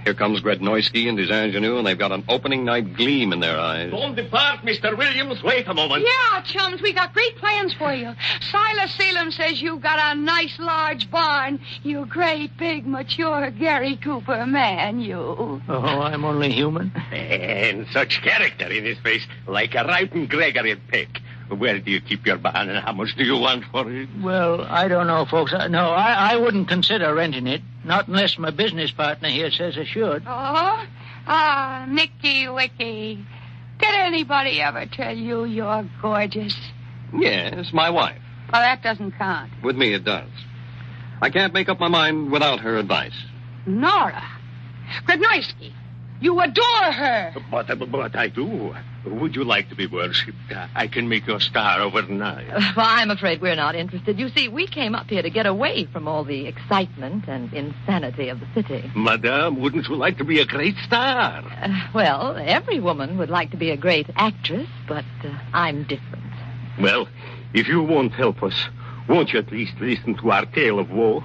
Here comes Grednoisky and his ingenue, and they've got an opening night gleam in their eyes. Don't depart, Mr. Williams. Wait a moment. Yeah, chums, we got great plans for you. Silas Salem says you've got a nice large barn. You great, big, mature Gary Cooper man, you. Oh, I'm only human. And such character in his face, like a ripe Gregory pick. Where do you keep your barn and how much do you want for it? Well, I don't know, folks. No, I wouldn't consider renting it. Not unless my business partner here says I should. Oh, Nicky Wicky. Did anybody ever tell you you're gorgeous? Yes, my wife. Well, that doesn't count. With me, it does. I can't make up my mind without her advice. Nora. Grednoisky. You adore her. But I do. Would you like to be worshipped? I can make you a star overnight. Well, I'm afraid we're not interested. You see, we came up here to get away from all the excitement and insanity of the city. Madame, wouldn't you like to be a great star? Well, every woman would like to be a great actress, but I'm different. Well, if you won't help us, won't you at least listen to our tale of woe?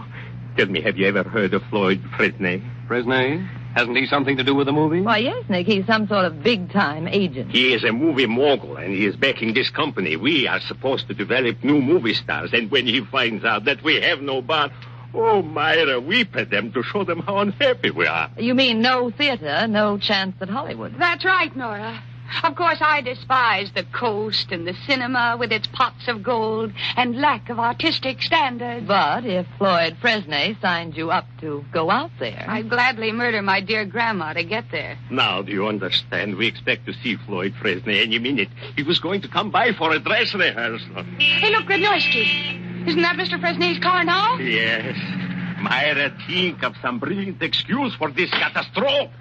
Tell me, have you ever heard of Floyd Fresnay? Fresnay? Hasn't he something to do with the movie? Why, yes, Nick. He's some sort of big-time agent. He is a movie mogul, and he is backing this company. We are supposed to develop new movie stars, and when he finds out that we have no bar, oh, Myra, weep at them to show them how unhappy we are. You mean no theater, no chance at Hollywood? That's right, Nora. Of course, I despise the coast and the cinema with its pots of gold and lack of artistic standards. But if Floyd Fresnay signed you up to go out there... I'd gladly murder my dear grandma to get there. Now, do you understand? We expect to see Floyd Fresnay any minute. He was going to come by for a dress rehearsal. Hey, look, Grednoisky. Isn't that Mr. Fresnay's car now? Yes. Myra, think of some brilliant excuse for this catastrophe.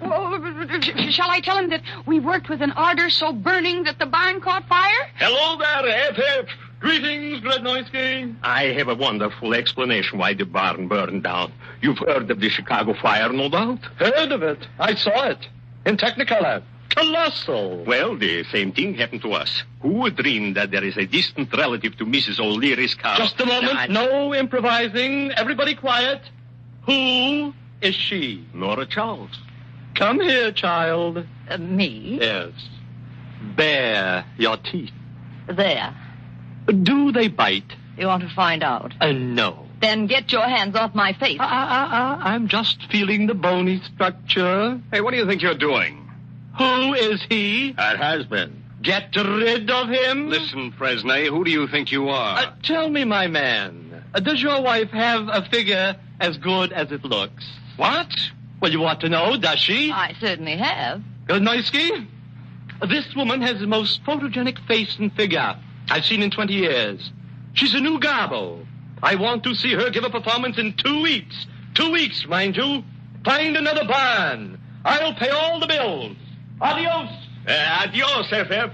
Shall I tell him that we worked with an ardor so burning that the barn caught fire? Hello there, FF. Greetings, Grednoisky. I have a wonderful explanation why the barn burned down. You've heard of the Chicago fire, no doubt? Heard of it. I saw it. In Technicolor. Colossal. Well, the same thing happened to us. Who would dream that there is a distant relative to Mrs. O'Leary's car? Just a moment. No improvising. Everybody quiet. Who is she? Nora Charles. Come here, child. Me? Yes. Bare your teeth. There. Do they bite? You want to find out? No. Then get your hands off my face. I'm just feeling the bony structure. Hey, what do you think you're doing? Who is he? Her husband. Get rid of him. Listen, Fresnay, who do you think you are? Tell me, my man, does your wife have a figure as good as it looks? What? Well, you want to know, does she? I certainly have. Glednoisky, this woman has the most photogenic face and figure I've seen in 20 years. She's a new garbo. I want to see her give a performance in 2 weeks. 2 weeks, mind you. Find another barn. I'll pay all the bills. Adios. Adios, FF.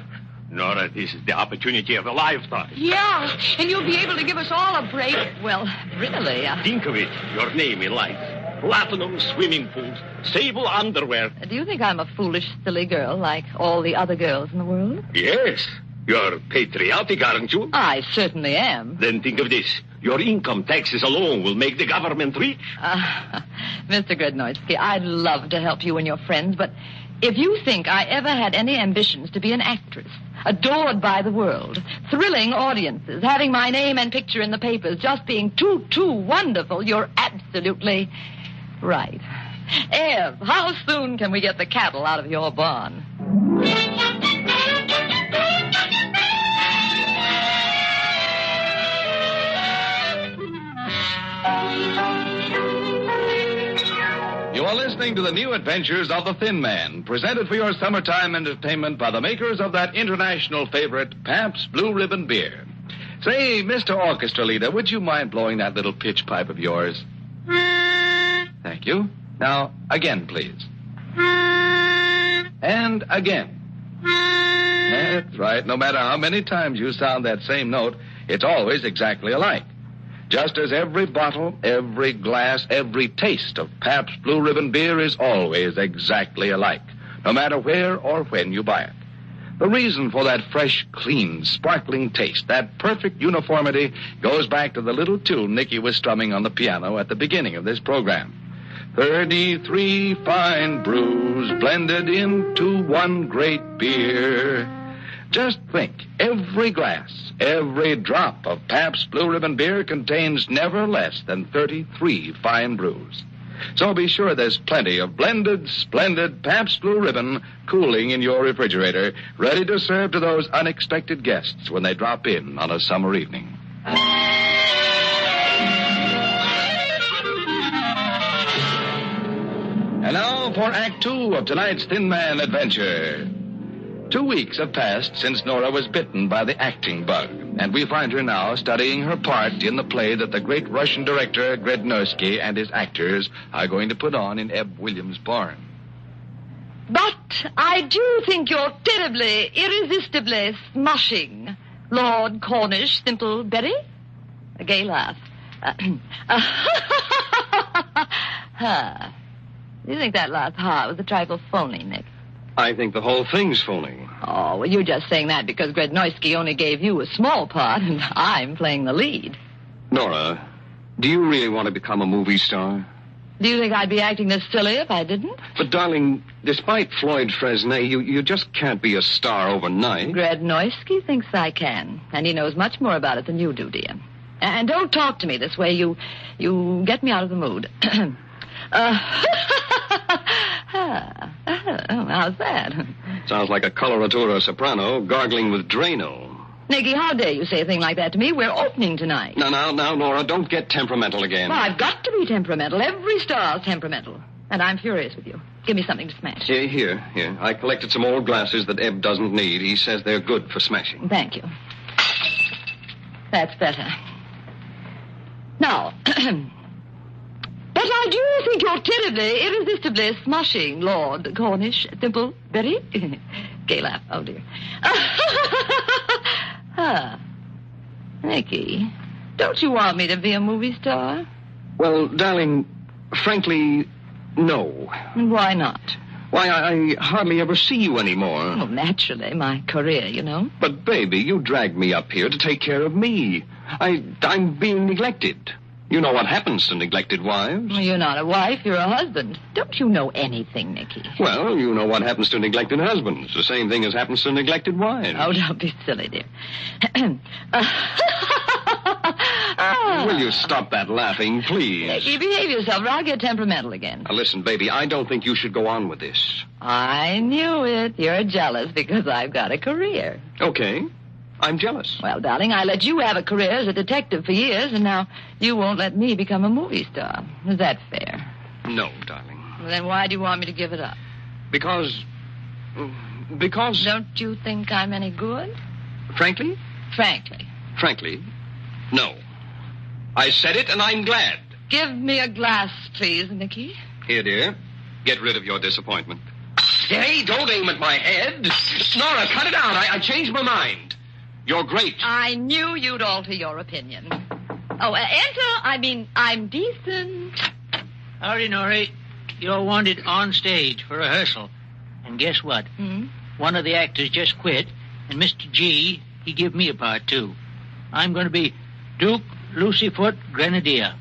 Nora, this is the opportunity of a lifetime. Yeah, and you'll be able to give us all a break. Well, really, Think of it. Your name in life. Platinum swimming pools, sable underwear. Do you think I'm a foolish, silly girl like all the other girls in the world? Yes. You're patriotic, aren't you? I certainly am. Then think of this. Your income taxes alone will make the government rich. Mr. Grednoisky, I'd love to help you and your friends, but if you think I ever had any ambitions to be an actress, adored by the world, thrilling audiences, having my name and picture in the papers, just being too wonderful, you're absolutely right. Eve, how soon can we get the cattle out of your barn? You are listening to the new adventures of the Thin Man, presented for your summertime entertainment by the makers of that international favorite, Pabst Blue Ribbon Beer. Say, Mr. Orchestra Leader, would you mind blowing that little pitch pipe of yours? Thank you. Now, again, please. And again. That's right. No matter how many times you sound that same note, it's always exactly alike. Just as every bottle, every glass, every taste of Pabst Blue Ribbon Beer is always exactly alike, no matter where or when you buy it. The reason for that fresh, clean, sparkling taste, that perfect uniformity, goes back to the little tune Nicky was strumming on the piano at the beginning of this program. 33 fine brews blended into one great beer. Just think, every glass, every drop of Pabst Blue Ribbon Beer contains never less than 33 fine brews. So be sure there's plenty of blended, splendid Pabst Blue Ribbon cooling in your refrigerator, ready to serve to those unexpected guests when they drop in on a summer evening. And now for Act 2 of tonight's Thin Man adventure. 2 weeks have passed since Nora was bitten by the acting bug, and we find her now studying her part in the play that the great Russian director Grednorsky and his actors are going to put on in Ebb Williams' barn. But I do think you're terribly, irresistibly smushing, Lord Cornish Thimpleberry. A gay laugh. Do you think that last ha was a trifle phony, Nick? I think the whole thing's phony. Oh, well, you're just saying that because Grednorsky only gave you a small part and I'm playing the lead. Nora, do you really want to become a movie star? Do you think I'd be acting this silly if I didn't? But, darling, despite Floyd Fresnay, you just can't be a star overnight. Grednorsky thinks I can, and he knows much more about it than you do, dear. And don't talk to me this way. You get me out of the mood. How's that? Sounds like a coloratura soprano gargling with Drano. Nicky, how dare you say a thing like that to me? We're opening tonight. Now, Nora, don't get temperamental again. Well, I've got to be temperamental. Every star's temperamental. And I'm furious with you. Give me something to smash. Here. I collected some old glasses that Ebb doesn't need. He says they're good for smashing. Thank you. That's better. Now... But I do think you're terribly, irresistibly smushing, Lord Cornish Thimpleberry. Gay laugh. Oh, dear. Nicky, don't you want me to be a movie star? Well, darling, frankly, no. Why not? Why, I hardly ever see you anymore. Well, naturally, my career, you know. But, baby, you dragged me up here to take care of me. I'm being neglected. You know what happens to neglected wives. Well, you're not a wife, you're a husband. Don't you know anything, Nicky? Well, you know what happens to neglected husbands. The same thing as happens to neglected wives. Oh, don't be silly, dear. Will you stop that laughing, please? Nicky, behave yourself or I'll get temperamental again. Now, listen, baby, I don't think you should go on with this. I knew it. You're jealous because I've got a career. Okay. I'm jealous. Well, darling, I let you have a career as a detective for years, and now you won't let me become a movie star. Is that fair? No, darling. Well, then why do you want me to give it up? Because... Don't you think I'm any good? Frankly? Frankly, no. I said it, and I'm glad. Give me a glass, please, Nicky. Here, dear. Get rid of your disappointment. Hey, don't aim at my head. Nora, cut it out. I changed my mind. You're great. I knew you'd alter your opinion. Oh, I'm decent. Howdy, Norrie. You're wanted on stage for rehearsal. And guess what? One of the actors just quit, and Mr. G, he give me a part, too. I'm going to be Duke Lucyfoot Grenadier.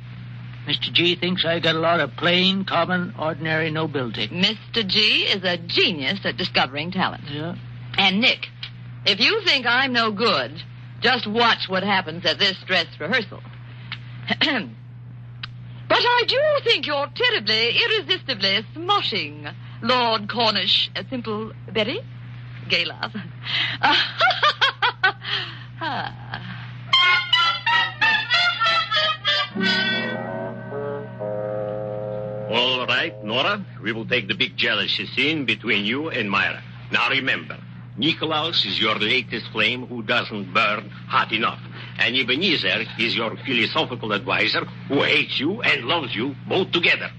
Mr. G thinks I got a lot of plain, common, ordinary nobility. Mr. G is a genius at discovering talent. Yeah. And, Nick, if you think I'm no good, just watch what happens at this dress rehearsal. But I do think you're terribly, irresistibly smushing, Lord Cornish Thimpleberry. Gay laugh. All right, Nora, we will take the big jealousy scene between you and Myra. Now remember, Nikolaus is your latest flame who doesn't burn hot enough. And Ebenezer is your philosophical advisor who hates you and loves you both together.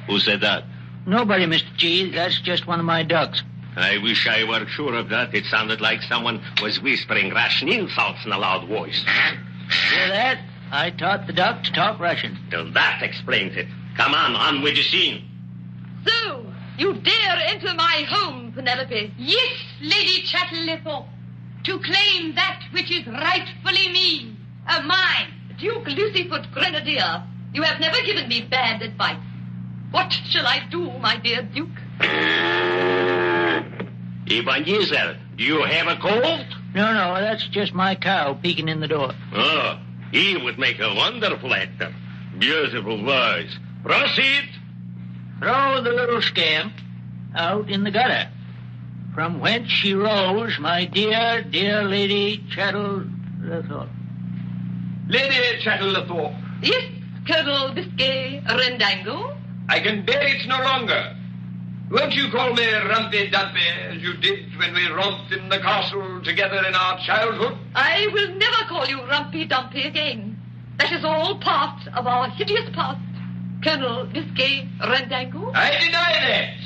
Who said that? Nobody, Mr. G. That's just one of my ducks. I wish I were sure of that. It sounded like someone was whispering Russian insults in a loud voice. Hear that? I taught the duck to talk Russian. Well, that explains it. Come on with the scene. So, you dare enter my home, Penelope? Yes, Lady Chatterleythorpe, to claim that which is rightfully mine. Duke Lucyfoot Grenadier, you have never given me bad advice. What shall I do, my dear Duke? Ebenezer, do you have a cold? No, that's just my cow peeking in the door. Oh, he would make a wonderful actor. Beautiful voice. Proceed. Throw the little scamp out in the gutter, from whence she rose, my dear, dear Lady Chatterlethorpe. Lady Chatterlethorpe. Yes, Colonel Biscay Rendango? I can bear it no longer. Won't you call me Rumpy Dumpy, as you did when we romped in the castle together in our childhood? I will never call you Rumpy Dumpy again. That is all part of our hideous past, Colonel Biscay Rendango. I deny that.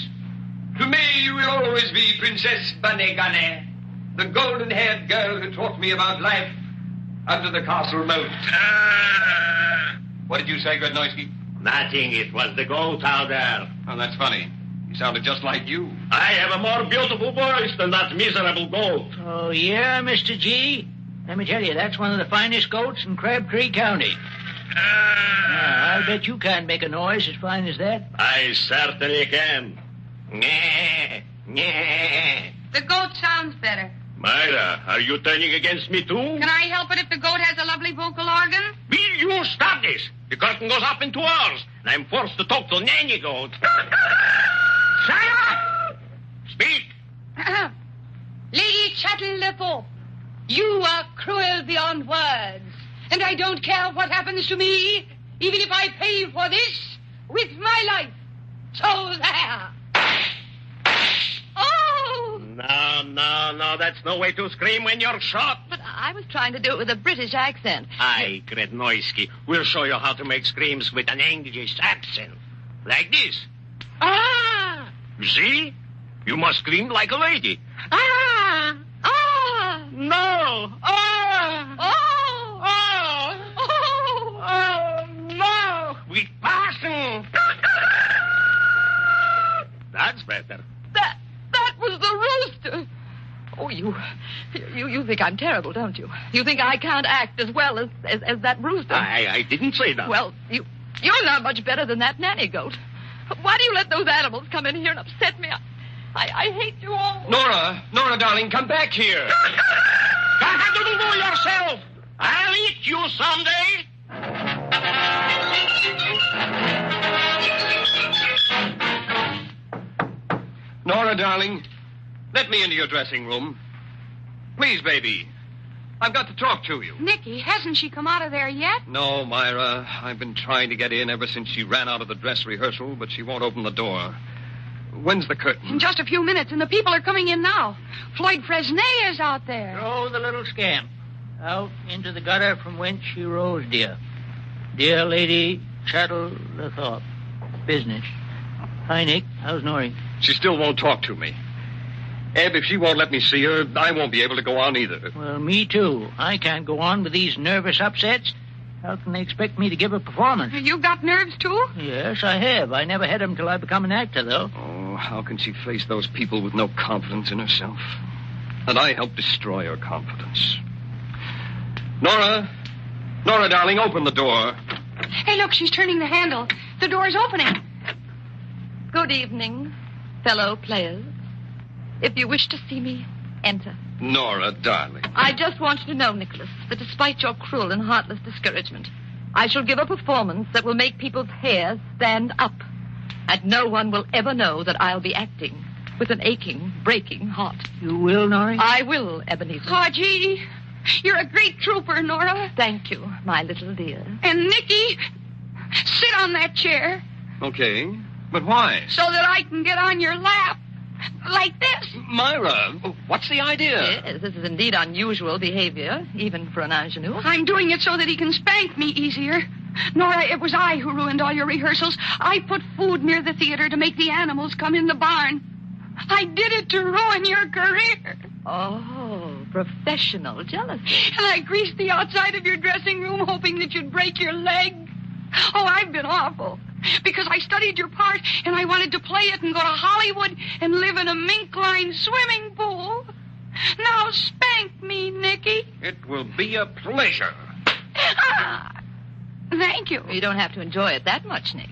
To me, you will always be Princess Bunny-Gunny, the golden-haired girl who taught me about life under the castle moat. What did you say, Grednoisky? Nothing. It was the goat out there. Oh, that's funny. He sounded just like you. I have a more beautiful voice than that miserable goat. Oh, yeah, Mr. G? Let me tell you, that's one of the finest goats in Crabtree County. I bet you can't make a noise as fine as that. I certainly can. The goat sounds better. Myra, are you turning against me too? Can I help it if the goat has a lovely vocal organ? Will you stop this? The curtain goes up in 2 hours, and I'm forced to talk to Nanny Goat. Shut up! Speak! Lady Chatterlethorpe, you are cruel beyond words, and I don't care what happens to me, even if I pay for this with my life. So there. Oh! No, that's no way to scream when you're shot. But I was trying to do it with a British accent. Aye, Grednoisky, we'll show you how to make screams with an English accent. Like this. Ah! You see? You must scream like a lady. Ah! Ah! No! Ah! Oh! Oh! Oh! Oh! No! With passion! That's better. That was the rooster. Oh, you think I'm terrible, don't you? You think I can't act as well as that rooster? I didn't say that. Well, you're not much better than that nanny goat. Why do you let those animals come in here and upset me? I hate you all. Nora, darling, come back here. Cock-a-doodle-doo yourself. I'll eat you someday. Nora, darling, let me into your dressing room. Please, baby. I've got to talk to you. Nicky, hasn't she come out of there yet? No, Myra. I've been trying to get in ever since she ran out of the dress rehearsal, but she won't open the door. When's the curtain? In just a few minutes, and the people are coming in now. Floyd Fresnay is out there. Throw the little scamp out into the gutter from whence she rose, dear. Dear Lady Chatterlethorpe. Business. Hi, Nick. How's Norrie? She still won't talk to me. Eb, if she won't let me see her, I won't be able to go on either. Well, me too. I can't go on with these nervous upsets. How can they expect me to give a performance? You got nerves, too? Yes, I have. I never had them till I become an actor, though. Oh, how can she face those people with no confidence in herself? And I helped destroy her confidence. Nora, darling, open the door. Hey, look, she's turning the handle. The door's opening. Good evening, fellow players. If you wish to see me, enter. Nora, darling. I just want you to know, Nicholas, that despite your cruel and heartless discouragement, I shall give a performance that will make people's hair stand up. And no one will ever know that I'll be acting with an aching, breaking heart. You will, Norrie? I will, Ebenezer. Oh, gee. You're a great trooper, Nora. Thank you, my little dear. And, Nicky, sit on that chair. Okay, but why? So that I can get on your lap. Like this. Myra, what's the idea? Yes, this is indeed unusual behavior, even for an ingenue. I'm doing it so that he can spank me easier. Nora, it was I who ruined all your rehearsals. I put food near the theater to make the animals come in the barn. I did it to ruin your career. Oh, professional jealousy. And I greased the outside of your dressing room hoping that you'd break your leg. Oh, I've been awful. Because I studied your part, and I wanted to play it and go to Hollywood and live in a mink-lined swimming pool. Now spank me, Nicky. It will be a pleasure. Thank you. You don't have to enjoy it that much, Nick.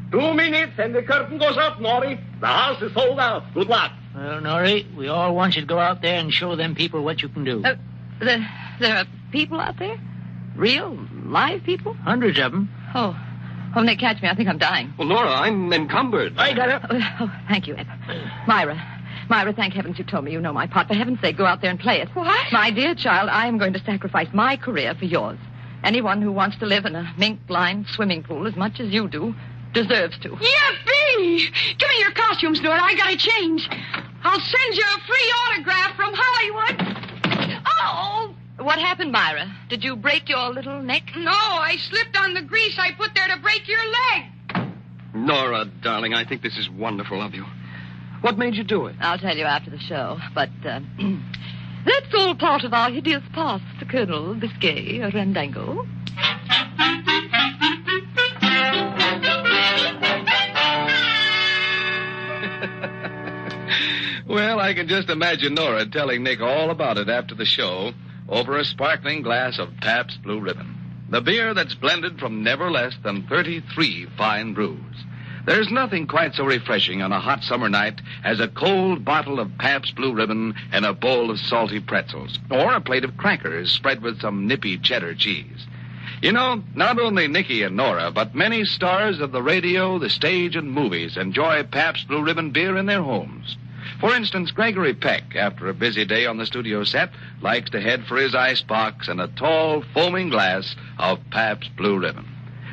2 minutes and the curtain goes up, Norrie. The house is sold out. Good luck. Well, Norrie, we all want you to go out there and show them people what you can do. There are people out there? Real, live people? Hundreds of them. Oh, Nick, catch me. I think I'm dying. Well, Nora, I'm encumbered. I got her. Oh, thank you, Eb. Myra, thank heavens you told me you know my part. For heaven's sake, go out there and play it. What? My dear child, I am going to sacrifice my career for yours. Anyone who wants to live in a mink-lined swimming pool as much as you do deserves to. Yippee! Give me your costumes, Nora. I gotta change. I'll send you a free autograph from Hollywood. Oh! What happened, Myra? Did you break your little neck? No, I slipped on the grease I put there to break your leg. Nora, darling, I think this is wonderful of you. What made you do it? I'll tell you after the show, but that's all part of our hideous past, Colonel Biscay Randango. Well, I can just imagine Nora telling Nick all about it after the show over a sparkling glass of Pabst Blue Ribbon, the beer that's blended from never less than 33 fine brews. There's nothing quite so refreshing on a hot summer night as a cold bottle of Pabst Blue Ribbon and a bowl of salty pretzels, or a plate of crackers spread with some nippy cheddar cheese. You know, not only Nicky and Nora, but many stars of the radio, the stage, and movies enjoy Pabst Blue Ribbon beer in their homes. For instance, Gregory Peck, after a busy day on the studio set, likes to head for his icebox and a tall, foaming glass of Pabst Blue Ribbon.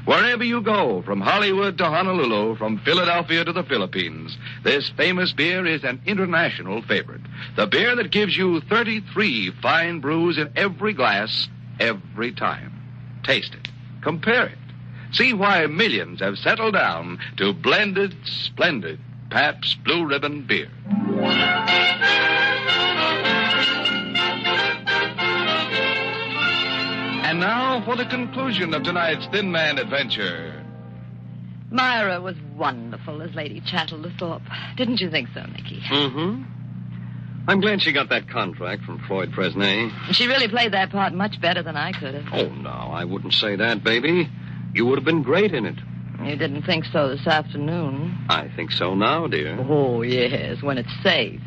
Wherever you go, from Hollywood to Honolulu, from Philadelphia to the Philippines, this famous beer is an international favorite. The beer that gives you 33 fine brews in every glass, every time. Taste it. Compare it. See why millions have settled down to blended, splendid Pabst Blue Ribbon beer. And now for the conclusion of tonight's Thin Man adventure. Myra was wonderful as Lady Chatterthorpe. Didn't you think so, Nicky? Mm-hmm. I'm glad she got that contract from Floyd Fresnay. She really played that part much better than I could have. Oh, no, I wouldn't say that, baby. You would have been great in it. You didn't think so this afternoon? I think so now, dear. Oh, yes, when it's safe.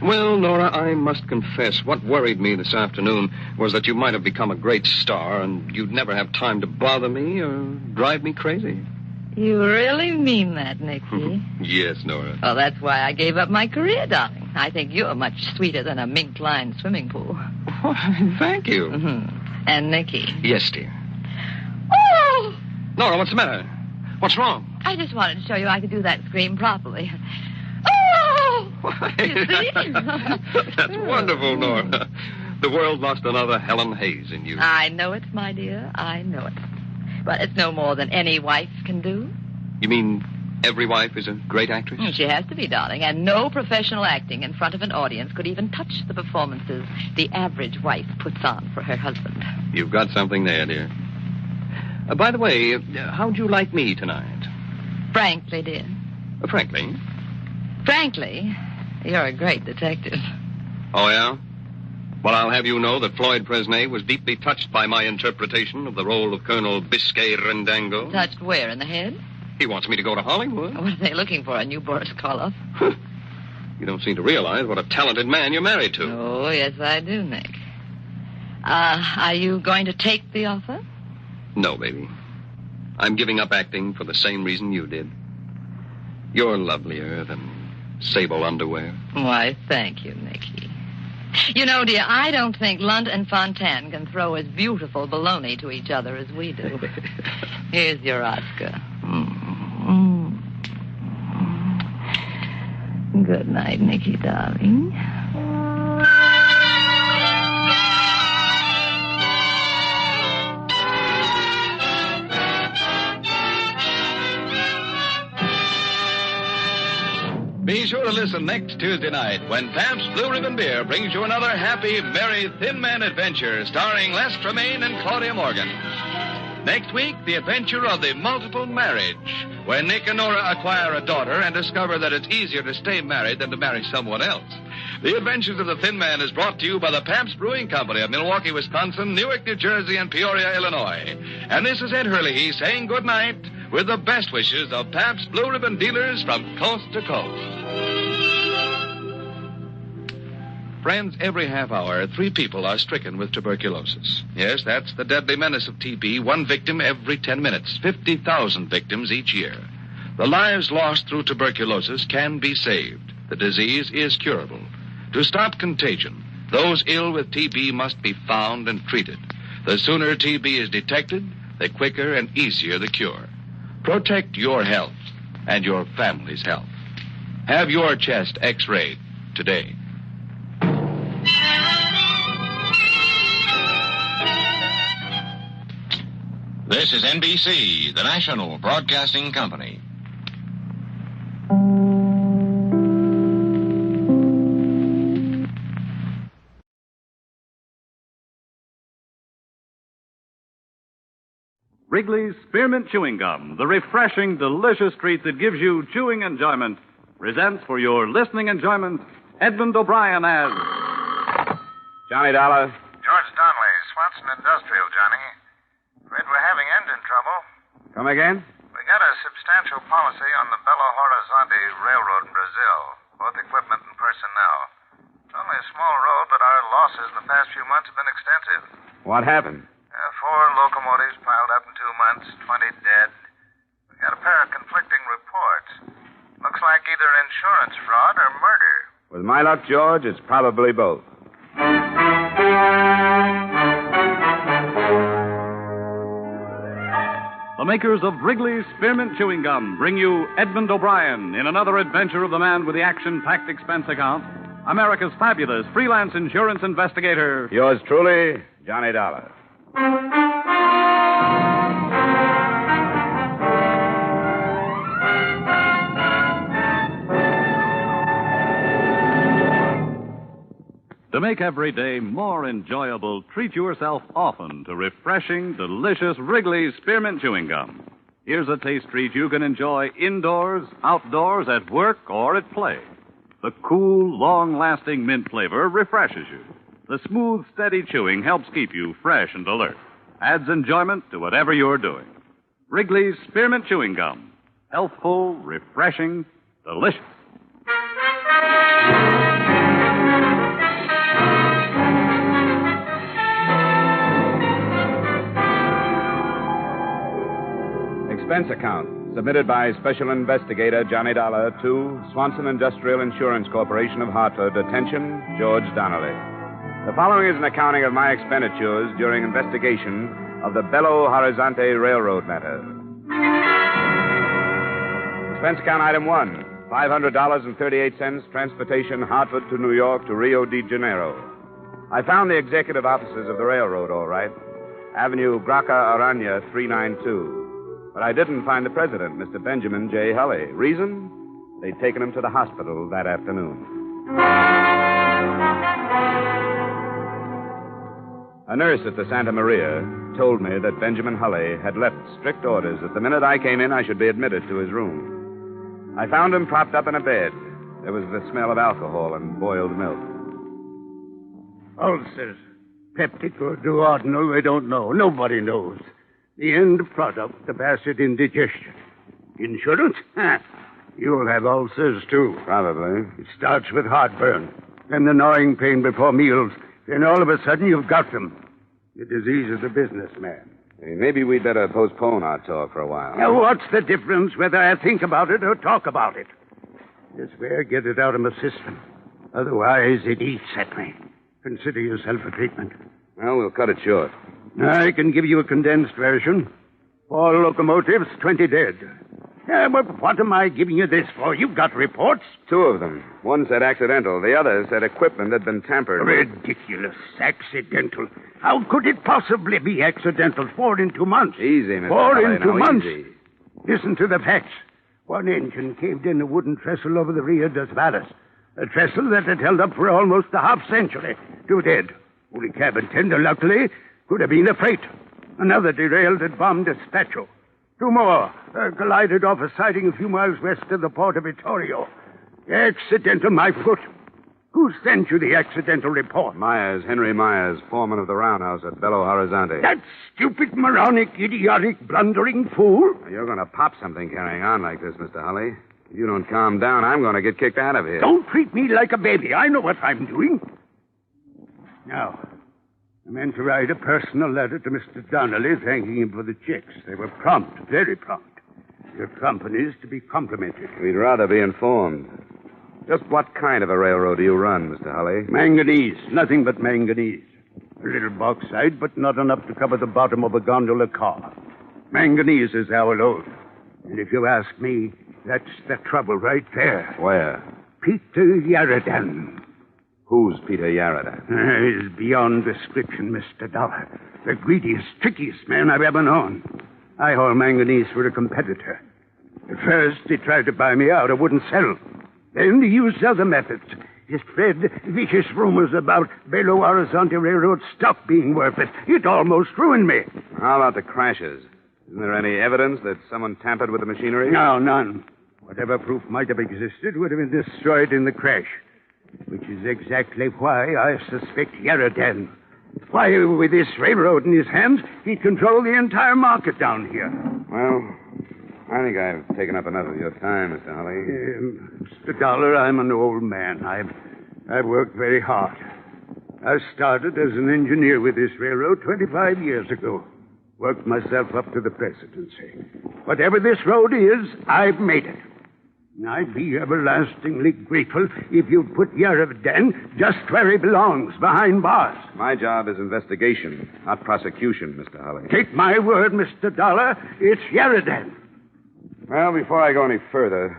Well, Nora, I must confess, what worried me this afternoon was that you might have become a great star and you'd never have time to bother me or drive me crazy. You really mean that, Nicky? Yes, Nora. Well, that's why I gave up my career, darling. I think you're much sweeter than a mink-lined swimming pool. Why, thank you. Mm-hmm. And Nicky? Yes, dear. Oh! Nora, what's the matter? What's wrong? I just wanted to show you I could do that scream properly. Oh! Why? You see? That's wonderful, Nora. The world lost another Helen Hayes in you. I know it, my dear. I know it. But it's no more than any wife can do. You mean every wife is a great actress? She has to be, darling. And no professional acting in front of an audience could even touch the performances the average wife puts on for her husband. You've got something there, dear. By the way, how'd you like me tonight? Frankly, dear. Frankly? Frankly, you're a great detective. Oh, yeah? Well, I'll have you know that Floyd Fresnay was deeply touched by my interpretation of the role of Colonel Biscay Randango. Touched where, in the head? He wants me to go to Hollywood. What are they looking for, a new Boris Karloff? You don't seem to realize what a talented man you're married to. Oh, yes, I do, Nick. Are you going to take the offer? No, baby. I'm giving up acting for the same reason you did. You're lovelier than sable underwear. Why, thank you, Nicky. You know, dear, I don't think Lunt and Fontaine can throw as beautiful baloney to each other as we do. Here's your Oscar. Good night, Nicky, darling. Be sure to listen next Tuesday night when Pabst Blue Ribbon Beer brings you another happy, merry Thin Man adventure starring Les Tremaine and Claudia Morgan. Next week, the adventure of the multiple marriage, where Nick and Nora acquire a daughter and discover that it's easier to stay married than to marry someone else. The Adventures of the Thin Man is brought to you by the Pabst Brewing Company of Milwaukee, Wisconsin, Newark, New Jersey, and Peoria, Illinois. And this is Ed Hurley saying good night with the best wishes of Pabst Blue Ribbon dealers from coast to coast. Friends, every half hour, 3 people are stricken with tuberculosis. Yes, that's the deadly menace of TB. 1 victim every 10 minutes. 50,000 victims each year. The lives lost through tuberculosis can be saved. The disease is curable. To stop contagion, those ill with TB must be found and treated. The sooner TB is detected, the quicker and easier the cure. Protect your health and your family's health. Have your chest X-rayed today. This is NBC, the National Broadcasting Company. Wrigley's Spearmint Chewing Gum, the refreshing, delicious treat that gives you chewing enjoyment, presents for your listening enjoyment Edmund O'Brien as Johnny Dollar. George Donnelly, Swanson Industrial, Johnny. Afraid we're having engine trouble. Come again? We got a substantial policy on the BELO-HORIZONTE Railroad in Brazil, both equipment and personnel. It's only a small road, but our losses in the past few months have been extensive. What happened? 4 locomotives piled up in 2 months, 20 dead. We got a pair of conflicting reports. Looks like either insurance fraud or murder. With my luck, George, it's probably both. the makers of Wrigley's Spearmint Chewing Gum bring you Edmund O'Brien in another adventure of the man with the action-packed expense account, America's fabulous freelance insurance investigator. Yours truly, Johnny Dollar. To make every day more enjoyable, treat yourself often to refreshing, delicious Wrigley's Spearmint Chewing Gum. Here's a taste treat you can enjoy indoors, outdoors, at work, or at play. The cool, long-lasting mint flavor refreshes you. The smooth, steady chewing helps keep you fresh and alert. Adds enjoyment to whatever you're doing. Wrigley's Spearmint Chewing Gum. Healthful, refreshing, delicious. Expense account submitted by Special Investigator Johnny Dollar to Swanson Industrial Insurance Corporation of Hartford. Attention, George Donnelly. The following is an accounting of my expenditures during investigation of the BELO-HORIZONTE Railroad matter. Expense account item 1, $500.38, transportation Hartford to New York to Rio de Janeiro. I found the executive offices of the railroad, all right. Avenue Graca Arana, 392. But I didn't find the president, Mr. Benjamin J. Hulley. Reason? They'd taken him to the hospital that afternoon. A nurse at the Santa Maria told me that Benjamin Hulley had left strict orders that the minute I came in, I should be admitted to his room. I found him propped up in a bed. There was the smell of alcohol and boiled milk. Ulcers. Peptic or duodenal, we don't know. Nobody knows. The end product of acid indigestion. Insurance? You'll have ulcers, too. Probably. It starts with heartburn, then the gnawing pain before meals, then all of a sudden you've got them. The disease of the businessman. Hey, maybe we'd better postpone our talk for a while. Now, what's the difference whether I think about it or talk about it? This way, get it out of my system. Otherwise, it eats at me. Consider yourself a treatment. Well, we'll cut it short. I can give you a condensed version. 4 locomotives, 20 dead. But what am I giving you this for? You've got reports. 2 of them. One said accidental. The other said equipment had been tampered with. Ridiculous. Accidental. How could it possibly be accidental? 4 in 2 months. Easy, Mr. 4 Hulley, in 2 now, months. Easy. Listen to the facts. One engine caved in a wooden trestle over the Rio dos Varas. A trestle that had held up for almost a half-century. 2 dead. Only cabin tender, luckily. Could have been a freight. Another derailed at Bom Despacho. 2 more collided off a siding a few miles west of the port of Vittorio. Accidental, my foot. Who sent you the accidental report? Myers, Henry Myers, foreman of the roundhouse at BELO-HORIZONTE. That stupid, moronic, idiotic, blundering fool? You're going to pop something carrying on like this, Mr. Hulley. If you don't calm down, I'm going to get kicked out of here. Don't treat me like a baby. I know what I'm doing. Now, I meant to write a personal letter to Mr. Donnelly thanking him for the checks. They were prompt, very prompt. Your company's to be complimented. We'd rather be informed. Just what kind of a railroad do you run, Mr. Holly? Manganese. Nothing but manganese. A little bauxite, but not enough to cover the bottom of a gondola car. Manganese is our load. And if you ask me, that's the trouble right there. Where? Peter Yaradan. Who's Peter Yaradan? He's beyond description, Mr. Dollar. The greediest, trickiest man I've ever known. I haul manganese for a competitor. At first, he tried to buy me out. I wouldn't sell. Then he used other methods. He spread vicious rumors about BELO-HORIZONTE Railroad stock being worthless. It almost ruined me. How about the crashes? Isn't there any evidence that someone tampered with the machinery? No, none. Whatever proof might have existed would have been destroyed in the crash. Which is exactly why I suspect Yaradan. Why, with this railroad in his hands, he'd control the entire market down here. Well, I think I've taken up enough of your time, Mr. Holly. Mr. Dollar, I'm an old man. I've worked very hard. I started as an engineer with this railroad 25 years ago. Worked myself up to the presidency. Whatever this road is, I've made it. I'd be everlastingly grateful if you'd put Yaradan just where he belongs, behind bars. My job is investigation, not prosecution, Mr. Holly. Take my word, Mr. Dollar, it's Yaradan. Well, before I go any further,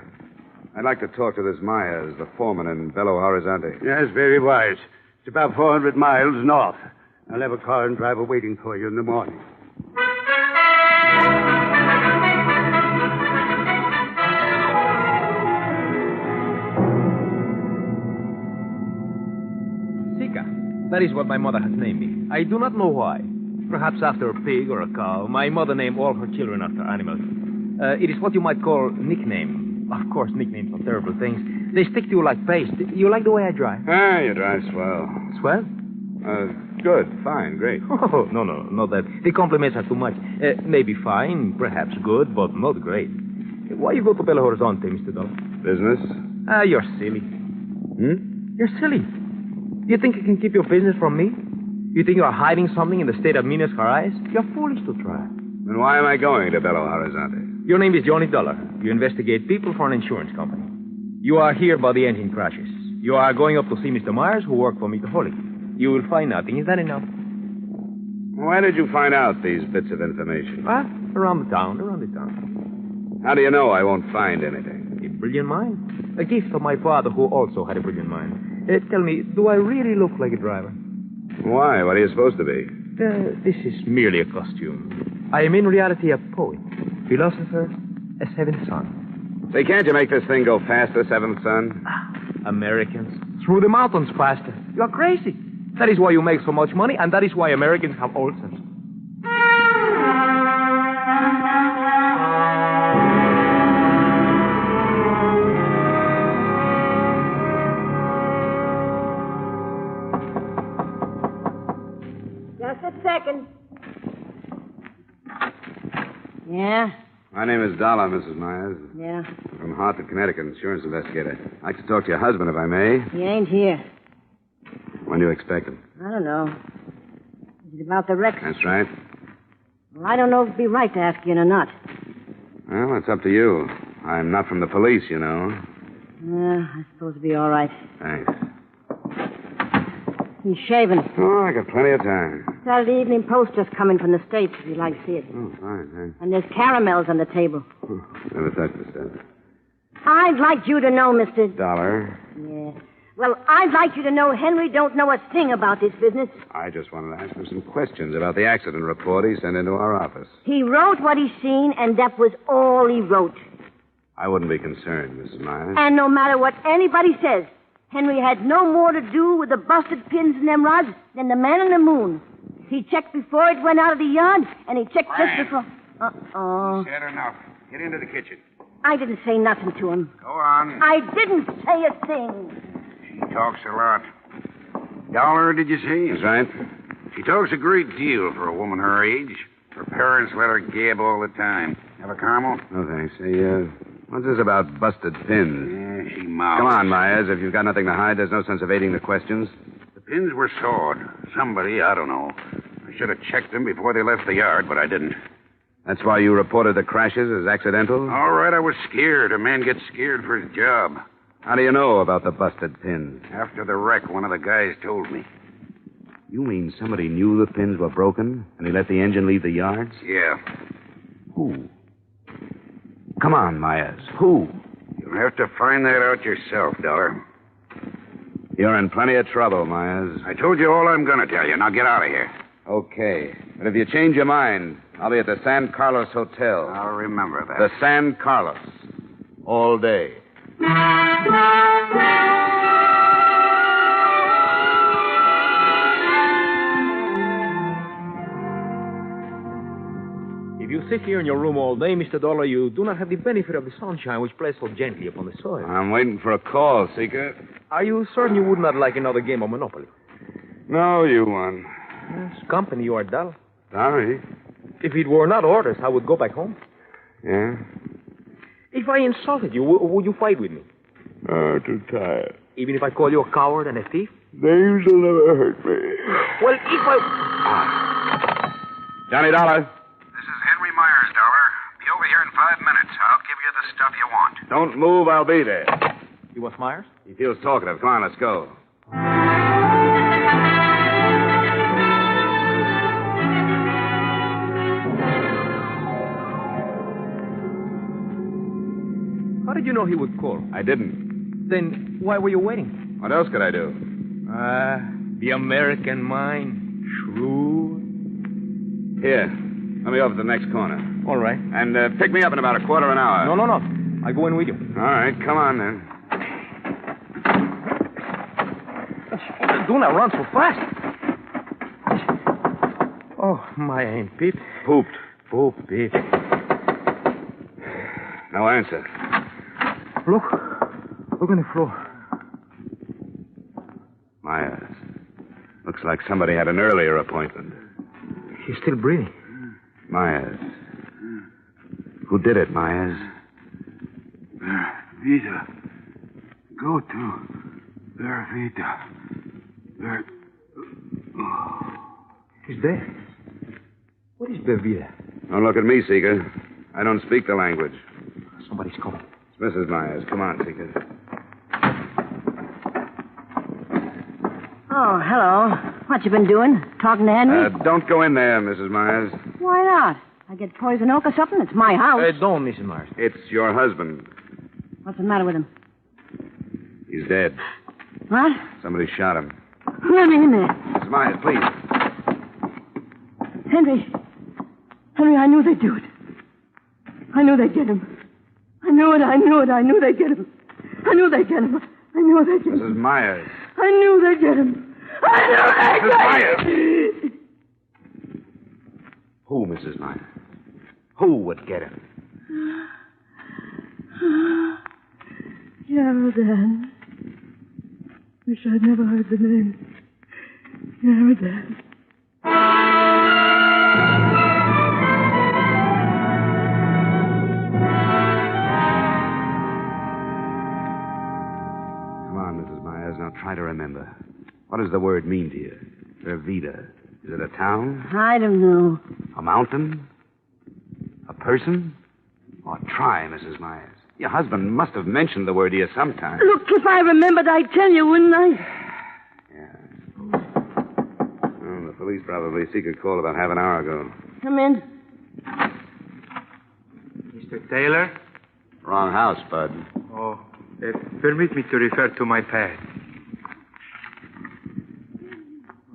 I'd like to talk to this Myers, the foreman in BELO-HORIZONTE. Yes, very wise. It's about 400 miles north. I'll have a car and driver waiting for you in the morning. That is what my mother has named me. I do not know why. Perhaps after a pig or a cow. My mother named all her children after animals. It is what you might call nickname. Of course, nicknames are terrible things. They stick to you like paste. You like the way I drive? Ah, you drive swell. Swell? Good, fine, great. Oh, no, not that. The compliments are too much. Maybe fine, perhaps good, but not great. Why you go to BELO-HORIZONTE, Mr. Dollar? Business? You're silly. You're silly. You think you can keep your business from me? You think you're hiding something in the state of Minas Gerais? You're foolish to try. Then why am I going to BELO-HORIZONTE? Your name is Johnny Dollar. You investigate people for an insurance company. You are here by the engine crashes. You are going up to see Mr. Myers, who worked for me to Holly. You will find nothing. Is that enough? Why did you find out these bits of information? What? Around the town. How do you know I won't find anything? A brilliant mind. A gift of my father, who also had a brilliant mind. Tell me, do I really look like a driver? Why? What are you supposed to be? This is merely a costume. I am in reality a poet, philosopher, a seventh son. Say, can't you make this thing go faster, seventh son? Americans. Through the mountains faster. You are crazy. That is why you make so much money, and that is why Americans have ulcers. Second. Yeah? My name is Dollar, Mrs. Myers. Yeah? From Hartford, Connecticut, insurance investigator. I'd like to talk to your husband, if I may. He ain't here. When do you expect him? I don't know. Is it about the wreck? That's right. Well, I don't know if it'd be right to ask you or not. Well, it's up to you. I'm not from the police, you know. I suppose it'd be all right. Thanks. He's shaving. Oh, I got plenty of time. Saturday Evening Post just coming from the States, if you'd like to see it. Oh, fine, thanks. And there's caramels on the table. Never touched the stuff. I'd like you to know, Mr. Dollar. Yeah. Well, I'd like you to know Henry don't know a thing about this business. I just wanted to ask him some questions about the accident report he sent into our office. He wrote what he seen, and that was all he wrote. I wouldn't be concerned, Mrs. Myers. And no matter what anybody says, Henry had no more to do with the busted pins in them rods than the man on the moon. He checked before it went out of the yard, and he checked just before... Uh-oh. Said enough. Get into the kitchen. I didn't say nothing to him. Go on. I didn't say a thing. She talks a lot. Dollar, did you say? That's right. She talks a great deal for a woman her age. Her parents let her gab all the time. Have a caramel? No, thanks. Hey, what's this about busted pins? Yeah, she mouths. Come on, Myers. If you've got nothing to hide, there's no sense of evading the questions. The Pins were sawed. Somebody, I don't know. I should have checked them before they left the yard, but I didn't. That's why you reported the crashes as accidental? All right, I was scared. A man gets scared for his job. How do you know about the busted pins? After the wreck, one of the guys told me. You mean somebody knew the pins were broken, and he let the engine leave the yards? Yeah. Who? Come on, Myers. Who? You'll have to find that out yourself, Dollar. You're in plenty of trouble, Myers. I told you all I'm going to tell you. Now get out of here. Okay. But if you change your mind, I'll be at the San Carlos Hotel. I'll remember that. The San Carlos. All day. If you sit here in your room all day, Mr. Dollar, you do not have the benefit of the sunshine which plays so gently upon the soil. I'm waiting for a call, Seeker. Are you certain you would not like another game of Monopoly? No, you won. Yes, company, you are dull. Sorry. If it were not orders, I would go back home. Yeah? If I insulted you, would you fight with me? Oh, too tired. Even if I call you a coward and a thief? Names will never hurt me. Well, if I... Johnny Dollar. This is Henry Myers, Dollar. Be over here in 5 minutes. I'll give you the stuff you want. Don't move, I'll be there. You want Myers? He feels talkative. Come on, let's go. How did you know he would call? I didn't. Then why were you waiting? What else could I do? The American mind. Shrewd. Here. Let me over to the next corner. All right. And pick me up in about a quarter of an hour. No. I go in with you. All right, come on then. Do not run so fast. Oh, my ain't Pete. Pooped. Poop, Pete. No answer. Look on the floor. Myers. Looks like somebody had an earlier appointment. He's still breathing. Myers. Who did it, Myers? Vita. Go to Vita. He's dead. What is Bervita? Don't look at me, Seeker. I don't speak the language. Somebody's coming. It's Mrs. Myers. Come on, Seeker. Oh, hello. What you been doing? Talking to Henry? Don't go in there, Mrs. Myers. Why not? I get poison oak or something? It's my house. Don't, Mrs. Myers. It's your husband. What's the matter with him? He's dead. What? Somebody shot him. Let me in there. Mrs. Myers, please. Henry, I knew they'd do it. I knew they'd get him. I knew it. I knew they'd get him. Mrs. Myers. I knew they'd get him. Mrs. Myers. Who, Mrs. Myers? Who would get him? Yaradan. Wish I'd never heard the name. Yaradan. Now try to remember. What does the word mean to you? Vervita. Is it a town? I don't know. A mountain? A person? Oh, try, Mrs. Myers. Your husband must have mentioned the word to you sometime. Look, if I remembered, I'd tell you, wouldn't I? Yeah. Well, the police probably seek a call about half an hour ago. Come in. Mr. Taylor? Wrong house, Bud. Oh, permit me to refer to my pad.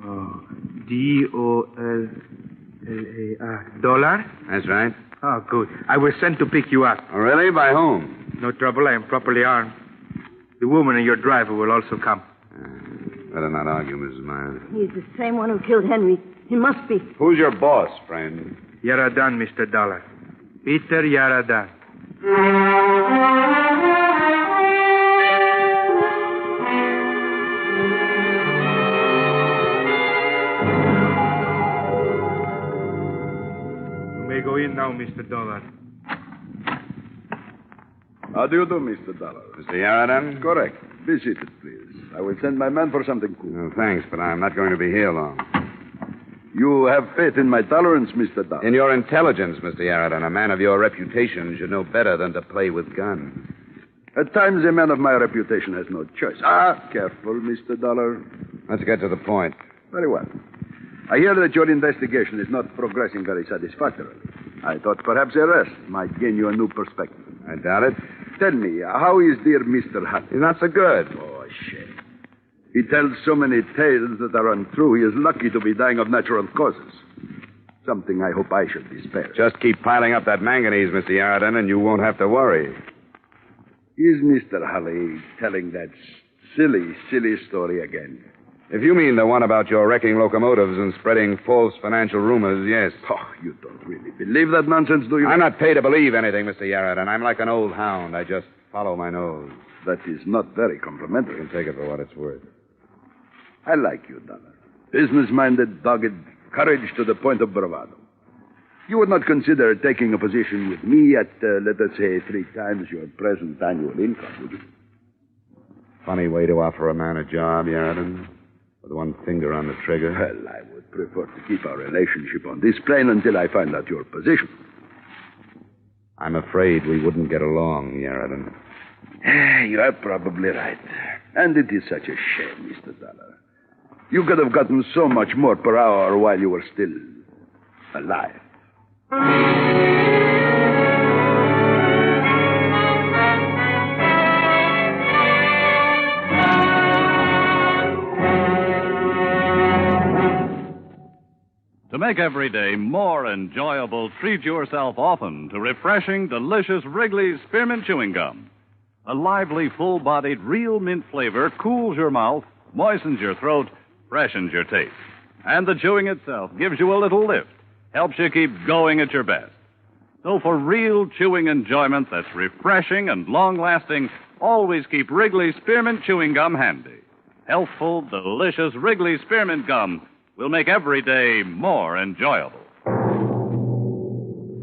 Oh, D-O-L-L-A-R. Dollar? That's right. Oh, good. I was sent to pick you up. Oh, really? By whom? No trouble. I am properly armed. The woman and your driver will also come. Better not argue, Mrs. Myers. He's the same one who killed Henry. He must be. Who's your boss, friend? Yaradan, Mr. Dollar. Peter Yaradan. Go in now, Mr. Dollar. How do you do, Mr. Dollar? Mr. Yaradan? Correct. Be seated, please. I will send my man for something cool. No, thanks, but I'm not going to be here long. You have faith in my tolerance, Mr. Dollar. In your intelligence, Mr. Yarradon. A man of your reputation should know better than to play with guns. At times, a man of my reputation has no choice. Careful, Mr. Dollar. Let's get to the point. Very well. I hear that your investigation is not progressing very satisfactorily. I thought perhaps arrest might gain you a new perspective. I doubt it. Tell me, how is dear Mr. Hutt? He's not so good. Oh, shame. He tells so many tales that are untrue. He is lucky to be dying of natural causes. Something I hope I should be spared. Just keep piling up that manganese, Mr. Yarradon, and you won't have to worry. Is Mr. Holly telling that silly story again? If you mean the one about your wrecking locomotives and spreading false financial rumors, yes. Oh, you don't really believe that nonsense, do you? I'm not paid to believe anything, Mr. Yarradon. I'm like an old hound. I just follow my nose. That is not very complimentary. You can take it for what it's worth. I like you, Dollar. Business-minded, dogged, courage to the point of bravado. You would not consider taking a position with me at, let us say, 3 times your present annual income, would you? Funny way to offer a man a job, Yarradon. With one finger on the trigger. Well, I would prefer to keep our relationship on this plane until I find out your position. I'm afraid we wouldn't get along, Yarradon. You are probably right. And it is such a shame, Mr. Dollar. You could have gotten so much more per hour while you were still alive. To make every day more enjoyable, treat yourself often to refreshing, delicious Wrigley's Spearmint Chewing Gum. A lively, full-bodied, real mint flavor cools your mouth, moistens your throat, freshens your taste. And the chewing itself gives you a little lift, helps you keep going at your best. So for real chewing enjoyment that's refreshing and long-lasting, always keep Wrigley's Spearmint Chewing Gum handy. Healthful, delicious Wrigley's Spearmint Gum will make every day more enjoyable.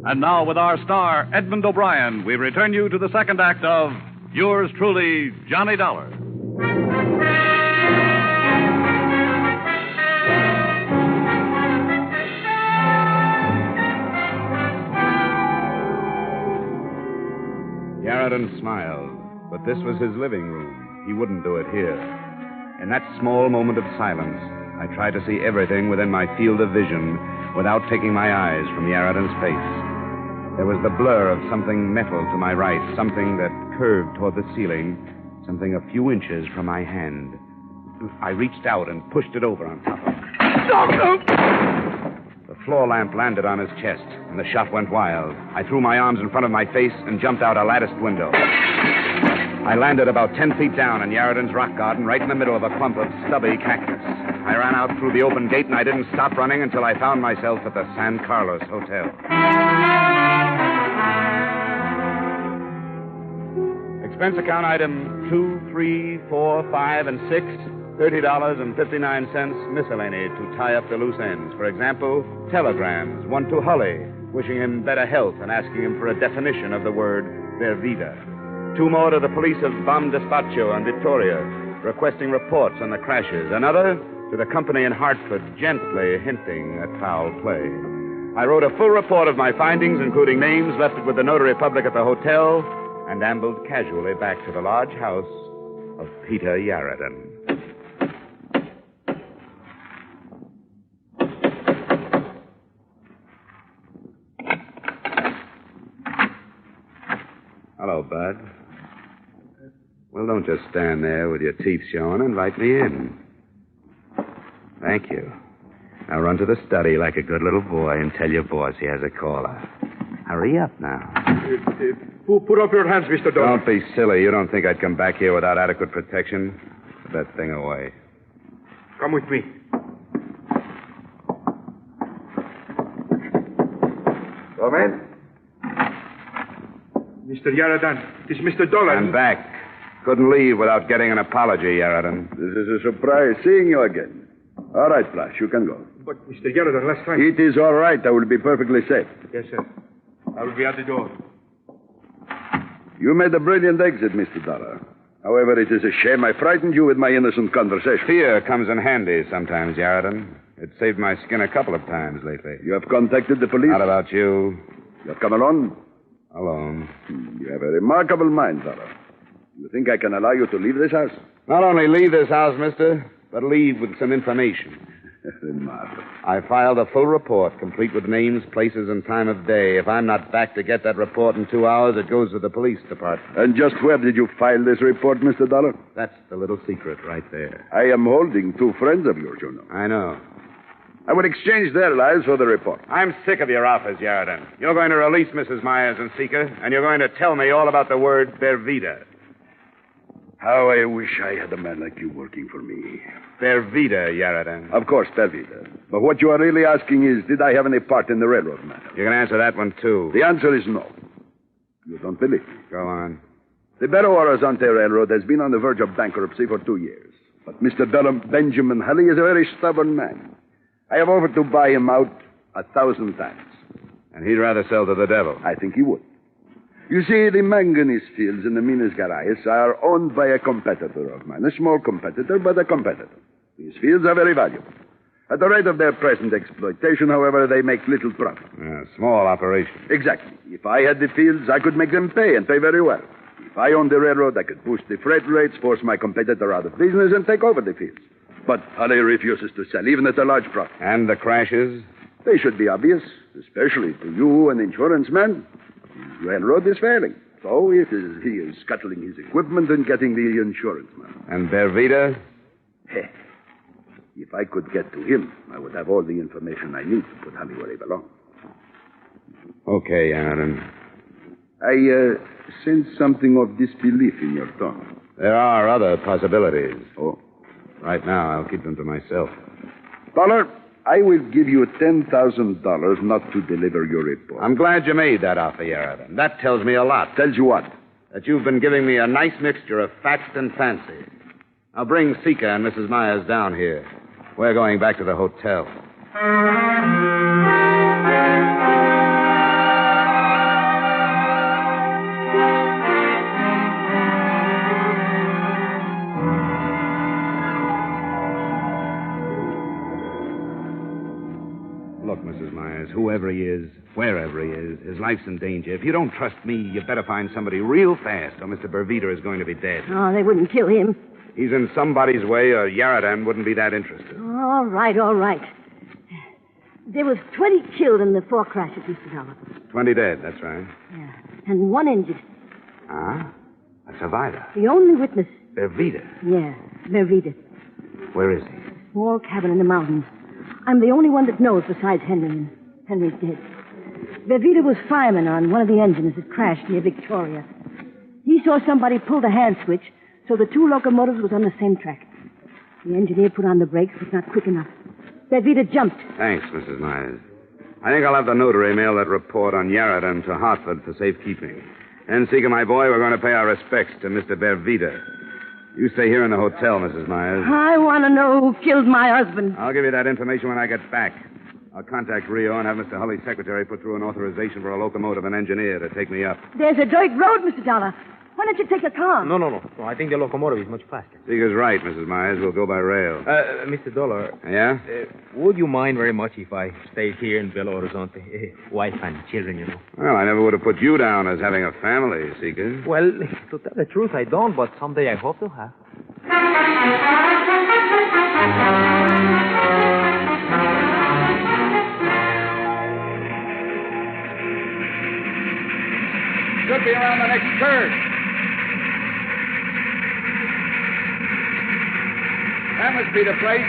And now, with our star, Edmund O'Brien, we return you to the second act of Yours Truly, Johnny Dollar. Yarradon smiled, but this was his living room. He wouldn't do it here. In that small moment of silence, I tried to see everything within my field of vision without taking my eyes from Yarradon's face. There was the blur of something metal to my right, something that curved toward the ceiling, something a few inches from my hand. I reached out and pushed it over on top of him. The floor lamp landed on his chest, and the shot went wild. I threw my arms in front of my face and jumped out a latticed window. I landed about 10 feet down in Yarradon's rock garden, right in the middle of a clump of stubby cactus. I ran out through the open gate, and I didn't stop running until I found myself at the San Carlos Hotel. Expense account item 2, 3, 4, 5, and 6, $30.59 miscellany to tie up the loose ends. For example, telegrams, one to Hully, wishing him better health and asking him for a definition of the word Vervida. 2 more to the police of Bam Despacho and Victoria, requesting reports on the crashes. Another to the company in Hartford, gently hinting at foul play. I wrote a full report of my findings, including names, left it with the notary public at the hotel, and ambled casually back to the large house of Peter Yarradon. Hello, Bud. Well, don't just stand there with your teeth showing. Invite me in. Thank you. Now run to the study like a good little boy and tell your boss he has a caller. Hurry up now. Put up your hands, Mr. Dollar. Don't be silly. You don't think I'd come back here without adequate protection? Put that thing away. Come with me. Come in. Mr. Yarradon, it is Mr. Dollar. I'm back. Couldn't leave without getting an apology, Yarradon. This is a surprise seeing you again. All right, Flash, you can go. But, Mr. Yarradon, last time... It is all right. I will be perfectly safe. Yes, sir. I will be at the door. You made a brilliant exit, Mr. Dollar. However, it is a shame I frightened you with my innocent conversation. Fear comes in handy sometimes, Yarraton. It saved my skin a couple of times lately. You have contacted the police? Not about you. You have come alone? Alone. You have a remarkable mind, fellow. You think I can allow you to leave this house? Not only leave this house, mister, but leave with some information. Remarkable. I filed a full report, complete with names, places, and time of day. If I'm not back to get that report in 2 hours, it goes to the police department. And just where did you file this report, Mr. Dollar? That's the little secret right there. I am holding 2 friends of yours, you know. I know. I would exchange their lives for the report. I'm sick of your offers, Yarraton. You're going to release Mrs. Myers and Seeker, and you're going to tell me all about the word Bervita. How I wish I had a man like you working for me. Bervita, Yarraton. Of course, Bervita. But what you are really asking is, did I have any part in the railroad matter? You can answer that one, too. The answer is no. You don't believe me. Go on. The BELO-HORIZONTE Railroad has been on the verge of bankruptcy for 2 years. But Mr. Benjamin Hulley is a very stubborn man. I have offered to buy him out 1,000 times. And he'd rather sell to the devil. I think he would. You see, the manganese fields in the Minas Gerais are owned by a competitor of mine. A small competitor, but a competitor. These fields are very valuable. At the rate of their present exploitation, however, they make little profit. Small operation. Exactly. If I had the fields, I could make them pay, and pay very well. If I owned the railroad, I could boost the freight rates, force my competitor out of business, and take over the fields. But Hulley refuses to sell, even at a large profit. And the crashes? They should be obvious, especially to you, an insurance man. The railroad is failing. So he is scuttling his equipment and getting the insurance money. And Bervita? If I could get to him, I would have all the information I need to put Hulley where he belongs. Okay, Aaron. I sense something of disbelief in your tone. There are other possibilities. Oh? Right now, I'll keep them to myself. Dollar, I will give you $10,000 not to deliver your report. I'm glad you made that offer, Yarraton. That tells me a lot. Tells you what? That you've been giving me a nice mixture of fact and fancy. Now bring Seeker and Mrs. Myers down here. We're going back to the hotel. Look, Mrs. Myers, whoever he is, wherever he is, his life's in danger. If you don't trust me, you better find somebody real fast, or Mr. Bervita is going to be dead. Oh, they wouldn't kill him. He's in somebody's way, or Yarraton wouldn't be that interested. All right, all right. There was 20 killed in the 4 crashes, Mr. Dollar. 20 dead, that's right. Yeah, and 1 injured. Ah? A survivor. The only witness. Bervita. Yeah, Bervita. Where is he? Small cabin in the mountains. I'm the only one that knows besides Henry, and Henry's dead. Bervita was fireman on one of the engines that crashed near Victoria. He saw somebody pull the hand switch, so the 2 locomotives was on the same track. The engineer put on the brakes, but not quick enough. Bervita jumped. Thanks, Mrs. Myers. I think I'll have the notary mail that report on Yarraton to Hartford for safekeeping. And, Seeker, my boy, we're going to pay our respects to Mr. Bervita. You stay here in the hotel, Mrs. Myers. I want to know who killed my husband. I'll give you that information when I get back. I'll contact Rio and have Mr. Hulley's secretary put through an authorization for a locomotive and engineer to take me up. There's a dirt road, Mr. Dollar. Why don't you take a car? No. I think the locomotive is much faster. Seeker's right, Mrs. Myers. We'll go by rail. Mr. Dollar. Yeah? Would you mind very much if I stayed here in Belo-Horizonte? Wife and children, you know. Well, I never would have put you down as having a family, Seeker. Well, to tell the truth, I don't, but someday I hope to have. Should be around the next curve. That must be the place.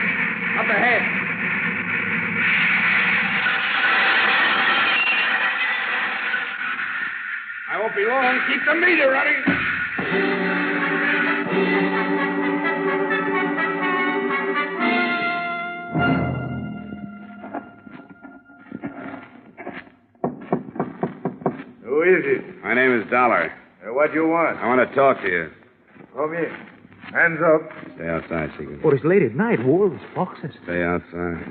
Up ahead. I won't be long. Keep the meter running. Who is it? My name is Dollar. What do you want? I want to talk to you. Come in. Hands up. Stay outside, Seeker. Oh, it's late at night. Wolves, foxes. Stay outside.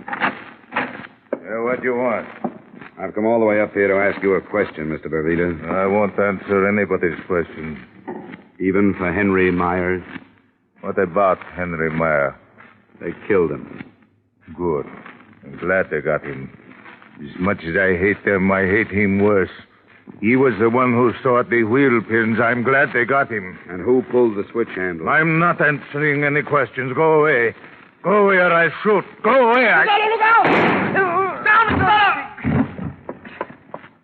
What do you want? I've come all the way up here to ask you a question, Mr. Bervita. I won't answer anybody's question. Even for Henry Myers? What about Henry Meyer? They killed him. Good. I'm glad they got him. As much as I hate them, I hate him worse. He was the one who sought the wheel pins. I'm glad they got him. And who pulled the switch handle? I'm not answering any questions. Go away. Go away or I shoot. Go away. Look out! Down!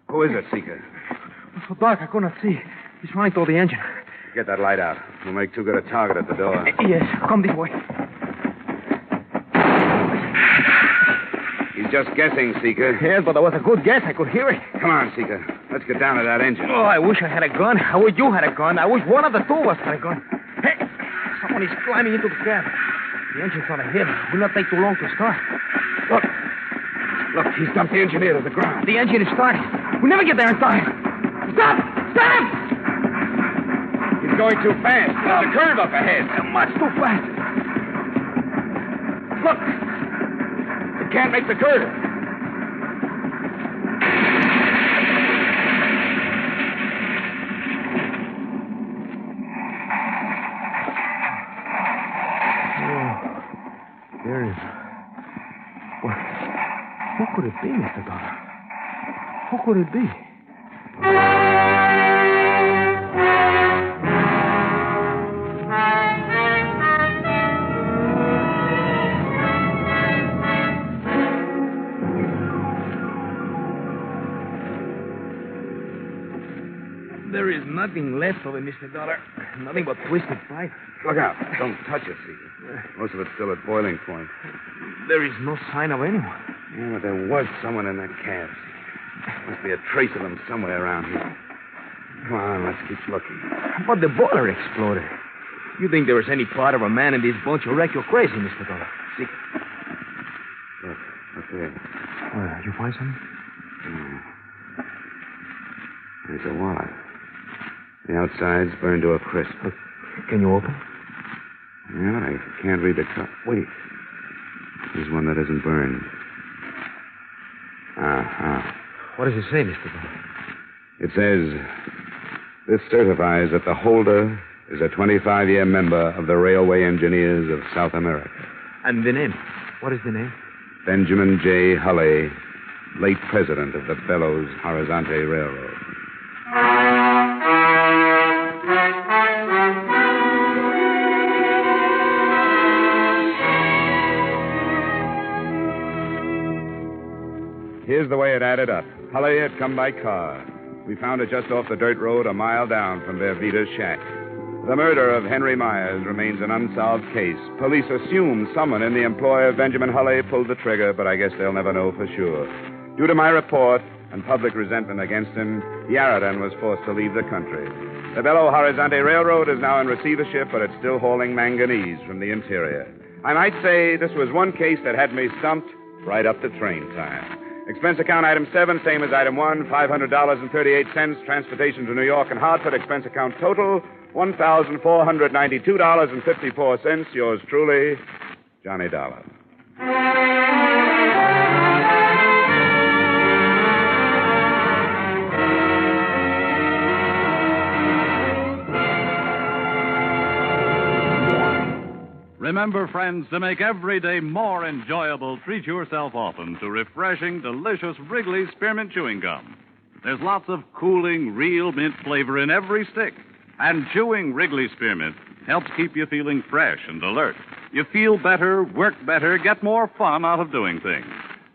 Who is it, Seeker? It's so dark, I could not see. He's running toward the engine. Get that light out. We'll make too good a target at the door. Yes, come this way. He's just guessing, Seeker. Yes, but that was a good guess. I could hear it. Come on, Seeker. Let's get down to that engine. Oh, I wish I had a gun. I wish you had a gun. I wish one of the two of us had a gun. Hey, someone is climbing into the cab. The engine's on ahead. It will not take too long to start. Look, he's dumped the engineer to the ground. The engine is starting. We'll never get there in time. Stop! Stop! He's going too fast. There's a curve up ahead. Much too fast. Look! It can't make the curve. There is. What could it be, Mr. Dollar? Who could it be? There is nothing left of it, Mr. Dollar. Nothing but twisted pipe. Look out. Don't touch it, Seeker. Most of it's still at boiling point. There is no sign of anyone. Yeah, but there was someone in that cab. Must be a trace of them somewhere around here. Come on, let's keep looking. But the boiler exploded. You think there was any part of a man in this bunch who wrecked you crazy, Mr. Dollar? Look there. You find something? There's a wallet. The outside's burned to a crisp. Can you open? Yeah, I can't read the cup. Wait. There's one that isn't burned. What does it say, Mr. Dollar? It says, this certifies that the holder is a 25-year member of the Railway Engineers of South America. And the name? What is the name? Benjamin J. Hulley, late president of the BELO-HORIZONTE Railroad. Here's the way it added up. Hulley had come by car. We found it just off the dirt road a mile down from Vervita's shack. The murder of Henry Myers remains an unsolved case. Police assume someone in the employ of Benjamin Hulley pulled the trigger, but I guess they'll never know for sure. Due to my report and public resentment against him, Yarradan was forced to leave the country. The BELO-HORIZONTE Railroad is now in receivership, but it's still hauling manganese from the interior. I might say this was one case that had me stumped right up to train time. Expense account item 7, same as item 1, $500.38. Transportation to New York and Hartford. Expense account total, $1,492.54. Yours truly, Johnny Dollar. Remember, friends, to make every day more enjoyable, treat yourself often to refreshing, delicious Wrigley's Spearmint Chewing Gum. There's lots of cooling, real mint flavor in every stick. And chewing Wrigley's Spearmint helps keep you feeling fresh and alert. You feel better, work better, get more fun out of doing things.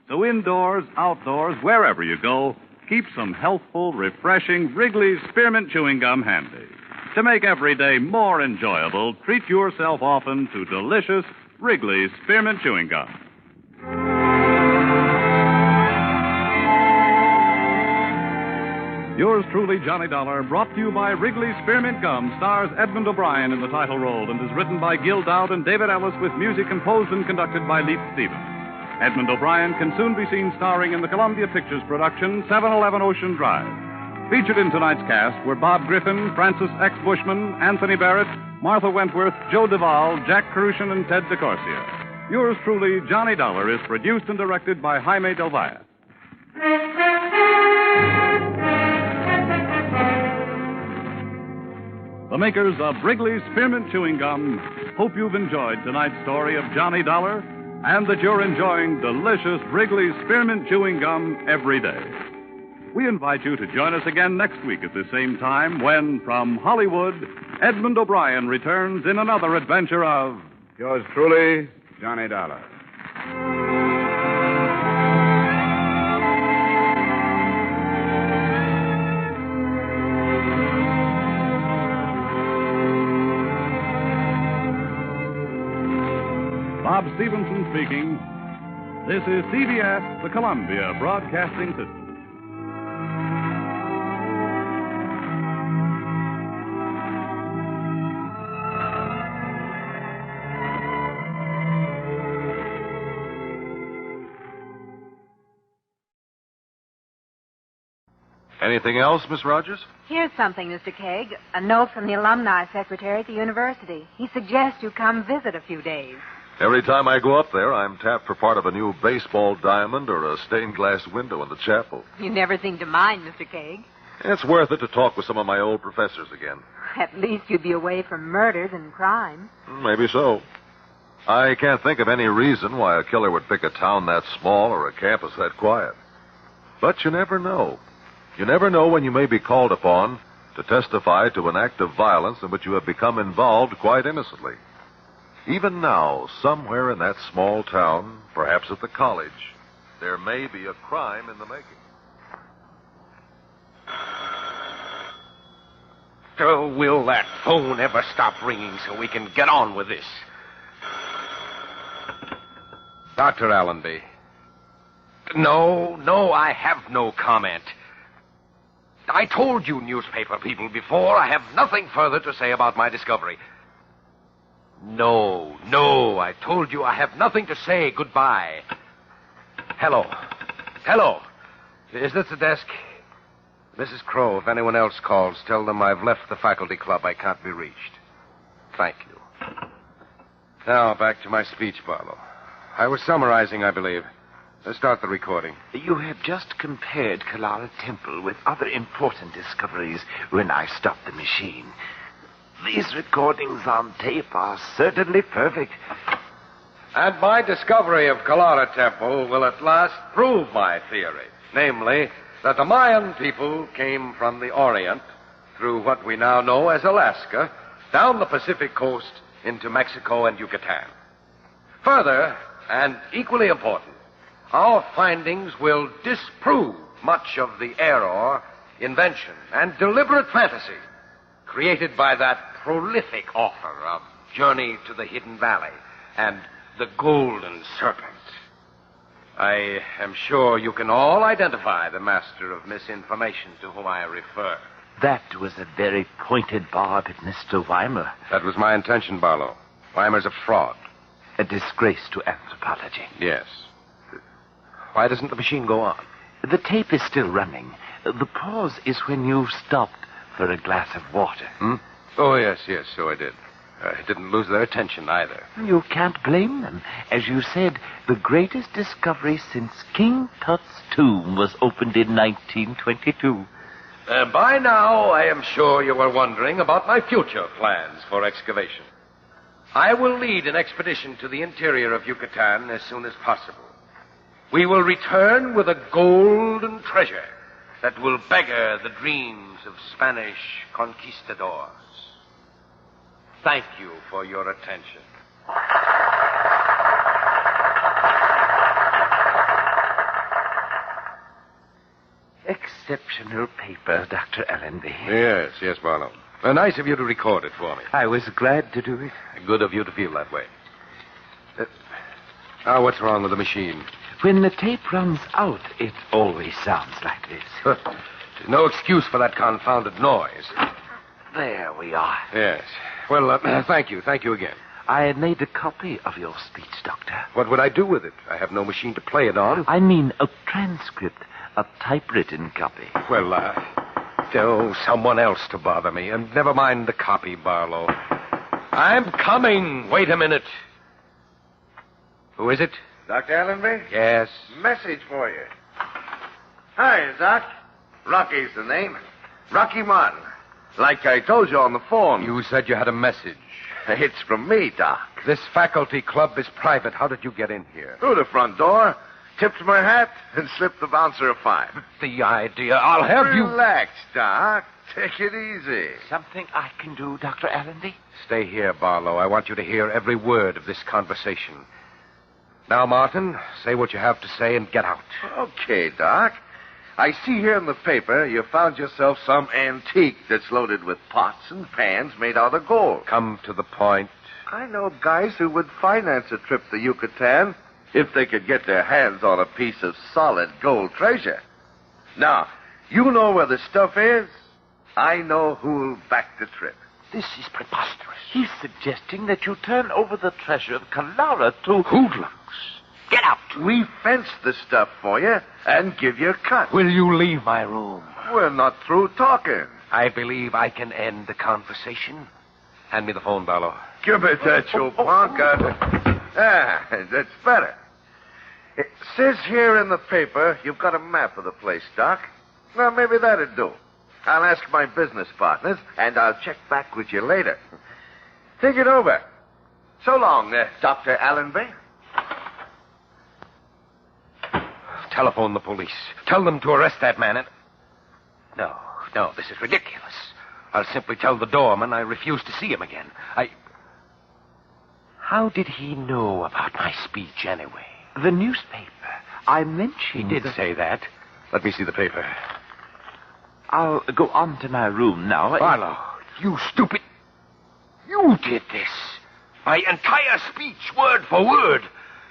So indoors, outdoors, wherever you go, keep some healthful, refreshing Wrigley's Spearmint Chewing Gum handy. To make every day more enjoyable, treat yourself often to delicious Wrigley's Spearmint Chewing Gum. Yours truly, Johnny Dollar, brought to you by Wrigley's Spearmint Gum, stars Edmund O'Brien in the title role and is written by Gil Dowd and David Ellis with music composed and conducted by Leith Stevens. Edmund O'Brien can soon be seen starring in the Columbia Pictures production 711 Ocean Drive. Featured in tonight's cast were Bob Griffin, Francis X. Bushman, Anthony Barrett, Martha Wentworth, Joe Duvall, Jack Crucian, and Ted DeCorsia. Yours truly, Johnny Dollar, is produced and directed by Jaime Del Valle. The makers of Wrigley's Spearmint Chewing Gum hope you've enjoyed tonight's story of Johnny Dollar and that you're enjoying delicious Wrigley's Spearmint Chewing Gum every day. We invite you to join us again next week at the same time when, from Hollywood, Edmund O'Brien returns in another adventure of... Yours truly, Johnny Dollar. Bob Stevenson speaking. This is CBS, the Columbia Broadcasting System. Anything else, Miss Rogers? Here's something, Mr. Kegg. A note from the alumni secretary at the university. He suggests you come visit a few days. Every time I go up there, I'm tapped for part of a new baseball diamond or a stained glass window in the chapel. You never seem to mind, Mr. Kegg. It's worth it to talk with some of my old professors again. At least you'd be away from murders and crime. Maybe so. I can't think of any reason why a killer would pick a town that small or a campus that quiet. But you never know. You never know when you may be called upon to testify to an act of violence in which you have become involved quite innocently. Even now, somewhere in that small town, perhaps at the college, there may be a crime in the making. Oh, will that phone ever stop ringing so we can get on with this? Dr. Allenby. No, I have no comment. I told you newspaper people before I have nothing further to say about my discovery. No, I told you I have nothing to say. Goodbye. Hello. Is this the desk? Mrs. Crow, if anyone else calls, tell them I've left the faculty club. I can't be reached. Thank you. Now, back to my speech, Barlow. I was summarizing, I believe. Let's start the recording. You have just compared Kalara Temple with other important discoveries when I stopped the machine. These recordings on tape are certainly perfect. And my discovery of Kalara Temple will at last prove my theory. Namely, that the Mayan people came from the Orient through what we now know as Alaska, down the Pacific coast into Mexico and Yucatan. Further, and equally important, our findings will disprove much of the error, invention, and deliberate fantasy created by that prolific author of Journey to the Hidden Valley and The Golden Serpent. I am sure you can all identify the master of misinformation to whom I refer. That was a very pointed barb at Mr. Weimer. That was my intention, Barlow. Weimer's a fraud. A disgrace to anthropology. Yes. Why doesn't the machine go on? The tape is still running. The pause is when you stopped for a glass of water. Oh, yes, so I did. I didn't lose their attention either. You can't blame them. As you said, the greatest discovery since King Tut's tomb was opened in 1922. By now, I am sure you are wondering about my future plans for excavation. I will lead an expedition to the interior of Yucatan as soon as possible. We will return with a golden treasure that will beggar the dreams of Spanish conquistadors. Thank you for your attention. Exceptional paper, Dr. Allenby. Yes, Barlow. Nice of you to record it for me. I was glad to do it. Good of you to feel that way. Now, what's wrong with the machine? When the tape runs out, it always sounds like this. There's no excuse for that confounded noise. There we are. Yes. Well, thank you. Thank you again. I had made a copy of your speech, Doctor. What would I do with it? I have no machine to play it on. I mean a transcript, a typewritten copy. Well, someone else to bother me. And never mind the copy, Barlow. I'm coming. Wait a minute. Who is it? Dr. Allenby? Yes. Message for you. Hi, Doc. Rocky's the name. Rocky Martin. Like I told you on the phone. You said you had a message. It's from me, Doc. This faculty club is private. How did you get in here? Through the front door, tipped my hat, and slipped the bouncer a $5. The idea. I'll have you... Relax, Doc. Take it easy. Something I can do, Dr. Allenby? Stay here, Barlow. I want you to hear every word of this conversation. Now, Martin, say what you have to say and get out. Okay, Doc. I see here in the paper you found yourself some antique that's loaded with pots and pans made out of gold. Come to the point. I know guys who would finance a trip to Yucatan if they could get their hands on a piece of solid gold treasure. Now, you know where the stuff is. I know who'll back the trip. This is preposterous. He's suggesting that you turn over the treasure of Kalara to... hoodlums. Get out. We fence the stuff for you and give you a cut. Will you leave my room? We're not through talking. I believe I can end the conversation. Hand me the phone, Barlow. Give it that, you punk. That's better. It says here in the paper you've got a map of the place, Doc. Well, maybe that'd do. I'll ask my business partners, and I'll check back with you later. Think it over. So long, Dr. Allenby. Telephone the police. Tell them to arrest that man and... No, this is ridiculous. I'll simply tell the doorman I refuse to see him again. How did he know about my speech anyway? The newspaper. I mentioned... He did say that. Let me see the paper. I'll go on to my room now. Barlow, you stupid... You did this. My entire speech, word for word.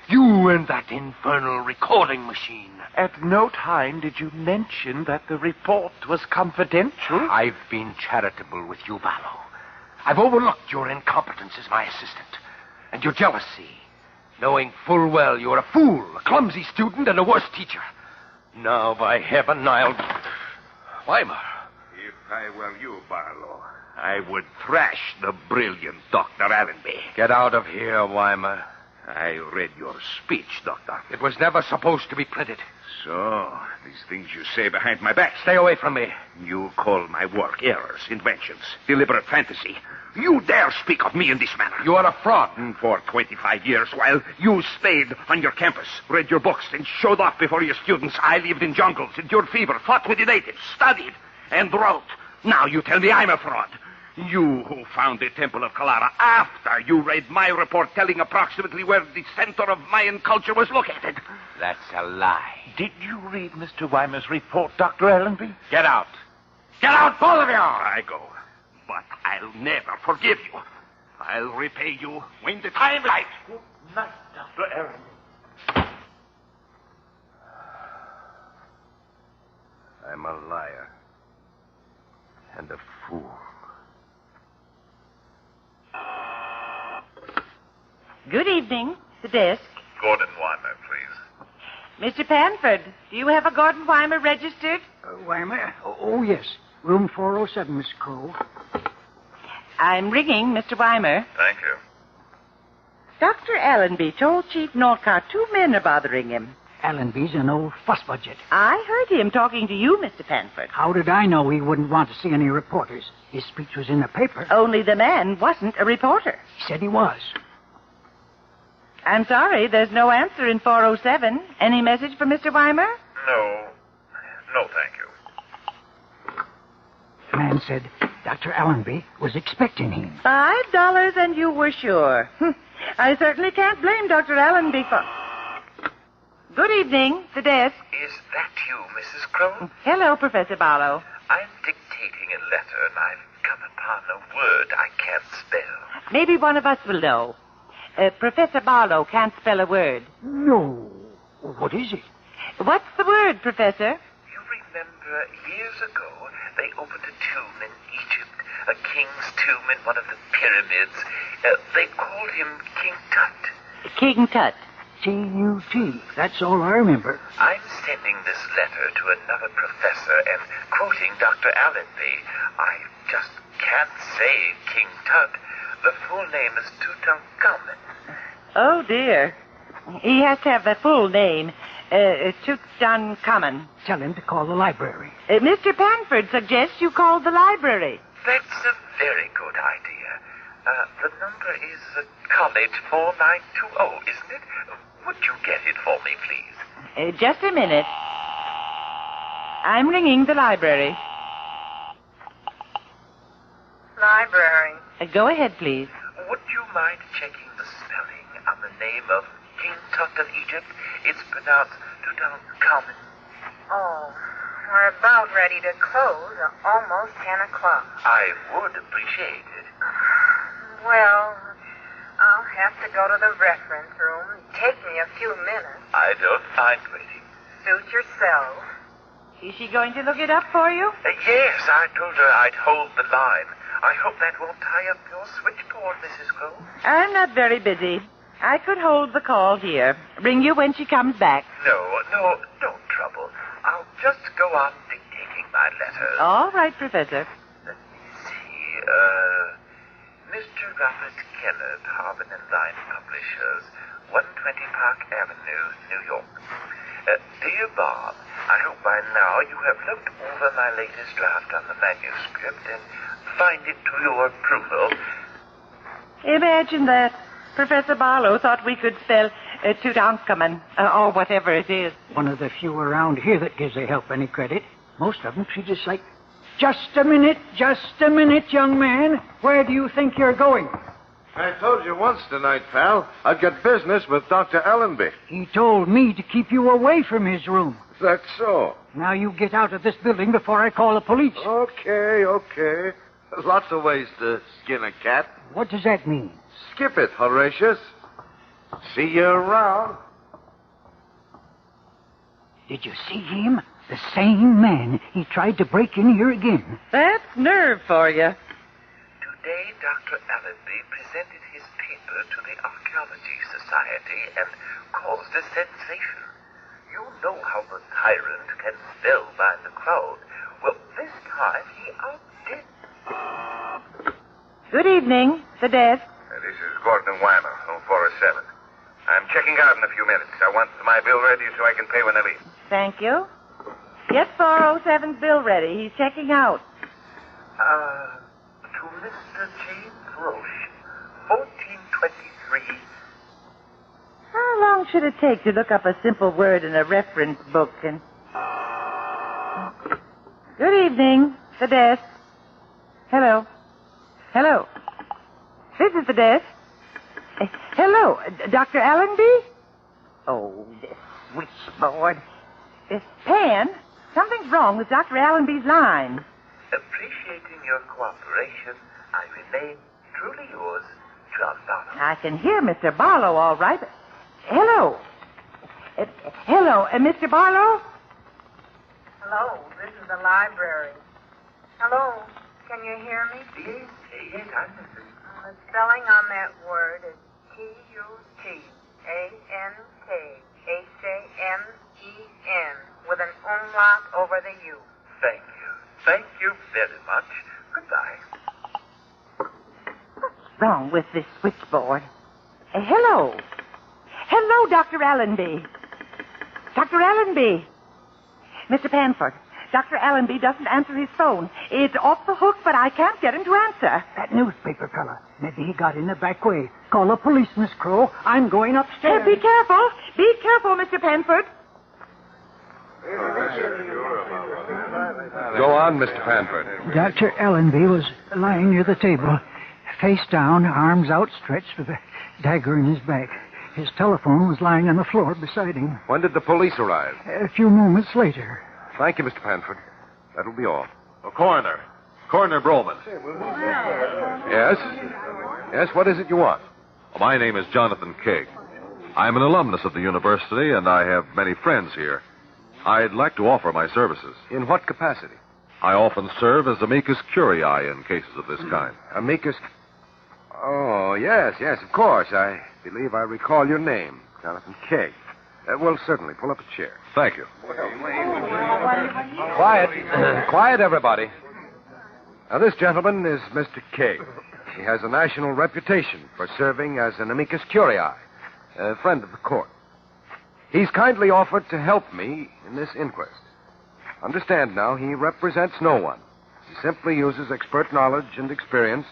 You and that infernal recording machine. At no time did you mention that the report was confidential. I've been charitable with you, Barlow. I've overlooked your incompetence as my assistant. And your jealousy. Knowing full well you're a fool, a clumsy student, and a worse teacher. Now, by heaven, I'll... Weimar. If I were you, Barlow, I would thrash the brilliant Dr. Allenby. Get out of here, Weimar. I read your speech, Doctor. It was never supposed to be printed. So, these things you say behind my back. Stay away from me. You call my work errors, inventions, deliberate fantasy. You dare speak of me in this manner. You are a fraud. For 25 years, while you stayed on your campus, read your books, and showed off before your students, I lived in jungles, endured fever, fought with the natives, studied, and wrote. Now you tell me I'm a fraud. You who found the Temple of Kalara after you read my report telling approximately where the center of Mayan culture was located. That's a lie. Did you read Mr. Weimer's report, Dr. Allenby? Get out. Get out, both of you! I go. But I'll never forgive you. I'll repay you when the time is right. Good night, Dr. Allenby. I'm a liar. And a fool. Good evening. The desk. Gordon Weimer, please. Mr. Panford, do you have a Gordon Weimer registered? Weimer? Oh, yes. Room 407, Miss Crow. I'm ringing Mr. Weimer. Thank you. Dr. Allenby told Chief Norcott 2 men are bothering him. Allenby's an old fuss budget. I heard him talking to you, Mr. Panford. How did I know he wouldn't want to see any reporters? His speech was in the paper. Only the man wasn't a reporter. He said he was. I'm sorry, there's no answer in 407. Any message for Mr. Weimer? No. No, thank you. The man said Dr. Allenby was expecting him. $5 and you were sure. I certainly can't blame Dr. Allenby for... Good evening, the desk. Is that you, Mrs. Crow? Hello, Professor Barlow. I'm dictating a letter, and I've come upon a word I can't spell. Maybe one of us will know. Professor Barlow can't spell a word. No. What is it? What's the word, Professor? You remember years ago they opened a tomb in Egypt, a king's tomb in one of the pyramids. They called him King Tut. King Tut. T-U-T. That's all I remember. I'm sending this letter to another professor and quoting Dr. Allenby. I just can't say King Tut. The full name is Tutankhamun. Oh, dear. He has to have the full name. Tutankhamun. Tell him to call the library. Mr. Panford suggests you call the library. That's a very good idea. The number is College 4920, isn't it? Would you get it for me, please? Just a minute. I'm ringing the library. Library. Go ahead, please. Would you mind checking the spelling on the name of King Tut of Egypt? It's pronounced Tutankhamun. Oh, we're about ready to close. Almost 10 o'clock. I would appreciate it. Well, I'll have to go to the reference room. Take me a few minutes. I don't mind waiting. Suit yourself. Is she going to look it up for you? Yes, I told her I'd hold the line. I hope that won't tie up your switchboard, Mrs. Crowe. I'm not very busy. I could hold the call here. Ring you when she comes back. No, don't trouble. I'll just go on dictating my letters. All right, Professor. Let me see. Mr. Robert Kennard, Harvard and Line Publishers, 120 Park Avenue, New York. Dear Bob, I hope by now you have looked over my latest draft on the manuscript and find it to your approval. Imagine that. Professor Barlow thought we could spell Tutankhamun, or whatever it is. One of the few around here that gives the help any credit. Most of them treat us like... Just a minute, young man. Where do you think you're going? I told you once tonight, pal, I'd get business with Dr. Allenby. He told me to keep you away from his room. That's so. Now you get out of this building before I call the police. Okay. There's lots of ways to skin a cat. What does that mean? Skip it, Horatius. See you around. Did you see him? The same man. He tried to break in here again. That's nerve for you. Today, Dr. Allenby presented his paper to the Archaeology Society and caused a sensation. You know how the tyrant can spellbind the crowd. Well, this time he outdid. Good evening. The desk. This is Gordon Weimer, 0407. I'm checking out in a few minutes. I want my bill ready so I can pay when I leave. Thank you. Get 407's bill ready. He's checking out. To Mr. James Roche, 1423. How long should it take to look up a simple word in a reference book and... Good evening. The desk. Hello. This is the desk. Hello. Dr. Allenby? Oh, this switchboard. This pen. Something's wrong with Dr. Allenby's line. Appreciating your cooperation, I remain truly yours, John Barlow. I can hear Mr. Barlow all right. Hello. Hello, Mr. Barlow? Hello, this is the library. Hello, can you hear me? Yes, I'm listening. The spelling on that word is Tutanken with an umlaut over the U. Thank you. Thank you very much. Goodbye. What's wrong with this switchboard? Hello. Hello, Dr. Allenby. Dr. Allenby. Mr. Panford, Dr. Allenby doesn't answer his phone. It's off the hook, but I can't get him to answer. That newspaper fella. Maybe he got in the back way. Call the police, Miss Crowe. I'm going upstairs. Be careful. Be careful, Mr. Panford. Go on, Mr. Panford. Dr. Allenby was lying near the table, face down, arms outstretched with a dagger in his back. His telephone was lying on the floor beside him. When did the police arrive? A few moments later. Thank you, Mr. Panford. That'll be all. Coroner Broman. Yes, what is it you want? My name is Jonathan King. I'm an alumnus of the university, and I have many friends here. I'd like to offer my services. In what capacity? I often serve as amicus curiae in cases of this kind. Amicus... Oh, yes, of course. I believe I recall your name, Jonathan King. Well, certainly. Pull up a chair. Thank you. Quiet, everybody. Now, this gentleman is Mr. King. He has a national reputation for serving as an amicus curiae, a friend of the court. He's kindly offered to help me in this inquest. Understand now, he represents no one. He simply uses expert knowledge and experience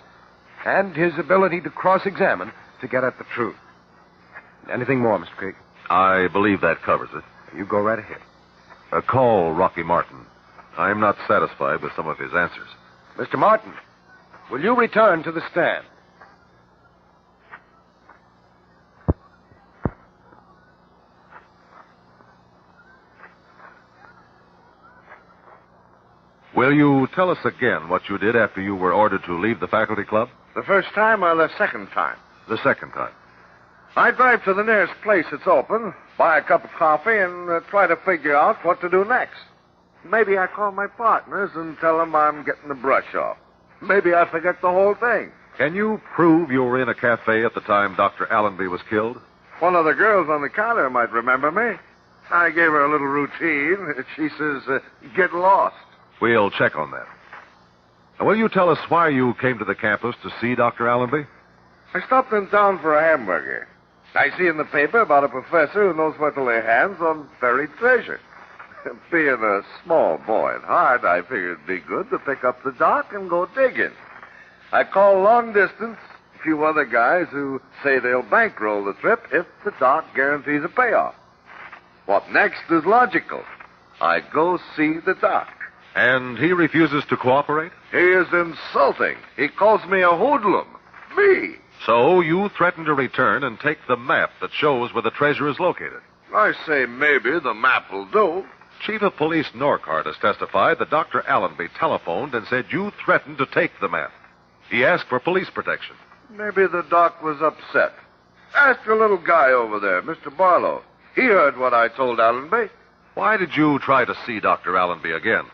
and his ability to cross-examine to get at the truth. Anything more, Mr. Krieg? I believe that covers it. You go right ahead. Call Rocky Martin. I'm not satisfied with some of his answers. Mr. Martin, will you return to the stand? Will you tell us again what you did after you were ordered to leave the faculty club? The first time or the second time? The second time. I drive to the nearest place that's open, buy a cup of coffee, and try to figure out what to do next. Maybe I call my partners and tell them I'm getting the brush off. Maybe I forget the whole thing. Can you prove you were in a cafe at the time Dr. Allenby was killed? One of the girls on the counter might remember me. I gave her a little routine. She says, get lost. We'll check on that. Now, will you tell us why you came to the campus to see Dr. Allenby? I stopped in town for a hamburger. I see in the paper about a professor who knows where to lay hands on buried treasure. Being a small boy at heart, I figured it'd be good to pick up the doc and go digging. I call long distance a few other guys who say they'll bankroll the trip if the doc guarantees a payoff. What next is logical. I go see the doc. And he refuses to cooperate? He is insulting. He calls me a hoodlum. Me. So you threaten to return and take the map that shows where the treasure is located. I say maybe the map will do. Chief of Police Norcart has testified that Dr. Allenby telephoned and said you threatened to take the map. He asked for police protection. Maybe the doc was upset. Ask the little guy over there, Mr. Barlow. He heard what I told Allenby. Why did you try to see Dr. Allenby again?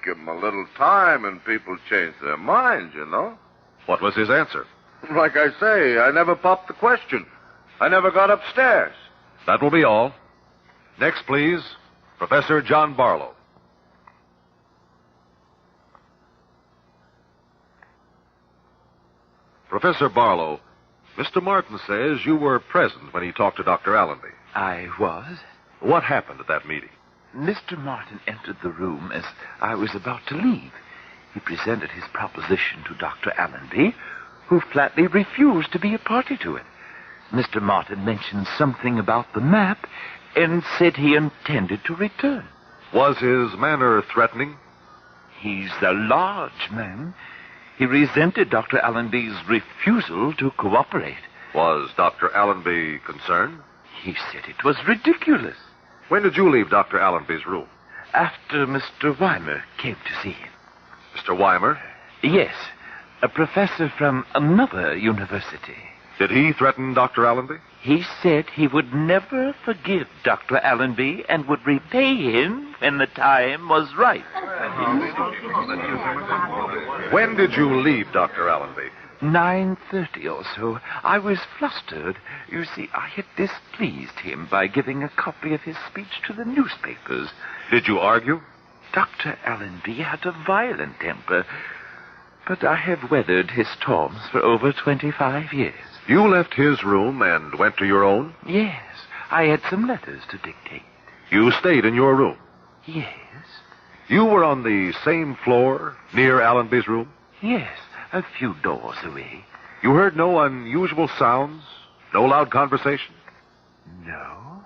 Give him a little time and people change their minds, you know. What was his answer? Like I say, I never popped the question. I never got upstairs. That will be all. Next, please, Professor John Barlow. Professor Barlow, Mr. Martin says you were present when he talked to Dr. Allenby. I was. What happened at that meeting? Mr. Martin entered the room as I was about to leave. He presented his proposition to Dr. Allenby, who flatly refused to be a party to it. Mr. Martin mentioned something about the map and said he intended to return. Was his manner threatening? He's a large man. He resented Dr. Allenby's refusal to cooperate. Was Dr. Allenby concerned? He said it was ridiculous. When did you leave Dr. Allenby's room? After Mr. Weimer came to see him. Mr. Weimer? Yes, a professor from another university. Did he threaten Dr. Allenby? He said he would never forgive Dr. Allenby and would repay him when the time was right. When did you leave Dr. Allenby? 9:30 or so. I was flustered. You see, I had displeased him by giving a copy of his speech to the newspapers. Did you argue? Dr. Allenby had a violent temper, but I have weathered his storms for over 25 years. You left his room and went to your own? Yes. I had some letters to dictate. You stayed in your room? Yes. You were on the same floor near Allenby's room? Yes, a few doors away. You heard no unusual sounds? No loud conversation? No.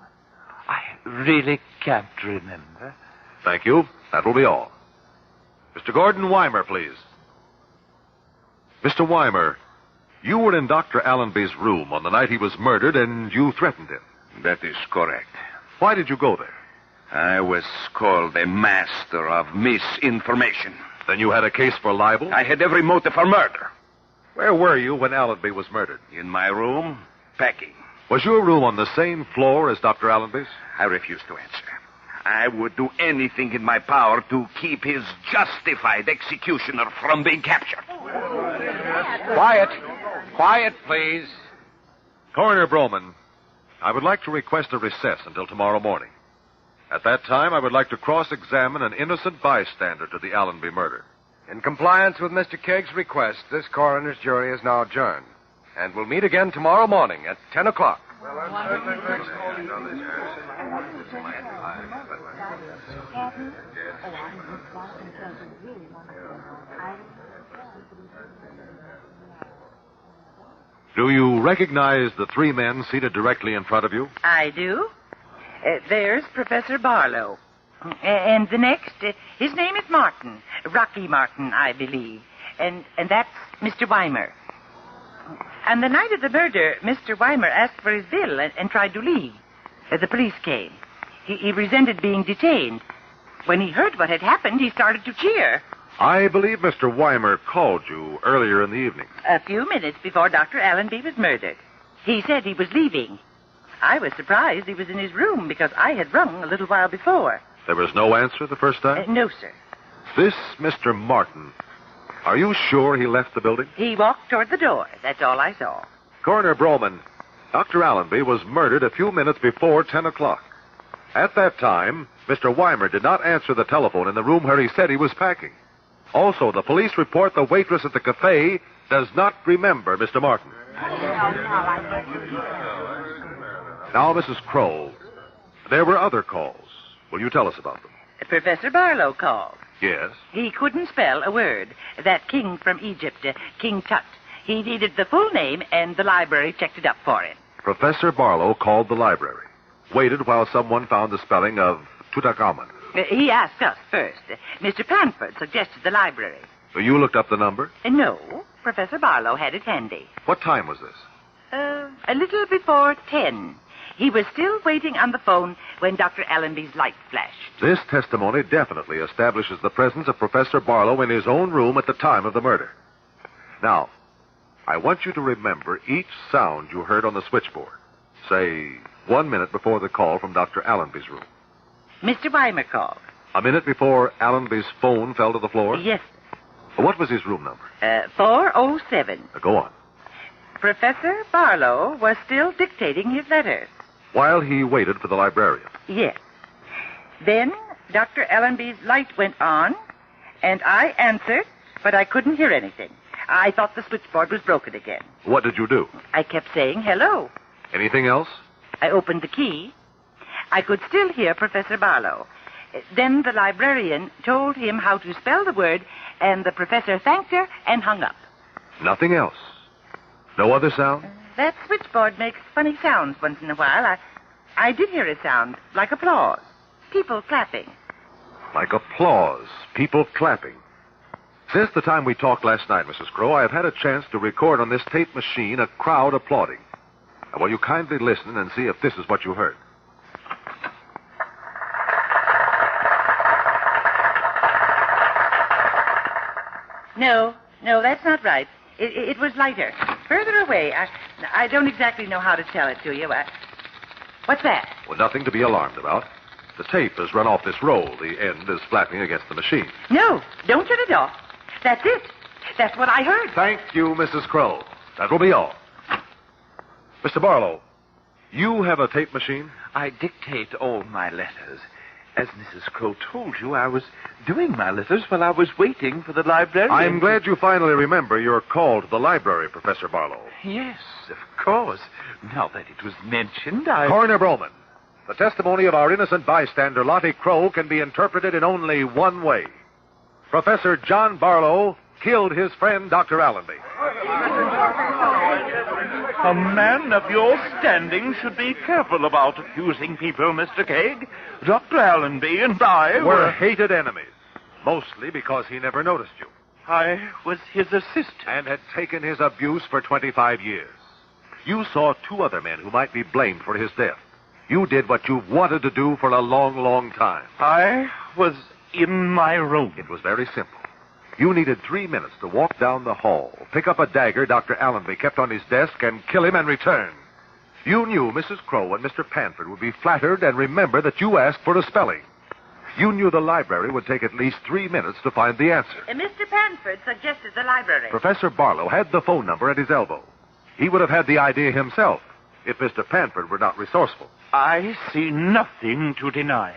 I really can't remember. Thank you. That will be all. Mr. Gordon Weimer, please. Mr. Weimer, you were in Dr. Allenby's room on the night he was murdered, and you threatened him. That is correct. Why did you go there? I was called a master of misinformation. Then you had a case for libel? I had every motive for murder. Where were you when Allenby was murdered? In my room, packing. Was your room on the same floor as Dr. Allenby's? I refuse to answer. I would do anything in my power to keep his justified executioner from being captured. Quiet. Quiet, please. Coroner Broman, I would like to request a recess until tomorrow morning. At that time, I would like to cross-examine an innocent bystander to the Allenby murder. In compliance with Mr. Kegg's request, this coroner's jury is now adjourned. And we'll meet again tomorrow morning at 10 o'clock. Do you recognize the three men seated directly in front of you? I do. There's Professor Barlow. And the next, his name is Martin. Rocky Martin, I believe. And that's Mr. Weimer. And the night of the murder, Mr. Weimer asked for his bill and tried to leave. The police came. He resented being detained. When he heard what had happened, he started to cheer. I believe Mr. Weimer called you earlier in the evening. A few minutes before Dr. Allenby was murdered. He said he was leaving. I was surprised he was in his room because I had rung a little while before. There was no answer the first time? No, sir. This Mr. Martin, are you sure he left the building? He walked toward the door. That's all I saw. Coroner Broman, Dr. Allenby was murdered a few minutes before 10 o'clock. At that time, Mr. Weimer did not answer the telephone in the room where he said he was packing. Also, the police report the waitress at the cafe does not remember Mr. Martin. Now, Mrs. Crow, there were other calls. Will you tell us about them? Professor Barlow called. Yes. He couldn't spell a word. That king from Egypt, King Tut. He needed the full name, and the library checked it up for him. Professor Barlow called the library, waited while someone found the spelling of Tutankhamun. He asked us first. Mr. Panford suggested the library. So you looked up the number? No. Professor Barlow had it handy. What time was this? A little before 10. He was still waiting on the phone when Dr. Allenby's light flashed. This testimony definitely establishes the presence of Professor Barlow in his own room at the time of the murder. Now, I want you to remember each sound you heard on the switchboard. Say, 1 minute before the call from Dr. Allenby's room. Mr. Weimer called. A minute before Allenby's phone fell to the floor? Yes. What was his room number? 407. Go on. Professor Barlow was still dictating his letters. While he waited for the librarian? Yes. Then Dr. Allenby's light went on, and I answered, but I couldn't hear anything. I thought the switchboard was broken again. What did you do? I kept saying hello. Anything else? I opened the key. I could still hear Professor Barlow. Then the librarian told him how to spell the word, and the professor thanked her and hung up. Nothing else? No other sound? That switchboard makes funny sounds once in a while. I did hear a sound, like applause. People clapping. Like applause. People clapping. Since the time we talked last night, Mrs. Crow, I have had a chance to record on this tape machine a crowd applauding. Now, will you kindly listen and see if this is what you heard? No, that's not right. It was lighter. Further away. I don't exactly know how to tell it to you. What's that? Well, nothing to be alarmed about. The tape has run off this roll. The end is flapping against the machine. No, don't turn it off. That's it. That's what I heard. Thank you, Mrs. Crow. That will be all. Mr. Barlow, you have a tape machine? I dictate all my letters. As Mrs. Crow told you, I was doing my letters while I was waiting for the librarian. I'm glad you finally remember your call to the library, Professor Barlow. Yes, of course. Now that it was mentioned, Coroner Broman, the testimony of our innocent bystander, Lottie Crow, can be interpreted in only one way. Professor John Barlow killed his friend, Dr. Allenby. A man of your standing should be careful about accusing people, Mr. Cagg. Dr. Allenby and I were hated enemies, mostly because he never noticed you. I was his assistant. And had taken his abuse for 25 years. You saw two other men who might be blamed for his death. You did what you've wanted to do for a long, long time. I was in my room. It was very simple. You needed 3 minutes to walk down the hall, pick up a dagger Dr. Allenby kept on his desk, and kill him and return. You knew Mrs. Crow and Mr. Panford would be flattered and remember that you asked for a spelling. You knew the library would take at least 3 minutes to find the answer. Mr. Panford suggested the library. Professor Barlow had the phone number at his elbow. He would have had the idea himself if Mr. Panford were not resourceful. I see nothing to deny.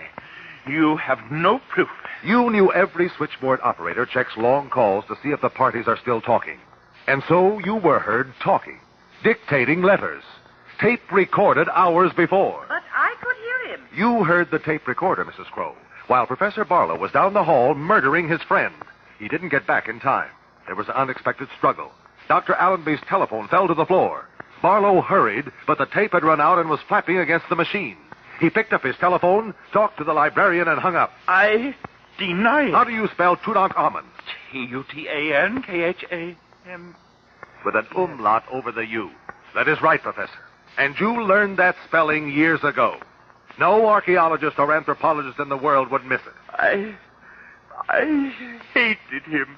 You have no proof. You knew every switchboard operator checks long calls to see if the parties are still talking. And so you were heard talking, dictating letters. tape recorded hours before. But I could hear him. You heard the tape recorder, Mrs. Crow, while Professor Barlow was down the hall murdering his friend. He didn't get back in time. There was an unexpected struggle. Dr. Allenby's telephone fell to the floor. Barlow hurried, but the tape had run out and was flapping against the machine. He picked up his telephone, talked to the librarian, and hung up. I deny it. How do you spell Tutankhamun? T-U-T-A-N-K-H-A-M. With an umlaut over the U. That is right, Professor. And you learned that spelling years ago. No archaeologist or anthropologist in the world would miss it. I hated him.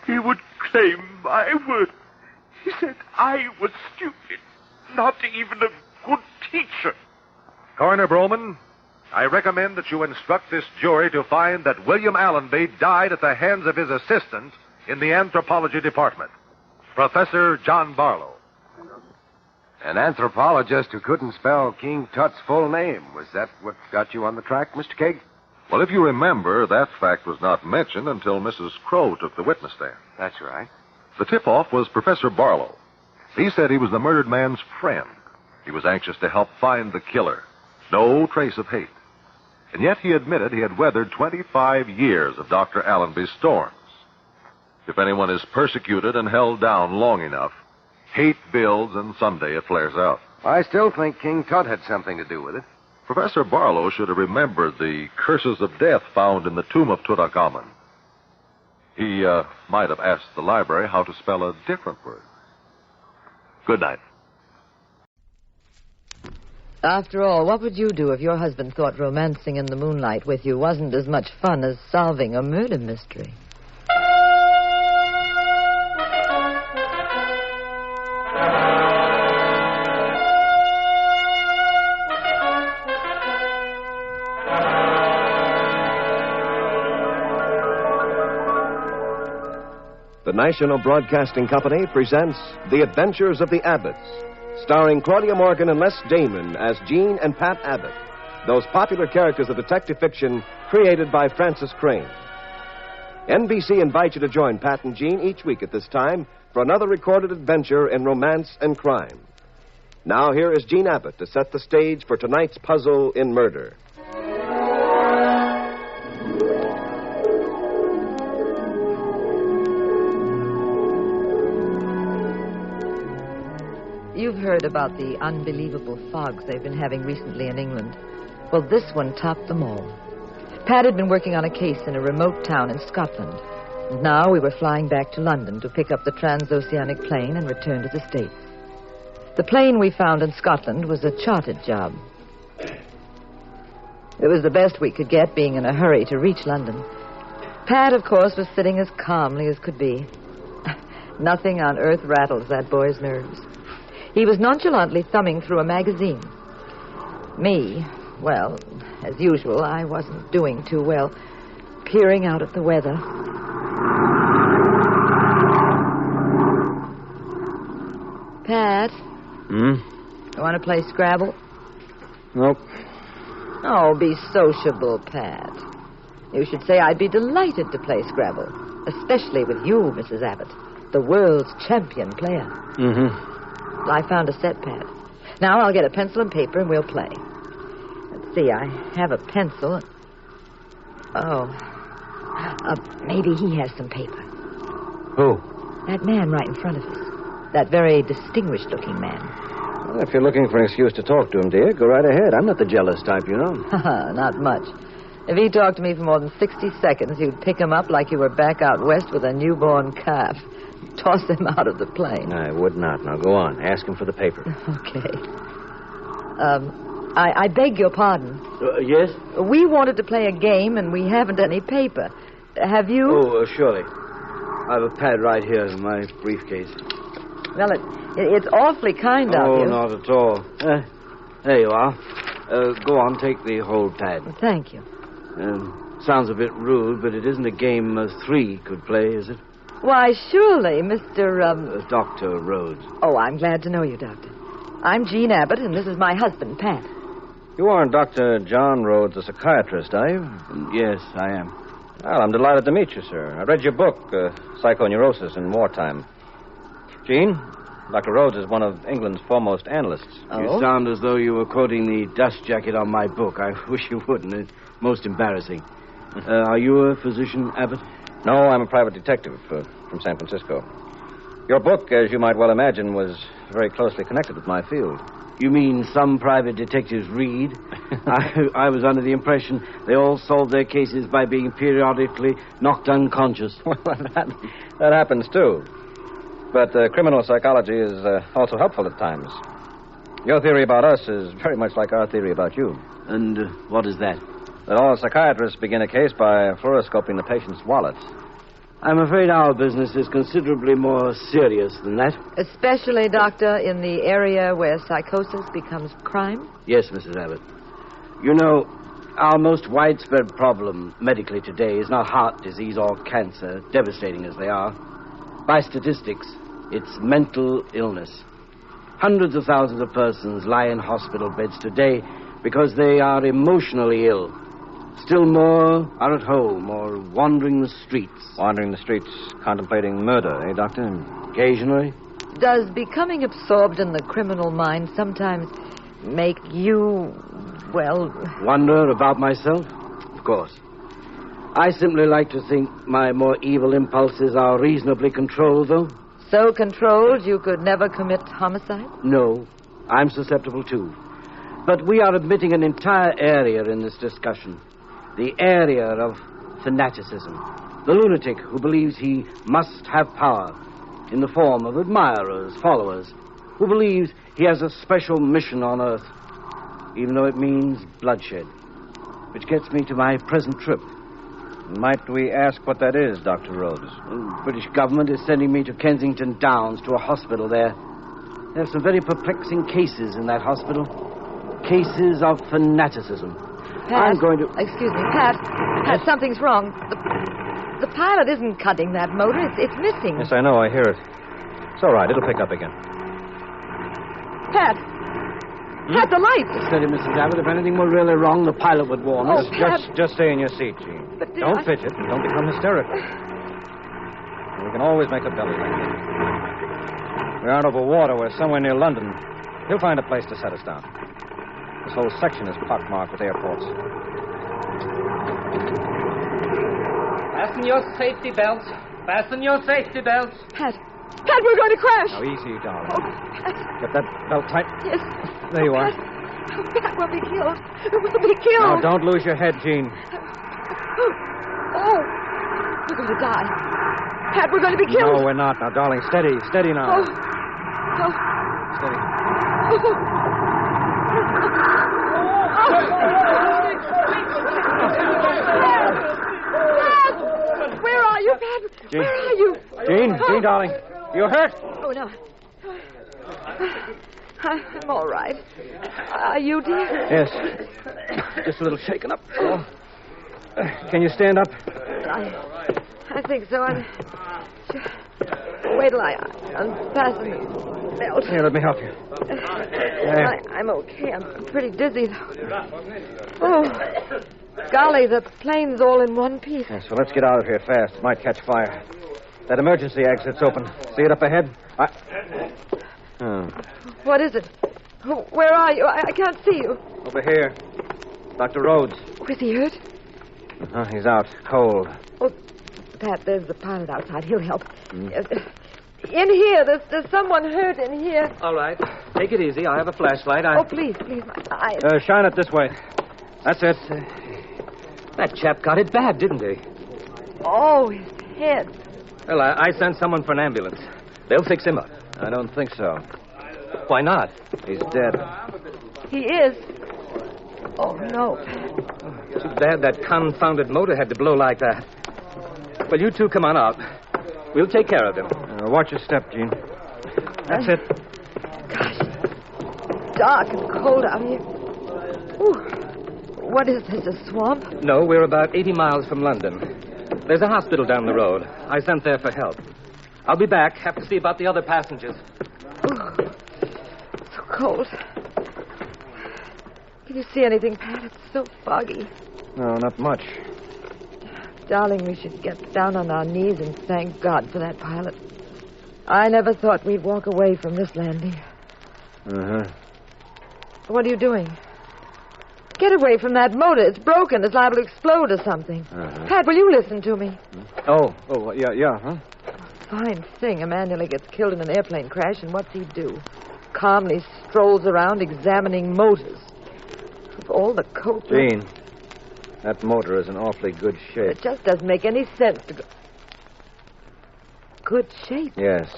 He would claim my word. He said I was stupid, not even a good teacher. Coroner Broman, I recommend that you instruct this jury to find that William Allenby died at the hands of his assistant in the anthropology department, Professor John Barlow. An anthropologist who couldn't spell King Tut's full name. Was that what got you on the track, Mr. Keg? Well, if you remember, that fact was not mentioned until Mrs. Crow took the witness stand. That's right. The tip-off was Professor Barlow. He said he was the murdered man's friend. He was anxious to help find the killer. No trace of hate. And yet he admitted he had weathered 25 years of Dr. Allenby's storms. If anyone is persecuted and held down long enough, hate builds and someday it flares out. I still think King Tut had something to do with it. Professor Barlow should have remembered the curses of death found in the tomb of Tutankhamun. He might have asked the library how to spell a different word. Good night. After all, what would you do if your husband thought romancing in the moonlight with you wasn't as much fun as solving a murder mystery? The National Broadcasting Company presents The Adventures of the Abbotts, starring Claudia Morgan and Les Damon as Jean and Pat Abbott, those popular characters of detective fiction created by Francis Crane. NBC invites you to join Pat and Jean each week at this time for another recorded adventure in romance and crime. Now here is Jean Abbott to set the stage for tonight's puzzle in murder. You've heard about the unbelievable fogs they've been having recently in England. Well, this one topped them all. Pat had been working on a case in a remote town in Scotland. And now we were flying back to London to pick up the transoceanic plane and return to the States. The plane we found in Scotland was a chartered job. It was the best we could get, being in a hurry to reach London. Pat, of course, was sitting as calmly as could be. Nothing on earth rattles that boy's nerves. He was nonchalantly thumbing through a magazine. Me, well, as usual, I wasn't doing too well, peering out at the weather. Pat? You want to play Scrabble? Nope. Oh, be sociable, Pat. You should say I'd be delighted to play Scrabble, especially with you, Mrs. Abbott, the world's champion player. I found a set, Pat. Now I'll get a pencil and paper and we'll play. Let's see, I have a pencil. Oh. Maybe he has some paper. Who? That man right in front of us. That very distinguished-looking man. Well, if you're looking for an excuse to talk to him, dear, go right ahead. I'm not the jealous type, you know. Not much. If he talked to me for more than 60 seconds, you'd pick him up like you were back out west with a newborn calf. Toss him out of the plane. I would not. Now, go on. Ask him for the paper. Okay. I beg your pardon. Yes? We wanted to play a game, and we haven't any paper. Have you? Oh, surely. I have a pad right here in my briefcase. Well, it's awfully kind of you. Oh, not at all. There you are. Go on, take the whole pad. Well, thank you. Sounds a bit rude, but it isn't a game 3 could play, is it? Why, surely, Mr. Dr. Rhodes. Oh, I'm glad to know you, Doctor. I'm Jean Abbott, and this is my husband, Pat. You aren't Dr. John Rhodes, a psychiatrist, are you? Yes, I am. Well, I'm delighted to meet you, sir. I read your book, Psychoneurosis in Wartime. Jean, Dr. Rhodes is one of England's foremost analysts. You sound as though you were quoting the dust jacket on my book. I wish you wouldn't. It's most embarrassing. Are you a physician, Abbott? No, I'm a private detective from San Francisco. Your book, as you might well imagine, was very closely connected with my field. You mean some private detectives read? I was under the impression they all solved their cases by being periodically knocked unconscious. Well, that happens, too. But criminal psychology is also helpful at times. Your theory about us is very much like our theory about you. And what is that? That all psychiatrists begin a case by fluoroscoping the patient's wallet. I'm afraid our business is considerably more serious than that. Especially, Doctor, in the area where psychosis becomes crime? Yes, Mrs. Abbott. You know, our most widespread problem medically today is not heart disease or cancer, devastating as they are. By statistics, it's mental illness. Hundreds of thousands of persons lie in hospital beds today because they are emotionally ill. Still more are at home or wandering the streets. Wandering the streets, contemplating murder, eh, Doctor? Occasionally. Does becoming absorbed in the criminal mind sometimes make you, well... Wonder about myself? Of course. I simply like to think my more evil impulses are reasonably controlled, though. So controlled you could never commit homicide? No, I'm susceptible too. But we are admitting an entire area in this discussion. The area of fanaticism. The lunatic who believes he must have power in the form of admirers, followers, who believes he has a special mission on Earth, even though it means bloodshed. Which gets me to my present trip. Might we ask what that is, Dr. Rhodes? The British government is sending me to Kensington Downs to a hospital there. There are some very perplexing cases in that hospital. Cases of fanaticism. Pat, I'm going to... Excuse me, Pat. Pat, something's wrong. The pilot isn't cutting that motor. It's missing. Yes, I know. I hear it. It's all right. It'll pick up again. Pat! Pat, the light! Steady, Mrs. Abbott. If anything were really wrong, the pilot would warn us. Just stay in your seat, Jean. Don't fidget and don't become hysterical. We can always make a belly like that. We aren't over water. We're somewhere near London. He'll find a place to set us down. This whole section is pockmarked with airports. Fasten your safety belts. Fasten your safety belts. Pat, we're going to crash. Now, easy, darling. Get that belt tight. Yes. There you are. Pat, we'll be killed. We'll be killed. Now, don't lose your head, Jean. Oh, we're going to die. Pat, we're going to be killed. No, we're not. Now, darling, steady. Steady now. Steady. Where are you, Pat? Jean. Where are you? Jean, darling. You hurt? Oh, no. I'm all right. Are you, dear? Yes. Just a little shaken up. Oh. Can you stand up? I think so. Wait till I unfasten the belt. Here, let me help you. I'm okay. I'm pretty dizzy, though. Oh, golly, the plane's all in one piece. Yes, well, let's get out of here fast. It might catch fire. That emergency exit's open. See it up ahead? What is it? Where are you? I can't see you. Over here. Dr. Rhodes. Was he hurt? He's out. Cold. Oh, Pat, there's the pilot outside. He'll help. In here. There's someone hurt in here. All right. Take it easy. I have a flashlight. Oh, please, my eyes. Shine it this way. That's it. That chap got it bad, didn't he? Oh, his head. Well, I sent someone for an ambulance. They'll fix him up. I don't think so. Why not? He's dead. He is. Oh, no. Too bad that confounded motor had to blow like that. Well, you two come on out. We'll take care of him. Watch your step, Jean. That's it. Gosh. Dark and cold out here. Ooh. What is this, a swamp? No, we're about 80 miles from London. There's a hospital down the road. I sent there for help. I'll be back. Have to see about the other passengers. Ooh. So cold. Can you see anything, Pat? It's so foggy. No, not much. Darling, we should get down on our knees and thank God for that pilot. I never thought we'd walk away from this landing. Uh-huh. What are you doing? Get away from that motor. It's broken. It's liable to explode or something. Uh-huh. Pat, will you listen to me? Yeah, huh? Fine thing. A man nearly gets killed in an airplane crash, and what's he do? Calmly strolls around examining motors. Of all the coke... Jean, that motor is in awfully good shape. It just doesn't make any sense to go... Good shape? Yes.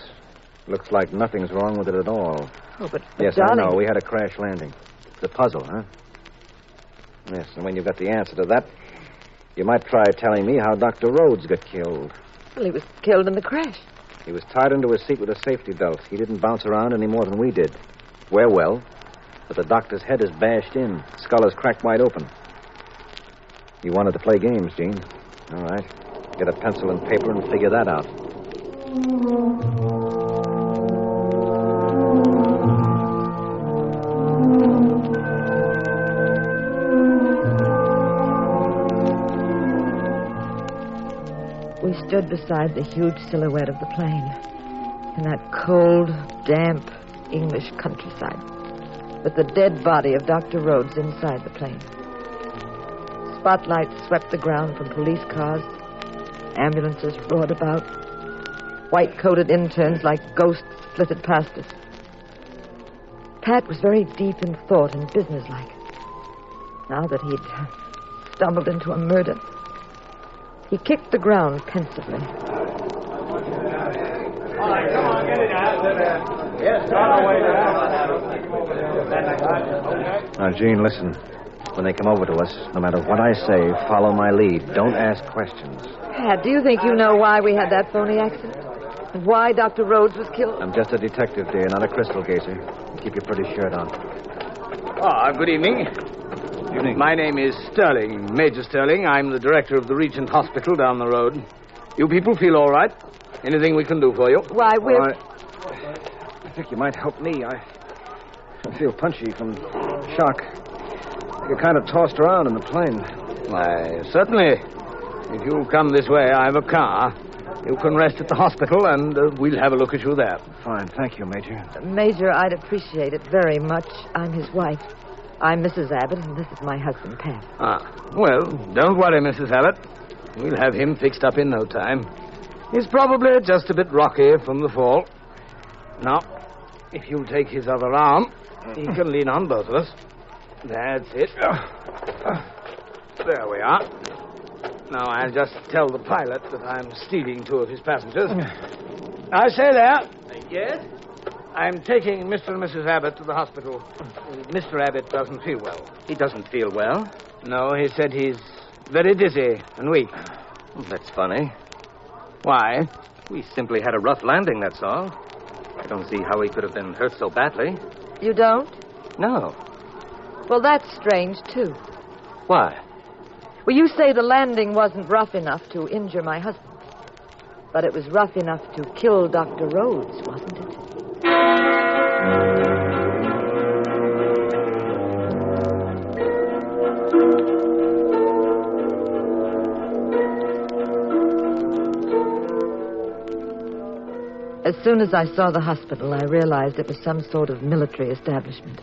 Looks like nothing's wrong with it at all. Oh, but Yes, darling... I know. We had a crash landing. It's a puzzle, huh? Yes, and when you've got the answer to that, you might try telling me how Dr. Rhodes got killed. Well, he was killed in the crash. He was tied into his seat with a safety belt. He didn't bounce around any more than we did. We're well, but the doctor's head is bashed in. Skull is cracked wide open. You wanted to play games, Jean. All right. Get a pencil and paper and figure that out. We stood beside the huge silhouette of the plane in that cold, damp English countryside with the dead body of Dr. Rhodes inside the plane. Spotlights swept the ground from police cars. Ambulances roared about. White-coated interns like ghosts flitted past us. Pat was very deep in thought and businesslike. Now that he'd stumbled into a murder, he kicked the ground pensively. All right, come on, get it out. Yes, run away now. Now, Jean, listen. When they come over to us, no matter what I say, follow my lead. Don't ask questions. Pat, do you think you know why we had that phony accident? And why Dr. Rhodes was killed? I'm just a detective, dear, not a crystal gazer. Keep your pretty shirt on. Good evening. Evening. My name is Sterling, Major Sterling. I'm the director of the Regent Hospital down the road. You people feel all right? Anything we can do for you? Why, we're... I think you might help me. I feel punchy from shock. You're kind of tossed around in the plane. Why, certainly. If you'll come this way, I have a car. You can rest at the hospital, and we'll have a look at you there. Fine. Thank you, Major. Major, I'd appreciate it very much. I'm his wife. I'm Mrs. Abbott, and this is my husband, Pat. Well, don't worry, Mrs. Abbott. We'll have him fixed up in no time. He's probably just a bit rocky from the fall. Now, if you'll take his other arm, he can lean on both of us. That's it. There we are. Now, I'll just tell the pilot that I'm stealing two of his passengers. I say there. Yes? I'm taking Mr. and Mrs. Abbott to the hospital. Mr. Abbott doesn't feel well. He doesn't feel well? No, he said he's very dizzy and weak. That's funny. Why? We simply had a rough landing, that's all. I don't see how he could have been hurt so badly. You don't? No. Well, that's strange, too. Why? Well, you say the landing wasn't rough enough to injure my husband. But it was rough enough to kill Dr. Rhodes, wasn't it? As soon as I saw the hospital, I realized it was some sort of military establishment.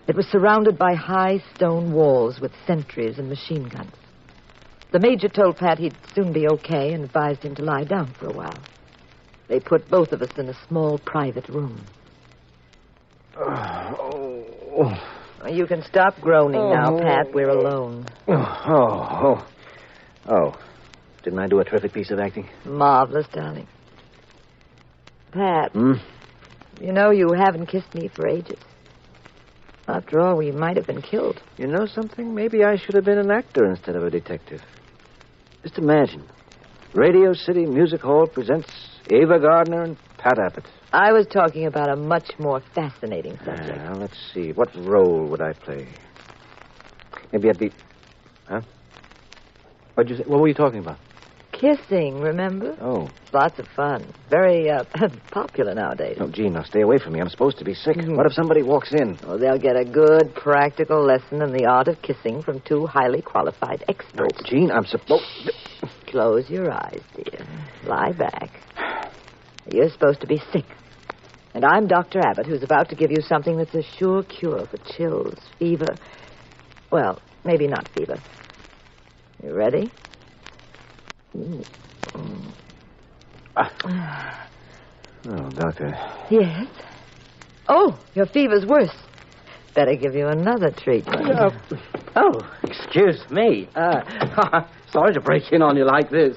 It was surrounded by high stone walls with sentries and machine guns. The major told Pat he'd soon be okay and advised him to lie down for a while. They put both of us in a small private room. You can stop groaning now, Pat. We're alone. Didn't I do a terrific piece of acting? Marvelous, darling. Pat, you know you haven't kissed me for ages. After all, we might have been killed. You know something? Maybe I should have been an actor instead of a detective. Just imagine. Radio City Music Hall presents Ava Gardner and Pat Abbott. I was talking about a much more fascinating subject. Now, let's see. What role would I play? Maybe I'd be... Huh? What'd you say? What were you talking about? Kissing, remember? Oh. It's lots of fun. Very popular nowadays. Oh, Gene, now stay away from me. I'm supposed to be sick. What if somebody walks in? Oh, they'll get a good practical lesson in the art of kissing from two highly qualified experts. No, Gene, I'm supposed... Close your eyes, dear. Lie back. You're supposed to be sick. And I'm Dr. Abbott, who's about to give you something that's a sure cure for chills, fever. Well, maybe not fever. You ready? Oh, Doctor. Yes? Oh, your fever's worse. Better give you another treatment. Excuse me. Sorry to break in on you like this.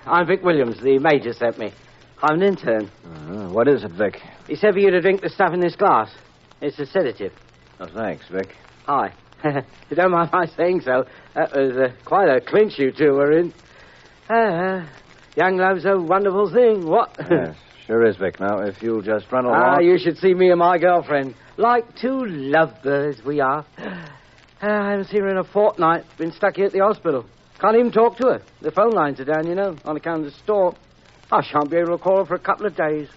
I'm Vic Williams. The Major sent me. I'm an intern. What is it, Vic? He said for you to drink the stuff in this glass. It's a sedative. Oh, thanks, Vic. Hi. You don't mind my saying so. That was quite a clinch you two were in. Young love's a wonderful thing. What? Yes, sure is, Vic. Now, if you'll just run along... you should see me and my girlfriend. Like two lovebirds we are. I haven't seen her in a fortnight. Been stuck here at the hospital. Can't even talk to her. The phone lines are down, you know, on account of the storm. I shan't be able to call her for a couple of days.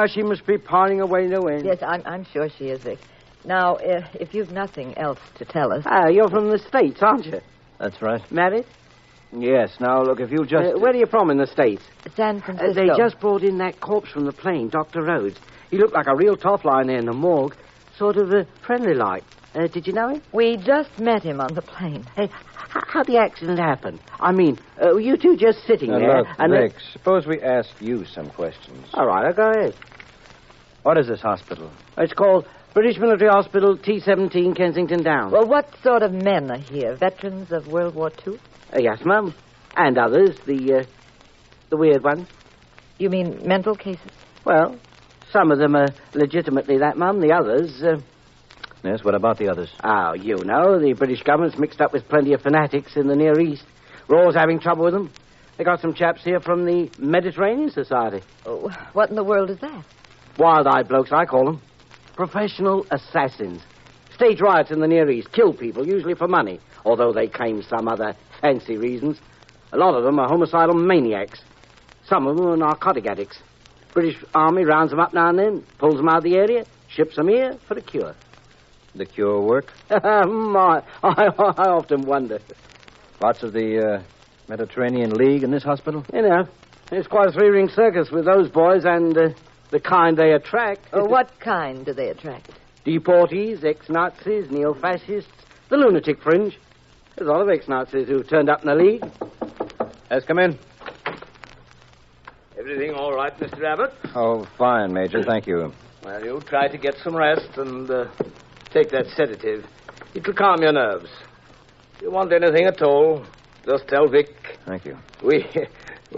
She must be pining away no end. Yes, I'm sure she is, Vic. Now, if you've nothing else to tell us... You're from the States, aren't you? That's right. Married? Yes. Now, look, if you'll just... where are you from in the States? San Francisco. They just brought in that corpse from the plane, Dr. Rhodes. He looked like a real top line there in the morgue. Sort of friendly-like. Did you know him? We just met him on the plane. Hey, how'd the accident happen? I mean, were you two just sitting there? Look, Vic, suppose we ask you some questions. All right, I'll go ahead. What is this hospital? It's called British Military Hospital, T-17, Kensington Downs. Well, what sort of men are here? Veterans of World War II? Yes, ma'am. And others, the weird ones. You mean mental cases? Well, some of them are legitimately that, ma'am. The others... Yes, what about the others? Oh, you know, the British government's mixed up with plenty of fanatics in the Near East. We're always having trouble with them. They got some chaps here from the Mediterranean Society. Oh, what in the world is that? Wild-eyed blokes, I call them. Professional assassins. Stage riots in the Near East, kill people, usually for money, although they claim some other fancy reasons. A lot of them are homicidal maniacs. Some of them are narcotic addicts. British Army rounds them up now and then, pulls them out of the area, ships them here for a cure. The cure work? I often wonder. Lots of the Mediterranean League in this hospital? You know, it's quite a three-ring circus with those boys and the kind they attract. What kind do they attract? Deportees, ex-Nazis, neo-fascists, the lunatic fringe. There's a lot of ex-Nazis who've turned up in the League. Let's come in. Everything all right, Mr. Abbott? Oh, fine, Major. Thank you. Well, you try to get some rest and take that sedative. It'll calm your nerves. If you want anything at all, just tell Vic. Thank you. We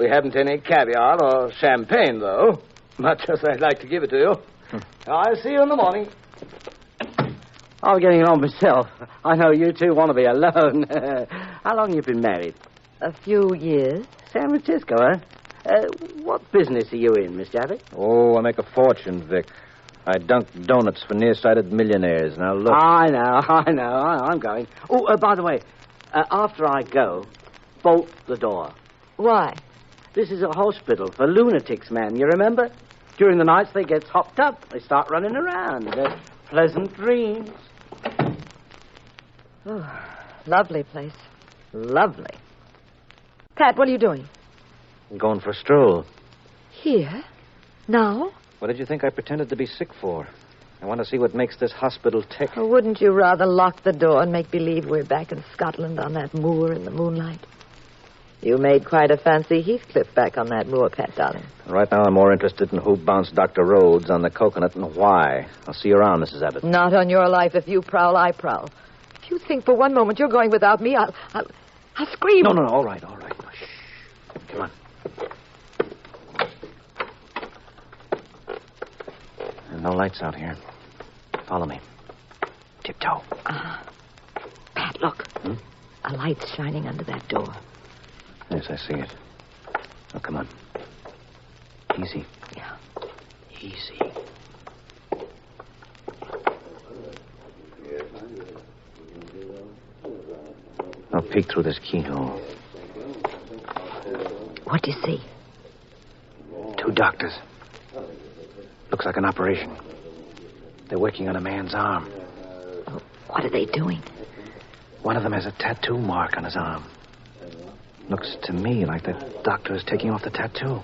haven't any caviar or champagne, though. Much as I'd like to give it to you. I'll see you in the morning. I'm getting on myself. I know you two want to be alone. How long have you been married? A few years. San Francisco, huh? What business are you in, Mr. Abbott? Oh, I make a fortune, Vic. I dunk donuts for nearsighted millionaires. Now, look. I know. I'm going. Oh, by the way, after I go, bolt the door. Why? This is a hospital for lunatics, man. You remember? During the nights, they get hopped up. They start running around. They're pleasant dreams. Oh, lovely place. Lovely. Pat, what are you doing? I'm going for a stroll. Here? Now? What did you think I pretended to be sick for? I want to see what makes this hospital tick. Or wouldn't you rather lock the door and make believe we're back in Scotland on that moor in the moonlight? You made quite a fancy Heathcliff back on that moor, Pat, darling. Right now, I'm more interested in who bounced Dr. Rhodes on the coconut and why. I'll see you around, Mrs. Abbott. Not on your life. If you prowl, I prowl. If you think for one moment you're going without me, I'll scream. No, all right. Shh. Come on. There are no lights out here. Follow me. Tiptoe. Pat, look. A light's shining under that door. Yes, I see it. Oh, come on. Easy. Yeah. Easy. I'll peek through this keyhole. What do you see? 2 doctors. Looks like an operation. They're working on a man's arm. Oh, what are they doing? One of them has a tattoo mark on his arm. Looks to me like the doctor is taking off the tattoo.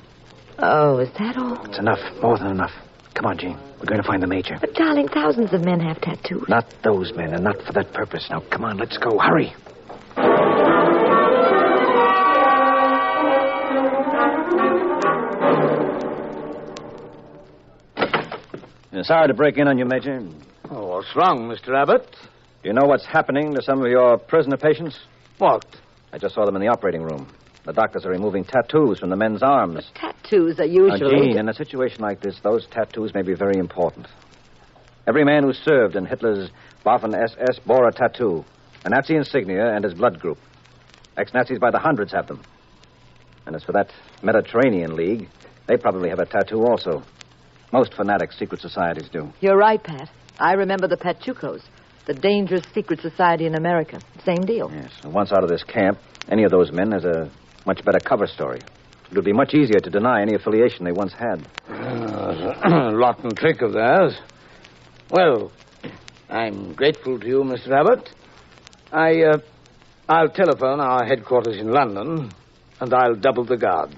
Oh, is that all? It's enough. More than enough. Come on, Jean. We're going to find the Major. But, darling, thousands of men have tattoos. Not those men, and not for that purpose. Now, come on, let's go. Hurry. Sorry to break in on you, Major. Oh, what's wrong, Mr. Abbott? Do you know what's happening to some of your prisoner patients? What? I just saw them in the operating room. The doctors are removing tattoos from the men's arms. Tattoos are usually... Jean, in a situation like this, those tattoos may be very important. Every man who served in Hitler's Waffen-SS bore a tattoo, a Nazi insignia and his blood group. Ex-Nazis by the hundreds have them. And as for that Mediterranean League, they probably have a tattoo also. Most fanatic secret societies do. You're right, Pat. I remember the Pachucos, the dangerous secret society in America. Same deal. Yes. And once out of this camp, any of those men has a much better cover story. It would be much easier to deny any affiliation they once had. Rotten trick of theirs. Well, I'm grateful to you, Mr. Abbott. I'll telephone our headquarters in London, and I'll double the guard.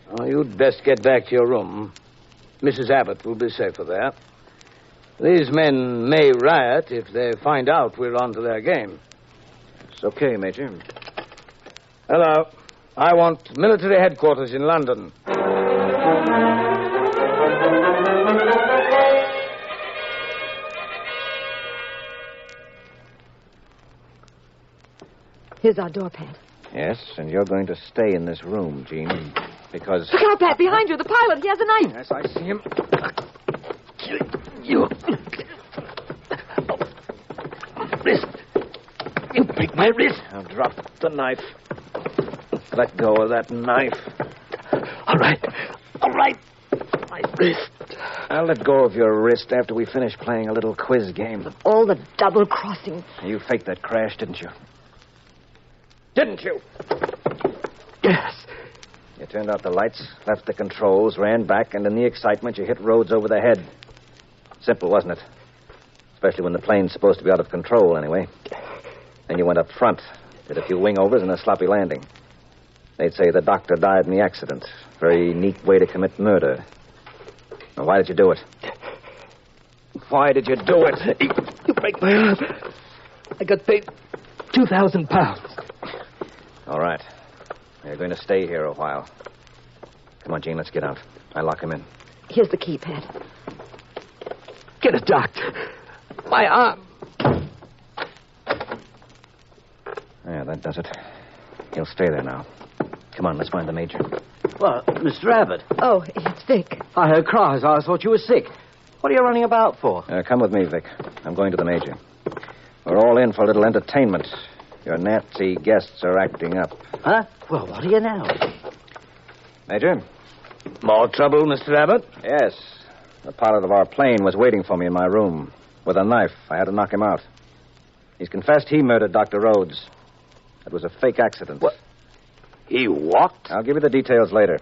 Oh, you'd best get back to your room. Mrs. Abbott will be safer there. These men may riot if they find out we're onto their game. It's okay, Major. Hello. I want military headquarters in London. Here's our door, Pat. Yes, and you're going to stay in this room, Jean, because... Look out, Pat, behind you, the pilot. He has a knife. Yes, I see him. You... Wrist. You break my wrist. Now drop the knife. Let go of that knife. All right. My wrist. I'll let go of your wrist after we finish playing a little quiz game. All the double-crossing. You faked that crash, didn't you? Didn't you? Yes. You turned out the lights, left the controls, ran back, and in the excitement, you hit Rhodes over the head. Simple, wasn't it? Especially when the plane's supposed to be out of control, anyway. Then you went up front, did a few wing-overs and a sloppy landing. They'd say the doctor died in the accident. Very neat way to commit murder. Now, why did you do it? Why did you do it? You break my arm. I got paid £2,000. All right. You're going to stay here a while. Come on, Jean, let's get out. I lock him in. Here's the key, Pat. Get a doctor. My arm. Yeah, that does it. He'll stay there now. Come on, let's find the Major. Well, Mr. Abbott. Oh, it's Vic. I heard cries. I thought you were sick. What are you running about for? Come with me, Vic. I'm going to the Major. We're all in for a little entertainment. Your Nazi guests are acting up. Huh? Well, what are you now? Major? More trouble, Mr. Abbott? Yes. The pilot of our plane was waiting for me in my room. With a knife. I had to knock him out. He's confessed he murdered Dr. Rhodes. It was a fake accident. What? He walked? I'll give you the details later.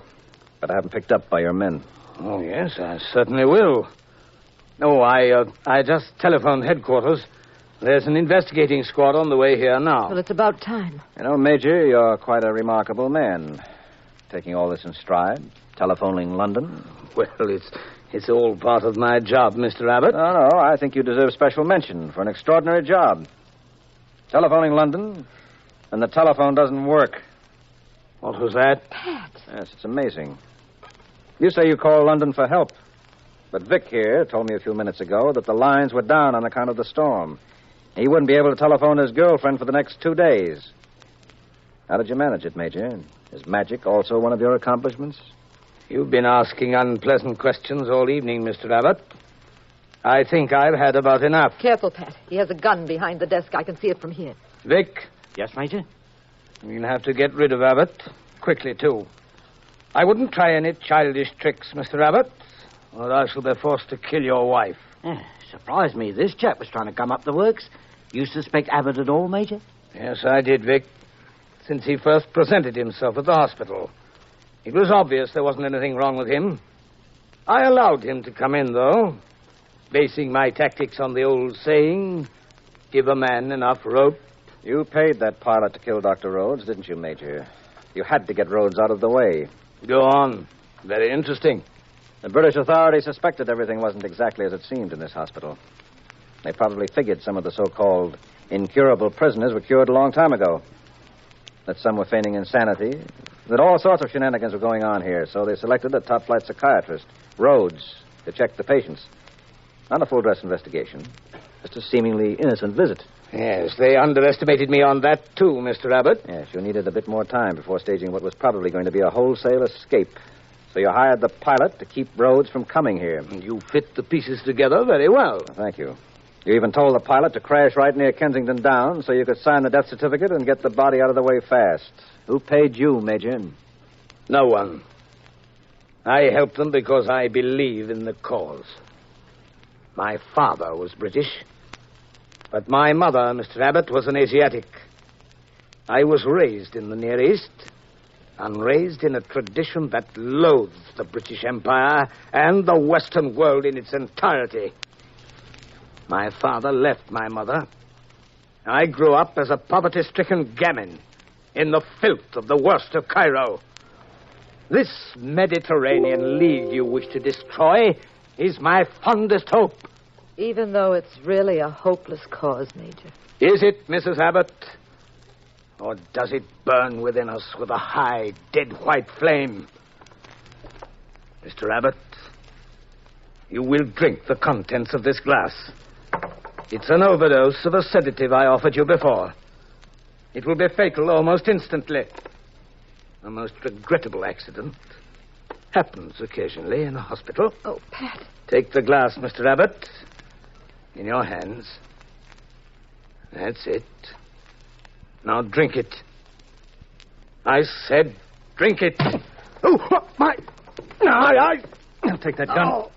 But I haven't picked up by your men. Oh, yes, I certainly will. No, I just telephoned headquarters. There's an investigating squad on the way here now. Well, it's about time. You know, Major, you're quite a remarkable man. Taking all this in stride. Telephoning London. Well, it's all part of my job, Mr. Abbott. No, I think you deserve special mention for an extraordinary job. Telephoning London, and the telephone doesn't work. What was that? Pat. Yes, it's amazing. You say you call London for help. But Vic here told me a few minutes ago that the lines were down on account of the storm. He wouldn't be able to telephone his girlfriend for the next 2 days. How did you manage it, Major? Is magic also one of your accomplishments? You've been asking unpleasant questions all evening, Mr. Abbott. I think I've had about enough. Careful, Pat. He has a gun behind the desk. I can see it from here. Vic? Yes, Major? We'll have to get rid of Abbott. Quickly, too. I wouldn't try any childish tricks, Mr. Abbott, or I shall be forced to kill your wife. Surprised me. This chap was trying to come up the works. You suspect Abbott at all, Major? Yes, I did, Vic. Since he first presented himself at the hospital. It was obvious there wasn't anything wrong with him. I allowed him to come in, though, basing my tactics on the old saying, give a man enough rope. You paid that pilot to kill Dr. Rhodes, didn't you, Major? You had to get Rhodes out of the way. Go on. Very interesting. The British authorities suspected everything wasn't exactly as it seemed in this hospital. They probably figured some of the so-called incurable prisoners were cured a long time ago. That some were feigning insanity. That all sorts of shenanigans were going on here, so they selected a top-flight psychiatrist, Rhodes, to check the patients. Not a full-dress investigation. Just a seemingly innocent visit. Yes, they underestimated me on that, too, Mr. Abbott. Yes, you needed a bit more time before staging what was probably going to be a wholesale escape. So you hired the pilot to keep Rhodes from coming here. You fit the pieces together very well. Thank you. You even told the pilot to crash right near Kensington Downs so you could sign the death certificate and get the body out of the way fast. Who paid you, Major? No one. I helped them because I believe in the cause. My father was British, but my mother, Mr. Abbott, was an Asiatic. I was raised in the Near East, and raised in a tradition that loathes the British Empire and the Western world in its entirety. My father left my mother. I grew up as a poverty-stricken gamin in the filth of the worst of Cairo. This Mediterranean League you wish to destroy is my fondest hope. Even though it's really a hopeless cause, Major. Is it, Mrs. Abbott? Or does it burn within us with a high, dead white flame? Mr. Abbott, you will drink the contents of this glass. It's an overdose of a sedative I offered you before. It will be fatal almost instantly. A most regrettable accident. Happens occasionally in a hospital. Oh, Pat. Take the glass, Mr. Abbott. In your hands. That's it. Now drink it. I said drink it. Oh, my... I'll take that gun. Oh.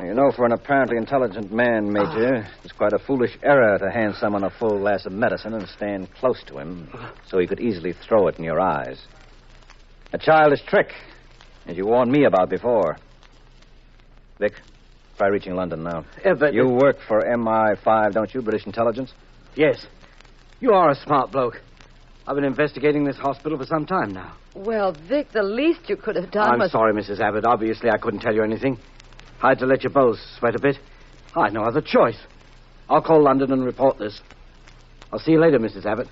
You know, for an apparently intelligent man, Major, it's quite a foolish error to hand someone a full glass of medicine and stand close to him so he could easily throw it in your eyes. A childish trick, as you warned me about before. Vic, try reaching London now. You work for MI5, don't you, British intelligence? Yes. You are a smart bloke. I've been investigating this hospital for some time now. Well, Vic, the least you could have done I'm was... sorry, Mrs. Abbott. Obviously, I couldn't tell you anything. I had to let you both sweat a bit. I had no other choice. I'll call London and report this. I'll see you later, Mrs. Abbott.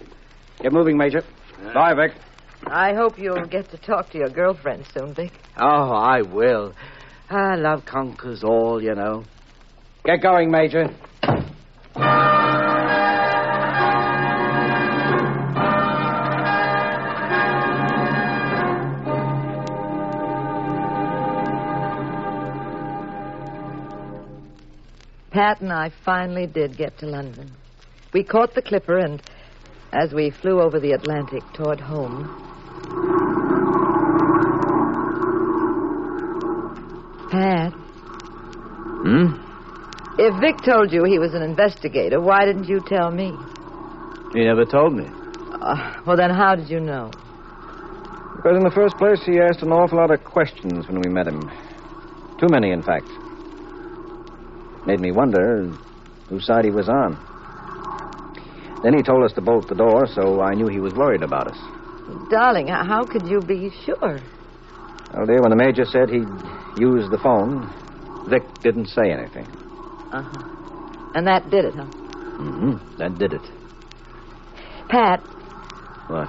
Get moving, Major. Bye, Vic. I hope you'll get to talk to your girlfriend soon, Vic. Oh, I will. Love conquers all, you know. Get going, Major. Pat and I finally did get to London. We caught the clipper, and as we flew over the Atlantic toward home... Pat? If Vic told you he was an investigator, why didn't you tell me? He never told me. Well, then how did you know? Because in the first place, he asked an awful lot of questions when we met him. Too many, in fact. Made me wonder whose side he was on. Then he told us to bolt the door, so I knew he was worried about us. Darling, how could you be sure? Well, dear, when the Major said he'd use the phone, Vic didn't say anything. Uh-huh. And that did it, huh? Mm-hmm. That did it. Pat. What?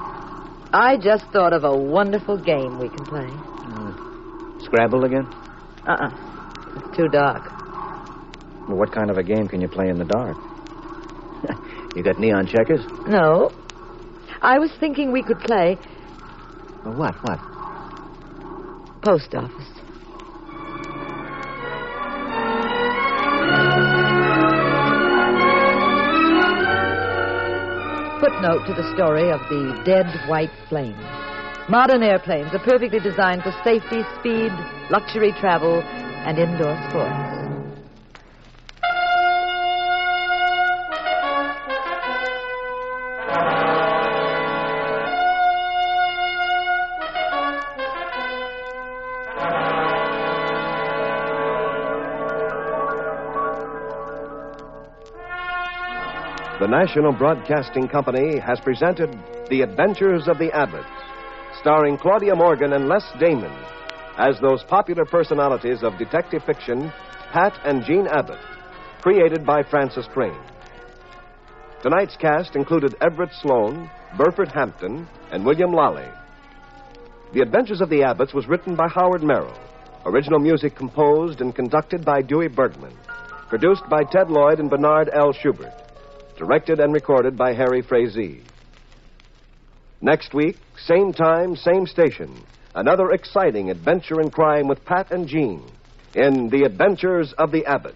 I just thought of a wonderful game we can play. Scrabble again? It's too dark. Well, what kind of a game can you play in the dark? You got neon checkers? No. I was thinking we could play... Well, what? Post office. Footnote to the story of the dead white flame. Modern airplanes are perfectly designed for safety, speed, luxury travel, and indoor sports. The National Broadcasting Company has presented The Adventures of the Abbotts, starring Claudia Morgan and Les Damon, as those popular personalities of detective fiction, Pat and Jean Abbott, created by Francis Crane. Tonight's cast included Everett Sloane, Burford Hampton, and William Lally. The Adventures of the Abbotts was written by Howard Merrill. Original music composed and conducted by Dewey Bergman. Produced by Ted Lloyd and Bernard L. Schubert. Directed and recorded by Harry Frazee. Next week, same time, same station. Another exciting adventure in crime with Pat and Jean in The Adventures of the Abbotts.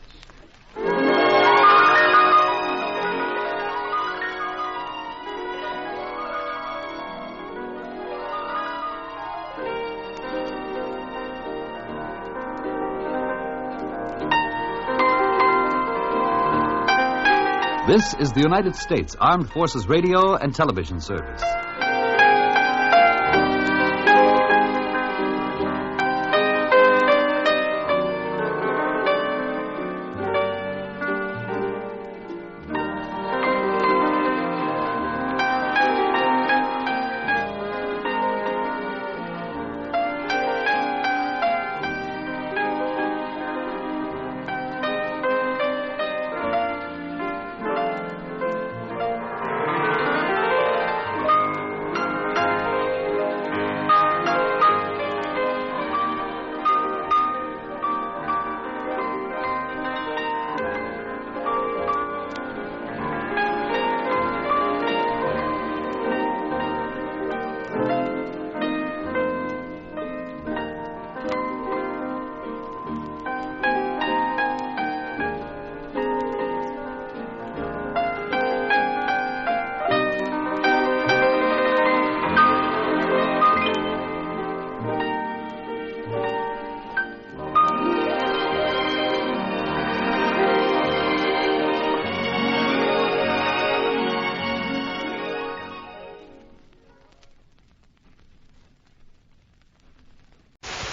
This is the United States Armed Forces Radio and Television Service.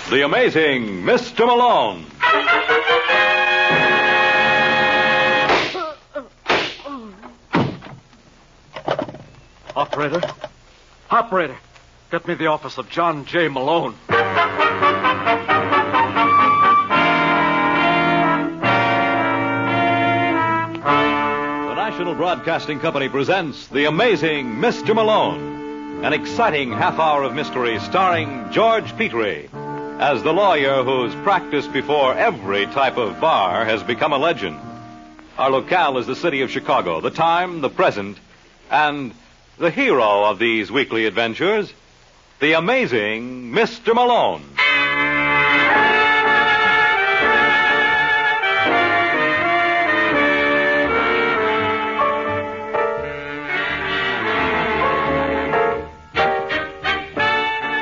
The Amazing Mr. Malone. Operator? Operator! Get me the office of John J. Malone. The National Broadcasting Company presents The Amazing Mr. Malone, an exciting half hour of mystery starring George Petrie as the lawyer whose practice before every type of bar has become a legend. Our locale is the city of Chicago, the time, the present, and the hero of these weekly adventures, the amazing Mr. Malone.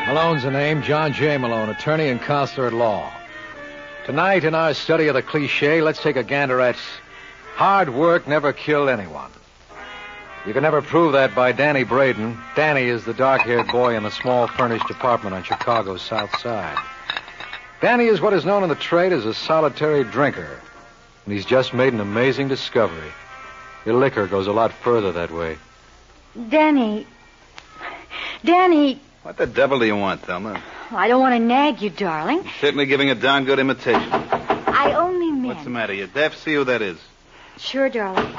Malone's the name, John J. Malone, attorney and counselor at law. Tonight, in our study of the cliche, let's take a gander at hard work never killed anyone. You can never prove that by Danny Braden. Danny is the dark-haired boy in the small furnished apartment on Chicago's South Side. Danny is what is known in the trade as a solitary drinker, and he's just made an amazing discovery. Your liquor goes a lot further that way. Danny. What the devil do you want, Thelma? I don't want to nag you, darling. You're certainly giving a darn good imitation. I only meant... What's the matter? You deaf? See who that is. Sure, darling.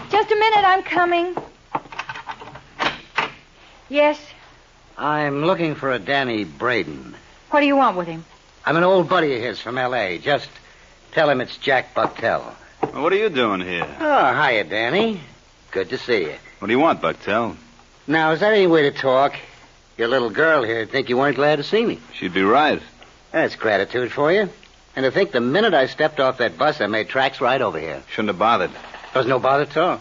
Just a minute, I'm coming. Yes? I'm looking for a Danny Braden. What do you want with him? I'm an old buddy of his from L.A. Just tell him it's Jack Bucktel. Well, what are you doing here? Oh, hiya, Danny. Good to see you. What do you want, Bucktel? Now, is that any way to talk? Your little girl here would think you weren't glad to see me. She'd be right. That's gratitude for you. And to think the minute I stepped off that bus, I made tracks right over here. Shouldn't have bothered. There was no bother at all.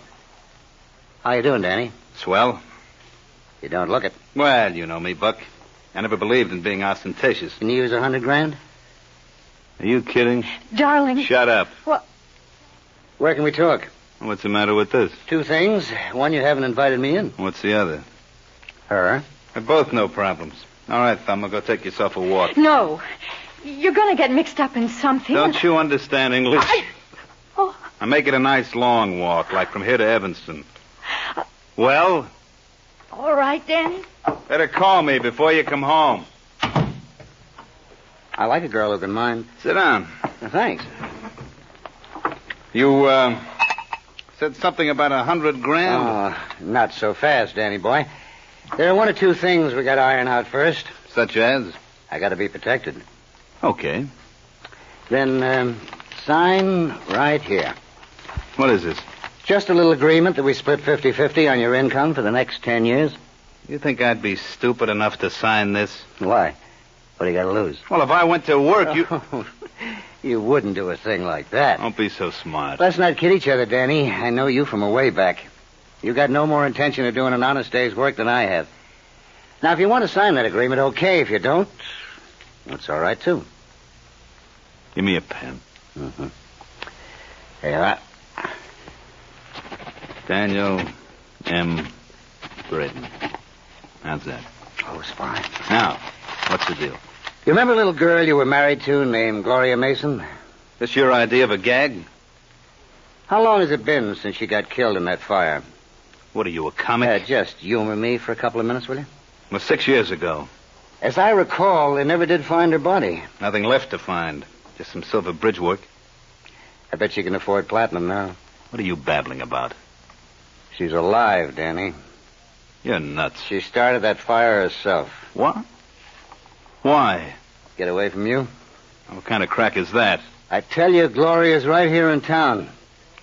How you doing, Danny? Swell. You don't look it. Well, you know me, Buck. I never believed in being ostentatious. Can you use $100,000? Are you kidding? Darling. Shut up. What? Where can we talk? What's the matter with this? Two things. One, you haven't invited me in. What's the other? Her. They're both no problems. All right, Thelma, go take yourself a walk. No. You're going to get mixed up in something. Don't you understand English? Oh. I make it a nice long walk, like from here to Evanston. Well? All right, Danny. Better call me before you come home. I like a girl who can mind. Sit down. Thanks. You, said something about $100,000? Oh, not so fast, Danny boy. There are one or two things we got to iron out first. Such as? I got to be protected. Okay. Then, sign right here. What is this? Just a little agreement that we split 50-50 on your income for the next 10 years. You think I'd be stupid enough to sign this? Why? What do you got to lose? Well, if I went to work, you... You wouldn't do a thing like that. Don't be so smart. Let's not kid each other, Danny. I know you from a way back. You got no more intention of doing an honest day's work than I have. Now, if you want to sign that agreement, okay. If you don't, that's all right, too. Give me a pen. Mm-hmm. Here you are. Daniel M. Braden. How's that? Oh, it's fine. Now, what's the deal? You remember a little girl you were married to named Gloria Mason? This your idea of a gag? How long has it been since she got killed in that fire? What are you, a comic? Just humor me for a couple of minutes, will you? Well, 6 years ago. As I recall, they never did find her body. Nothing left to find. Just some silver bridge work. I bet you can afford platinum now. What are you babbling about? She's alive, Danny. You're nuts. She started that fire herself. What? Why? Get away from you? What kind of crack is that? I tell you, Gloria's right here in town.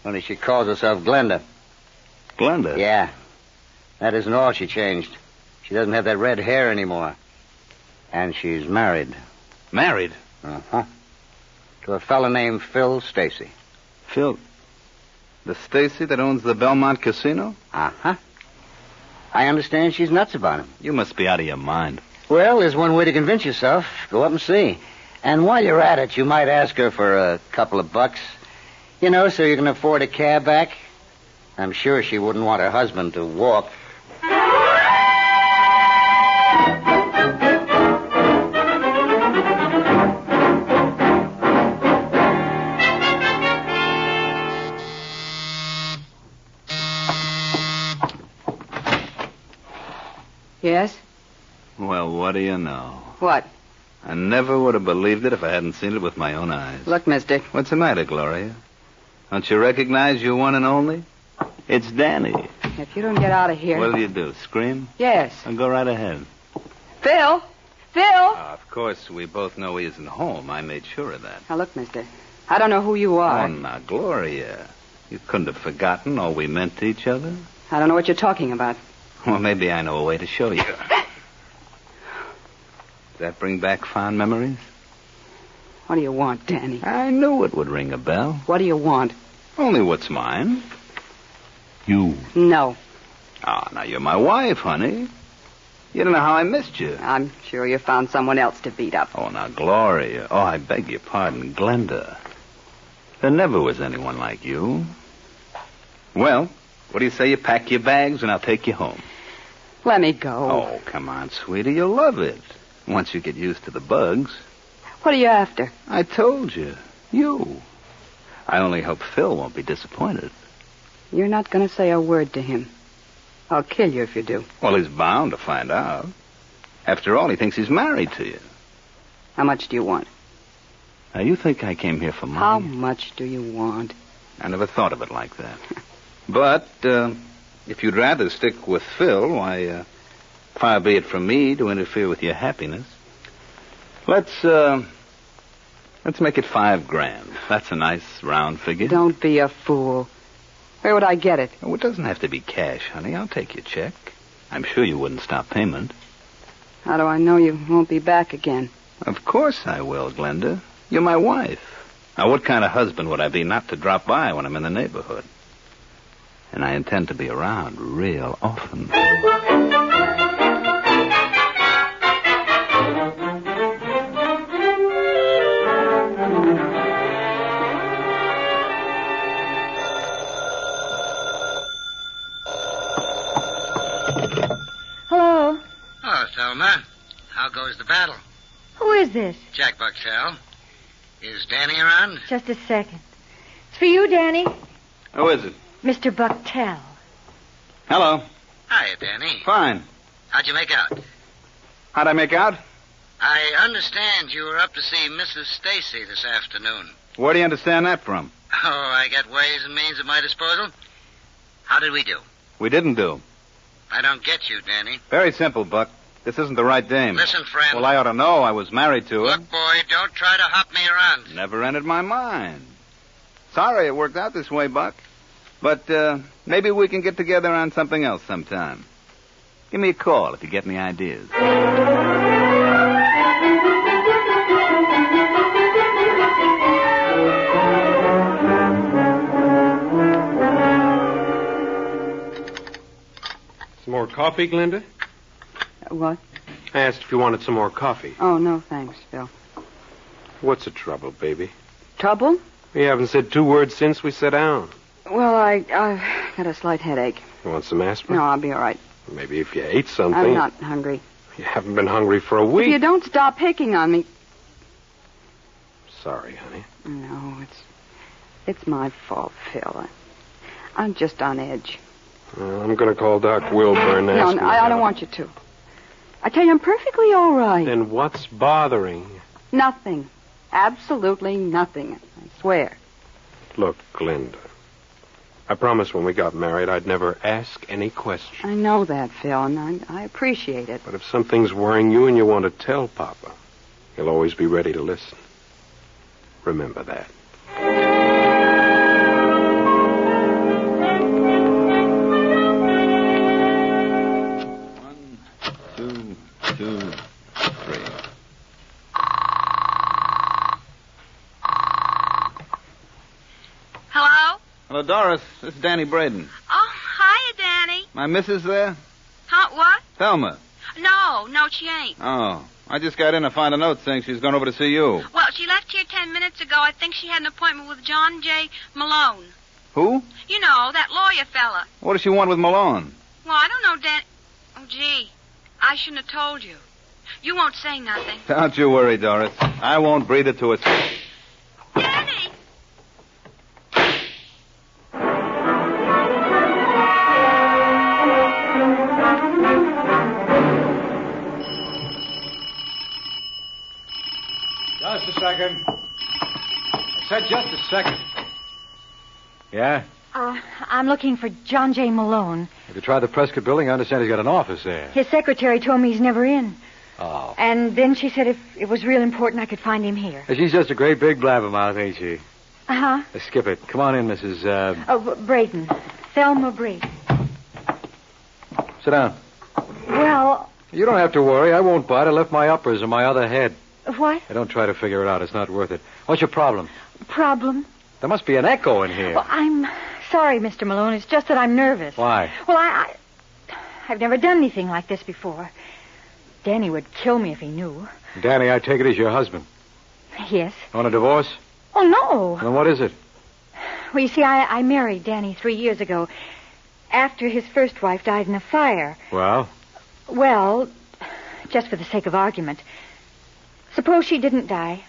Only she calls herself Glenda. Glenda? Yeah. That isn't all she changed. She doesn't have that red hair anymore. And she's married. Married? Uh-huh. To a fella named Phil Stacy. Phil? The Stacy that owns the Belmont Casino? Uh-huh. I understand she's nuts about him. You must be out of your mind. Well, there's one way to convince yourself. Go up and see. And while you're at it, you might ask her for a couple of bucks. You know, so you can afford a cab back. I'm sure she wouldn't want her husband to walk. Yes? Well, what do you know? What? I never would have believed it if I hadn't seen it with my own eyes. Look, mister. What's the matter, Gloria? Don't you recognize your one and only? It's Danny. If you don't get out of here... What'll you do, scream? Yes. I'll go right ahead. Phil! Phil! Of course, we both know he isn't home. I made sure of that. Now, look, mister. I don't know who you are. Oh, now, Gloria. You couldn't have forgotten all we meant to each other? I don't know what you're talking about. Well, maybe I know a way to show you. Does that bring back fond memories? What do you want, Danny? I knew it would ring a bell. What do you want? Only what's mine. You. No. Ah, now you're my wife, honey. You don't know how I missed you. I'm sure you found someone else to beat up. Oh, now, Gloria. Oh, I beg your pardon, Glenda. There never was anyone like you. Well, what do you say you pack your bags and I'll take you home? Let me go. Oh, come on, sweetie. You'll love it. Once you get used to the bugs. What are you after? I told you. You. I only hope Phil won't be disappointed. You're not going to say a word to him. I'll kill you if you do. Well, he's bound to find out. After all, he thinks he's married to you. How much do you want? Now, you think I came here for money? How much do you want? I never thought of it like that. But, if you'd rather stick with Phil, why, far be it from me to interfere with your happiness. Let's make it $5,000. That's a nice round figure. Don't be a fool. Where would I get it? Oh, it doesn't have to be cash, honey. I'll take your check. I'm sure you wouldn't stop payment. How do I know you won't be back again? Of course I will, Glenda. You're my wife. Now, what kind of husband would I be not to drop by when I'm in the neighborhood? And I intend to be around real often. Hello. Oh, Thelma. How goes the battle? Who is this? Jack Buxell. Is Danny around? Just a second. It's for you, Danny. Who is it? Mr. Bucktel. Hello. Hiya, Danny. Fine. How'd you make out? How'd I make out? I understand you were up to see Mrs. Stacy this afternoon. Where do you understand that from? Oh, I got ways and means at my disposal. How did we do? We didn't do. I don't get you, Danny. Very simple, Buck. This isn't the right dame. Listen, friend. Well, I ought to know. I was married to her. Look, boy, don't try to hop me around. Never entered my mind. Sorry it worked out this way, Buck. But maybe we can get together on something else sometime. Give me a call if you get any ideas. Some more coffee, Glenda? What? I asked if you wanted some more coffee. Oh, no, thanks, Phil. What's the trouble, baby? Trouble? We haven't said 2 words since we sat down. Well, I've got a slight headache. You want some aspirin? No, I'll be all right. Maybe if you ate something. I'm not hungry. You haven't been hungry for a week. If you don't stop picking on me. Sorry, honey. No, it's my fault, Phil. I'm just on edge. Well, I'm going to call Doc Wilbur and ask him. No, I don't want you to. I tell you, I'm perfectly all right. Then what's bothering you? Nothing. Absolutely nothing. I swear. Look, Glenda. I promised when we got married I'd never ask any questions. I know that, Phil, and I appreciate it. But if something's worrying you and you want to tell Papa, he'll always be ready to listen. Remember that. 1, 2, 3. Hello? Hello, Doris. This is Danny Braden. Oh, hiya, Danny. My missus there? Huh, what? Thelma. No, she ain't. Oh. I just got in to find a note saying she's gone over to see you. Well, she left here 10 minutes ago. I think she had an appointment with John J. Malone. Who? You know, that lawyer fella. What does she want with Malone? Well, I don't know, Danny. Oh, gee. I shouldn't have told you. You won't say nothing. Don't you worry, Doris. I won't breathe it to us. Danny! Just a second. I said just a second. Yeah? I'm looking for John J. Malone. Have you tried the Prescott building? I understand he's got an office there. His secretary told me he's never in. Oh. And then she said if it was real important, I could find him here. She's just a great big blabbermouth, ain't she? Uh-huh. Skip it. Come on in, Mrs. Braden. Thelma Braden. Sit down. Well... You don't have to worry. I won't bite. I left my uppers in my other head. What? I don't try to figure it out. It's not worth it. What's your problem? Problem? There must be an echo in here. Well, I'm sorry, Mr. Malone. It's just that I'm nervous. Why? Well, I've never done anything like this before. Danny would kill me if he knew. Danny, I take it as your husband. Yes. Want a divorce? Oh, no. Then what is it? Well, you see, I married Danny 3 years ago after his first wife died in a fire. Well? Well, just for the sake of argument, suppose she didn't die.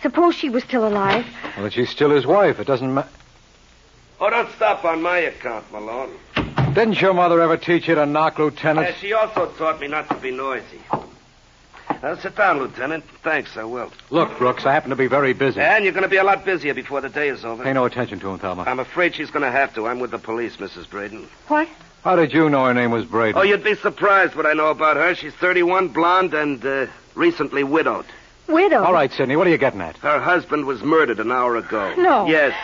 Suppose she was still alive. Well, then she's still his wife. It doesn't matter. Oh, don't stop on my account, Malone. Didn't your mother ever teach you to knock, Lieutenant? She also taught me not to be noisy. Sit down, Lieutenant. Thanks, I will. Look, Brooks, I happen to be very busy. And you're going to be a lot busier before the day is over. Pay no attention to him, Thelma. I'm afraid she's going to have to. I'm with the police, Mrs. Braden. What? How did you know her name was Braden? Oh, you'd be surprised what I know about her. She's 31, blonde, and recently widowed. Widowed? All right, Sidney, what are you getting at? Her husband was murdered an hour ago. No. Yes.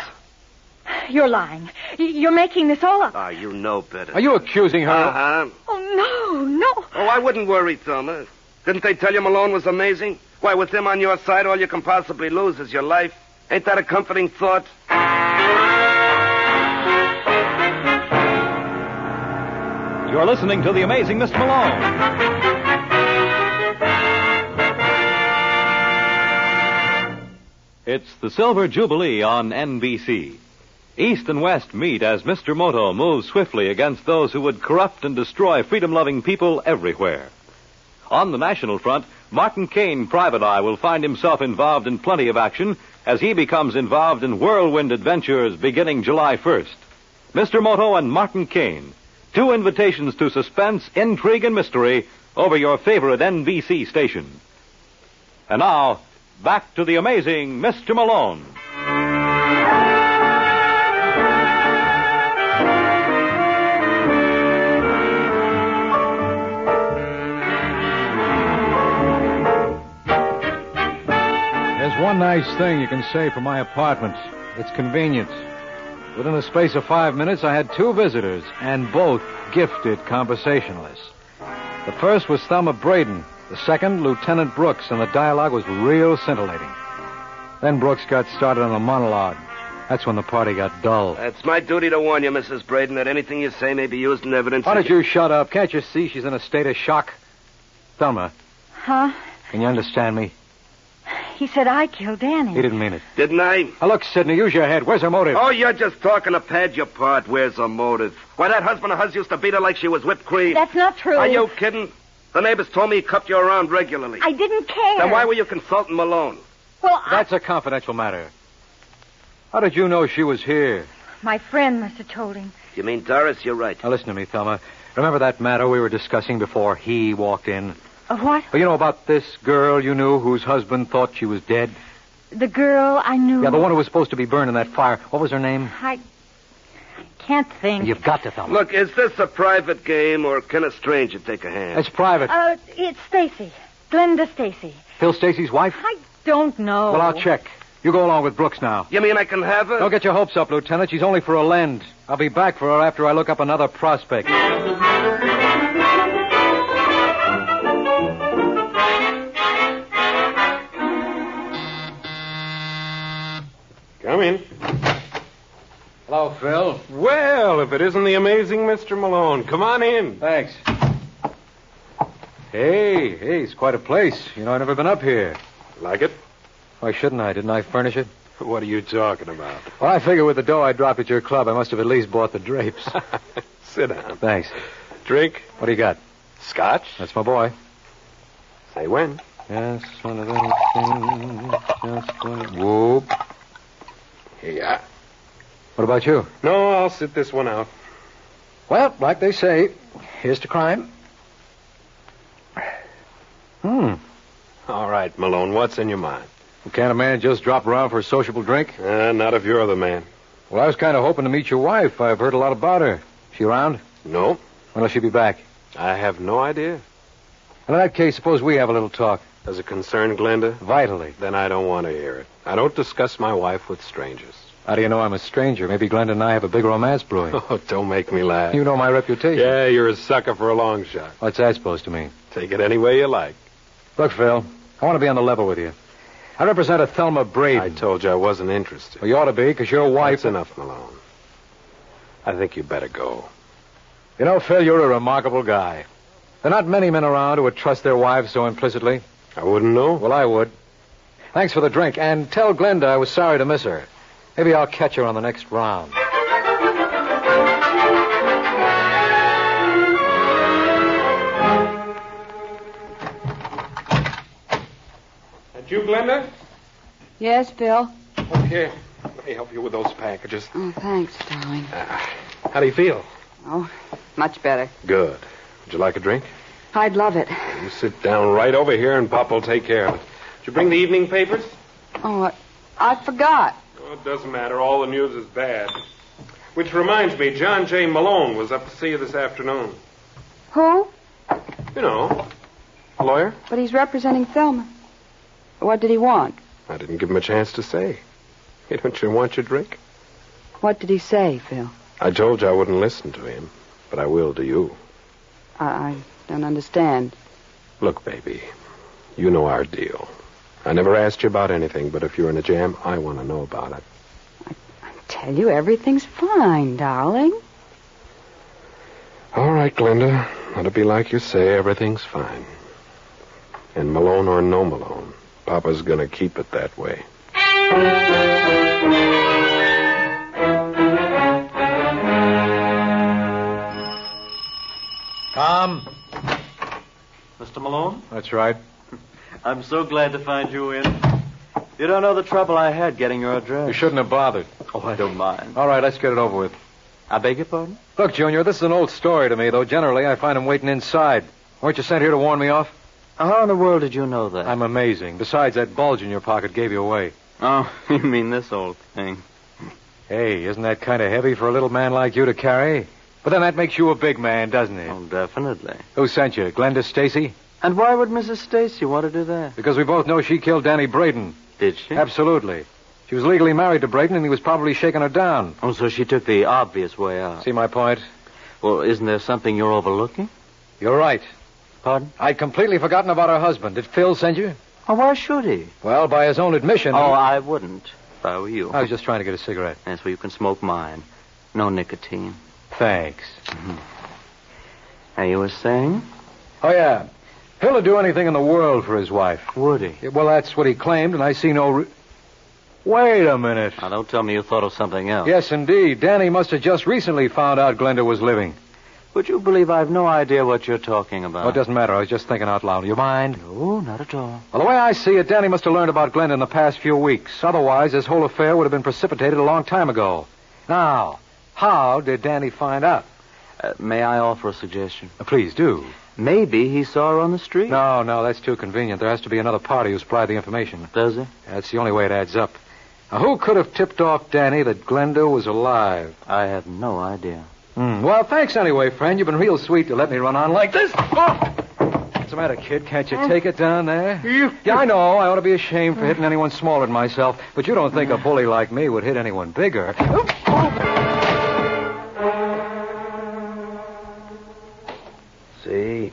You're lying. You're making this all up. Ah, you know better. Are you accusing her? Uh-huh. Oh, no. Oh, I wouldn't worry, Thelma. Didn't they tell you Malone was amazing? Why, with him on your side, all you can possibly lose is your life. Ain't that a comforting thought? You're listening to The Amazing Mr. Malone. It's the Silver Jubilee on NBC. East and West meet as Mr. Moto moves swiftly against those who would corrupt and destroy freedom-loving people everywhere. On the national front, Martin Caine, Private Eye, will find himself involved in plenty of action as he becomes involved in whirlwind adventures beginning July 1st. Mr. Moto and Martin Caine, 2 invitations to suspense, intrigue, and mystery over your favorite NBC station. And now, back to the amazing Mr. Malone. There's one nice thing you can say for my apartment. It's convenience. Within the space of 5 minutes, I had 2 visitors, and both gifted conversationalists. The first was Thelma Braden, the second, Lieutenant Brooks, and the dialogue was real scintillating. Then Brooks got started on a monologue. That's when the party got dull. It's my duty to warn you, Mrs. Braden, that anything you say may be used in evidence. Why don't you shut up? Can't you see she's in a state of shock? Thelma, Huh? can you understand me? He said I killed Danny. He didn't mean it. Didn't I? Now, look, Sidney, use your head. Where's her motive? Oh, you're just talking to pad your part. Where's her motive? Why, that husband of hers used to beat her like she was whipped cream. That's not true. Are you kidding? The neighbors told me he cuffed you around regularly. I didn't care. Then why were you consulting Malone? Well, That's a confidential matter. How did you know she was here? my friend must have told him. You mean Doris? You're right. Now, listen to me, Thelma. Remember that matter we were discussing before he walked in? What? Well, you know about this girl you knew whose husband thought she was dead? The girl I knew. Yeah, the one who was supposed to be burned in that fire. What was her name? I can't think. You've got to, Thelma. Look, is this a private game, or can a stranger take a hand? It's private. It's Stacy. Glenda Stacy. Phil Stacy's wife? I don't know. Well, I'll check. You go along with Brooks now. You mean I can have her? Don't get your hopes up, Lieutenant. She's only for a lend. I'll be back for her after I look up another prospect. Come in. Hello, Phil. Well, if it isn't the amazing Mr. Malone. Come on in. Thanks. Hey, it's quite a place. You know, I've never been up here. Like it? Why shouldn't I? Didn't I furnish it? What are you talking about? Well, I figure with the dough I dropped at your club, I must have at least bought the drapes. Sit down. Thanks. Drink? What do you got? Scotch? That's my boy. Say when. Yes, one of those things. Just one. Whoop. Here you are. What about you? No, I'll sit this one out. Well, like they say, here's to crime. All right, Malone, what's in your mind? Well, can't a man just drop around for a sociable drink? Not if you're the man. Well, I was kind of hoping to meet your wife. I've heard a lot about her. She around? No. When will she be back? I have no idea. In that case, suppose we have a little talk. Does it concern Glenda? Vitally. Then I don't want to hear it. I don't discuss my wife with strangers. How do you know I'm a stranger? Maybe Glenda and I have a big romance brewing. Oh, don't make me laugh. You know my reputation. Yeah, you're a sucker for a long shot. What's that supposed to mean? Take it any way you like. Look, Phil, I want to be on the level with you. I represent a Thelma Braden. I told you I wasn't interested. Well, you ought to be, because your wife... That's enough, Malone. I think you better go. You know, Phil, you're a remarkable guy. There are not many men around who would trust their wives so implicitly. I wouldn't know. Well, I would. Thanks for the drink, and tell Glenda I was sorry to miss her. Maybe I'll catch her on the next round. That you, Glenda? Yes, Bill? Look here. Let me help you with those packages. Oh, thanks, darling. How do you feel? Oh, much better. Good. Would you like a drink? I'd love it. You sit down right over here and Pop will take care of it. Did you bring the evening papers? Oh, I forgot. Oh, it doesn't matter. All the news is bad. Which reminds me, John J. Malone was up to see you this afternoon. Who? You know, a lawyer. But he's representing Thelma. What did he want? I didn't give him a chance to say. Hey, don't you want your drink? What did he say, Phil? I told you I wouldn't listen to him, but I will to you. I don't understand. Look, baby, you know our deal. I never asked you about anything, but if you're in a jam, I want to know about it. I tell you, everything's fine, darling. All right, Glenda. Let it be like you say, everything's fine. And Malone or no Malone, Papa's going to keep it that way. Tom. Mr. Malone? That's right. I'm so glad to find you in. You don't know the trouble I had getting your address. You shouldn't have bothered. Oh, I don't mind. All right, let's get it over with. I beg your pardon? Look, Junior, this is an old story to me, though generally I find him waiting inside. Weren't you sent here to warn me off? How in the world did you know that? I'm amazing. Besides, that bulge in your pocket gave you away. Oh, you mean this old thing? Hey, isn't that kind of heavy for a little man like you to carry? But then that makes you a big man, doesn't it? Oh, definitely. Who sent you, Glenda Stacy? And why would Mrs. Stacy want to do that? Because we both know she killed Danny Braden. Did she? Absolutely. She was legally married to Braden, and he was probably shaking her down. Oh, so she took the obvious way out. See my point? Well, isn't there something you're overlooking? You're right. Pardon? I'd completely forgotten about her husband. Did Phil send you? Oh, why should he? Well, by his own admission... Oh, I wouldn't, if I were you. I was just trying to get a cigarette. That's where you can smoke mine. No nicotine. Thanks. Mm-hmm. Now, you were saying? Oh, yeah. Phil would do anything in the world for his wife. Would he? Yeah, well, that's what he claimed, and I see no... Wait a minute. Now, don't tell me you thought of something else. Yes, indeed. Danny must have just recently found out Glenda was living. Would you believe I have no idea what you're talking about? Oh, it doesn't matter. I was just thinking out loud. You mind? No, not at all. Well, the way I see it, Danny must have learned about Glenda in the past few weeks. Otherwise, this whole affair would have been precipitated a long time ago. Now, how did Danny find out? May I offer a suggestion? Please do. Maybe he saw her on the street. No, that's too convenient. There has to be another party who supplied the information. Does he? That's the only way it adds up. Now, who could have tipped off Danny that Glenda was alive? I have no idea. Well, thanks anyway, friend. You've been real sweet to let me run on like this. Oh! What's the matter, kid? Can't you take it down there? Yeah, I know. I ought to be ashamed for hitting anyone smaller than myself, but you don't think a bully like me would hit anyone bigger. C-O-N-C.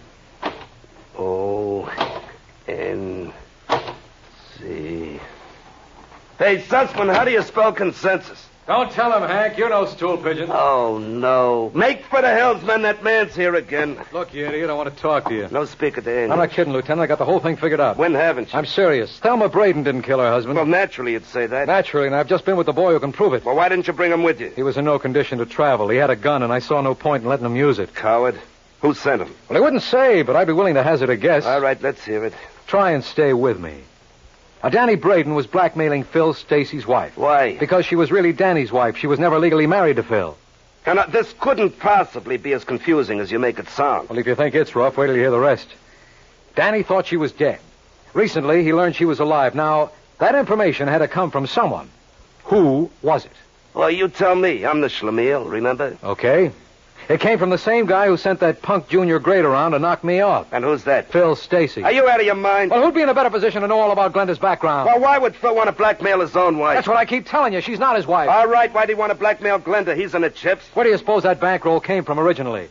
Hey, Sussman, how do you spell consensus? Don't tell him, Hank. You know stool pigeon. Oh, no. Make for the hills, man. That man's here again. Look, you idiot, I want to talk to you. No speaker to English. I'm not kidding, Lieutenant. I got the whole thing figured out. When haven't you? I'm serious. Thelma Braden didn't kill her husband. Well, naturally you'd say that. Naturally, and I've just been with the boy who can prove it. Well, why didn't you bring him with you? He was in no condition to travel. He had a gun, and I saw no point in letting him use it. Coward. Who sent him? Well, he wouldn't say, but I'd be willing to hazard a guess. All right, let's hear it. Try and stay with me. Now, Danny Braden was blackmailing Phil Stacy's wife. Why? Because she was really Danny's wife. She was never legally married to Phil. Now, this couldn't possibly be as confusing as you make it sound. Well, if you think it's rough, wait till you hear the rest. Danny thought she was dead. Recently, he learned she was alive. Now, that information had to come from someone. Who was it? Well, you tell me. I'm the schlemiel, remember? Okay. It came from the same guy who sent that punk junior grade around to knock me off. And who's that? Phil Stacy. Are you out of your mind? Well, who'd be in a better position to know all about Glenda's background? Well, why would Phil want to blackmail his own wife? That's what I keep telling you. She's not his wife. All right, why'd he want to blackmail Glenda? He's in the chips. Where do you suppose that bankroll came from originally?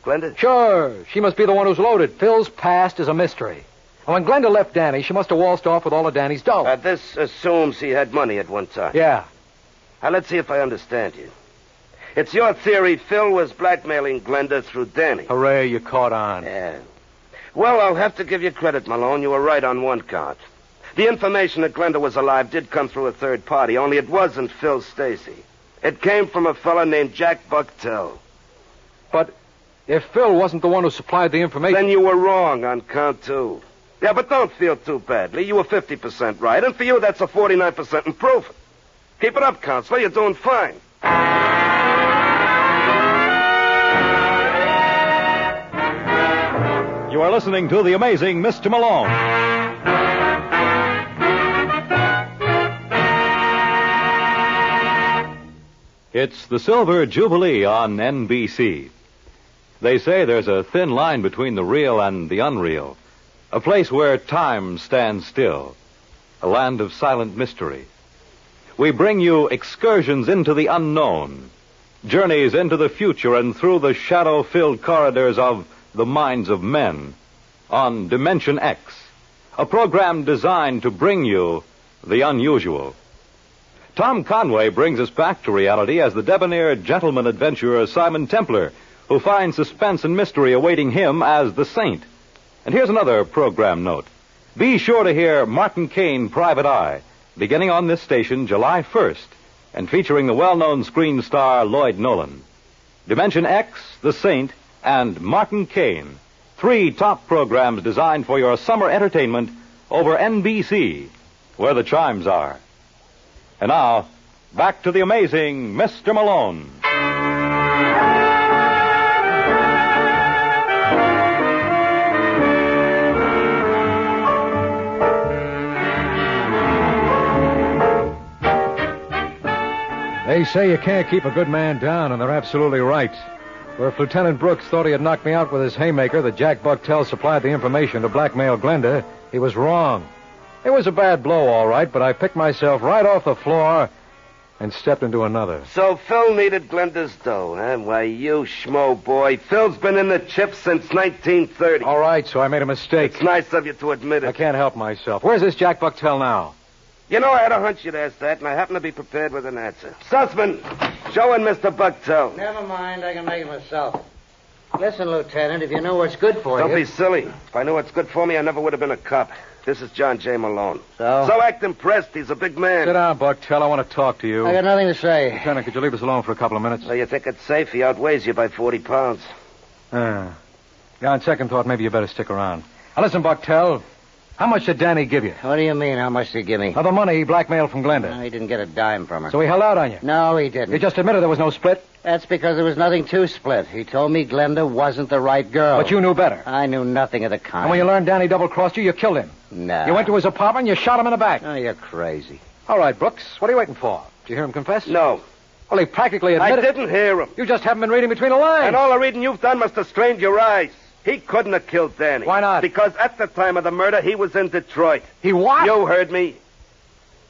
Glenda? Sure. She must be the one who's loaded. Phil's past is a mystery. And when Glenda left Danny, she must have waltzed off with all of Danny's dough. This assumes he had money at one time. Yeah. Now, let's see if I understand you. It's your theory Phil was blackmailing Glenda through Danny. Hooray, you caught on. Yeah. Well, I'll have to give you credit, Malone. You were right on one count. The information that Glenda was alive did come through a third party, only it wasn't Phil Stacy. It came from a fella named Jack Bucktel. But if Phil wasn't the one who supplied the information... Then you were wrong on count two. Yeah, but don't feel too badly. You were 50% right, and for you, that's a 49% improvement. Keep it up, Counselor. You're doing fine. You are listening to The Amazing Mr. Malone. It's the Silver Jubilee on NBC. They say there's a thin line between the real and the unreal. A place where time stands still. A land of silent mystery. We bring you excursions into the unknown. Journeys into the future and through the shadow-filled corridors of the minds of men on Dimension X, a program designed to bring you the unusual. Tom Conway brings us back to reality as the debonair gentleman adventurer Simon Templar, who finds suspense and mystery awaiting him as the Saint. And here's another program note. Be sure to hear Martin Caine, Private Eye, beginning on this station July 1st, and featuring the well-known screen star Lloyd Nolan. Dimension X, The Saint, and Martin Caine, 3 top programs designed for your summer entertainment over NBC, where the chimes are. And now, back to the amazing Mr. Malone. They say you can't keep a good man down, and they're absolutely right. Where if Lieutenant Brooks thought he had knocked me out with his haymaker that Jack Bucktel supplied the information to blackmail Glenda, he was wrong. It was a bad blow, all right, but I picked myself right off the floor and stepped into another. So Phil needed Glenda's dough, huh? Why, you schmo boy. Phil's been in the chips since 1930. All right, so I made a mistake. It's nice of you to admit it. I can't help myself. Where's this Jack Bucktel now? You know, I had a hunch you'd ask that, and I happen to be prepared with an answer. Sussman, show in Mr. Bucktel. Never mind, I can make it myself. Listen, Lieutenant, if you know what's good for you... Don't be silly. If I knew what's good for me, I never would have been a cop. This is John J. Malone. So act impressed. He's a big man. Sit down, Bucktel. I want to talk to you. I got nothing to say. Lieutenant, could you leave us alone for a couple of minutes? Well, you think it's safe? He outweighs you by 40 pounds. Yeah, on second thought, maybe you better stick around. Now, listen, Bucktel. How much did Danny give you? What do you mean, how much did he give me? Of the money he blackmailed from Glenda. No, he didn't get a dime from her. So he held out on you? No, he didn't. You just admitted there was no split? That's because there was nothing to split. He told me Glenda wasn't the right girl. But you knew better. I knew nothing of the kind. And when you learned Danny double-crossed you, you killed him. No. You went to his apartment and you shot him in the back. Oh, you're crazy. All right, Brooks. What are you waiting for? Did you hear him confess? No. Well, he practically admitted... I didn't hear him. You just haven't been reading between the lines. And all the reading you've done must have strained your eyes. He couldn't have killed Danny. Why not? Because at the time of the murder, he was in Detroit. He what? You heard me.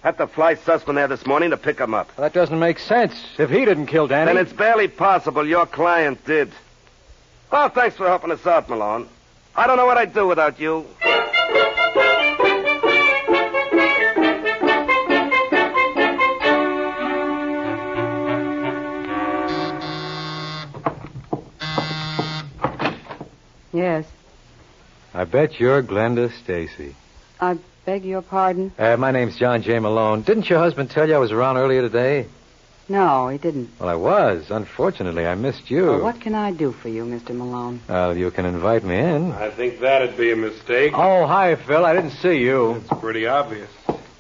Had to fly Sussman there this morning to pick him up. That doesn't make sense. If he didn't kill Danny... Then it's barely possible your client did. Well, thanks for helping us out, Malone. I don't know what I'd do without you. Yes. I bet you're Glenda Stacy. I beg your pardon? My name's John J. Malone. Didn't your husband tell you I was around earlier today? No, he didn't. Well, I was. Unfortunately, I missed you. Well, what can I do for you, Mr. Malone? Well, you can invite me in. I think that'd be a mistake. Oh, hi, Phil. I didn't see you. It's pretty obvious.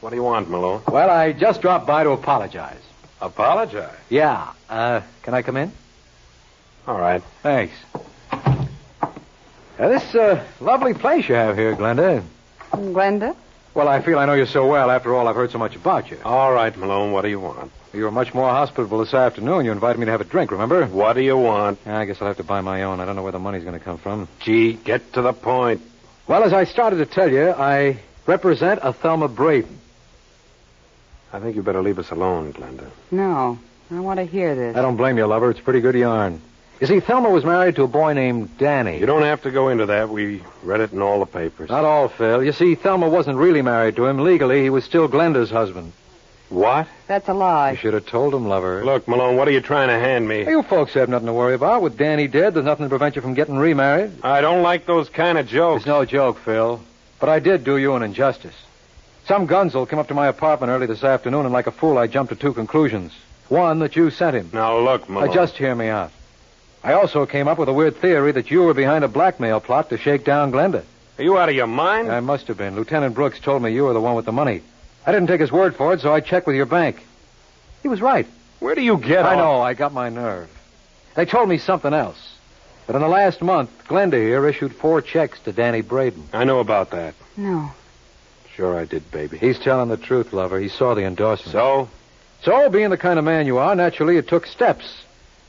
What do you want, Malone? Well, I just dropped by to apologize. Apologize? Yeah. Can I come in? All right. Thanks. This lovely place you have here, Glenda. Glenda? Well, I feel I know you so well. After all, I've heard so much about you. All right, Malone, what do you want? You were much more hospitable this afternoon. You invited me to have a drink, remember? What do you want? I guess I'll have to buy my own. I don't know where the money's going to come from. Gee, get to the point. Well, as I started to tell you, I represent a Thelma Braden. I think you better leave us alone, Glenda. No, I want to hear this. I don't blame you, lover. It's pretty good yarn. You see, Thelma was married to a boy named Danny. You don't have to go into that. We read it in all the papers. Not all, Phil. You see, Thelma wasn't really married to him. Legally, he was still Glenda's husband. What? That's a lie. You should have told him, lover. Look, Malone, what are you trying to hand me? You folks have nothing to worry about. With Danny dead, there's nothing to prevent you from getting remarried. I don't like those kind of jokes. It's no joke, Phil. But I did do you an injustice. Some gunzel came up to my apartment early this afternoon, and like a fool, I jumped to two conclusions. One, that you sent him. Now, look, Malone. Just hear me out. I also came up with a weird theory that you were behind a blackmail plot to shake down Glenda. Are you out of your mind? I must have been. Lieutenant Brooks told me you were the one with the money. I didn't take his word for it, so I checked with your bank. He was right. Where do you get I know, I got my nerve. They told me something else. That in the last month, Glenda here issued 4 checks to Danny Braden. I know about that. No. Sure I did, baby. He's telling the truth, lover. He saw the endorsement. So, being the kind of man you are, naturally, it took steps.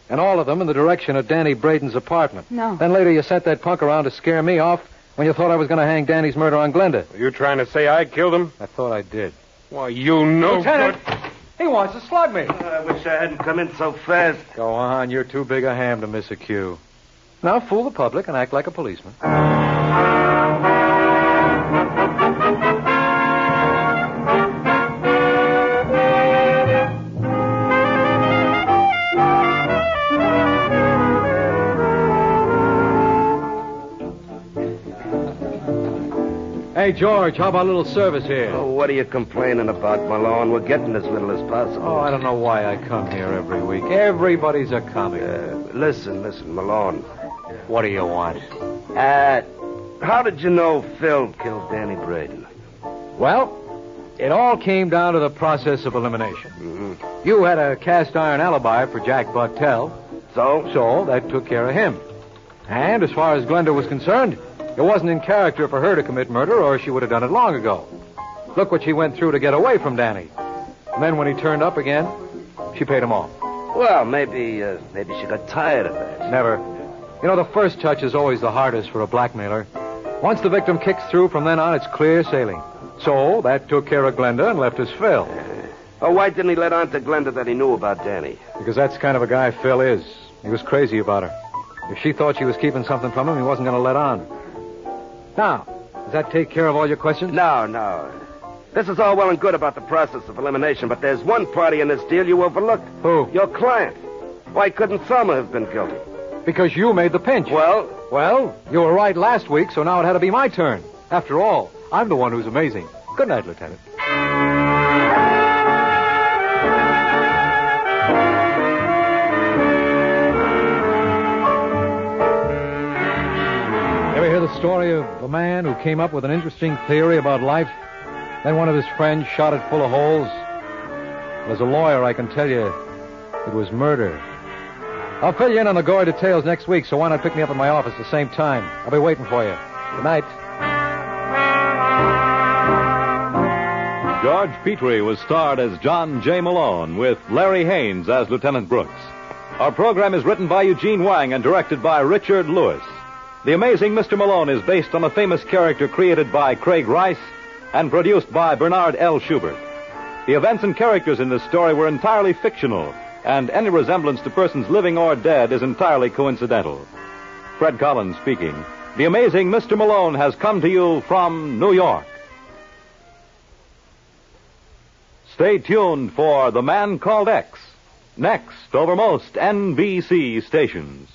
And all of them in the direction of Danny Braden's apartment. No. Then later you sent that punk around to scare me off when you thought I was going to hang Danny's murder on Glenda. Are you trying to say I killed him? I thought I did. Why, you know... Lieutenant! He wants to slug me. I wish I hadn't come in so fast. Go on. You're too big a ham to miss a cue. Now fool the public and act like a policeman. Hey, George, how about a little service here? Oh, what are you complaining about, Malone? We're getting as little as possible. Oh, I don't know why I come here every week. Everybody's a comic. Listen, Malone. What do you want? How did you know Phil killed Danny Braden? Well, it all came down to the process of elimination. Mm-hmm. You had a cast-iron alibi for Jack Bucktel. So that took care of him. And as far as Glenda was concerned, it wasn't in character for her to commit murder, or she would have done it long ago. Look what she went through to get away from Danny. And then when he turned up again, She paid them all. Well, maybe she got tired of that. Never. You know, the first touch is always the hardest for a blackmailer. Once the victim kicks through, from then on, it's clear sailing. So, that took care of Glenda and left us Phil. Oh, why didn't he let on to Glenda that he knew about Danny? Because that's the kind of a guy Phil is. He was crazy about her. If she thought she was keeping something from him, he wasn't going to let on. Now, does that take care of all your questions? No. This is all well and good about the process of elimination, but there's one party in this deal you overlooked. Who? Your client. Why couldn't Thelma have been guilty? Because you made the pinch. Well, you were right last week, so now it had to be my turn. After all, I'm the one who's amazing. Good night, Lieutenant. Ever hear the story of a man who came up with an interesting theory about life? Then one of his friends shot it full of holes? As a lawyer, I can tell you, it was murder. I'll fill you in on the gory details next week, so why not pick me up at my office at the same time? I'll be waiting for you. Good night. George Petrie was starred as John J. Malone, with Larry Haynes as Lieutenant Brooks. Our program is written by Eugene Wang and directed by Richard Lewis. The Amazing Mr. Malone is based on a famous character created by Craig Rice and produced by Bernard L. Schubert. The events and characters in this story were entirely fictional, and any resemblance to persons living or dead is entirely coincidental. Fred Collins speaking. The Amazing Mr. Malone has come to you from New York. Stay tuned for The Man Called X, next over most NBC stations.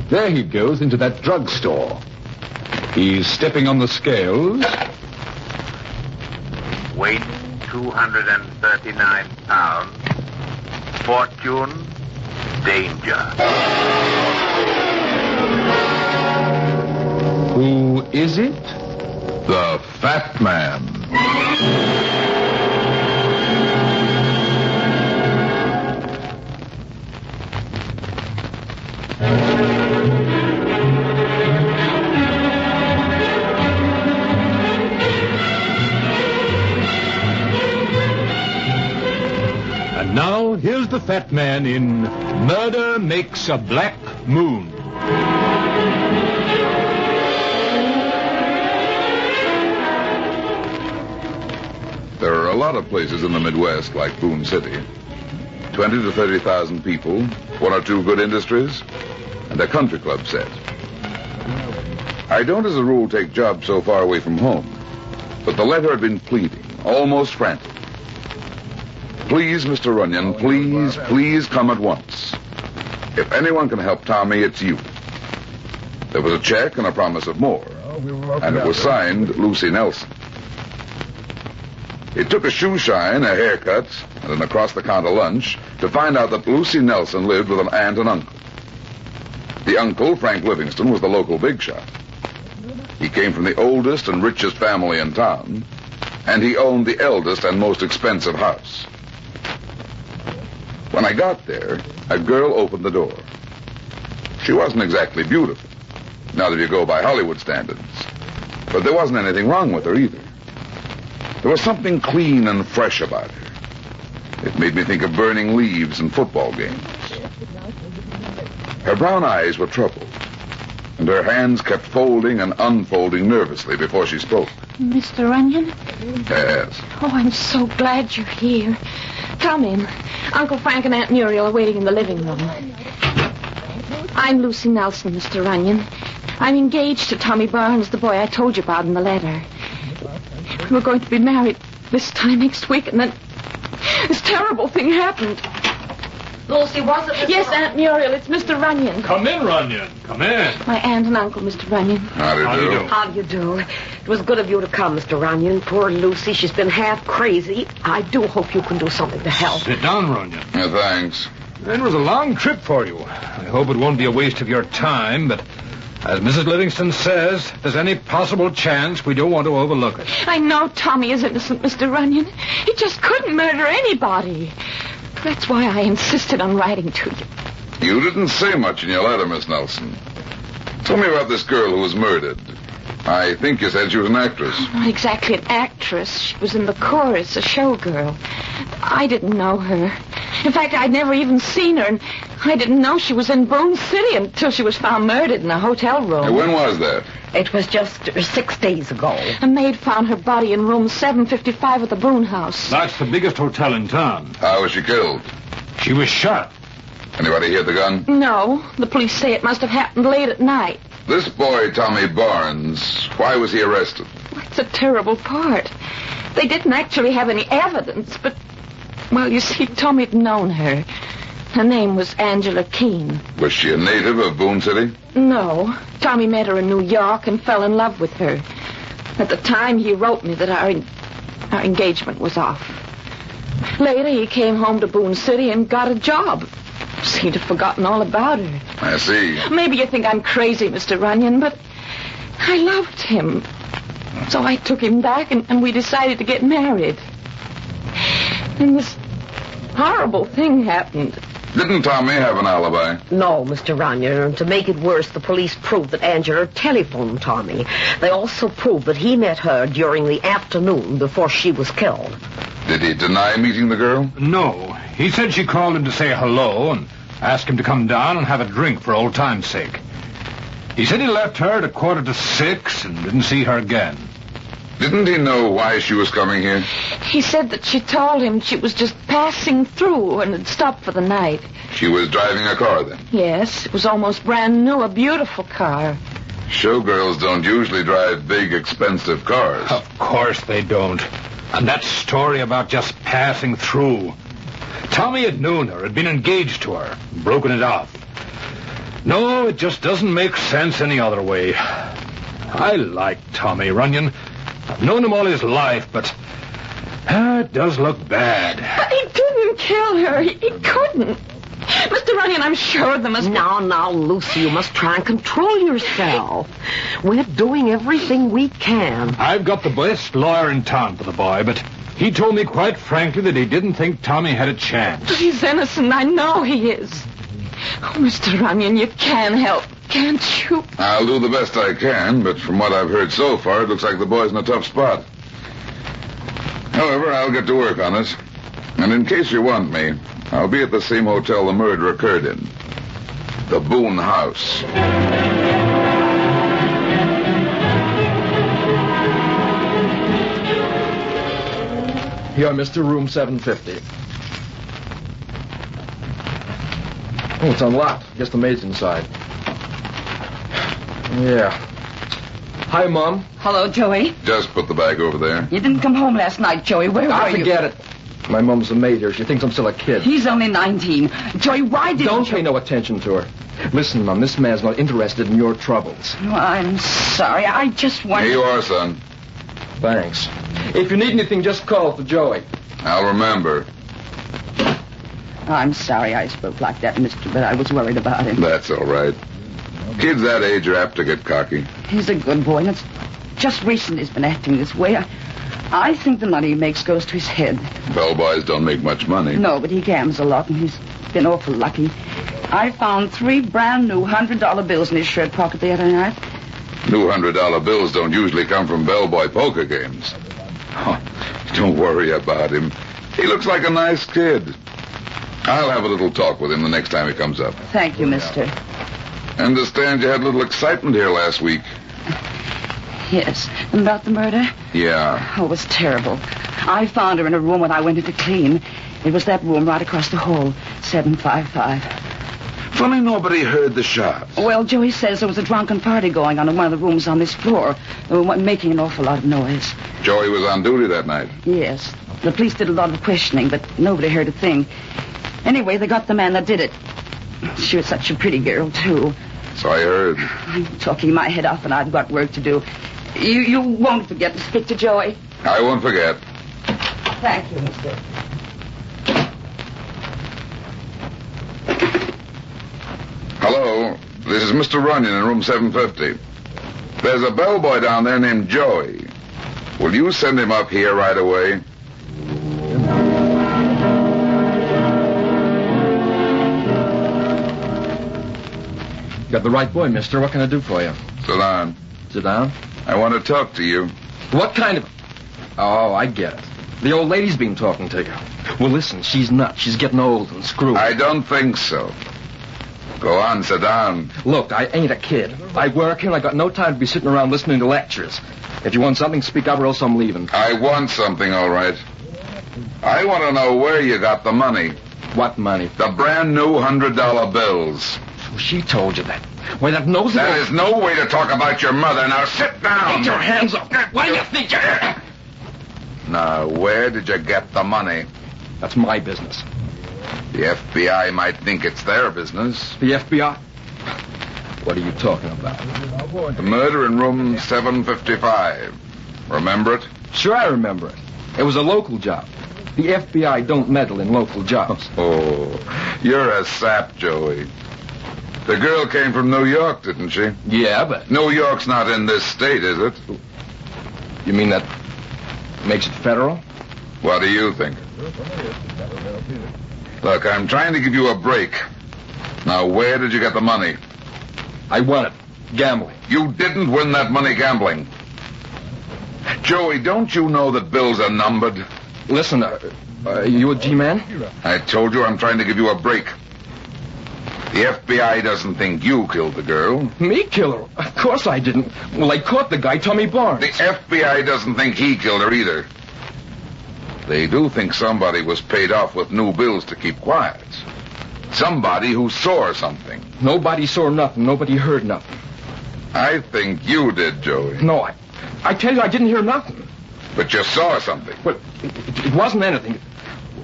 There he goes into that drugstore. He's stepping on the scales. Weight 239 pounds. Fortune, danger. Who is it? The Fat Man. And now, here's the Fat Man in Murder Makes a Black Moon. There are a lot of places in the Midwest like Boone City. 20 to 30,000 people, one or two good industries, and a country club set. I don't as a rule take jobs so far away from home, but the letter had been pleading, almost frantic. Please, Mr. Runyon, please come at once. If anyone can help Tommy, it's you. There was a check and a promise of more, and it was signed Lucy Nelson. It took a shoe shine, a haircut, and an across-the-counter lunch to find out that Lucy Nelson lived with an aunt and uncle. The uncle, Frank Livingston, was the local big shot. He came from the oldest and richest family in town, and he owned the eldest and most expensive house. When I got there, a girl opened the door. She wasn't exactly beautiful, not if you go by Hollywood standards, but there wasn't anything wrong with her either. There was something clean and fresh about her. It made me think of burning leaves and football games. Her brown eyes were troubled, and her hands kept folding and unfolding nervously before she spoke. Mr. Runyon? Yes. Oh, I'm so glad you're here. Come in. Uncle Frank and Aunt Muriel are waiting in the living room. I'm Lucy Nelson, Mr. Runyon. I'm engaged to Tommy Barnes, the boy I told you about in the letter. We were going to be married this time next week, and then this terrible thing happened. Lucy, was it? Yes, Aunt Muriel, it's Mr. Runyon. Come in, Runyon. Come in. My aunt and uncle, Mr. Runyon. How do you do? How do you do? It was good of you to come, Mr. Runyon. Poor Lucy, she's been half crazy. I do hope you can do something to help. Sit down, Runyon. Yeah, thanks. It was a long trip for you. I hope it won't be a waste of your time, but as Mrs. Livingston says, if there's any possible chance, we don't want to overlook it. I know Tommy is innocent, Mr. Runyon. He just couldn't murder anybody. That's why I insisted on writing to you. You didn't say much in your letter, Miss Nelson. Tell me about this girl who was murdered. I think you said she was an actress. Not exactly an actress. She was in the chorus, a showgirl. I didn't know her. In fact, I'd never even seen her, and I didn't know she was in Boone City until she was found murdered in a hotel room. Hey, when was that? It was just 6 days ago. A maid found her body in room 755 at the Boone house. That's the biggest hotel in town. How was she killed? She was shot. Anybody hear the gun? No. The police say it must have happened late at night. This boy, Tommy Barnes, why was he arrested? It's a terrible part. They didn't actually have any evidence, but, well, you see, Tommy'd known her. Her name was Angela Keene. Was she a native of Boone City? No. Tommy met her in New York and fell in love with her. At the time, he wrote me that our engagement was off. Later, he came home to Boone City and got a job. Seemed to have forgotten all about her. I see. Maybe you think I'm crazy, Mr. Runyon, but I loved him. So I took him back, and we decided to get married. And this horrible thing happened. Didn't Tommy have an alibi? No, Mr. Runyon. And to make it worse, the police proved that Angela telephoned Tommy. They also proved that he met her during the afternoon before she was killed. Did he deny meeting the girl? No. He said she called him to say hello and asked him to come down and have a drink for old time's sake. He said he left her at 5:45 and didn't see her again. Didn't he know why she was coming here? He said that she told him she was just passing through and had stopped for the night. She was driving a car then? Yes, it was almost brand new, a beautiful car. Showgirls don't usually drive big, expensive cars. Of course they don't. And that story about just passing through. Tommy had known her, had been engaged to her, broken it off. No, it just doesn't make sense any other way. I like Tommy Runyon. I've known him all his life, but it does look bad. But he didn't kill her. He couldn't. Mr. Runyon, I'm sure there must be... Now, Lucy, you must try and control yourself. We're doing everything we can. I've got the best lawyer in town for the boy, but he told me quite frankly that he didn't think Tommy had a chance. He's innocent. I know he is. Oh, Mr. Runyon, you can help, can't you? I'll do the best I can, but from what I've heard so far, it looks like the boy's in a tough spot. However, I'll get to work on it. And in case you want me, I'll be at the same hotel the murder occurred in. The Boone House. Here, Mr. Room 750. Oh, it's unlocked. Guess the maid's inside. Yeah. Hi, Mom. Hello, Joey. Just put the bag over there. You didn't come home last night, Joey. Where were you? Forget it. My mom's a maid here. She thinks I'm still a kid. He's only 19. Joey, why didn't Don't pay no attention to her. Listen, Mom, this man's not interested in your troubles. Oh, I'm sorry. I just wanted... Here you are, son. Thanks. If you need anything, just call for Joey. I'll remember. I'm sorry I spoke like that, mister, but I was worried about him. That's all right. Kids that age are apt to get cocky. He's a good boy, and it's just recently he's been acting this way. I think the money he makes goes to his head. Bellboys don't make much money. No, but he gambles a lot, and he's been awful lucky. I found 3 brand new $100 bills in his shirt pocket the other night. New $100 bills don't usually come from bellboy poker games. Oh, don't worry about him. He looks like a nice kid. I'll have a little talk with him the next time he comes up. Thank you, mister. Understand you had a little excitement here last week. Yes. About the murder? Yeah. Oh, it was terrible. I found her in a room when I went in to clean. It was that room right across the hall, 755. Funny nobody heard the shots. Well, Joey says there was a drunken party going on in one of the rooms on this floor. They were making an awful lot of noise. Joey was on duty that night. Yes. The police did a lot of questioning, but nobody heard a thing. Anyway, they got the man that did it. She was such a pretty girl, too. So I heard. I'm talking my head off, and I've got work to do. You won't forget to speak to Joey. I won't forget. Thank you, mister. Hello. This is Mr. Runyon in room 750. There's a bellboy down there named Joey. Will you send him up here right away? Got the right boy, mister. What can I do for you? Sit down. Sit down? I want to talk to you. What kind of... Oh, I get it. The old lady's been talking to you. Well, listen, she's nuts. She's getting old and screwed. I don't think so. Go on, sit down. Look, I ain't a kid. I work here and I got no time to be sitting around listening to lectures. If you want something, speak up or else I'm leaving. I want something, all right. I want to know where you got the money. What money? The brand new $100 bills. Well, she told you that. Why, that knows That is no way to talk about your mother. Now sit down. Get your hands up. What do you think you're... Now, where did you get the money? That's my business. The FBI might think it's their business. The FBI? What are you talking about? The murder in room 755. Remember it? Sure, I remember it. It was a local job. The FBI don't meddle in local jobs. Oh, you're a sap, Joey. The girl came from New York, didn't she? Yeah, but... New York's not in this state, is it? You mean that makes it federal? What do you think? Look, I'm trying to give you a break. Now, where did you get the money? I won it. Gambling. You didn't win that money gambling. Joey, don't you know that bills are numbered? Listen, you a G-man? I told you I'm trying to give you a break. The FBI doesn't think you killed the girl. Me kill her? Of course I didn't. Well, I caught the guy, Tommy Barnes. The FBI doesn't think he killed her either. They do think somebody was paid off with new bills to keep quiet. Somebody who saw something. Nobody saw nothing. Nobody heard nothing. I think you did, Joey. No, I tell you, I didn't hear nothing. But you saw something. But it wasn't anything.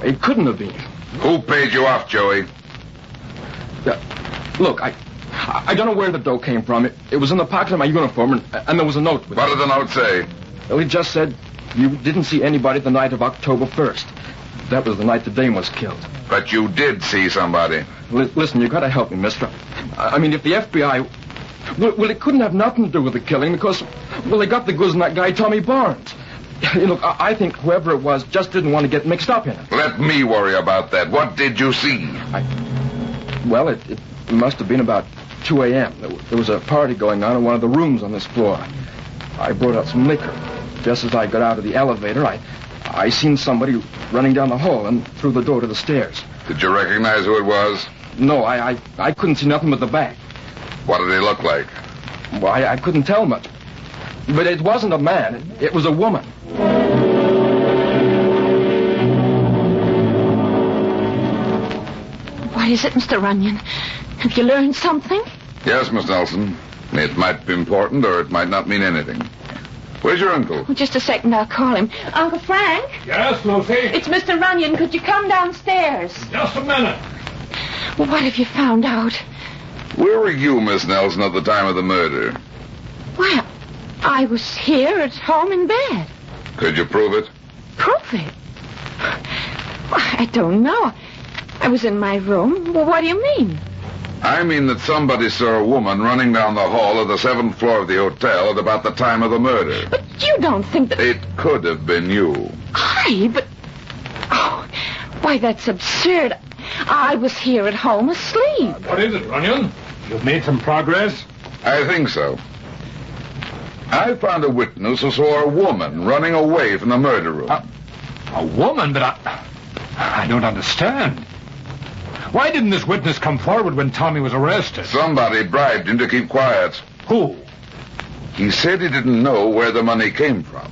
It couldn't have been. Who paid you off, Joey? Look, I don't know where the dough came from. It was in the pocket of my uniform, and there was a note with it. What did the note say? Well, it just said you didn't see anybody the night of October 1st. That was the night the dame was killed. But you did see somebody. Listen, you gotta help me, mister. I mean, if the FBI... Well, it couldn't have nothing to do with the killing because, well, they got the goods on that guy, Tommy Barnes. Look, I think whoever it was just didn't want to get mixed up in it. Let me worry about that. What did you see? Well, it must have been about 2 a.m. There was a party going on in one of the rooms on this floor. I brought out some liquor. Just as I got out of the elevator, I seen somebody running down the hall and through the door to the stairs. Did you recognize who it was? No, I couldn't see nothing but the back. What did he look like? Well, I couldn't tell much. But it wasn't a man. It was a woman. What is it, Mr. Runyon? Have you learned something? Yes, Miss Nelson. It might be important or it might not mean anything. Where's your uncle? Oh, just a second, I'll call him. Uncle Frank? Yes, Lucy? It's Mr. Runyon. Could you come downstairs? Just a minute. Well, what have you found out? Where were you, Miss Nelson, at the time of the murder? Well, I was here at home in bed. Could you prove it? Prove it? Well, I don't know. I was in my room. Well, what do you mean? I mean that somebody saw a woman running down the hall of the 7th floor of the hotel at about the time of the murder. But you don't think that... It could have been you. But... Oh, why, that's absurd. I was here at home asleep. What is it, Runyon? You've made some progress? I think so. I found a witness who saw a woman running away from the murder room. A woman? But I don't understand. Why didn't this witness come forward when Tommy was arrested? Somebody bribed him to keep quiet. Who? He said he didn't know where the money came from.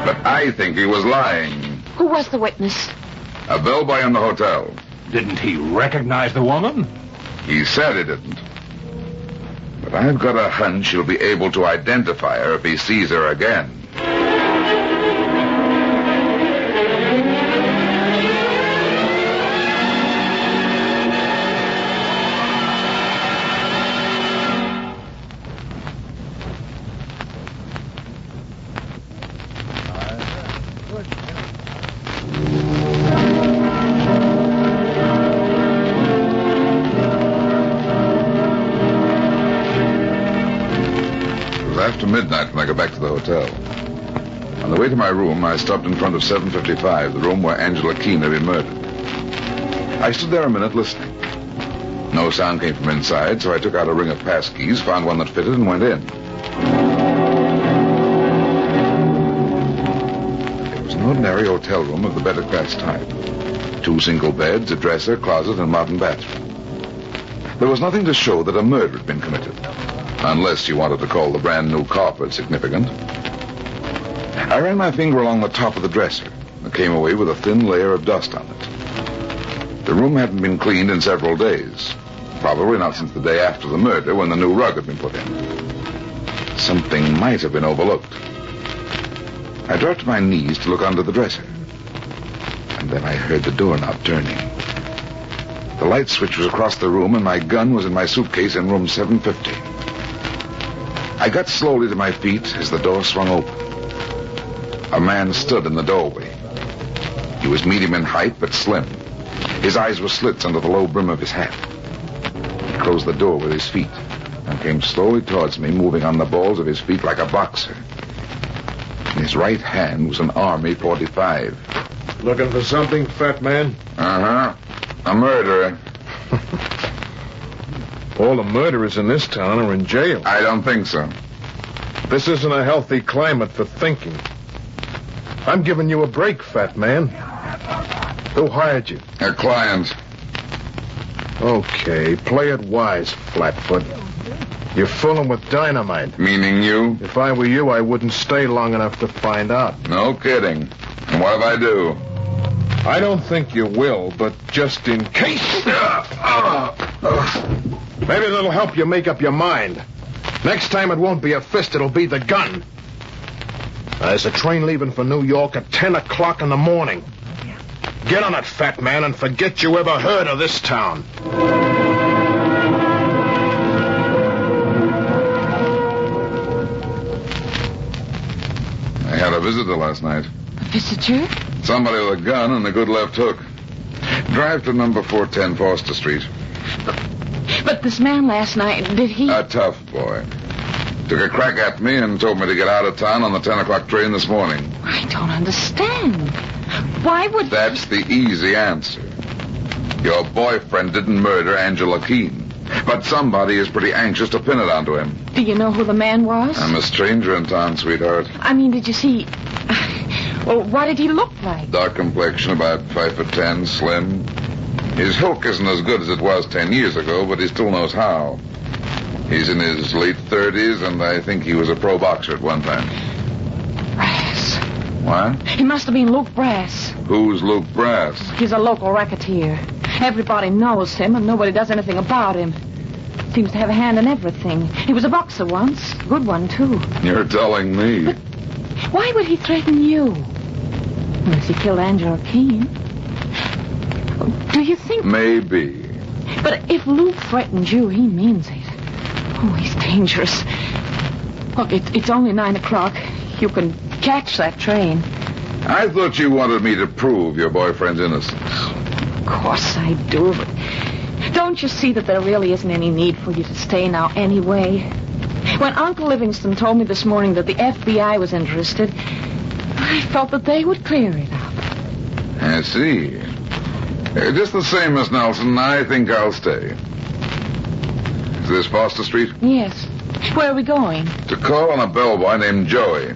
But I think he was lying. Who was the witness? A bellboy in the hotel. Didn't he recognize the woman? He said he didn't. But I've got a hunch he'll be able to identify her if he sees her again. After midnight when I got back to the hotel. On the way to my room, I stopped in front of 755, the room where Angela Keene had been murdered. I stood there a minute listening. No sound came from inside, so I took out a ring of passkeys, found one that fitted, and went in. An ordinary hotel room of the better class type. 2 single beds, a dresser, closet, and modern bathroom. There was nothing to show that a murder had been committed, unless you wanted to call the brand new carpet significant. I ran my finger along the top of the dresser and came away with a thin layer of dust on it. The room hadn't been cleaned in several days, probably not since the day after the murder when the new rug had been put in. Something might have been overlooked. I dropped to my knees to look under the dresser, and then I heard the doorknob turning. The light switch was across the room, and my gun was in my suitcase in room 750. I got slowly to my feet as the door swung open. A man stood in the doorway. He was medium in height, but slim. His eyes were slits under the low brim of his hat. He closed the door with his feet and came slowly towards me, moving on the balls of his feet like a boxer. In his right hand was an Army .45. Looking for something, fat man? Uh-huh. A murderer. All the murderers in this town are in jail. I don't think so. This isn't a healthy climate for thinking. I'm giving you a break, fat man. Who hired you? A client. Okay, play it wise, Flatfoot. You're fooling with dynamite. Meaning you? If I were you, I wouldn't stay long enough to find out. No kidding. And what if I do? I don't think you will, but just in case. Maybe that'll help you make up your mind. Next time it won't be a fist, it'll be the gun. There's a train leaving for New York at 10 o'clock in the morning. Get on it, fat man, and forget you ever heard of this town. I had a visitor last night. A visitor? Somebody with a gun and a good left hook. Drive to number 410 Foster Street. But this man last night, did he... A tough boy. Took a crack at me and told me to get out of town on the 10 o'clock train this morning. I don't understand. Why would... That's the easy answer. Your boyfriend didn't murder Angela Keene, but somebody is pretty anxious to pin it onto him. Do you know who the man was? I'm a stranger in town, sweetheart. I mean, did you see... Well, what did he look like? Dark complexion, about 5'10", slim. His hook isn't as good as it was 10 years ago, but he still knows how. He's in his late 30s, and I think he was a pro boxer at one time. Brass. What? He must have been Luke Brass. Who's Luke Brass? He's a local racketeer. Everybody knows him, and nobody does anything about him. Seems to have a hand in everything. He was a boxer once. Good one, too. You're telling me. But why would he threaten you? Unless he killed Angela Keene. Do you think... Maybe. But if Luke threatened you, he means it. Oh, he's dangerous. Look, it's only 9 o'clock. You can catch that train. I thought you wanted me to prove your boyfriend's innocent. Of course I do, but don't you see that there really isn't any need for you to stay now anyway? When Uncle Livingston told me this morning that the FBI was interested, I felt that they would clear it up. I see. Just the same, Miss Nelson, I think I'll stay. Is this Foster Street? Yes. Where are we going? To call on a bellboy named Joey.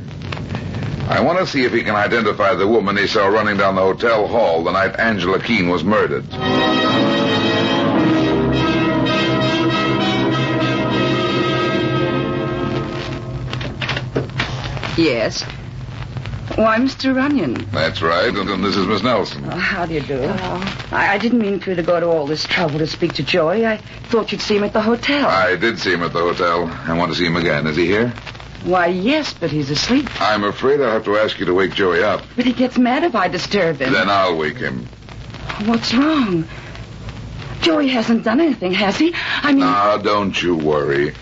I want to see if he can identify the woman he saw running down the hotel hall the night Angela Keene was murdered. Yes. Why, Mr. Runyon. That's right, and this is Miss Nelson. Oh, how do you do? I didn't mean for you to go to all this trouble to speak to Joey. I thought you'd see him at the hotel. I did see him at the hotel. I want to see him again. Is he here? Why, yes, but he's asleep. I'm afraid I'll have to ask you to wake Joey up. But he gets mad if I disturb him. Then I'll wake him. What's wrong? Joey hasn't done anything, has he? I mean... Ah, don't you worry.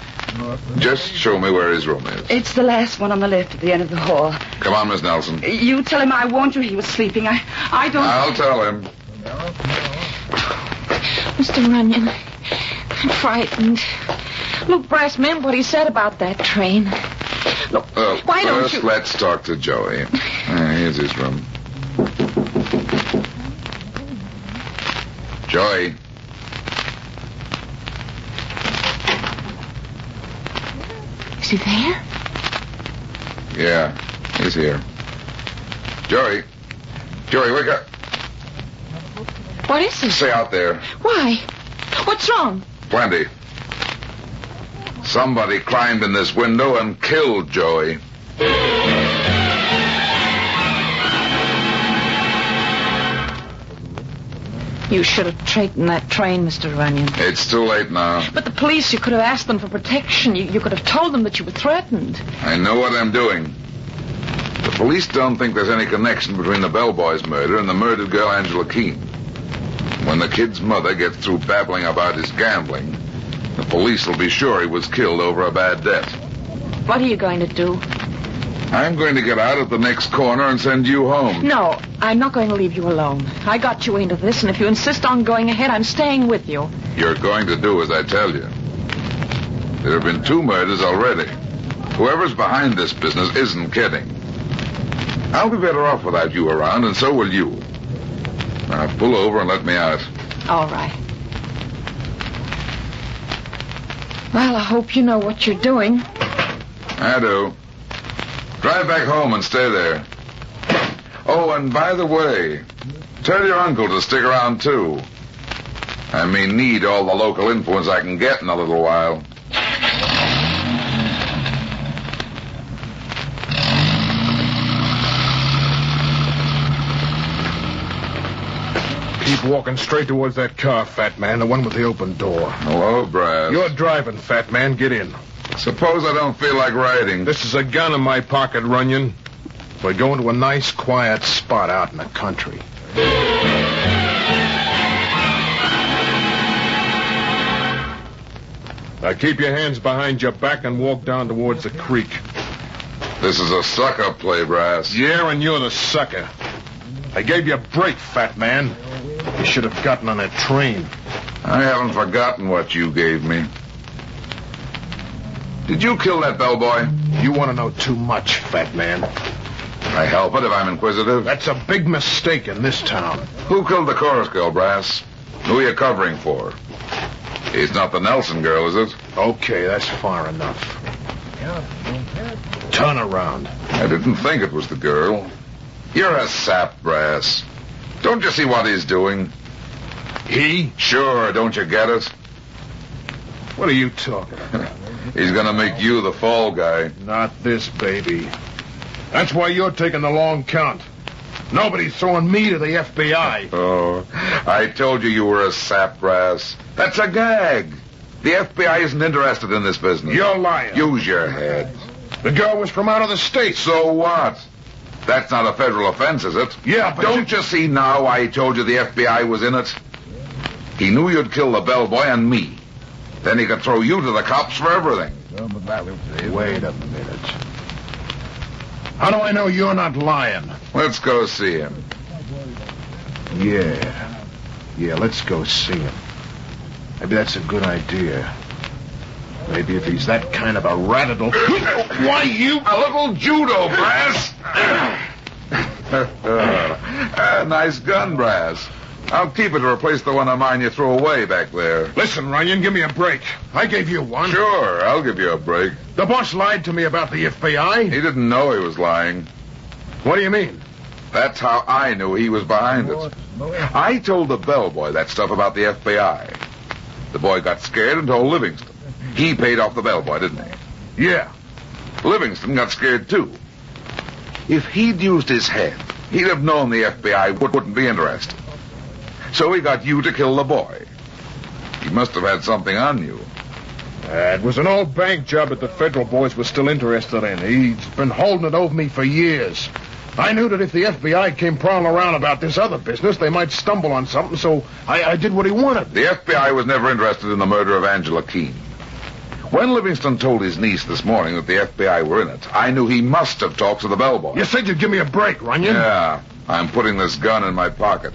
Just show me where his room is. It's the last one on the left at the end of the hall. Come on, Miss Nelson. You tell him I warned you he was sleeping. I don't... I'll tell him. Mr. Runyon, I'm frightened. Luke Brass meant what he said about that train. Look, why don't you... First, let's talk to Joey. Here's his room. Joey. Is he there? Yeah, he's here. Joey. Joey, wake up. What is it? Stay out there. Why? What's wrong? Plenty. Somebody climbed in this window and killed Joey. You should have taken that train, Mr. Runyon. It's too late now. But the police, you could have asked them for protection. You could have told them that you were threatened. I know what I'm doing. The police don't think there's any connection between the bellboy's murder and the murdered girl Angela Keene. When the kid's mother gets through babbling about his gambling, the police will be sure he was killed over a bad debt. What are you going to do? I'm going to get out at the next corner and send you home. No, I'm not going to leave you alone. I got you into this, and if you insist on going ahead, I'm staying with you. You're going to do as I tell you. There have been 2 murders already. Whoever's behind this business isn't kidding. I'll be better off without you around, and so will you. Now, pull over and let me out. All right. Well, I hope you know what you're doing. I do. Drive back home and stay there. Oh, and by the way, tell your uncle to stick around, too. I may need all the local influence I can get in a little while. Keep walking straight towards that car, fat man, the one with the open door. Hello, Brad. You're driving, fat man. Get in. Suppose I don't feel like riding. This is a gun in my pocket, Runyon. We're going to a nice, quiet spot out in the country. Now keep your hands behind your back and walk down towards the creek. This is a sucker play, Brass. Yeah, and you're the sucker. I gave you a break, fat man. You should have gotten on that train. I haven't forgotten what you gave me. Did you kill that bellboy? You want to know too much, fat man. Can I help it if I'm inquisitive? That's a big mistake in this town. Who killed the chorus girl, Brass? Who are you covering for? It's not the Nelson girl, is it? Okay, that's far enough. Turn around. I didn't think it was the girl. You're a sap, Brass. Don't you see what he's doing? He? Sure, don't you get it? What are you talking about? He's gonna make you the fall guy. Not this, baby. That's why you're taking the long count. Nobody's throwing me to the FBI. Oh, I told you were a sap, Brass. That's a gag. The FBI isn't interested in this business. You're lying. Use your head. The girl was from out of the States. So what? That's not a federal offense, is it? Yeah, but... Don't you see now why he told you the FBI was in it? He knew you'd kill the bellboy and me. Then he could throw you to the cops for everything. Wait a minute. How do I know you're not lying? Let's go see him. Yeah, let's go see him. Maybe that's a good idea. Maybe if he's that kind of a rat, it'll... Why, you... A little judo, Brass. Nice gun, Brass. I'll keep it to replace the one of mine you threw away back there. Listen, Runyon, give me a break. I gave you one. Sure, I'll give you a break. The boss lied to me about the FBI. He didn't know he was lying. What do you mean? That's how I knew he was behind it. I told the bellboy that stuff about the FBI. The boy got scared and told Livingston. He paid off the bellboy, didn't he? Yeah. Livingston got scared, too. If he'd used his head, he'd have known the FBI wouldn't be interested. So he got you to kill the boy. He must have had something on you. It was an old bank job that the federal boys were still interested in. He's been holding it over me for years. I knew that if the FBI came prowling around about this other business, they might stumble on something, so I did what he wanted. The FBI was never interested in the murder of Angela Keene. When Livingston told his niece this morning that the FBI were in it, I knew he must have talked to the bellboy. You said you'd give me a break, Runyon. Yeah, I'm putting this gun in my pocket.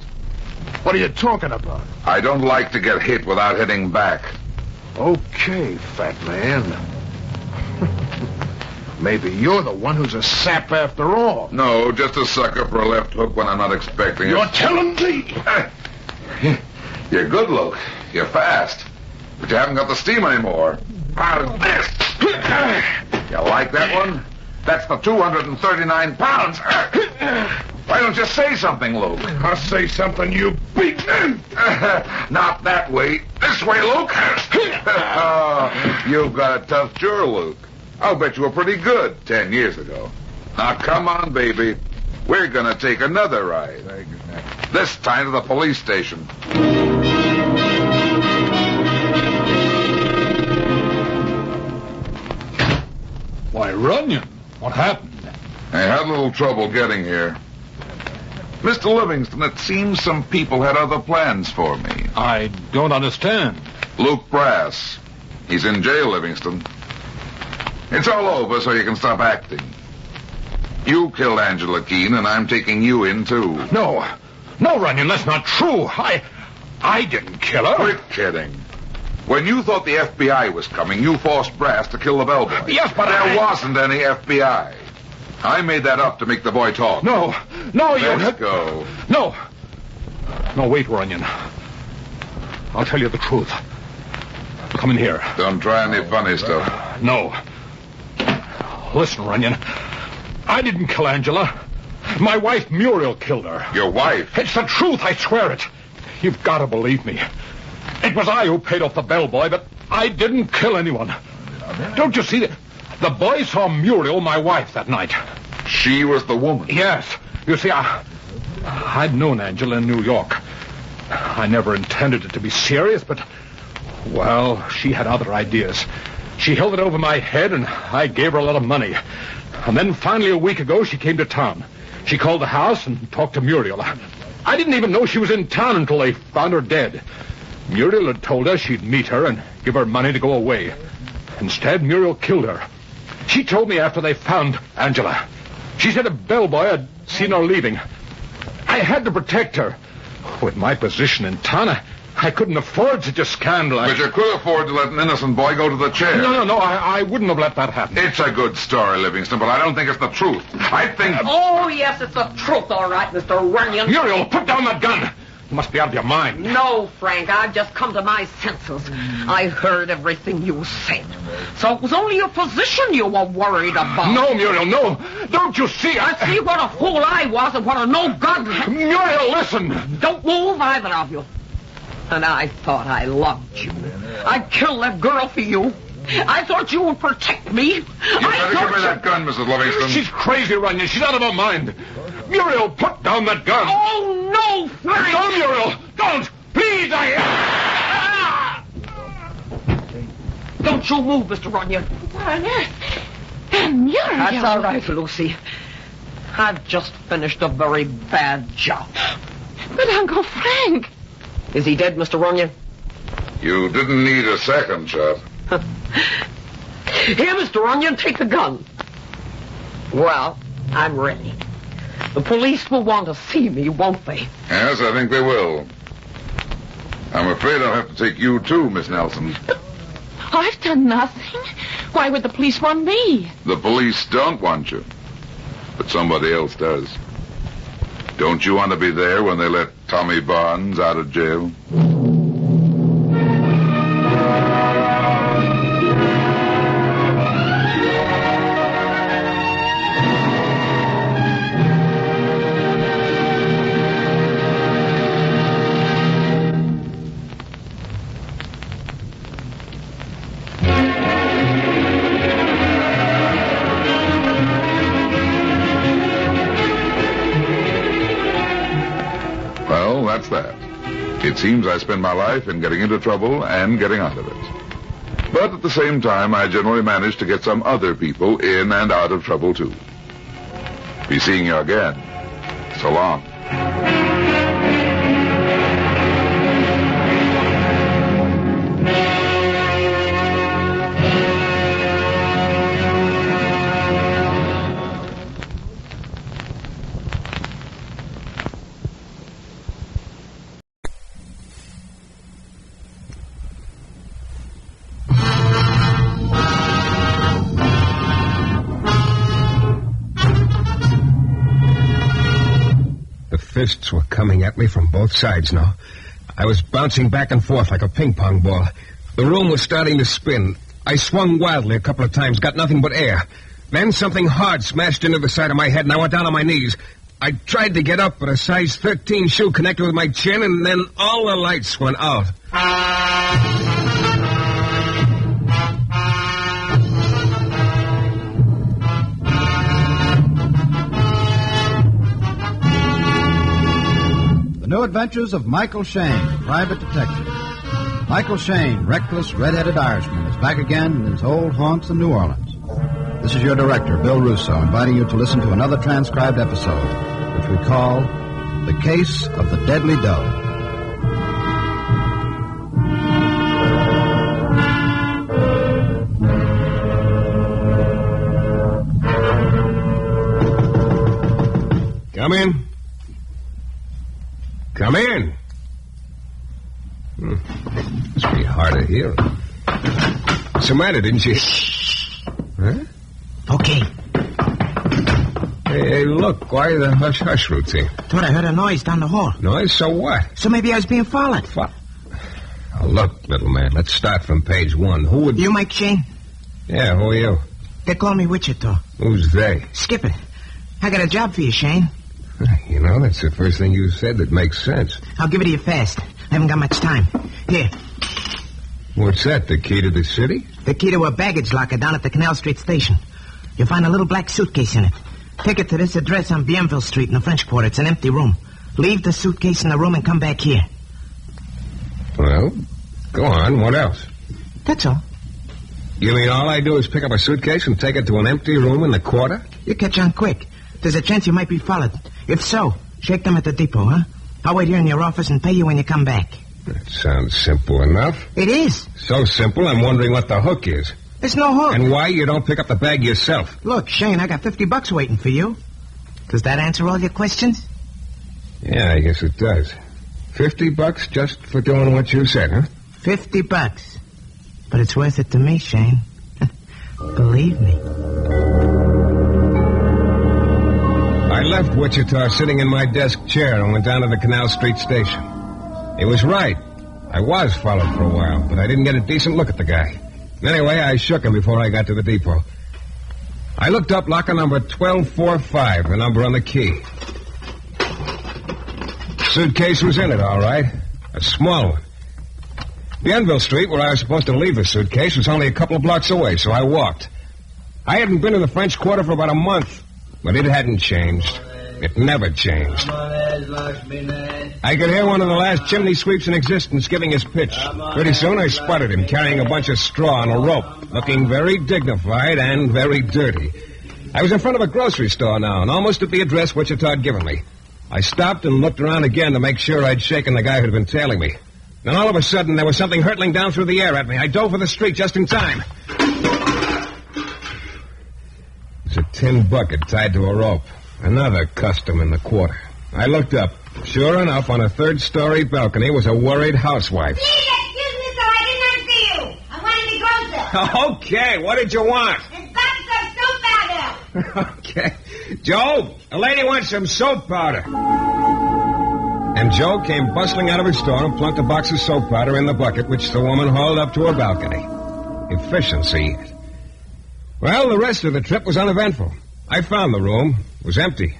What are you talking about? I don't like to get hit without hitting back. Okay, fat man. Maybe you're the one who's a sap after all. No, just a sucker for a left hook when I'm not expecting it. You're telling me? You're good, Luke. You're fast. But you haven't got the steam anymore. How's this? You like that one? That's the 239 pounds. Why don't you say something, Luke? I'll say something, you beat me. Not that way. This way, Luke. You've got a tough jaw, Luke. I'll bet you were pretty good 10 years ago. Now, come on, baby. We're going to take another ride. This time to the police station. Why, Runyon, what happened? I had a little trouble getting here. Mr. Livingston, it seems some people had other plans for me. I don't understand. Luke Brass. He's in jail, Livingston. It's all over, so you can stop acting. You killed Angela Keene, and I'm taking you in, too. No, Runyon, that's not true. I didn't kill her. Quit kidding. When you thought the FBI was coming, you forced Brass to kill the bellboy. Yes, but there wasn't any FBI. I made that up to make the boy talk. No, Let's go. No, wait, Runyon. I'll tell you the truth. Come in here. Don't try any funny stuff. No. Listen, Runyon. I didn't kill Angela. My wife, Muriel, killed her. Your wife? It's the truth, I swear it. You've got to believe me. It was I who paid off the bellboy, but I didn't kill anyone. Don't you see? The boy saw Muriel, my wife, that night. She was the woman? Yes. You see, I'd known Angela in New York. I never intended it to be serious, but, well, she had other ideas. She held it over my head, and I gave her a lot of money. And then finally a week ago, she came to town. She called the house and talked to Muriel. I didn't even know she was in town until they found her dead. Muriel had told her she'd meet her and give her money to go away. Instead, Muriel killed her. She told me after they found Angela. She said a bellboy had seen her leaving. I had to protect her. With my position in town, I couldn't afford such a scandal. But you could afford to let an innocent boy go to the chair. No, I wouldn't have let that happen. It's a good story, Livingston, but I don't think it's the truth. I think... Oh, yes, it's the truth, all right, Mr. Runyon. Muriel, put down that gun. You must be out of your mind. No, Frank, I've just come to my senses. I heard everything you said. So it was only your position you were worried about. No, Muriel, no. Don't you see? I see what a fool I was and what a no-good... Muriel, listen. Don't move, either of you. And I thought I loved you. I'd kill that girl for you. I thought you would protect me. You better give me that gun, Mrs. Livingston. She's crazy, Runyon. She's out of her mind. Muriel, put down that gun. Oh, no, Frank. No, Muriel. Don't. Please, Don't you move, Mr. Runyon. Muriel. That's all right, Lucy. I've just finished a very bad job. But Uncle Frank... Is he dead, Mr. Runyon? You didn't need a second shot. Here, Mr. Runyon, take the gun. Well, I'm ready. The police will want to see me, won't they? Yes, I think they will. I'm afraid I'll have to take you too, Miss Nelson. I've done nothing. Why would the police want me? The police don't want you. But somebody else does. Don't you want to be there when they let Tommy Barnes out of jail? Well, that's that. It seems I spend my life in getting into trouble and getting out of it. But at the same time, I generally manage to get some other people in and out of trouble, too. Be seeing you again. So long. Fists were coming at me from both sides now. I was bouncing back and forth like a ping-pong ball. The room was starting to spin. I swung wildly a couple of times, got nothing but air. Then something hard smashed into the side of my head, and I went down on my knees. I tried to get up, but a size 13 shoe connected with my chin, and then all the lights went out. The New Adventures of Michael Shayne, Private Detective. Michael Shayne, reckless, red-headed Irishman, is back again in his old haunts in New Orleans. This is your director, Bill Russo, inviting you to listen to another transcribed episode, which we call The Case of the Deadly Doe. Come in. Come in. Must be hard to hear. What's the matter, didn't you? Huh? Okay. Hey, look, why the hush-hush routine? Thought I heard a noise down the hall. Noise? So what? So maybe I was being followed. Oh, look, little man, let's start from page 1. Who would... You Mike Shayne? Yeah, who are you? They call me Wichita. Who's they? Skip it. I got a job for you, Shayne. You know, that's the first thing you said that makes sense. I'll give it to you fast. I haven't got much time. Here. What's that, the key to the city? The key to a baggage locker down at the Canal Street station. You'll find a little black suitcase in it. Take it to this address on Bienville Street in the French Quarter. It's an empty room. Leave the suitcase in the room and come back here. Well, go on. What else? That's all. You mean all I do is pick up a suitcase and take it to an empty room in the quarter? You catch on quick. There's a chance you might be followed. If so, shake them at the depot, huh? I'll wait here in your office and pay you when you come back. That sounds simple enough. It is. So simple, I'm wondering what the hook is. There's no hook. And why you don't pick up the bag yourself. Look, Shayne, I got $50 waiting for you. Does that answer all your questions? Yeah, I guess it does. $50 just for doing what you said, huh? $50. But it's worth it to me, Shayne. Believe me. I left Wichita sitting in my desk chair and went down to the Canal Street station. He was right. I was followed for a while, but I didn't get a decent look at the guy. Anyway, I shook him before I got to the depot. I looked up locker number 1245, the number on the key. Suitcase was in it, all right. A small one. Bienville Street, where I was supposed to leave the suitcase, was only a couple of blocks away, so I walked. I hadn't been in the French Quarter for about a month, but it hadn't changed. It never changed. I could hear one of the last chimney sweeps in existence giving his pitch. Pretty soon I spotted him carrying a bunch of straw on a rope, looking very dignified and very dirty. I was in front of a grocery store now, and almost at the address Wichita had given me. I stopped and looked around again to make sure I'd shaken the guy who'd been tailing me. Then all of a sudden there was something hurtling down through the air at me. I dove for the street just in time. It's a tin bucket tied to a rope. Another custom in the quarter. I looked up. Sure enough, on a third-story balcony was a worried housewife. Please excuse me, sir. I didn't see you. I wanted to go, sir. Okay, what did you want? There's buckets of soap powder. Okay. Joe, the lady wants some soap powder. And Joe came bustling out of his store and plunked a box of soap powder in the bucket, which the woman hauled up to her balcony. Efficiency. Well, the rest of the trip was uneventful. I found the room. It was empty.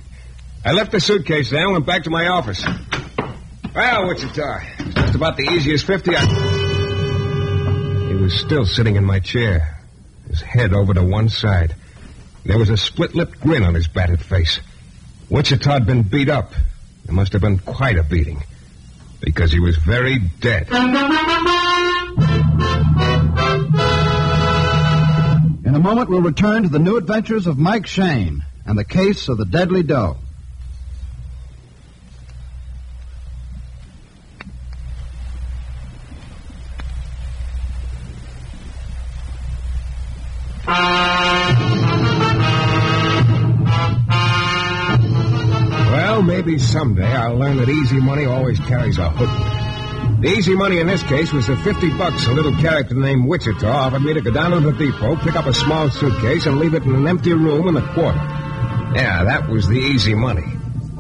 I left the suitcase there and went back to my office. Well, Wichita, it's just about the easiest 50 He was still sitting in my chair, his head over to one side. There was a split-lipped grin on his battered face. Wichita had been beat up. It must have been quite a beating, because he was very dead. In a moment, we'll return to the new adventures of Mike Shayne and the case of the deadly doe. Well, maybe someday I'll learn that easy money always carries a hook. The easy money in this case was the $50 a little character named Wichita offered me to go down to the depot, pick up a small suitcase, and leave it in an empty room in the quarter. Yeah, that was the easy money.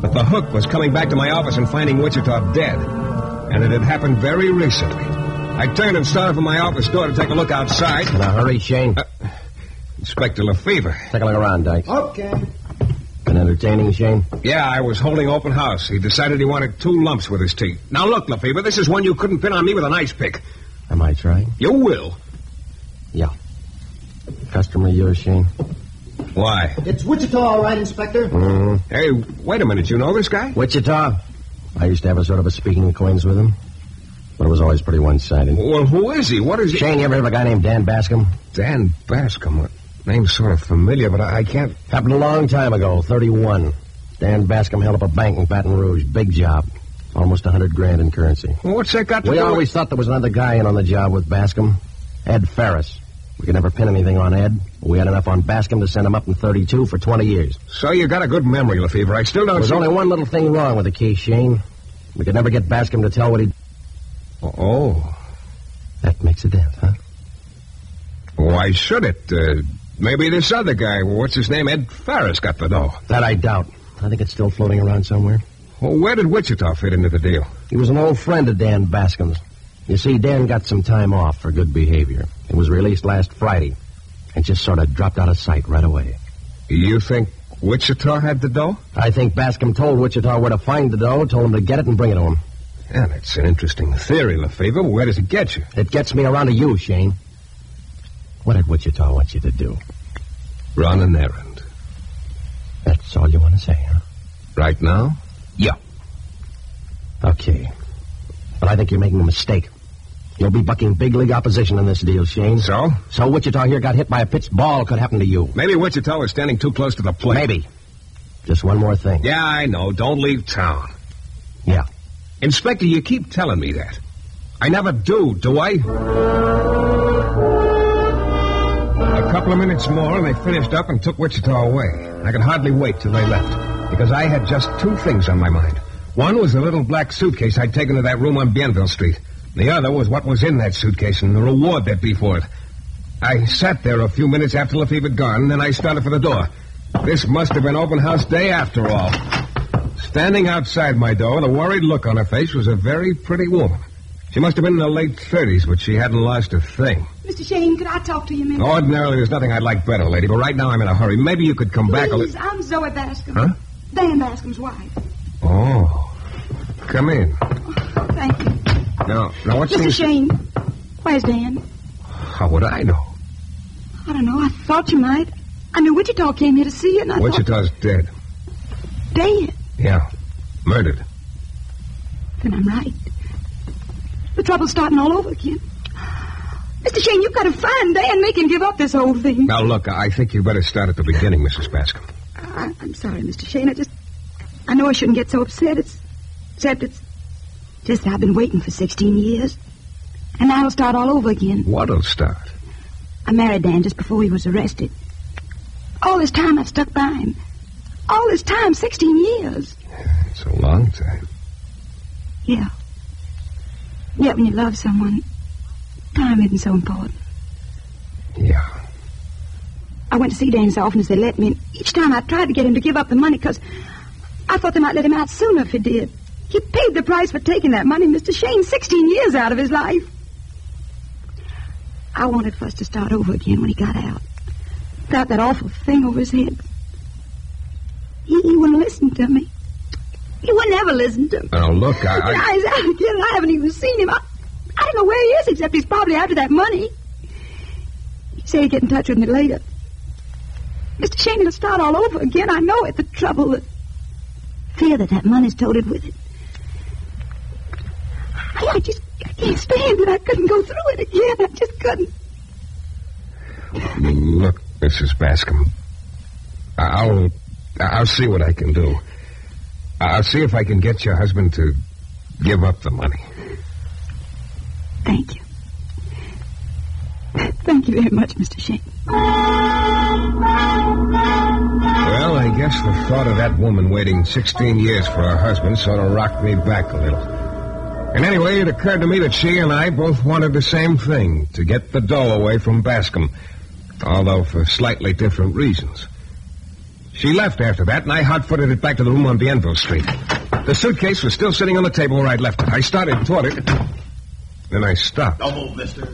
But the hook was coming back to my office and finding Wichita dead. And it had happened very recently. I turned and started for my office door to take a look outside. In a hurry, Shayne? Inspector Lefevre. Take a look around, Dyke. Okay. Been entertaining, Shane? Yeah, I was holding open house. He decided he wanted 2 lumps with his teeth. Now, look, Lefebvre, this is one you couldn't pin on me with an ice pick. Am I trying? You will. Yeah. Customer of yours, Shane? Why? It's Wichita, all right, Inspector. Hey, wait a minute. You know this guy? Wichita. I used to have a sort of a speaking acquaintance with him. But it was always pretty one-sided. Well, who is he? What is he? Shane, you ever heard of a guy named Dan Bascom? Dan Bascom? What? Name's sort of familiar, but I can't... Happened a long time ago, 31. Dan Bascom held up a bank in Baton Rouge. Big job. Almost $100,000 in currency. Well, what's that got to do We with... always thought there was another guy in on the job with Bascom. Ed Ferris. We could never pin anything on Ed. We had enough on Bascom to send him up in 32 for 20 years. So you got a good memory, Lefebvre. I still don't There's see... only one little thing wrong with the case, Shane. We could never get Bascom to tell what he... Oh. That makes a dent, huh? Why should it? Maybe this other guy, what's his name, Ed Ferris, got the dough. That I doubt. I think it's still floating around somewhere. Well, where did Wichita fit into the deal? He was an old friend of Dan Bascom's. You see, Dan got some time off for good behavior. He was released last Friday and just sort of dropped out of sight right away. You think Wichita had the dough? I think Bascom told Wichita where to find the dough, told him to get it and bring it to him. Yeah, that's an interesting theory, Lefebvre. Where does it get you? It gets me around to you, Shane. What did Wichita want you to do? Run an errand. That's all you want to say, huh? Right now? Yeah. Okay. But I think you're making a mistake. You'll be bucking big league opposition in this deal, Shane. So? So Wichita here got hit by a pitched ball. Could happen to you. Maybe Wichita was standing too close to the plate. Maybe. Just one more thing. Yeah, I know. Don't leave town. Yeah. Inspector, you keep telling me that. I never do I? A couple of minutes more, and they finished up and took Wichita away. I could hardly wait till they left, because I had just 2 things on my mind. One was the little black suitcase I'd taken to that room on Bienville Street. The other was what was in that suitcase and the reward there'd be for it. I sat there a few minutes after Lefebvre had gone, and then I started for the door. This must have been open house day after all. Standing outside my door with a worried look on her face was a very pretty woman. She must have been in her late 30s, but she hadn't lost a thing. Mr. Shayne, could I talk to you a minute? Ordinarily, there's nothing I'd like better, lady, but right now I'm in a hurry. Maybe you could come back a Please, little... I'm Zoe Bascom. Huh? Dan Bascom's wife. Oh. Come in. Oh, thank you. Now what's Mr. Shayne, where's Dan? How would I know? I don't know. I thought you might. I knew Wichita came here to see you, and I Wichita's dead. Dead? Yeah. Murdered. Then I'm right. The trouble's starting all over again. Mr. Shayne, you've got to find Dan, make him give up this whole thing. Now, look, I think you better start at the beginning, Mrs. Bascom. I'm sorry, Mr. Shayne. I know I shouldn't get so upset. Except it's just that I've been waiting for 16 years. And now it'll start all over again. What'll start? I married Dan just before he was arrested. All this time I've stuck by him. All this time, 16 years. It's a long time. Yeah. Yet when you love someone, time isn't so important. Yeah. I went to see Dan as often as they let me, and each time I tried to get him to give up the money because I thought they might let him out sooner if he did. He paid the price for taking that money, Mr. Shayne, 16 years out of his life. I wanted for us to start over again when he got out. Without that awful thing over his head. He wouldn't listen to me. He would never listen to me. Oh, look, Now he's out again, and I haven't even seen him. I don't know where he is, except he's probably after that money. He said he'd get in touch with me later. Mr. Shayne, it'll start all over again. I know it. The trouble, the fear that money's toted with it. I can't stand it. I couldn't go through it again. I just couldn't. Look, Mrs. Bascom, I'll see what I can do. I'll see if I can get your husband to give up the money. Thank you. Thank you very much, Mr. Shayne. Well, I guess the thought of that woman waiting 16 years for her husband sort of rocked me back a little. And anyway, it occurred to me that she and I both wanted the same thing, to get the dough away from Bascom, although for slightly different reasons. She left after that, and I hot-footed it back to the room on Bienville Street. The suitcase was still sitting on the table where I'd left it. I started toward it, then I stopped. Don't move, mister.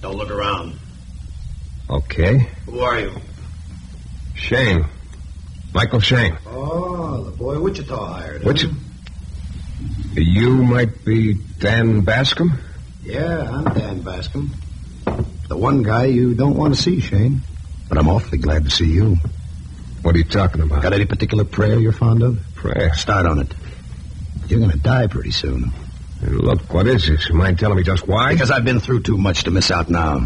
Don't look around. Okay. Who are you? Shayne. Michael Shayne. Oh, the boy Wichita hired. Which? You might be Dan Bascom? Yeah, I'm Dan Bascom. The one guy you don't want to see, Shayne. But I'm awfully glad to see you. What are you talking about? Got any particular prayer you're fond of? Prayer? Start on it. You're going to die pretty soon. Hey, look, what is this? You mind telling me just why? Because I've been through too much to miss out now.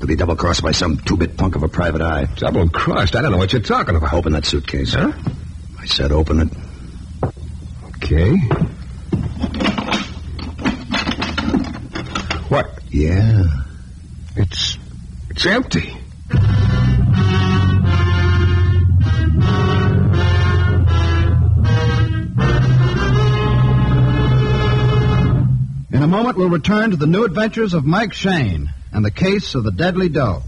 To be double-crossed by some two-bit punk of a private eye. Double-crossed? I don't know what you're talking about. Open that suitcase. Huh? I said open it. Okay. What? Yeah. It's empty. In a moment, we'll return to the new adventures of Mike Shayne and the case of the deadly doe.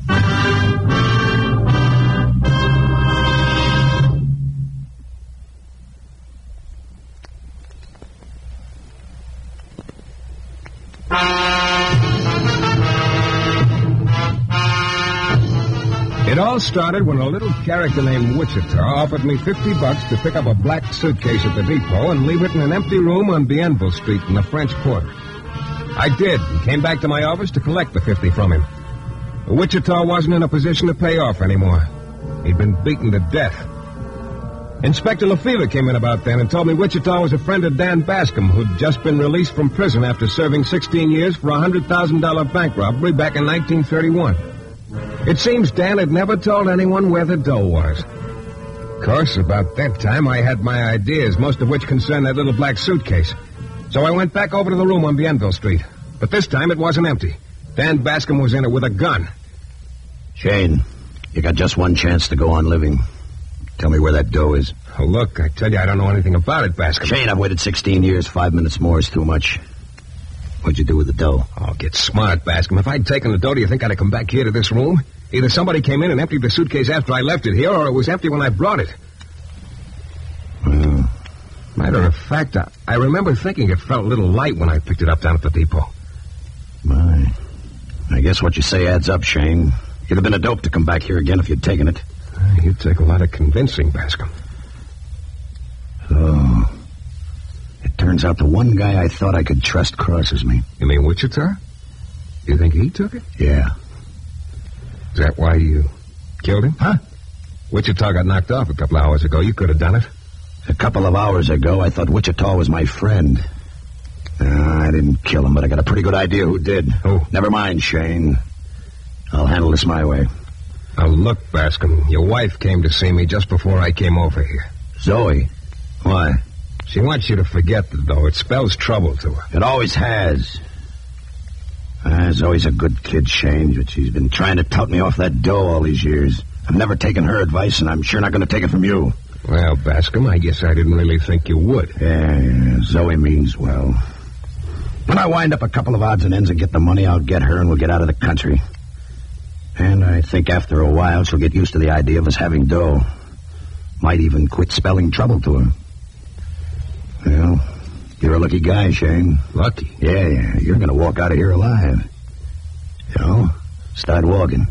It all started when a little character named Wichita offered me $50 to pick up a black suitcase at the depot and leave it in an empty room on Bienville Street in the French Quarter. I did, and came back to my office to collect the 50 from him. Wichita wasn't in a position to pay off anymore. He'd been beaten to death. Inspector LaFever came in about then and told me Wichita was a friend of Dan Bascom, who'd just been released from prison after serving 16 years for a $100,000 bank robbery back in 1931. It seems Dan had never told anyone where the dough was. Of course, about that time, I had my ideas, most of which concerned that little black suitcase. So I went back over to the room on Bienville Street. But this time it wasn't empty. Dan Bascom was in it with a gun. Shayne, you got just one chance to go on living. Tell me where that dough is. Oh, look, I tell you, I don't know anything about it, Bascom. Shayne, I've waited 16 years. 5 minutes more is too much. What'd you do with the dough? Oh, get smart, Bascom. If I'd taken the dough, do you think I'd have come back here to this room? Either somebody came in and emptied the suitcase after I left it here, or it was empty when I brought it. Matter of fact, I remember thinking it felt a little light when I picked it up down at the depot. My. I guess what you say adds up, Shayne. You'd have been a dope to come back here again if you'd taken it. You'd take a lot of convincing, Bascom. So, it turns out the one guy I thought I could trust crosses me. You mean Wichita? You think he took it? Yeah. Is that why you killed him? Huh? Wichita got knocked off a couple of hours ago. You could have done it. A couple of hours ago, I thought Wichita was my friend. I didn't kill him, but I got a pretty good idea who did. Who? Never mind, Shayne. I'll handle this my way. Now, look, Bascom, your wife came to see me just before I came over here. Zoe? Why? She wants you to forget the dough. It spells trouble to her. It always has. Zoe's a good kid, Shayne, but she's been trying to tout me off that dough all these years. I've never taken her advice, and I'm sure not going to take it from you. Well, Bascom, I guess I didn't really think you would. Yeah, Zoe means well. When I wind up a couple of odds and ends and get the money, I'll get her and we'll get out of the country. And I think after a while she'll get used to the idea of us having dough. Might even quit spelling trouble to her. Well, you're a lucky guy, Shayne. Lucky? Yeah, you're going to walk out of here alive. Start walking.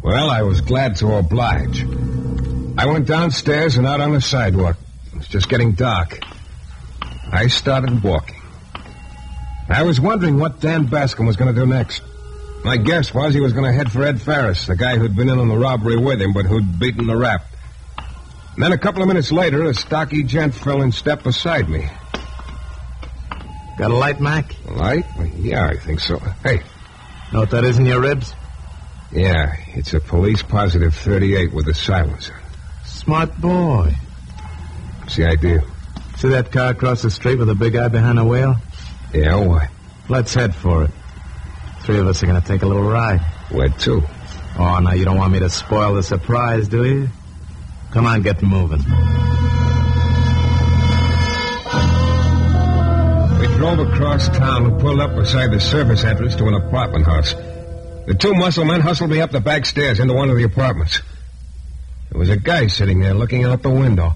Well, I was glad to oblige. I went downstairs and out on the sidewalk. It was just getting dark. I started walking. I was wondering what Dan Bascom was going to do next. My guess was he was going to head for Ed Ferris, the guy who'd been in on the robbery with him, but who'd beaten the rap. And then a couple of minutes later, a stocky gent fell in step beside me. Got a light, Mac? A light? Well, yeah, I think so. Hey. Know what that is in your ribs? Yeah, it's a police positive 38 with a silencer. Smart boy. What's the idea? See that car across the street with a big guy behind the wheel? Yeah, why? Let's head for it. 3 of us are going to take a little ride. Where to? Oh, now you don't want me to spoil the surprise, do you? Come on, get moving. We drove across town and pulled up beside the service entrance to an apartment house. The 2 muscle men hustled me up the back stairs into one of the apartments. There was a guy sitting there looking out the window.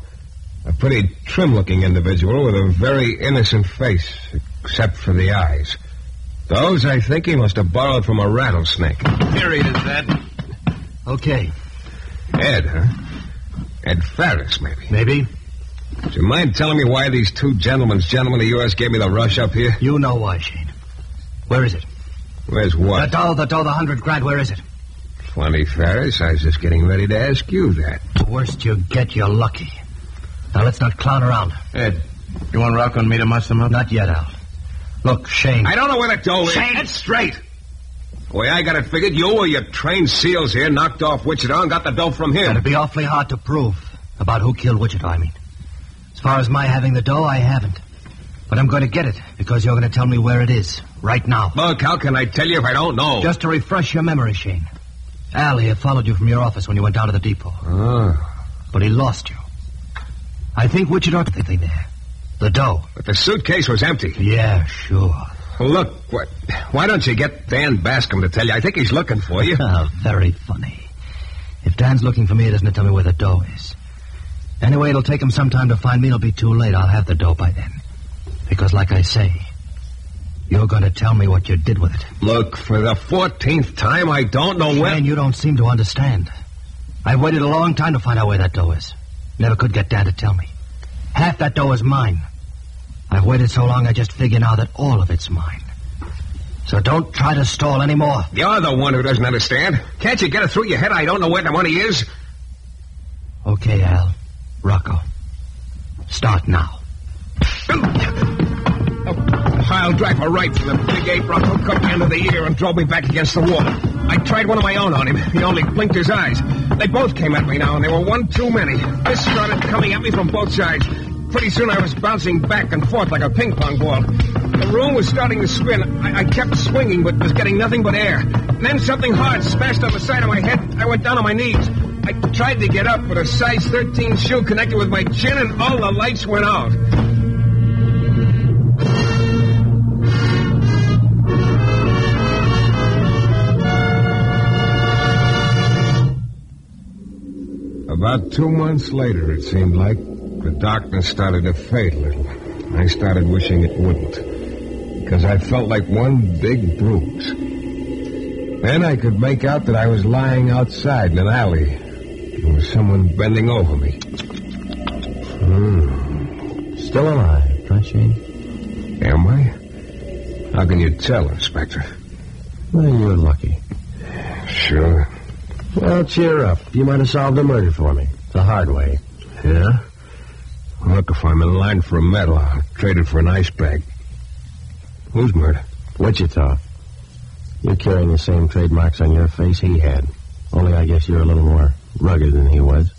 A pretty trim-looking individual with a very innocent face, except for the eyes. Those, I think, he must have borrowed from a rattlesnake. Here he is, Ed. Okay. Ed, huh? Ed Ferris, maybe. Maybe. Do you mind telling me why these two gentlemen of yours gave me the rush up here? You know why, Shane. Where is it? Where's what? The dough, the $100,000, where is it? Funny, Ferris. I was just getting ready to ask you that. The worst you get, you're lucky. Now, let's not clown around. Ed, you want Rocco and me to muss them up? Not yet, Al. Look, Shane. I don't know where the dough is. Shane! That's straight. The way I got it figured, you or your trained SEALs here knocked off Wichita and got the dough from him. It'd be awfully hard to prove. About who killed Wichita, I mean. As far as my having the dough, I haven't. But I'm going to get it, because you're going to tell me where it is, right now. Look, how can I tell you if I don't know? Just to refresh your memory, Shane. Al here followed you from your office when you went down to the depot. But he lost you. I think Wichita took the thing there. The dough. But the suitcase was empty. Yeah, sure. Well, look, why don't you get Dan Bascom to tell you? I think he's looking for you. Very funny. If Dan's looking for me, he doesn't tell me where the dough is. Anyway, it'll take him some time to find me. It'll be too late. I'll have the dough by then. Because, like I say, you're going to tell me what you did with it. Look, for the 14th time, I don't know where... Shane, you don't seem to understand. I've waited a long time to find out where that dough is. Never could get Dan to tell me. Half that dough is mine. I've waited so long, I just figure now that all of it's mine. So don't try to stall anymore. You're the one who doesn't understand. Can't you get it through your head I don't know where the money is? Okay, Al. Rocco. Start now. A pile driver right from the big 8 Rocco cut me under the ear and drove me back against the wall. I tried one of my own on him. He only blinked his eyes. They both came at me now, and they were one too many. This started coming at me from both sides. Pretty soon I was bouncing back and forth like a ping pong ball. The room was starting to spin. I kept swinging, but was getting nothing but air. And then something hard smashed on the side of my head. I went down on my knees. I tried to get up, but a size 13 shoe connected with my chin, and all the lights went out. About 2 months later, it seemed like, the darkness started to fade a little. I started wishing it wouldn't, because I felt like one big bruise. Then I could make out that I was lying outside in an alley. There was someone bending over me. Still alive, huh, Shane? Am I? How can you tell, Inspector? Well, you're lucky. Sure. Well, cheer up. You might have solved a murder for me. The hard way. Yeah? Look, if I'm in line for a medal, I'll trade it for an ice bag. Whose murder? Wichita. You're carrying the same trademarks on your face he had. Only I guess you're a little more rugged than he was.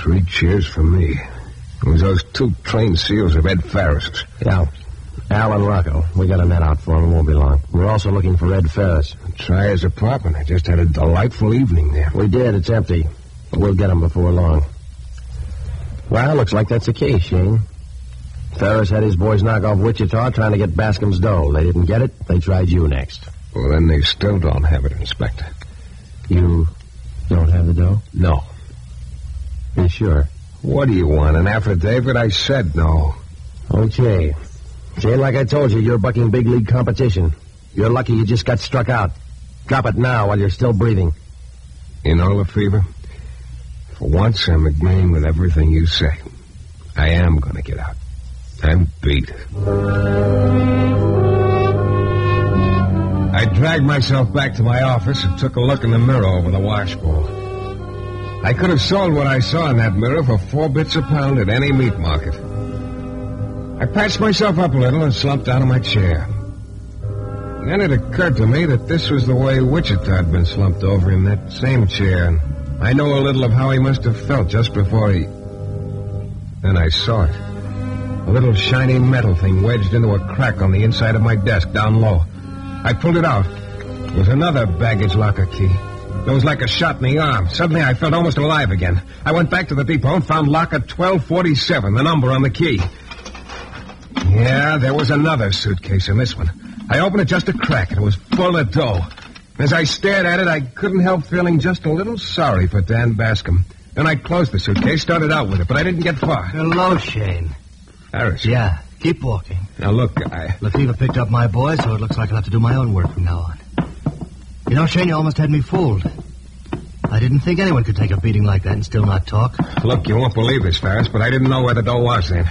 3 cheers for me. It was those 2 trained SEALs of Ed Ferris's. Yeah. Al and Rocco. We got a net out for him. It won't be long. We're also looking for Ed Ferris. Try his apartment. I just had a delightful evening there. We did. It's empty. But we'll get him before long. Well, looks like that's the case, Shane. Ferris had his boys knock off Wichita trying to get Bascom's dough. They didn't get it. They tried you next. Well, then they still don't have it, Inspector. You don't have the dough? No. You sure? What do you want, an affidavit? I said no. Okay. Shane, like I told you, you're bucking big league competition. You're lucky you just got struck out. Drop it now while you're still breathing. You know, Lefevre, for once I'm agreeing with everything you say. I am going to get out. I'm beat. I dragged myself back to my office and took a look in the mirror over the washbowl. I could have sold what I saw in that mirror for 4 bits a pound at any meat market. I patched myself up a little and slumped down in my chair. And then it occurred to me that this was the way Wichita had been slumped over in that same chair, and I know a little of how he must have felt just before he... Then I saw it. A little shiny metal thing wedged into a crack on the inside of my desk down low. I pulled it out. It was another baggage locker key. It was like a shot in the arm. Suddenly I felt almost alive again. I went back to the depot and found locker 1247, the number on the key. Yeah, there was another suitcase in this one. I opened it just a crack, and it was full of dough. As I stared at it, I couldn't help feeling just a little sorry for Dan Bascom. Then I closed the suitcase, started out with it, but I didn't get far. Hello, Shane. Harris. Yeah, keep walking. Now, look, Lefevre picked up my boy, so it looks like I'll have to do my own work from now on. You know, Shane, you almost had me fooled. I didn't think anyone could take a beating like that and still not talk. Look, you won't believe this, Ferris, but I didn't know where the dough was then.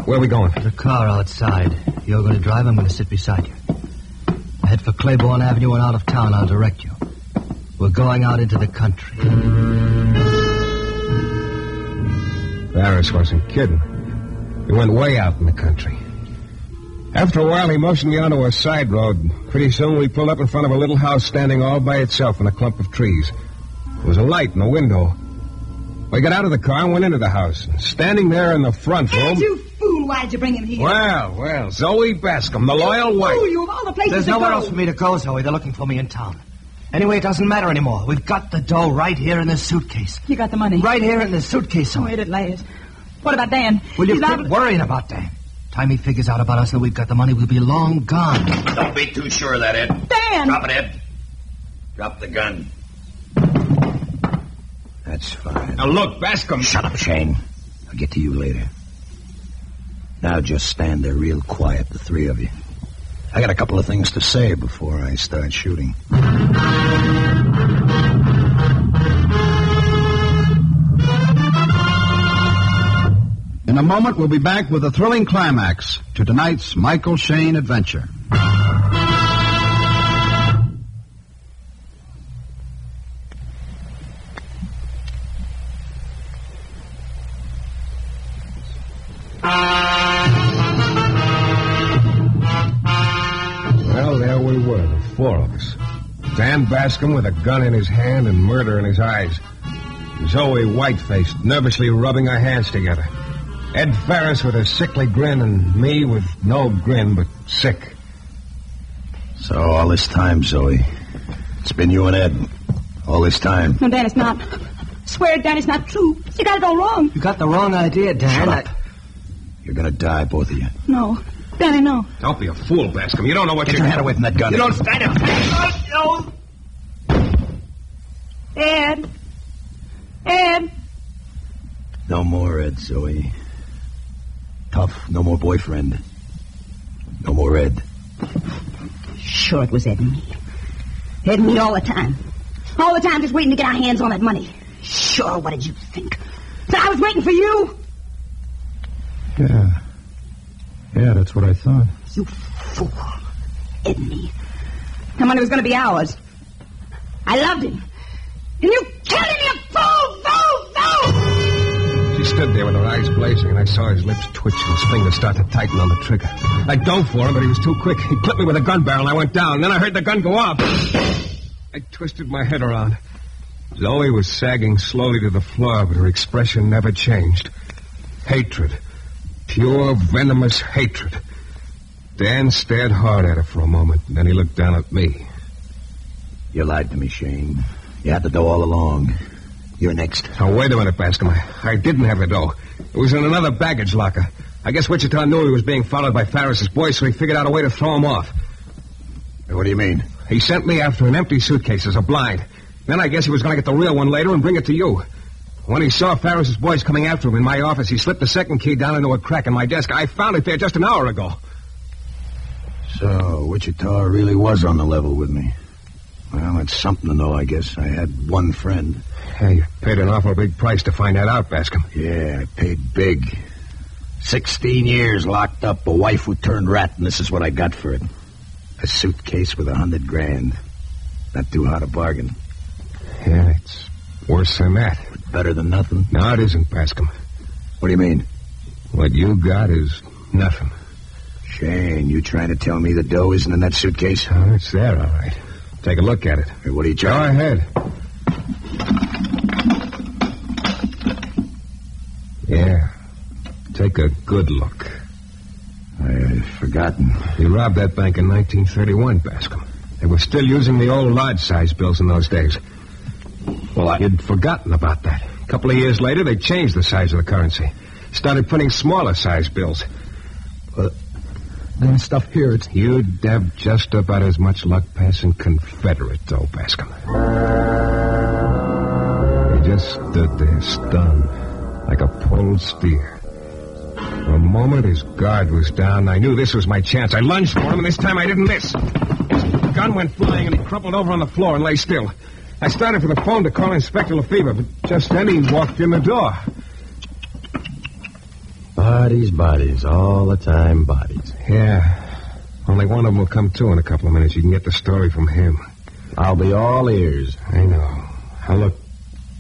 Where are we going? The car outside. You're going to drive, I'm going to sit beside you. Head for Claiborne Avenue and out of town. I'll direct you. We're going out into the country. Ferris wasn't kidding. We went way out in the country. After a while, he motioned me onto a side road. Pretty soon, we pulled up in front of a little house standing all by itself in a clump of trees. There was a light in the window. We got out of the car and went into the house. Standing there in the front room... And you fool, why'd you bring him here? Well, Zoe Bascom, the loyal wife. Oh, you of all the places There's to nowhere go. else for me to go, Zoe. They're looking for me in town. Anyway, it doesn't matter anymore. We've got the dough right here in this suitcase. You got the money? Right here in this suitcase, Zoe. Wait at last. What about Dan? Will you He's quit worrying about Dan? Time he figures out about us that we've got the money, we'll be long gone. Don't be too sure of that, Ed. Dan! Drop it, Ed. Drop the gun. That's fine. Now, look, Bascom... Shut up, Shane. I'll get to you later. Now just stand there real quiet, the three of you. I got a couple of things to say before I start shooting. In a moment, we'll be back with a thrilling climax to tonight's Michael Shayne adventure. Well, there we were, the four of us. Dan Bascom with a gun in his hand and murder in his eyes. Zoe white-faced, nervously rubbing her hands together. Ed Ferris with a sickly grin and me with no grin but sick. So all this time, Zoe, it's been you and Ed. All this time. No, Dan, it's not. Swear, Dan, it's not true. You got it all wrong. You got the wrong idea, Dan. Shut up. You're gonna die, both of you. No. Danny, no. Don't be a fool, Bascom. You don't know what Get your hand away from that gun. You don't stand it. Ed. Ed. No more Ed, Zoe. Tough. No more boyfriend. No more Ed. Sure, it was Ed and me. Ed and me all the time. All the time just waiting to get our hands on that money. Sure, what did you think? That I was waiting for you? Yeah, that's what I thought. You fool. Ed and me. The money was going to be ours. I loved him. And you killed him, you fool! She stood there with her eyes blazing, and I saw his lips twitch and his fingers start to tighten on the trigger. I dove for him, but he was too quick. He clipped me with a gun barrel, and I went down. Then I heard the gun go off. I twisted my head around. Zoe was sagging slowly to the floor, but her expression never changed. Hatred. Pure, venomous hatred. Dan stared hard at her for a moment, and then he looked down at me. You lied to me, Shane. You had the dough all along. You're next. Now, wait a minute, Bascom. I didn't have the dough. It was in another baggage locker. I guess Wichita knew he was being followed by Ferris's boys, so he figured out a way to throw him off. What do you mean? He sent me after an empty suitcase as a blind. Then I guess he was going to get the real one later and bring it to you. When he saw Ferris's boys coming after him in my office, he slipped the second key down into a crack in my desk. I found it there just an hour ago. So, Wichita really was on the level with me. Well, that's something to know, I guess. I had one friend. Hey, you paid an awful big price to find that out, Bascom. Yeah, I paid big. 16 years locked up, a wife who turned rat, and this is what I got for it. A suitcase with $100,000. Not too hard a bargain. Yeah, it's worse than that. Better than nothing? No, it isn't, Bascom. What do you mean? What you got is nothing. Shane, you trying to tell me the dough isn't in that suitcase? Oh, it's there, all right. Take a look at it. Hey, what are you trying? Go ahead. Yeah. Take a good look. I've forgotten. You robbed that bank in 1931, Bascom. They were still using the old large-size bills in those days. Well, you'd forgotten about that. A couple of years later, they changed the size of the currency. Started printing smaller-size bills. Then stuff here, You'd have just about as much luck passing Confederate, though, Bascom. He just stood there, stunned, like a pulled steer. For a moment, his guard was down. I knew this was my chance. I lunged for him, and this time I didn't miss. His gun went flying, and he crumpled over on the floor and lay still. I started for the phone to call Inspector Lefebvre, but just then he walked in the door. Bodies, all the time bodies. Yeah. Only one of them will come to in a couple of minutes. You can get the story from him. I'll be all ears. I know. Now, look,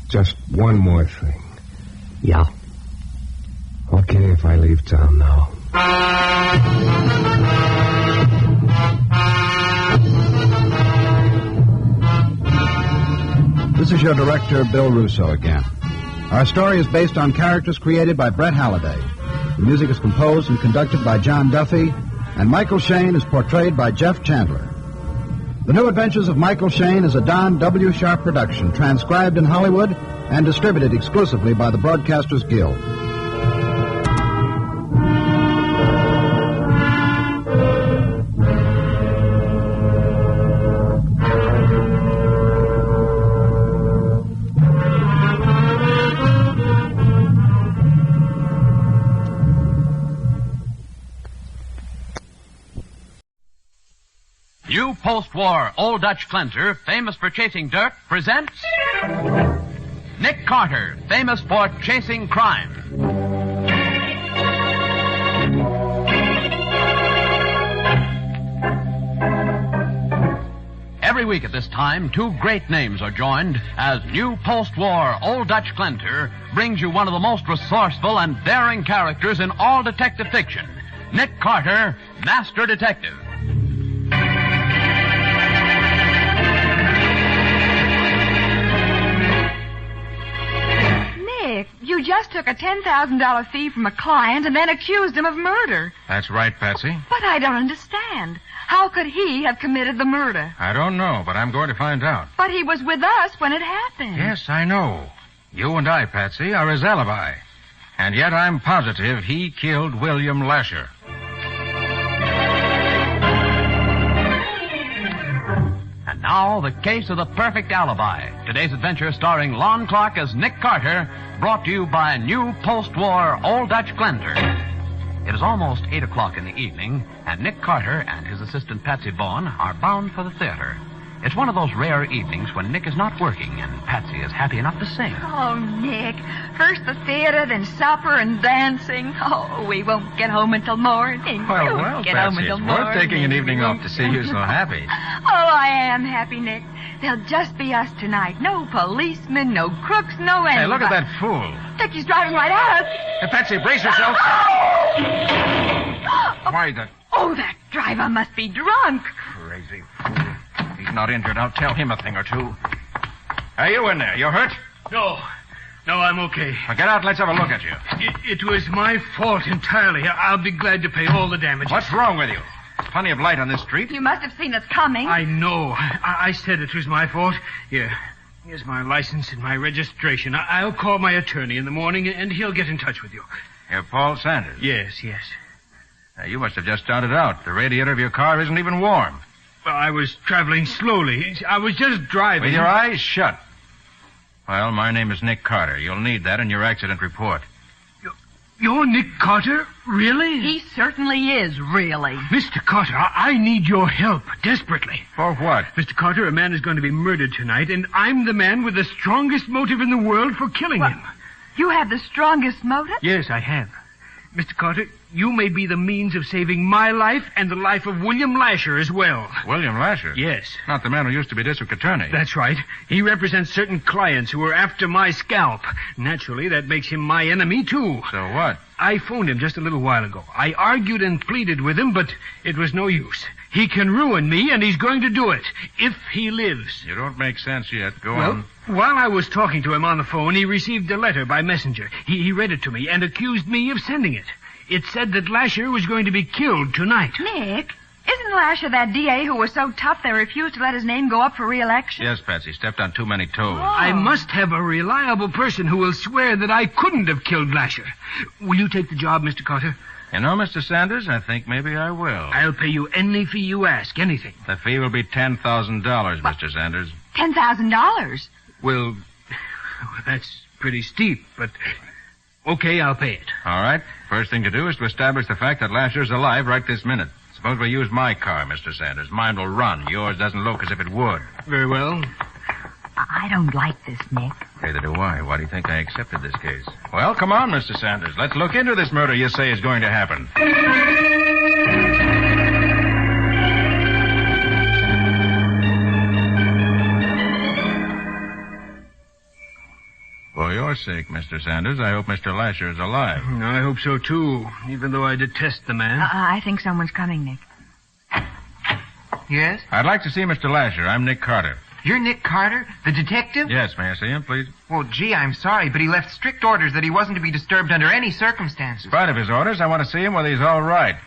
just one more thing. Yeah. Okay if I leave town now. This is your director, Bill Russo, again. Our story is based on characters created by Brett Halliday. The music is composed and conducted by John Duffy, and Michael Shayne is portrayed by Jeff Chandler. The New Adventures of Michael Shayne is a Don W. Sharp production, transcribed in Hollywood and distributed exclusively by the Broadcasters Guild. New post-war Old Dutch cleanser, famous for chasing dirt, presents Nick Carter, famous for chasing crime. Every week at this time, two great names are joined as new post-war Old Dutch cleanser brings you one of the most resourceful and daring characters in all detective fiction, Nick Carter, Master Detective. You just took a $10,000 fee from a client and then accused him of murder. That's right, Patsy. But I don't understand. How could he have committed the murder? I don't know, but I'm going to find out. But he was with us when it happened. Yes, I know. You and I, Patsy, are his alibi. And yet I'm positive he killed William Lasher. And now, the case of the perfect alibi. Today's adventure starring Lon Clark as Nick Carter, brought to you by new post-war Old Dutch cleanser. It is almost 8 o'clock in the evening, and Nick Carter and his assistant Patsy Bowen are bound for the theater. It's one of those rare evenings when Nick is not working and Patsy is happy enough to sing. Oh, Nick. First the theater, then supper and dancing. Oh, we won't get home until morning. Well, get Patsy, home until it's morning. worth taking an evening off to see you so happy. Oh, I am happy, Nick. There'll just be us tonight. No policemen, no crooks, no anybody. Hey, look at that fool. Dicky's driving right at us. Hey, Patsy, brace yourself. Why, Oh, that driver must be drunk. Crazy fool. He's not injured. I'll tell him a thing or two. Hey, you in there? You hurt? No, I'm okay. Well, get out and let's have a look at you. It was my fault entirely. I'll be glad to pay all the damages. What's wrong with you? Plenty of light on this street. You must have seen us coming. I know. I said it was my fault. Here's my license and my registration. I'll call my attorney in the morning, and he'll get in touch with you. You're Paul Sanders? Yes. Now, you must have just started out. The radiator of your car isn't even warm. Well, I was traveling slowly. I was just driving. With your eyes shut. Well, my name is Nick Carter. You'll need that in your accident report. You're Nick Carter? Really? He certainly is, really. Mr. Carter, I need your help desperately. For what? Mr. Carter, a man is going to be murdered tonight, and I'm the man with the strongest motive in the world for killing him. You have the strongest motive? Yes, I have. Mr. Carter, you may be the means of saving my life and the life of William Lasher as well. William Lasher? Yes. Not the man who used to be district attorney. That's right. He represents certain clients who are after my scalp. Naturally, that makes him my enemy, too. So what? I phoned him just a little while ago. I argued and pleaded with him, but it was no use. He can ruin me, and he's going to do it, if he lives. You don't make sense yet. Go on. While I was talking to him on the phone, he received a letter by messenger. He read it to me and accused me of sending it. It said that Lasher was going to be killed tonight. Nick, isn't Lasher that DA who was so tough they refused to let his name go up for re-election? Yes, Patsy. Stepped on too many toes. Oh. I must have a reliable person who will swear that I couldn't have killed Lasher. Will you take the job, Mr. Carter? You know, Mr. Sanders, I think maybe I will. I'll pay you any fee you ask, anything. The fee will be $10,000, Mr. Sanders. $10,000? Well, that's pretty steep, but okay, I'll pay it. All right. First thing to do is to establish the fact that Lasher's alive right this minute. Suppose we use my car, Mr. Sanders. Mine will run. Yours doesn't look as if it would. Very well. I don't like this, Nick. Neither do I. Why do you think I accepted this case? Well, come on, Mr. Sanders. Let's look into this murder you say is going to happen. For your sake, Mr. Sanders, I hope Mr. Lasher is alive. I hope so, too, even though I detest the man. I think someone's coming, Nick. Yes? I'd like to see Mr. Lasher. I'm Nick Carter. You're Nick Carter, the detective? Yes, may I see him, please? Well, gee, I'm sorry, but he left strict orders that he wasn't to be disturbed under any circumstances. In spite of his orders, I want to see him whether he's all right.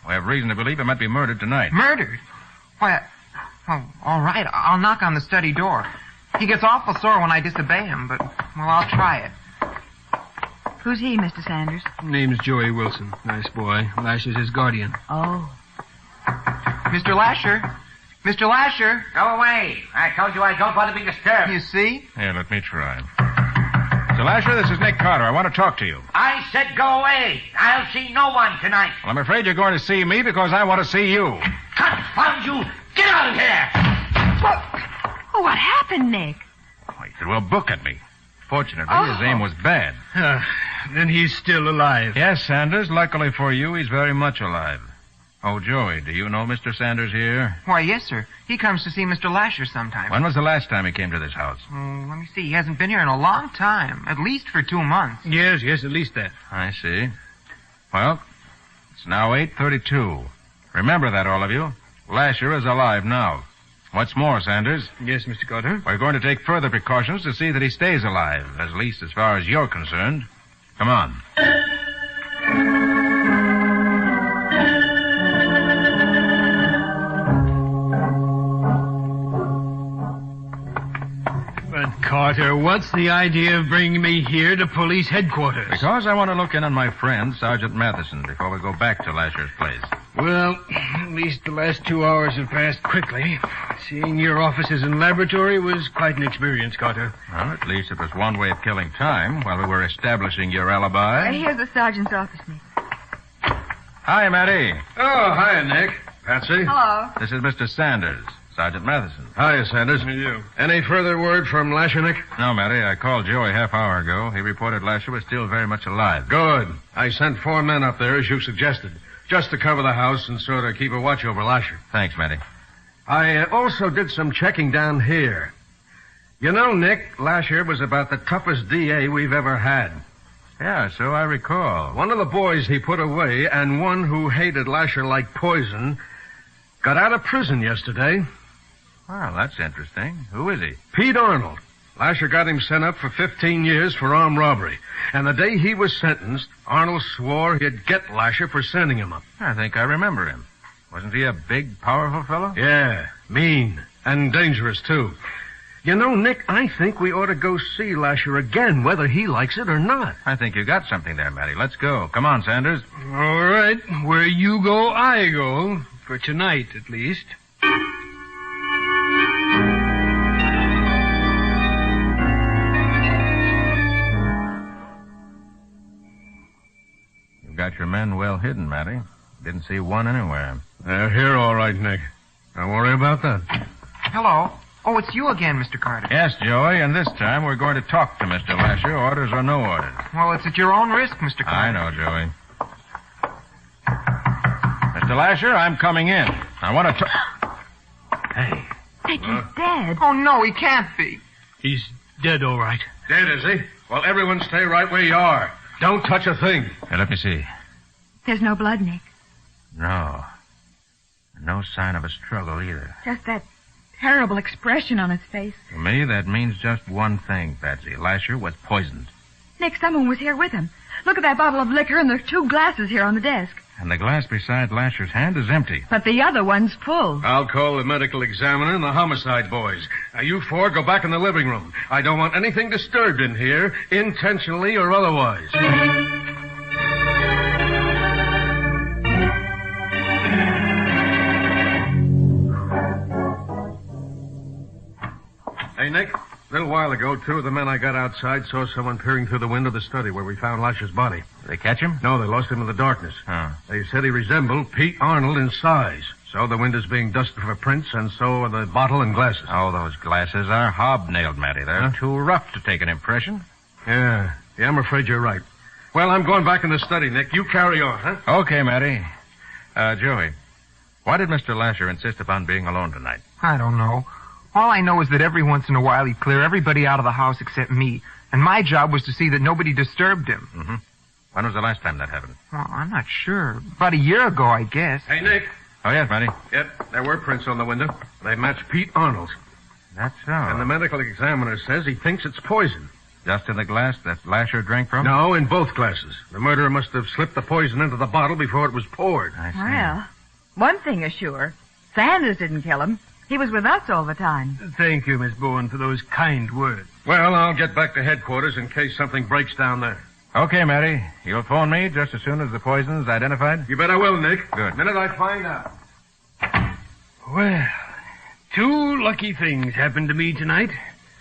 We have reason to believe he might be murdered tonight. Murdered? Why, well, all right, I'll knock on the study door. He gets awful sore when I disobey him, but, well, I'll try it. Who's he, Mr. Sanders? Name's Joey Wilson. Nice boy. Lasher's his guardian. Oh. Mr. Lasher? Mr. Lasher? Go away. I told you I don't want to be disturbed. You see? Here, let me try. Mr. Lasher, this is Nick Carter. I want to talk to you. I said go away. I'll see no one tonight. Well, I'm afraid you're going to see me because I want to see you. Confound you! Get out of here! Oh, what happened, Nick? Oh, he threw a book at me. Fortunately, his aim was bad. Then he's still alive. Yes, Sanders. Luckily for you, he's very much alive. Oh, Joey, do you know Mr. Sanders here? Why, yes, sir. He comes to see Mr. Lasher sometimes. When was the last time he came to this house? Let me see. He hasn't been here in a long time. At least for 2 months. Yes, at least that. I see. Well, it's now 8:32. Remember that, all of you. Lasher is alive now. What's more, Sanders? Yes, Mr. Carter? We're going to take further precautions to see that he stays alive, at least as far as you're concerned. Come on. But, Carter, what's the idea of bringing me here to police headquarters? Because I want to look in on my friend, Sergeant Matheson, before we go back to Lasher's place. Well, at least the last 2 hours have passed quickly. Seeing your offices and laboratory was quite an experience, Carter. Well, at least it was one way of killing time while we were establishing your alibi. Here's the sergeant's office, Nick. Hi, Matty. Oh, hi, Nick. Patsy. Hello. This is Mr. Sanders, Sergeant Matheson. Hiya, Sanders. You. Any further word from Lasher, Nick? No, Matty. I called Joey half hour ago. He reported Lasher was still very much alive. Good. I sent 4 men up there, as you suggested, just to cover the house and sort of keep a watch over Lasher. Thanks, Matty. I also did some checking down here. You know, Nick, Lasher was about the toughest DA we've ever had. Yeah, so I recall. One of the boys he put away, and one who hated Lasher like poison, got out of prison yesterday. Well, that's interesting. Who is he? Pete Arnold. Lasher got him sent up for 15 years for armed robbery. And the day he was sentenced, Arnold swore he'd get Lasher for sending him up. I think I remember him. Wasn't he a big, powerful fellow? Yeah, mean and dangerous, too. You know, Nick, I think we ought to go see Lasher again, whether he likes it or not. I think you got something there, Matty. Let's go. Come on, Sanders. All right. Where you go, I go. For tonight, at least. You've got your men well hidden, Matty. Didn't see one anywhere. They're here all right, Nick. Don't worry about that. Hello. Oh, it's you again, Mr. Carter. Yes, Joey, and this time we're going to talk to Mr. Lasher, orders or no orders. Well, it's at your own risk, Mr. Carter. I know, Joey. Mr. Lasher, I'm coming in. I want to talk... Hey. Nick, he's dead. Oh, no, he can't be. He's dead, all right. Dead, is he? Well, everyone stay right where you are. Don't touch a thing. Here, let me see. There's no blood, Nick. No. No sign of a struggle either. Just that terrible expression on his face. To me, that means just one thing, Patsy. Lasher was poisoned. Nick, someone was here with him. Look at that bottle of liquor, and there are 2 glasses here on the desk. And the glass beside Lasher's hand is empty. But the other one's full. I'll call the medical examiner and the homicide boys. Now, you 4 go back in the living room. I don't want anything disturbed in here, intentionally or otherwise. Hey, Nick, a little while ago, 2 of the men I got outside saw someone peering through the window of the study where we found Lasher's body. Did they catch him? No, they lost him in the darkness. Oh. They said he resembled Pete Arnold in size, so So the window's being dusted for prints, and so are the bottle and glasses. Oh, those glasses are hobnailed, Matty. They're too rough to take an impression. Yeah, I'm afraid you're right. Well, I'm going back in the study, Nick. You carry on, huh? Okay, Matty. Joey, why did Mr. Lasher insist upon being alone tonight? I don't know. All I know is that every once in a while he'd clear everybody out of the house except me, and my job was to see that nobody disturbed him. Mm-hmm. When was the last time that happened? Well, I'm not sure. About a year ago, I guess. Hey, Nick. Oh, yes, Matty. Yep, there were prints on the window. They match Pete Arnold's. That's so. And the medical examiner says he thinks it's poison. Just in the glass that Lasher drank from? No, in both glasses. The murderer must have slipped the poison into the bottle before it was poured. I see. Well, one thing is sure. Sanders didn't kill him. He was with us all the time. Thank you, Miss Bowen, for those kind words. Well, I'll get back to headquarters in case something breaks down there. Okay, Matty. You'll phone me just as soon as the poison's identified? You bet I will, Nick. Good. The minute I find out. Well, two lucky things happened to me tonight.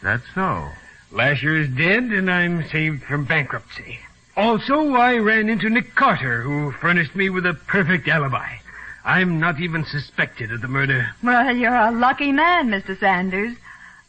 That's so. Lasher is dead, and I'm saved from bankruptcy. Also, I ran into Nick Carter, who furnished me with a perfect alibi. I'm not even suspected of the murder. Well, you're a lucky man, Mr. Sanders.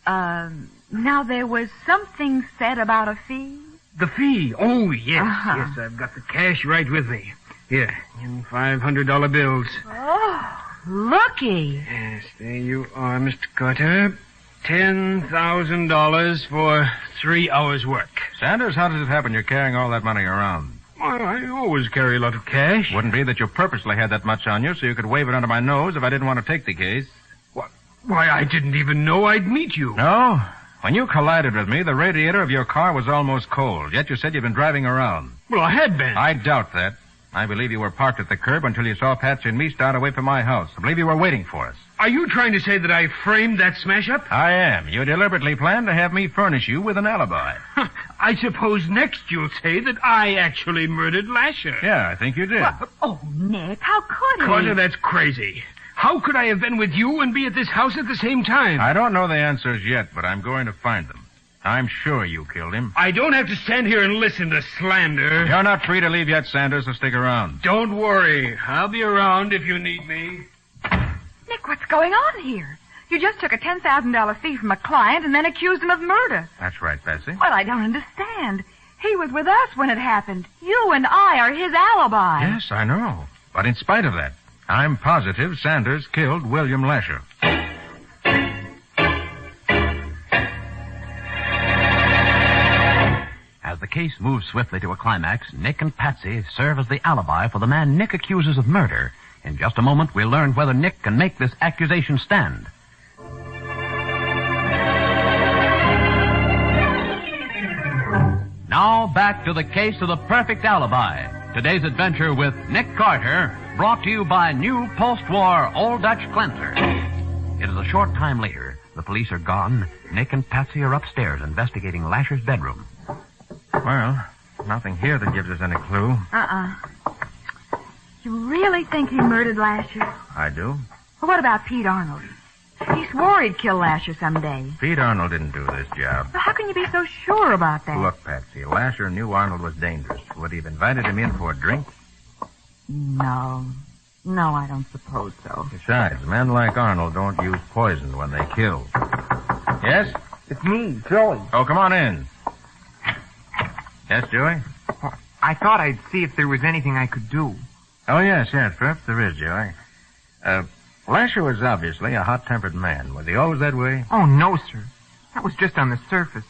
Now, there was something said about a fee. The fee? Oh, yes. Uh-huh. Yes, I've got the cash right with me. Here, in $500 bills. Oh, looky. Yes, there you are, Mr. Carter. $10,000 for 3 hours' work. Sanders, how does it happen you're carrying all that money around? Well, I always carry a lot of cash. Wouldn't be that you purposely had that much on you so you could wave it under my nose if I didn't want to take the case. Why, I didn't even know I'd meet you. No? When you collided with me, the radiator of your car was almost cold, yet you said you'd been driving around. Well, I had been. I doubt that. I believe you were parked at the curb until you saw Patsy and me start away from my house. I believe you were waiting for us. Are you trying to say that I framed that smash-up? I am. You deliberately planned to have me furnish you with an alibi. I suppose next you'll say that I actually murdered Lasher. Yeah, I think you did. Well, oh, Nick, how could he? Carter, that's crazy. How could I have been with you and be at this house at the same time? I don't know the answers yet, but I'm going to find them. I'm sure you killed him. I don't have to stand here and listen to slander. You're not free to leave yet, Sanders, so stick around. Don't worry. I'll be around if you need me. Nick, what's going on here? You just took a $10,000 fee from a client and then accused him of murder. That's right, Patsy. Well, I don't understand. He was with us when it happened. You and I are his alibi. Yes, I know. But in spite of that, I'm positive Sanders killed William Lasher. As the case moves swiftly to a climax, Nick and Patsy serve as the alibi for the man Nick accuses of murder. In just a moment, we'll learn whether Nick can make this accusation stand. Now, back to the case of the perfect alibi. Today's adventure with Nick Carter, brought to you by new post-war Old Dutch cleanser. It is a short time later. The police are gone. Nick and Patsy are upstairs investigating Lasher's bedroom. Well, nothing here that gives us any clue. You really think he murdered Lasher? I do. Well, what about Pete Arnold? He swore he'd kill Lasher someday. Pete Arnold didn't do this job. Well, how can you be so sure about that? Look, Patsy, Lasher knew Arnold was dangerous. Would he have invited him in for a drink? No, I don't suppose so. Besides, men like Arnold don't use poison when they kill. Yes? It's me, Joey. Oh, come on in. Yes, Joey? Well, I thought I'd see if there was anything I could do. Oh, yes, perhaps there is, Joey. Lasher was obviously a hot-tempered man. Was he always that way? Oh, no, sir. That was just on the surface.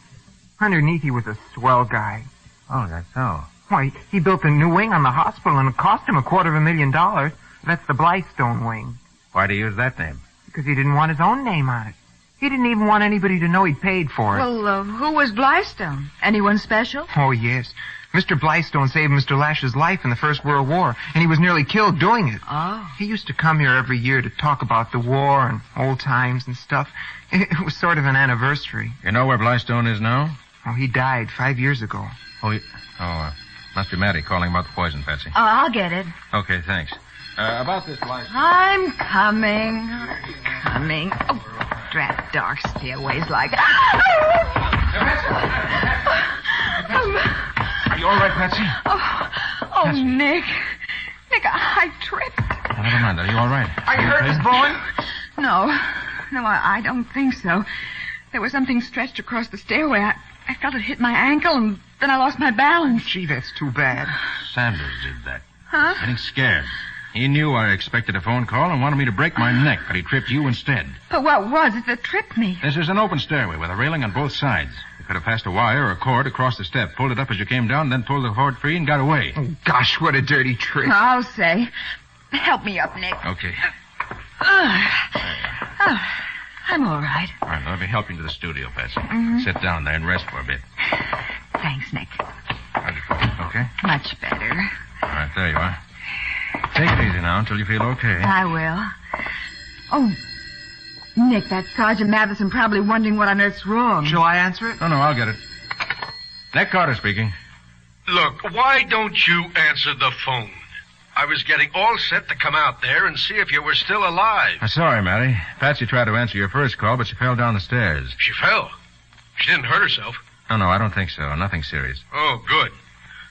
Underneath, he was a swell guy. Oh, that's so. Why, he built a new wing on the hospital, and it cost him $250,000. That's the Blystone wing. Why'd he use that name? Because he didn't want his own name on it. He didn't even want anybody to know he'd paid for it. Well, who was Blystone? Anyone special? Oh, yes. Mr. Blystone saved Mr. Lasher's life in the First World War, and he was nearly killed doing it. Oh. He used to come here every year to talk about the war and old times and stuff. It was sort of an anniversary. You know where Blystone is now? Oh, he died 5 years ago. Must be Matty calling about the poison, Patsy. Oh, I'll get it. Okay, thanks. About this Blystone... I'm coming. Oh, drat dark stairways like... Are you all right, Patsy? Oh, Nick. Nick, I tripped. never mind. Are you all right? Are you hurt, Miss Bowen? No, I don't think so. There was something stretched across the stairway. I felt it hit my ankle, and then I lost my balance. Gee, that's too bad. Sanders did that. Huh? Getting scared. He knew I expected a phone call and wanted me to break my neck, but he tripped you instead. But what was it that tripped me? This is an open stairway with a railing on both sides. You could have passed a wire or a cord across the step, pulled it up as you came down, then pulled the cord free and got away. Oh, gosh, what a dirty trick. I'll say. Help me up, Nick. Okay. I'm all right. All right, let me help you to the studio, Patsy. Mhm. Sit down there and rest for a bit. Thanks, Nick. How'd you feel? Okay? Much better. All right, there you are. Take it easy now until you feel okay. I will. Oh, Nick, that Sergeant Matheson probably wondering what on earth's wrong. Shall I answer it? No, I'll get it. Nick Carter speaking. Look, why don't you answer the phone? I was getting all set to come out there and see if you were still alive. I'm sorry, Matty. Patsy tried to answer your first call, but she fell down the stairs. She fell. She didn't hurt herself. No, I don't think so. Nothing serious. Oh, good.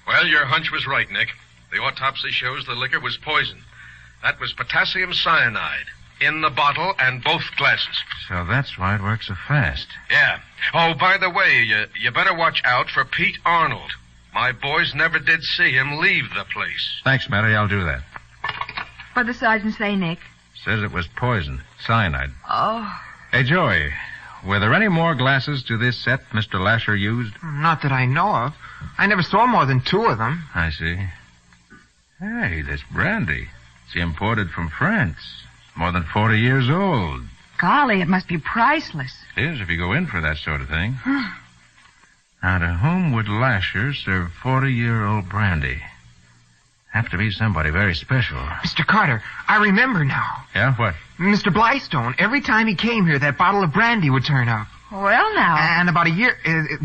Well, your hunch was right, Nick. The autopsy shows the liquor was poison. That was potassium cyanide in the bottle and both glasses. So that's why it works so fast. Yeah. Oh, by the way, you better watch out for Pete Arnold. My boys never did see him leave the place. Thanks, Matty. I'll do that. What'd the sergeant say, Nick? Says it was poison. Cyanide. Oh. Hey, Joey, were there any more glasses to this set Mr. Lasher used? Not that I know of. I never saw more than 2 of them. I see. Hey, this brandy. It's imported from France. More than 40 years old. Golly, it must be priceless. It is if you go in for that sort of thing. Now, to whom would Lasher serve 40-year-old brandy? Have to be somebody very special. Mr. Carter, I remember now. Yeah, what? Mr. Blystone, every time he came here, that bottle of brandy would turn up. Well, now. And about a year,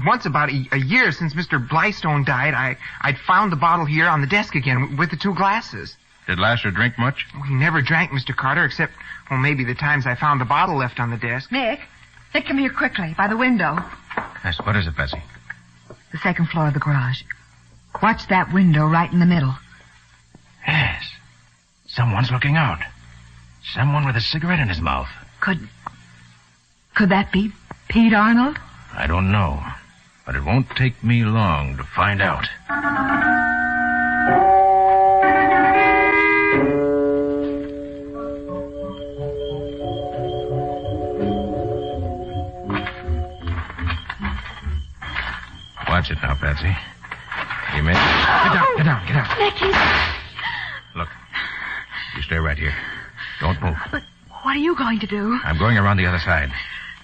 once about a year since Mr. Blystone died, I'd found the bottle here on the desk again with the 2 glasses. Did Lasher drink much? He never drank, Mr. Carter, except, well, maybe the times I found the bottle left on the desk. Nick, come here quickly, by the window. Yes, what is it, Patsy? The second floor of the garage. Watch that window right in the middle. Yes. Someone's looking out. Someone with a cigarette in his mouth. Could that be Pete Arnold? I don't know, but it won't take me long to find out. Watch it now, Patsy. You may... Get down. Nicky. Look, you stay right here. Don't move. But what are you going to do? I'm going around the other side.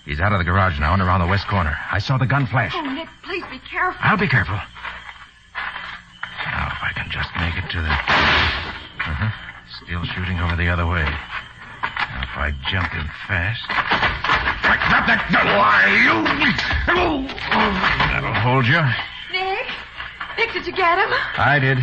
He's out of the garage now and around the west corner. I saw the gun flash. Oh, Nick, please be careful. I'll be careful. Now, if I can just make it to the... Still shooting over the other way. Now, if I jump in fast... Drop that gun! Why, That'll hold you. Nick, did you get him? I did.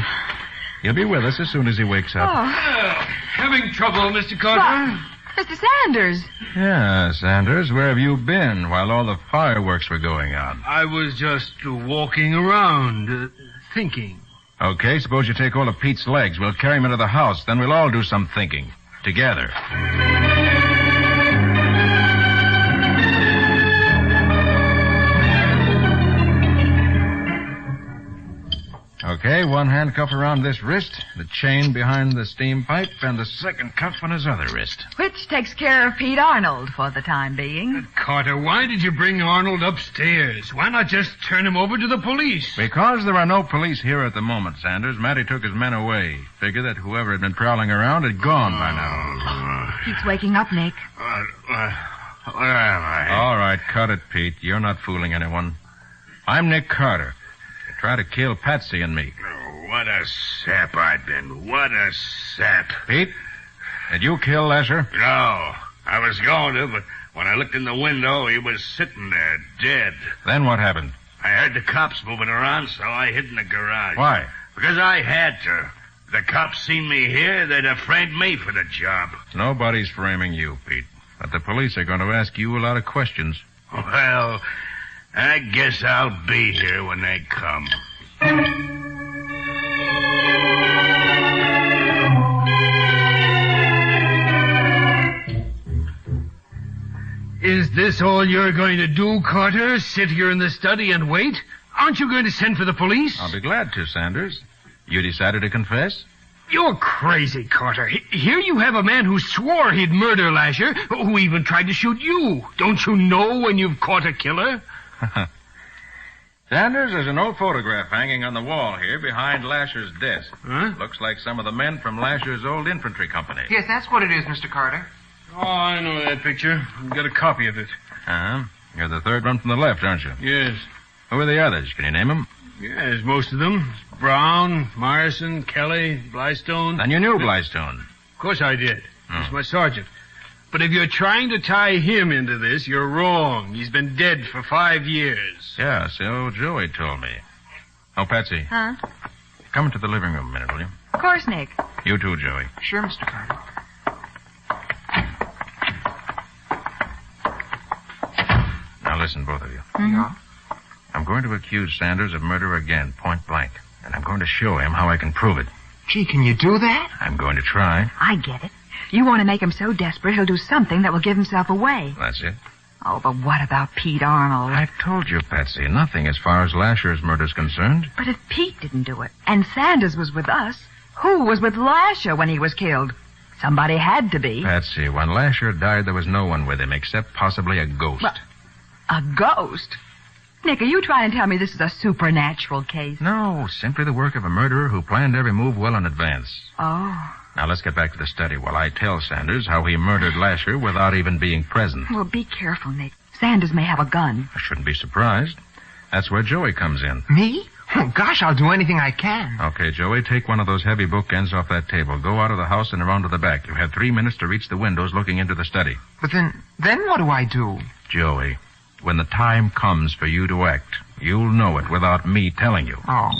He'll be with us as soon as he wakes up. Having trouble, Mr. Carter? Mr. Sanders. Yeah, Sanders, where have you been while all the fireworks were going on? I was just walking around, thinking. Okay, suppose you take hold of Pete's legs. We'll carry him into the house. Then we'll all do some thinking. Together. Okay, one handcuff around this wrist, the chain behind the steam pipe, and the second cuff on his other wrist. Which takes care of Pete Arnold for the time being. Carter, why did you bring Arnold upstairs? Why not just turn him over to the police? Because there are no police here at the moment, Sanders. Matty took his men away. Figured that whoever had been prowling around had gone by now. Pete's waking up, Nick. Where am I? All right, cut it, Pete. You're not fooling anyone. I'm Nick Carter. Try to kill Patsy and me. Oh, what a sap I've been. What a sap. Pete, did you kill Lasher? No, I was going to, but when I looked in the window, he was sitting there, dead. Then what happened? I heard the cops moving around, so I hid in the garage. Why? Because I had to. If the cops seen me here, they'd have framed me for the job. Nobody's framing you, Pete. But the police are going to ask you a lot of questions. Well, I guess I'll be here when they come. Is this all you're going to do, Carter? Sit here in the study and wait? Aren't you going to send for the police? I'll be glad to, Sanders. You decided to confess? You're crazy, Carter. Here you have a man who swore he'd murder Lasher, who even tried to shoot you. Don't you know when you've caught a killer? Sanders, there's an old photograph hanging on the wall here behind Lasher's desk. Huh? Looks like some of the men from Lasher's old infantry company. Yes, that's what it is, Mr. Carter. Oh, I know that picture. I've got a copy of it. Uh-huh. You're the third one from the left, aren't you? Yes. Who are the others? Can you name them? Yes, most of them. Brown, Morrison, Kelly, Blystone. Then you knew Blystone. Of course I did. He's my sergeant. But if you're trying to tie him into this, you're wrong. He's been dead for 5 years. Yeah, so Joey told me. Oh, Patsy. Huh? Come into the living room a minute, will you? Of course, Nick. You too, Joey. Sure, Mr. Carter. Now listen, both of you. Yeah? I'm going to accuse Sanders of murder again, point blank. And I'm going to show him how I can prove it. Gee, can you do that? I'm going to try. I get it. You want to make him so desperate he'll do something that will give himself away. That's it. Oh, but what about Pete Arnold? I've told you, Patsy, nothing as far as Lasher's murder's concerned. But if Pete didn't do it, and Sanders was with us, who was with Lasher when he was killed? Somebody had to be. Patsy, when Lasher died, there was no one with him except possibly a ghost. Well, a ghost? Nick, are you trying to tell me this is a supernatural case? No, simply the work of a murderer who planned every move well in advance. Oh. Now, let's get back to the study while I tell Sanders how he murdered Lasher without even being present. Well, be careful, Nick. Sanders may have a gun. I shouldn't be surprised. That's where Joey comes in. Me? Oh, gosh, I'll do anything I can. Okay, Joey, take one of those heavy bookends off that table. Go out of the house and around to the back. You have 3 minutes to reach the windows looking into the study. But then what do I do? Joey, when the time comes for you to act, you'll know it without me telling you. Oh.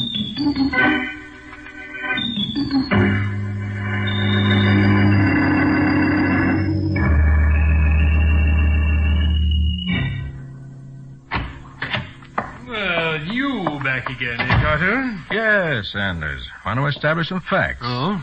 Well, you back again, eh, Carter? Yes, Sanders. Want to establish some facts. Oh?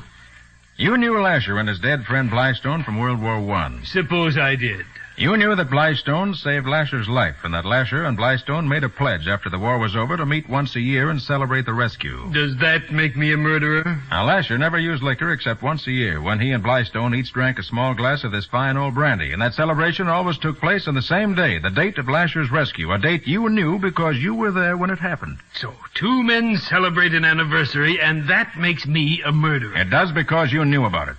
You knew Lasher and his dead friend Blystone from World War I. Suppose I did. You knew that Blystone saved Lasher's life, and that Lasher and Blystone made a pledge after the war was over to meet once a year and celebrate the rescue. Does that make me a murderer? Now, Lasher never used liquor except once a year, when he and Blystone each drank a small glass of this fine old brandy, and that celebration always took place on the same day, the date of Lasher's rescue, a date you knew because you were there when it happened. So, 2 men celebrate an anniversary, and that makes me a murderer. It does because you knew about it.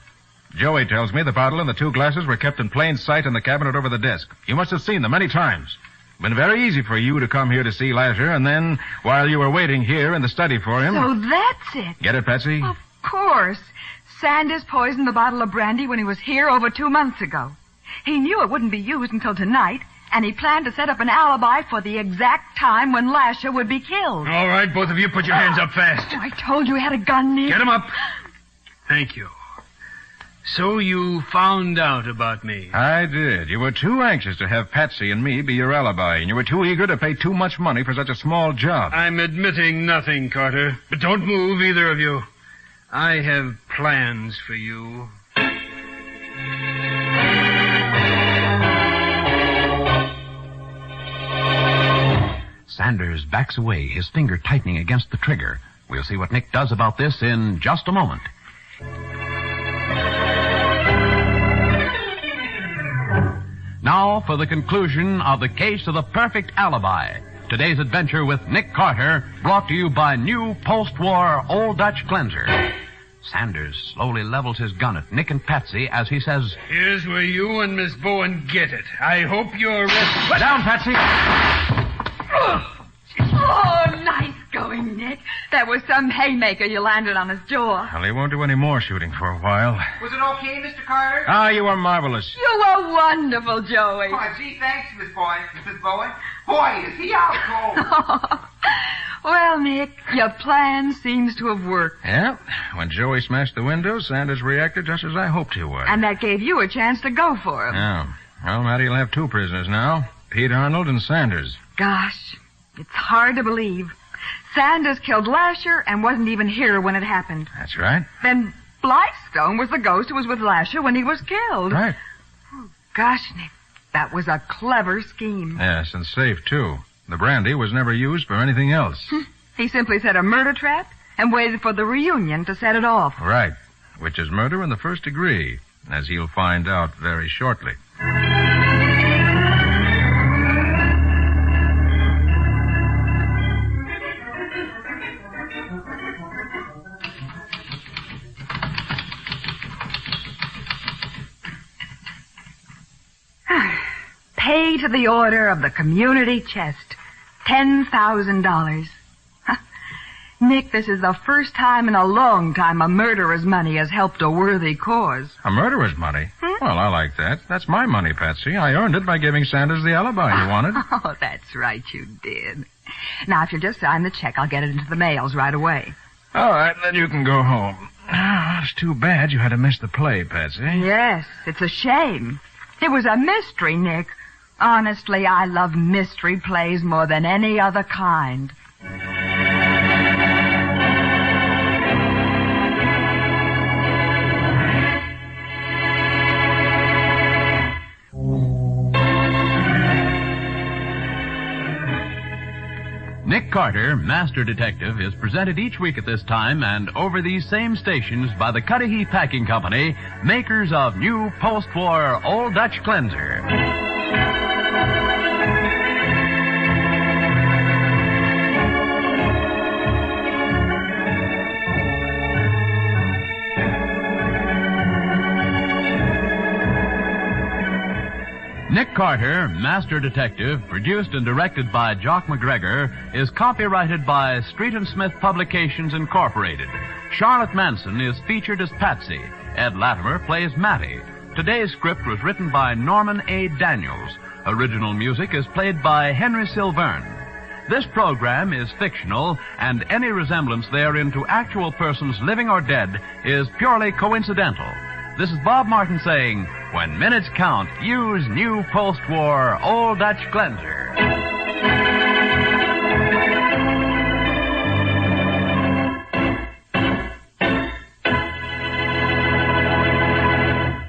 Joey tells me the bottle and the 2 glasses were kept in plain sight in the cabinet over the desk. You must have seen them many times. It's been very easy for you to come here to see Lasher, and then, while you were waiting here in the study for him... So that's it. Get it, Patsy? Of course. Sanders poisoned the bottle of brandy when he was here over 2 months ago. He knew it wouldn't be used until tonight, and he planned to set up an alibi for the exact time when Lasher would be killed. All right, both of you put your hands up fast. Oh, I told you he had a gun, Nick. Get him up. Thank you. So you found out about me. I did. You were too anxious to have Patsy and me be your alibi, and you were too eager to pay too much money for such a small job. I'm admitting nothing, Carter. But don't move, either of you. I have plans for you. Sanders backs away, his finger tightening against the trigger. We'll see what Nick does about this in just a moment. Now for the conclusion of the case of the perfect alibi. Today's adventure with Nick Carter, brought to you by new post-war Old Dutch cleanser. Sanders slowly levels his gun at Nick and Patsy as he says, Here's where you and Miss Bowen get it. I hope you're ready. Down, Patsy! Oh, nice going, Nick. That was some haymaker you landed on his jaw. Well, he won't do any more shooting for a while. Was it okay, Mr. Carter? Ah, you were marvelous. You were wonderful, Joey. Oh, gee, thanks, Miss Bowen. Boy, is he out cold. Well, Nick, your plan seems to have worked. Yeah. When Joey smashed the window, Sanders reacted just as I hoped he would. And that gave you a chance to go for him. Yeah. Well, Mattie'll have 2 prisoners now. Pete Arnold and Sanders. Gosh, it's hard to believe. Sanders killed Lasher and wasn't even here when it happened. That's right. Then Blystone was the ghost who was with Lasher when he was killed. Right. Oh, gosh, Nick. That was a clever scheme. Yes, and safe, too. The brandy was never used for anything else. He simply set a murder trap and waited for the reunion to set it off. Right, which is murder in the first degree, as he'll find out very shortly. Pay to the order of the community chest. $10,000. Nick, this is the first time in a long time a murderer's money has helped a worthy cause. A murderer's money? Well, I like that. That's my money, Patsy. I earned it by giving Sanders the alibi he wanted. Oh, that's right, you did. Now, if you'll just sign the check, I'll get it into the mails right away. All right, then you can go home. It's too bad you had to miss the play, Patsy. Yes, it's a shame. It was a mystery, Nick. Honestly, I love mystery plays more than any other kind. Nick Carter, Master Detective, is presented each week at this time and over these same stations by the Cudahy Packing Company, makers of new post-war Old Dutch Cleanser. Nick Carter, Master Detective, produced and directed by Jock McGregor, is copyrighted by Street & Smith Publications, Incorporated. Charlotte Manson is featured as Patsy. Ed Latimer plays Matty. Today's script was written by Norman A. Daniels. Original music is played by Henry Silverne. This program is fictional, and any resemblance therein to actual persons living or dead is purely coincidental. This is Bob Martin saying, when minutes count, use new post-war Old Dutch Cleanser.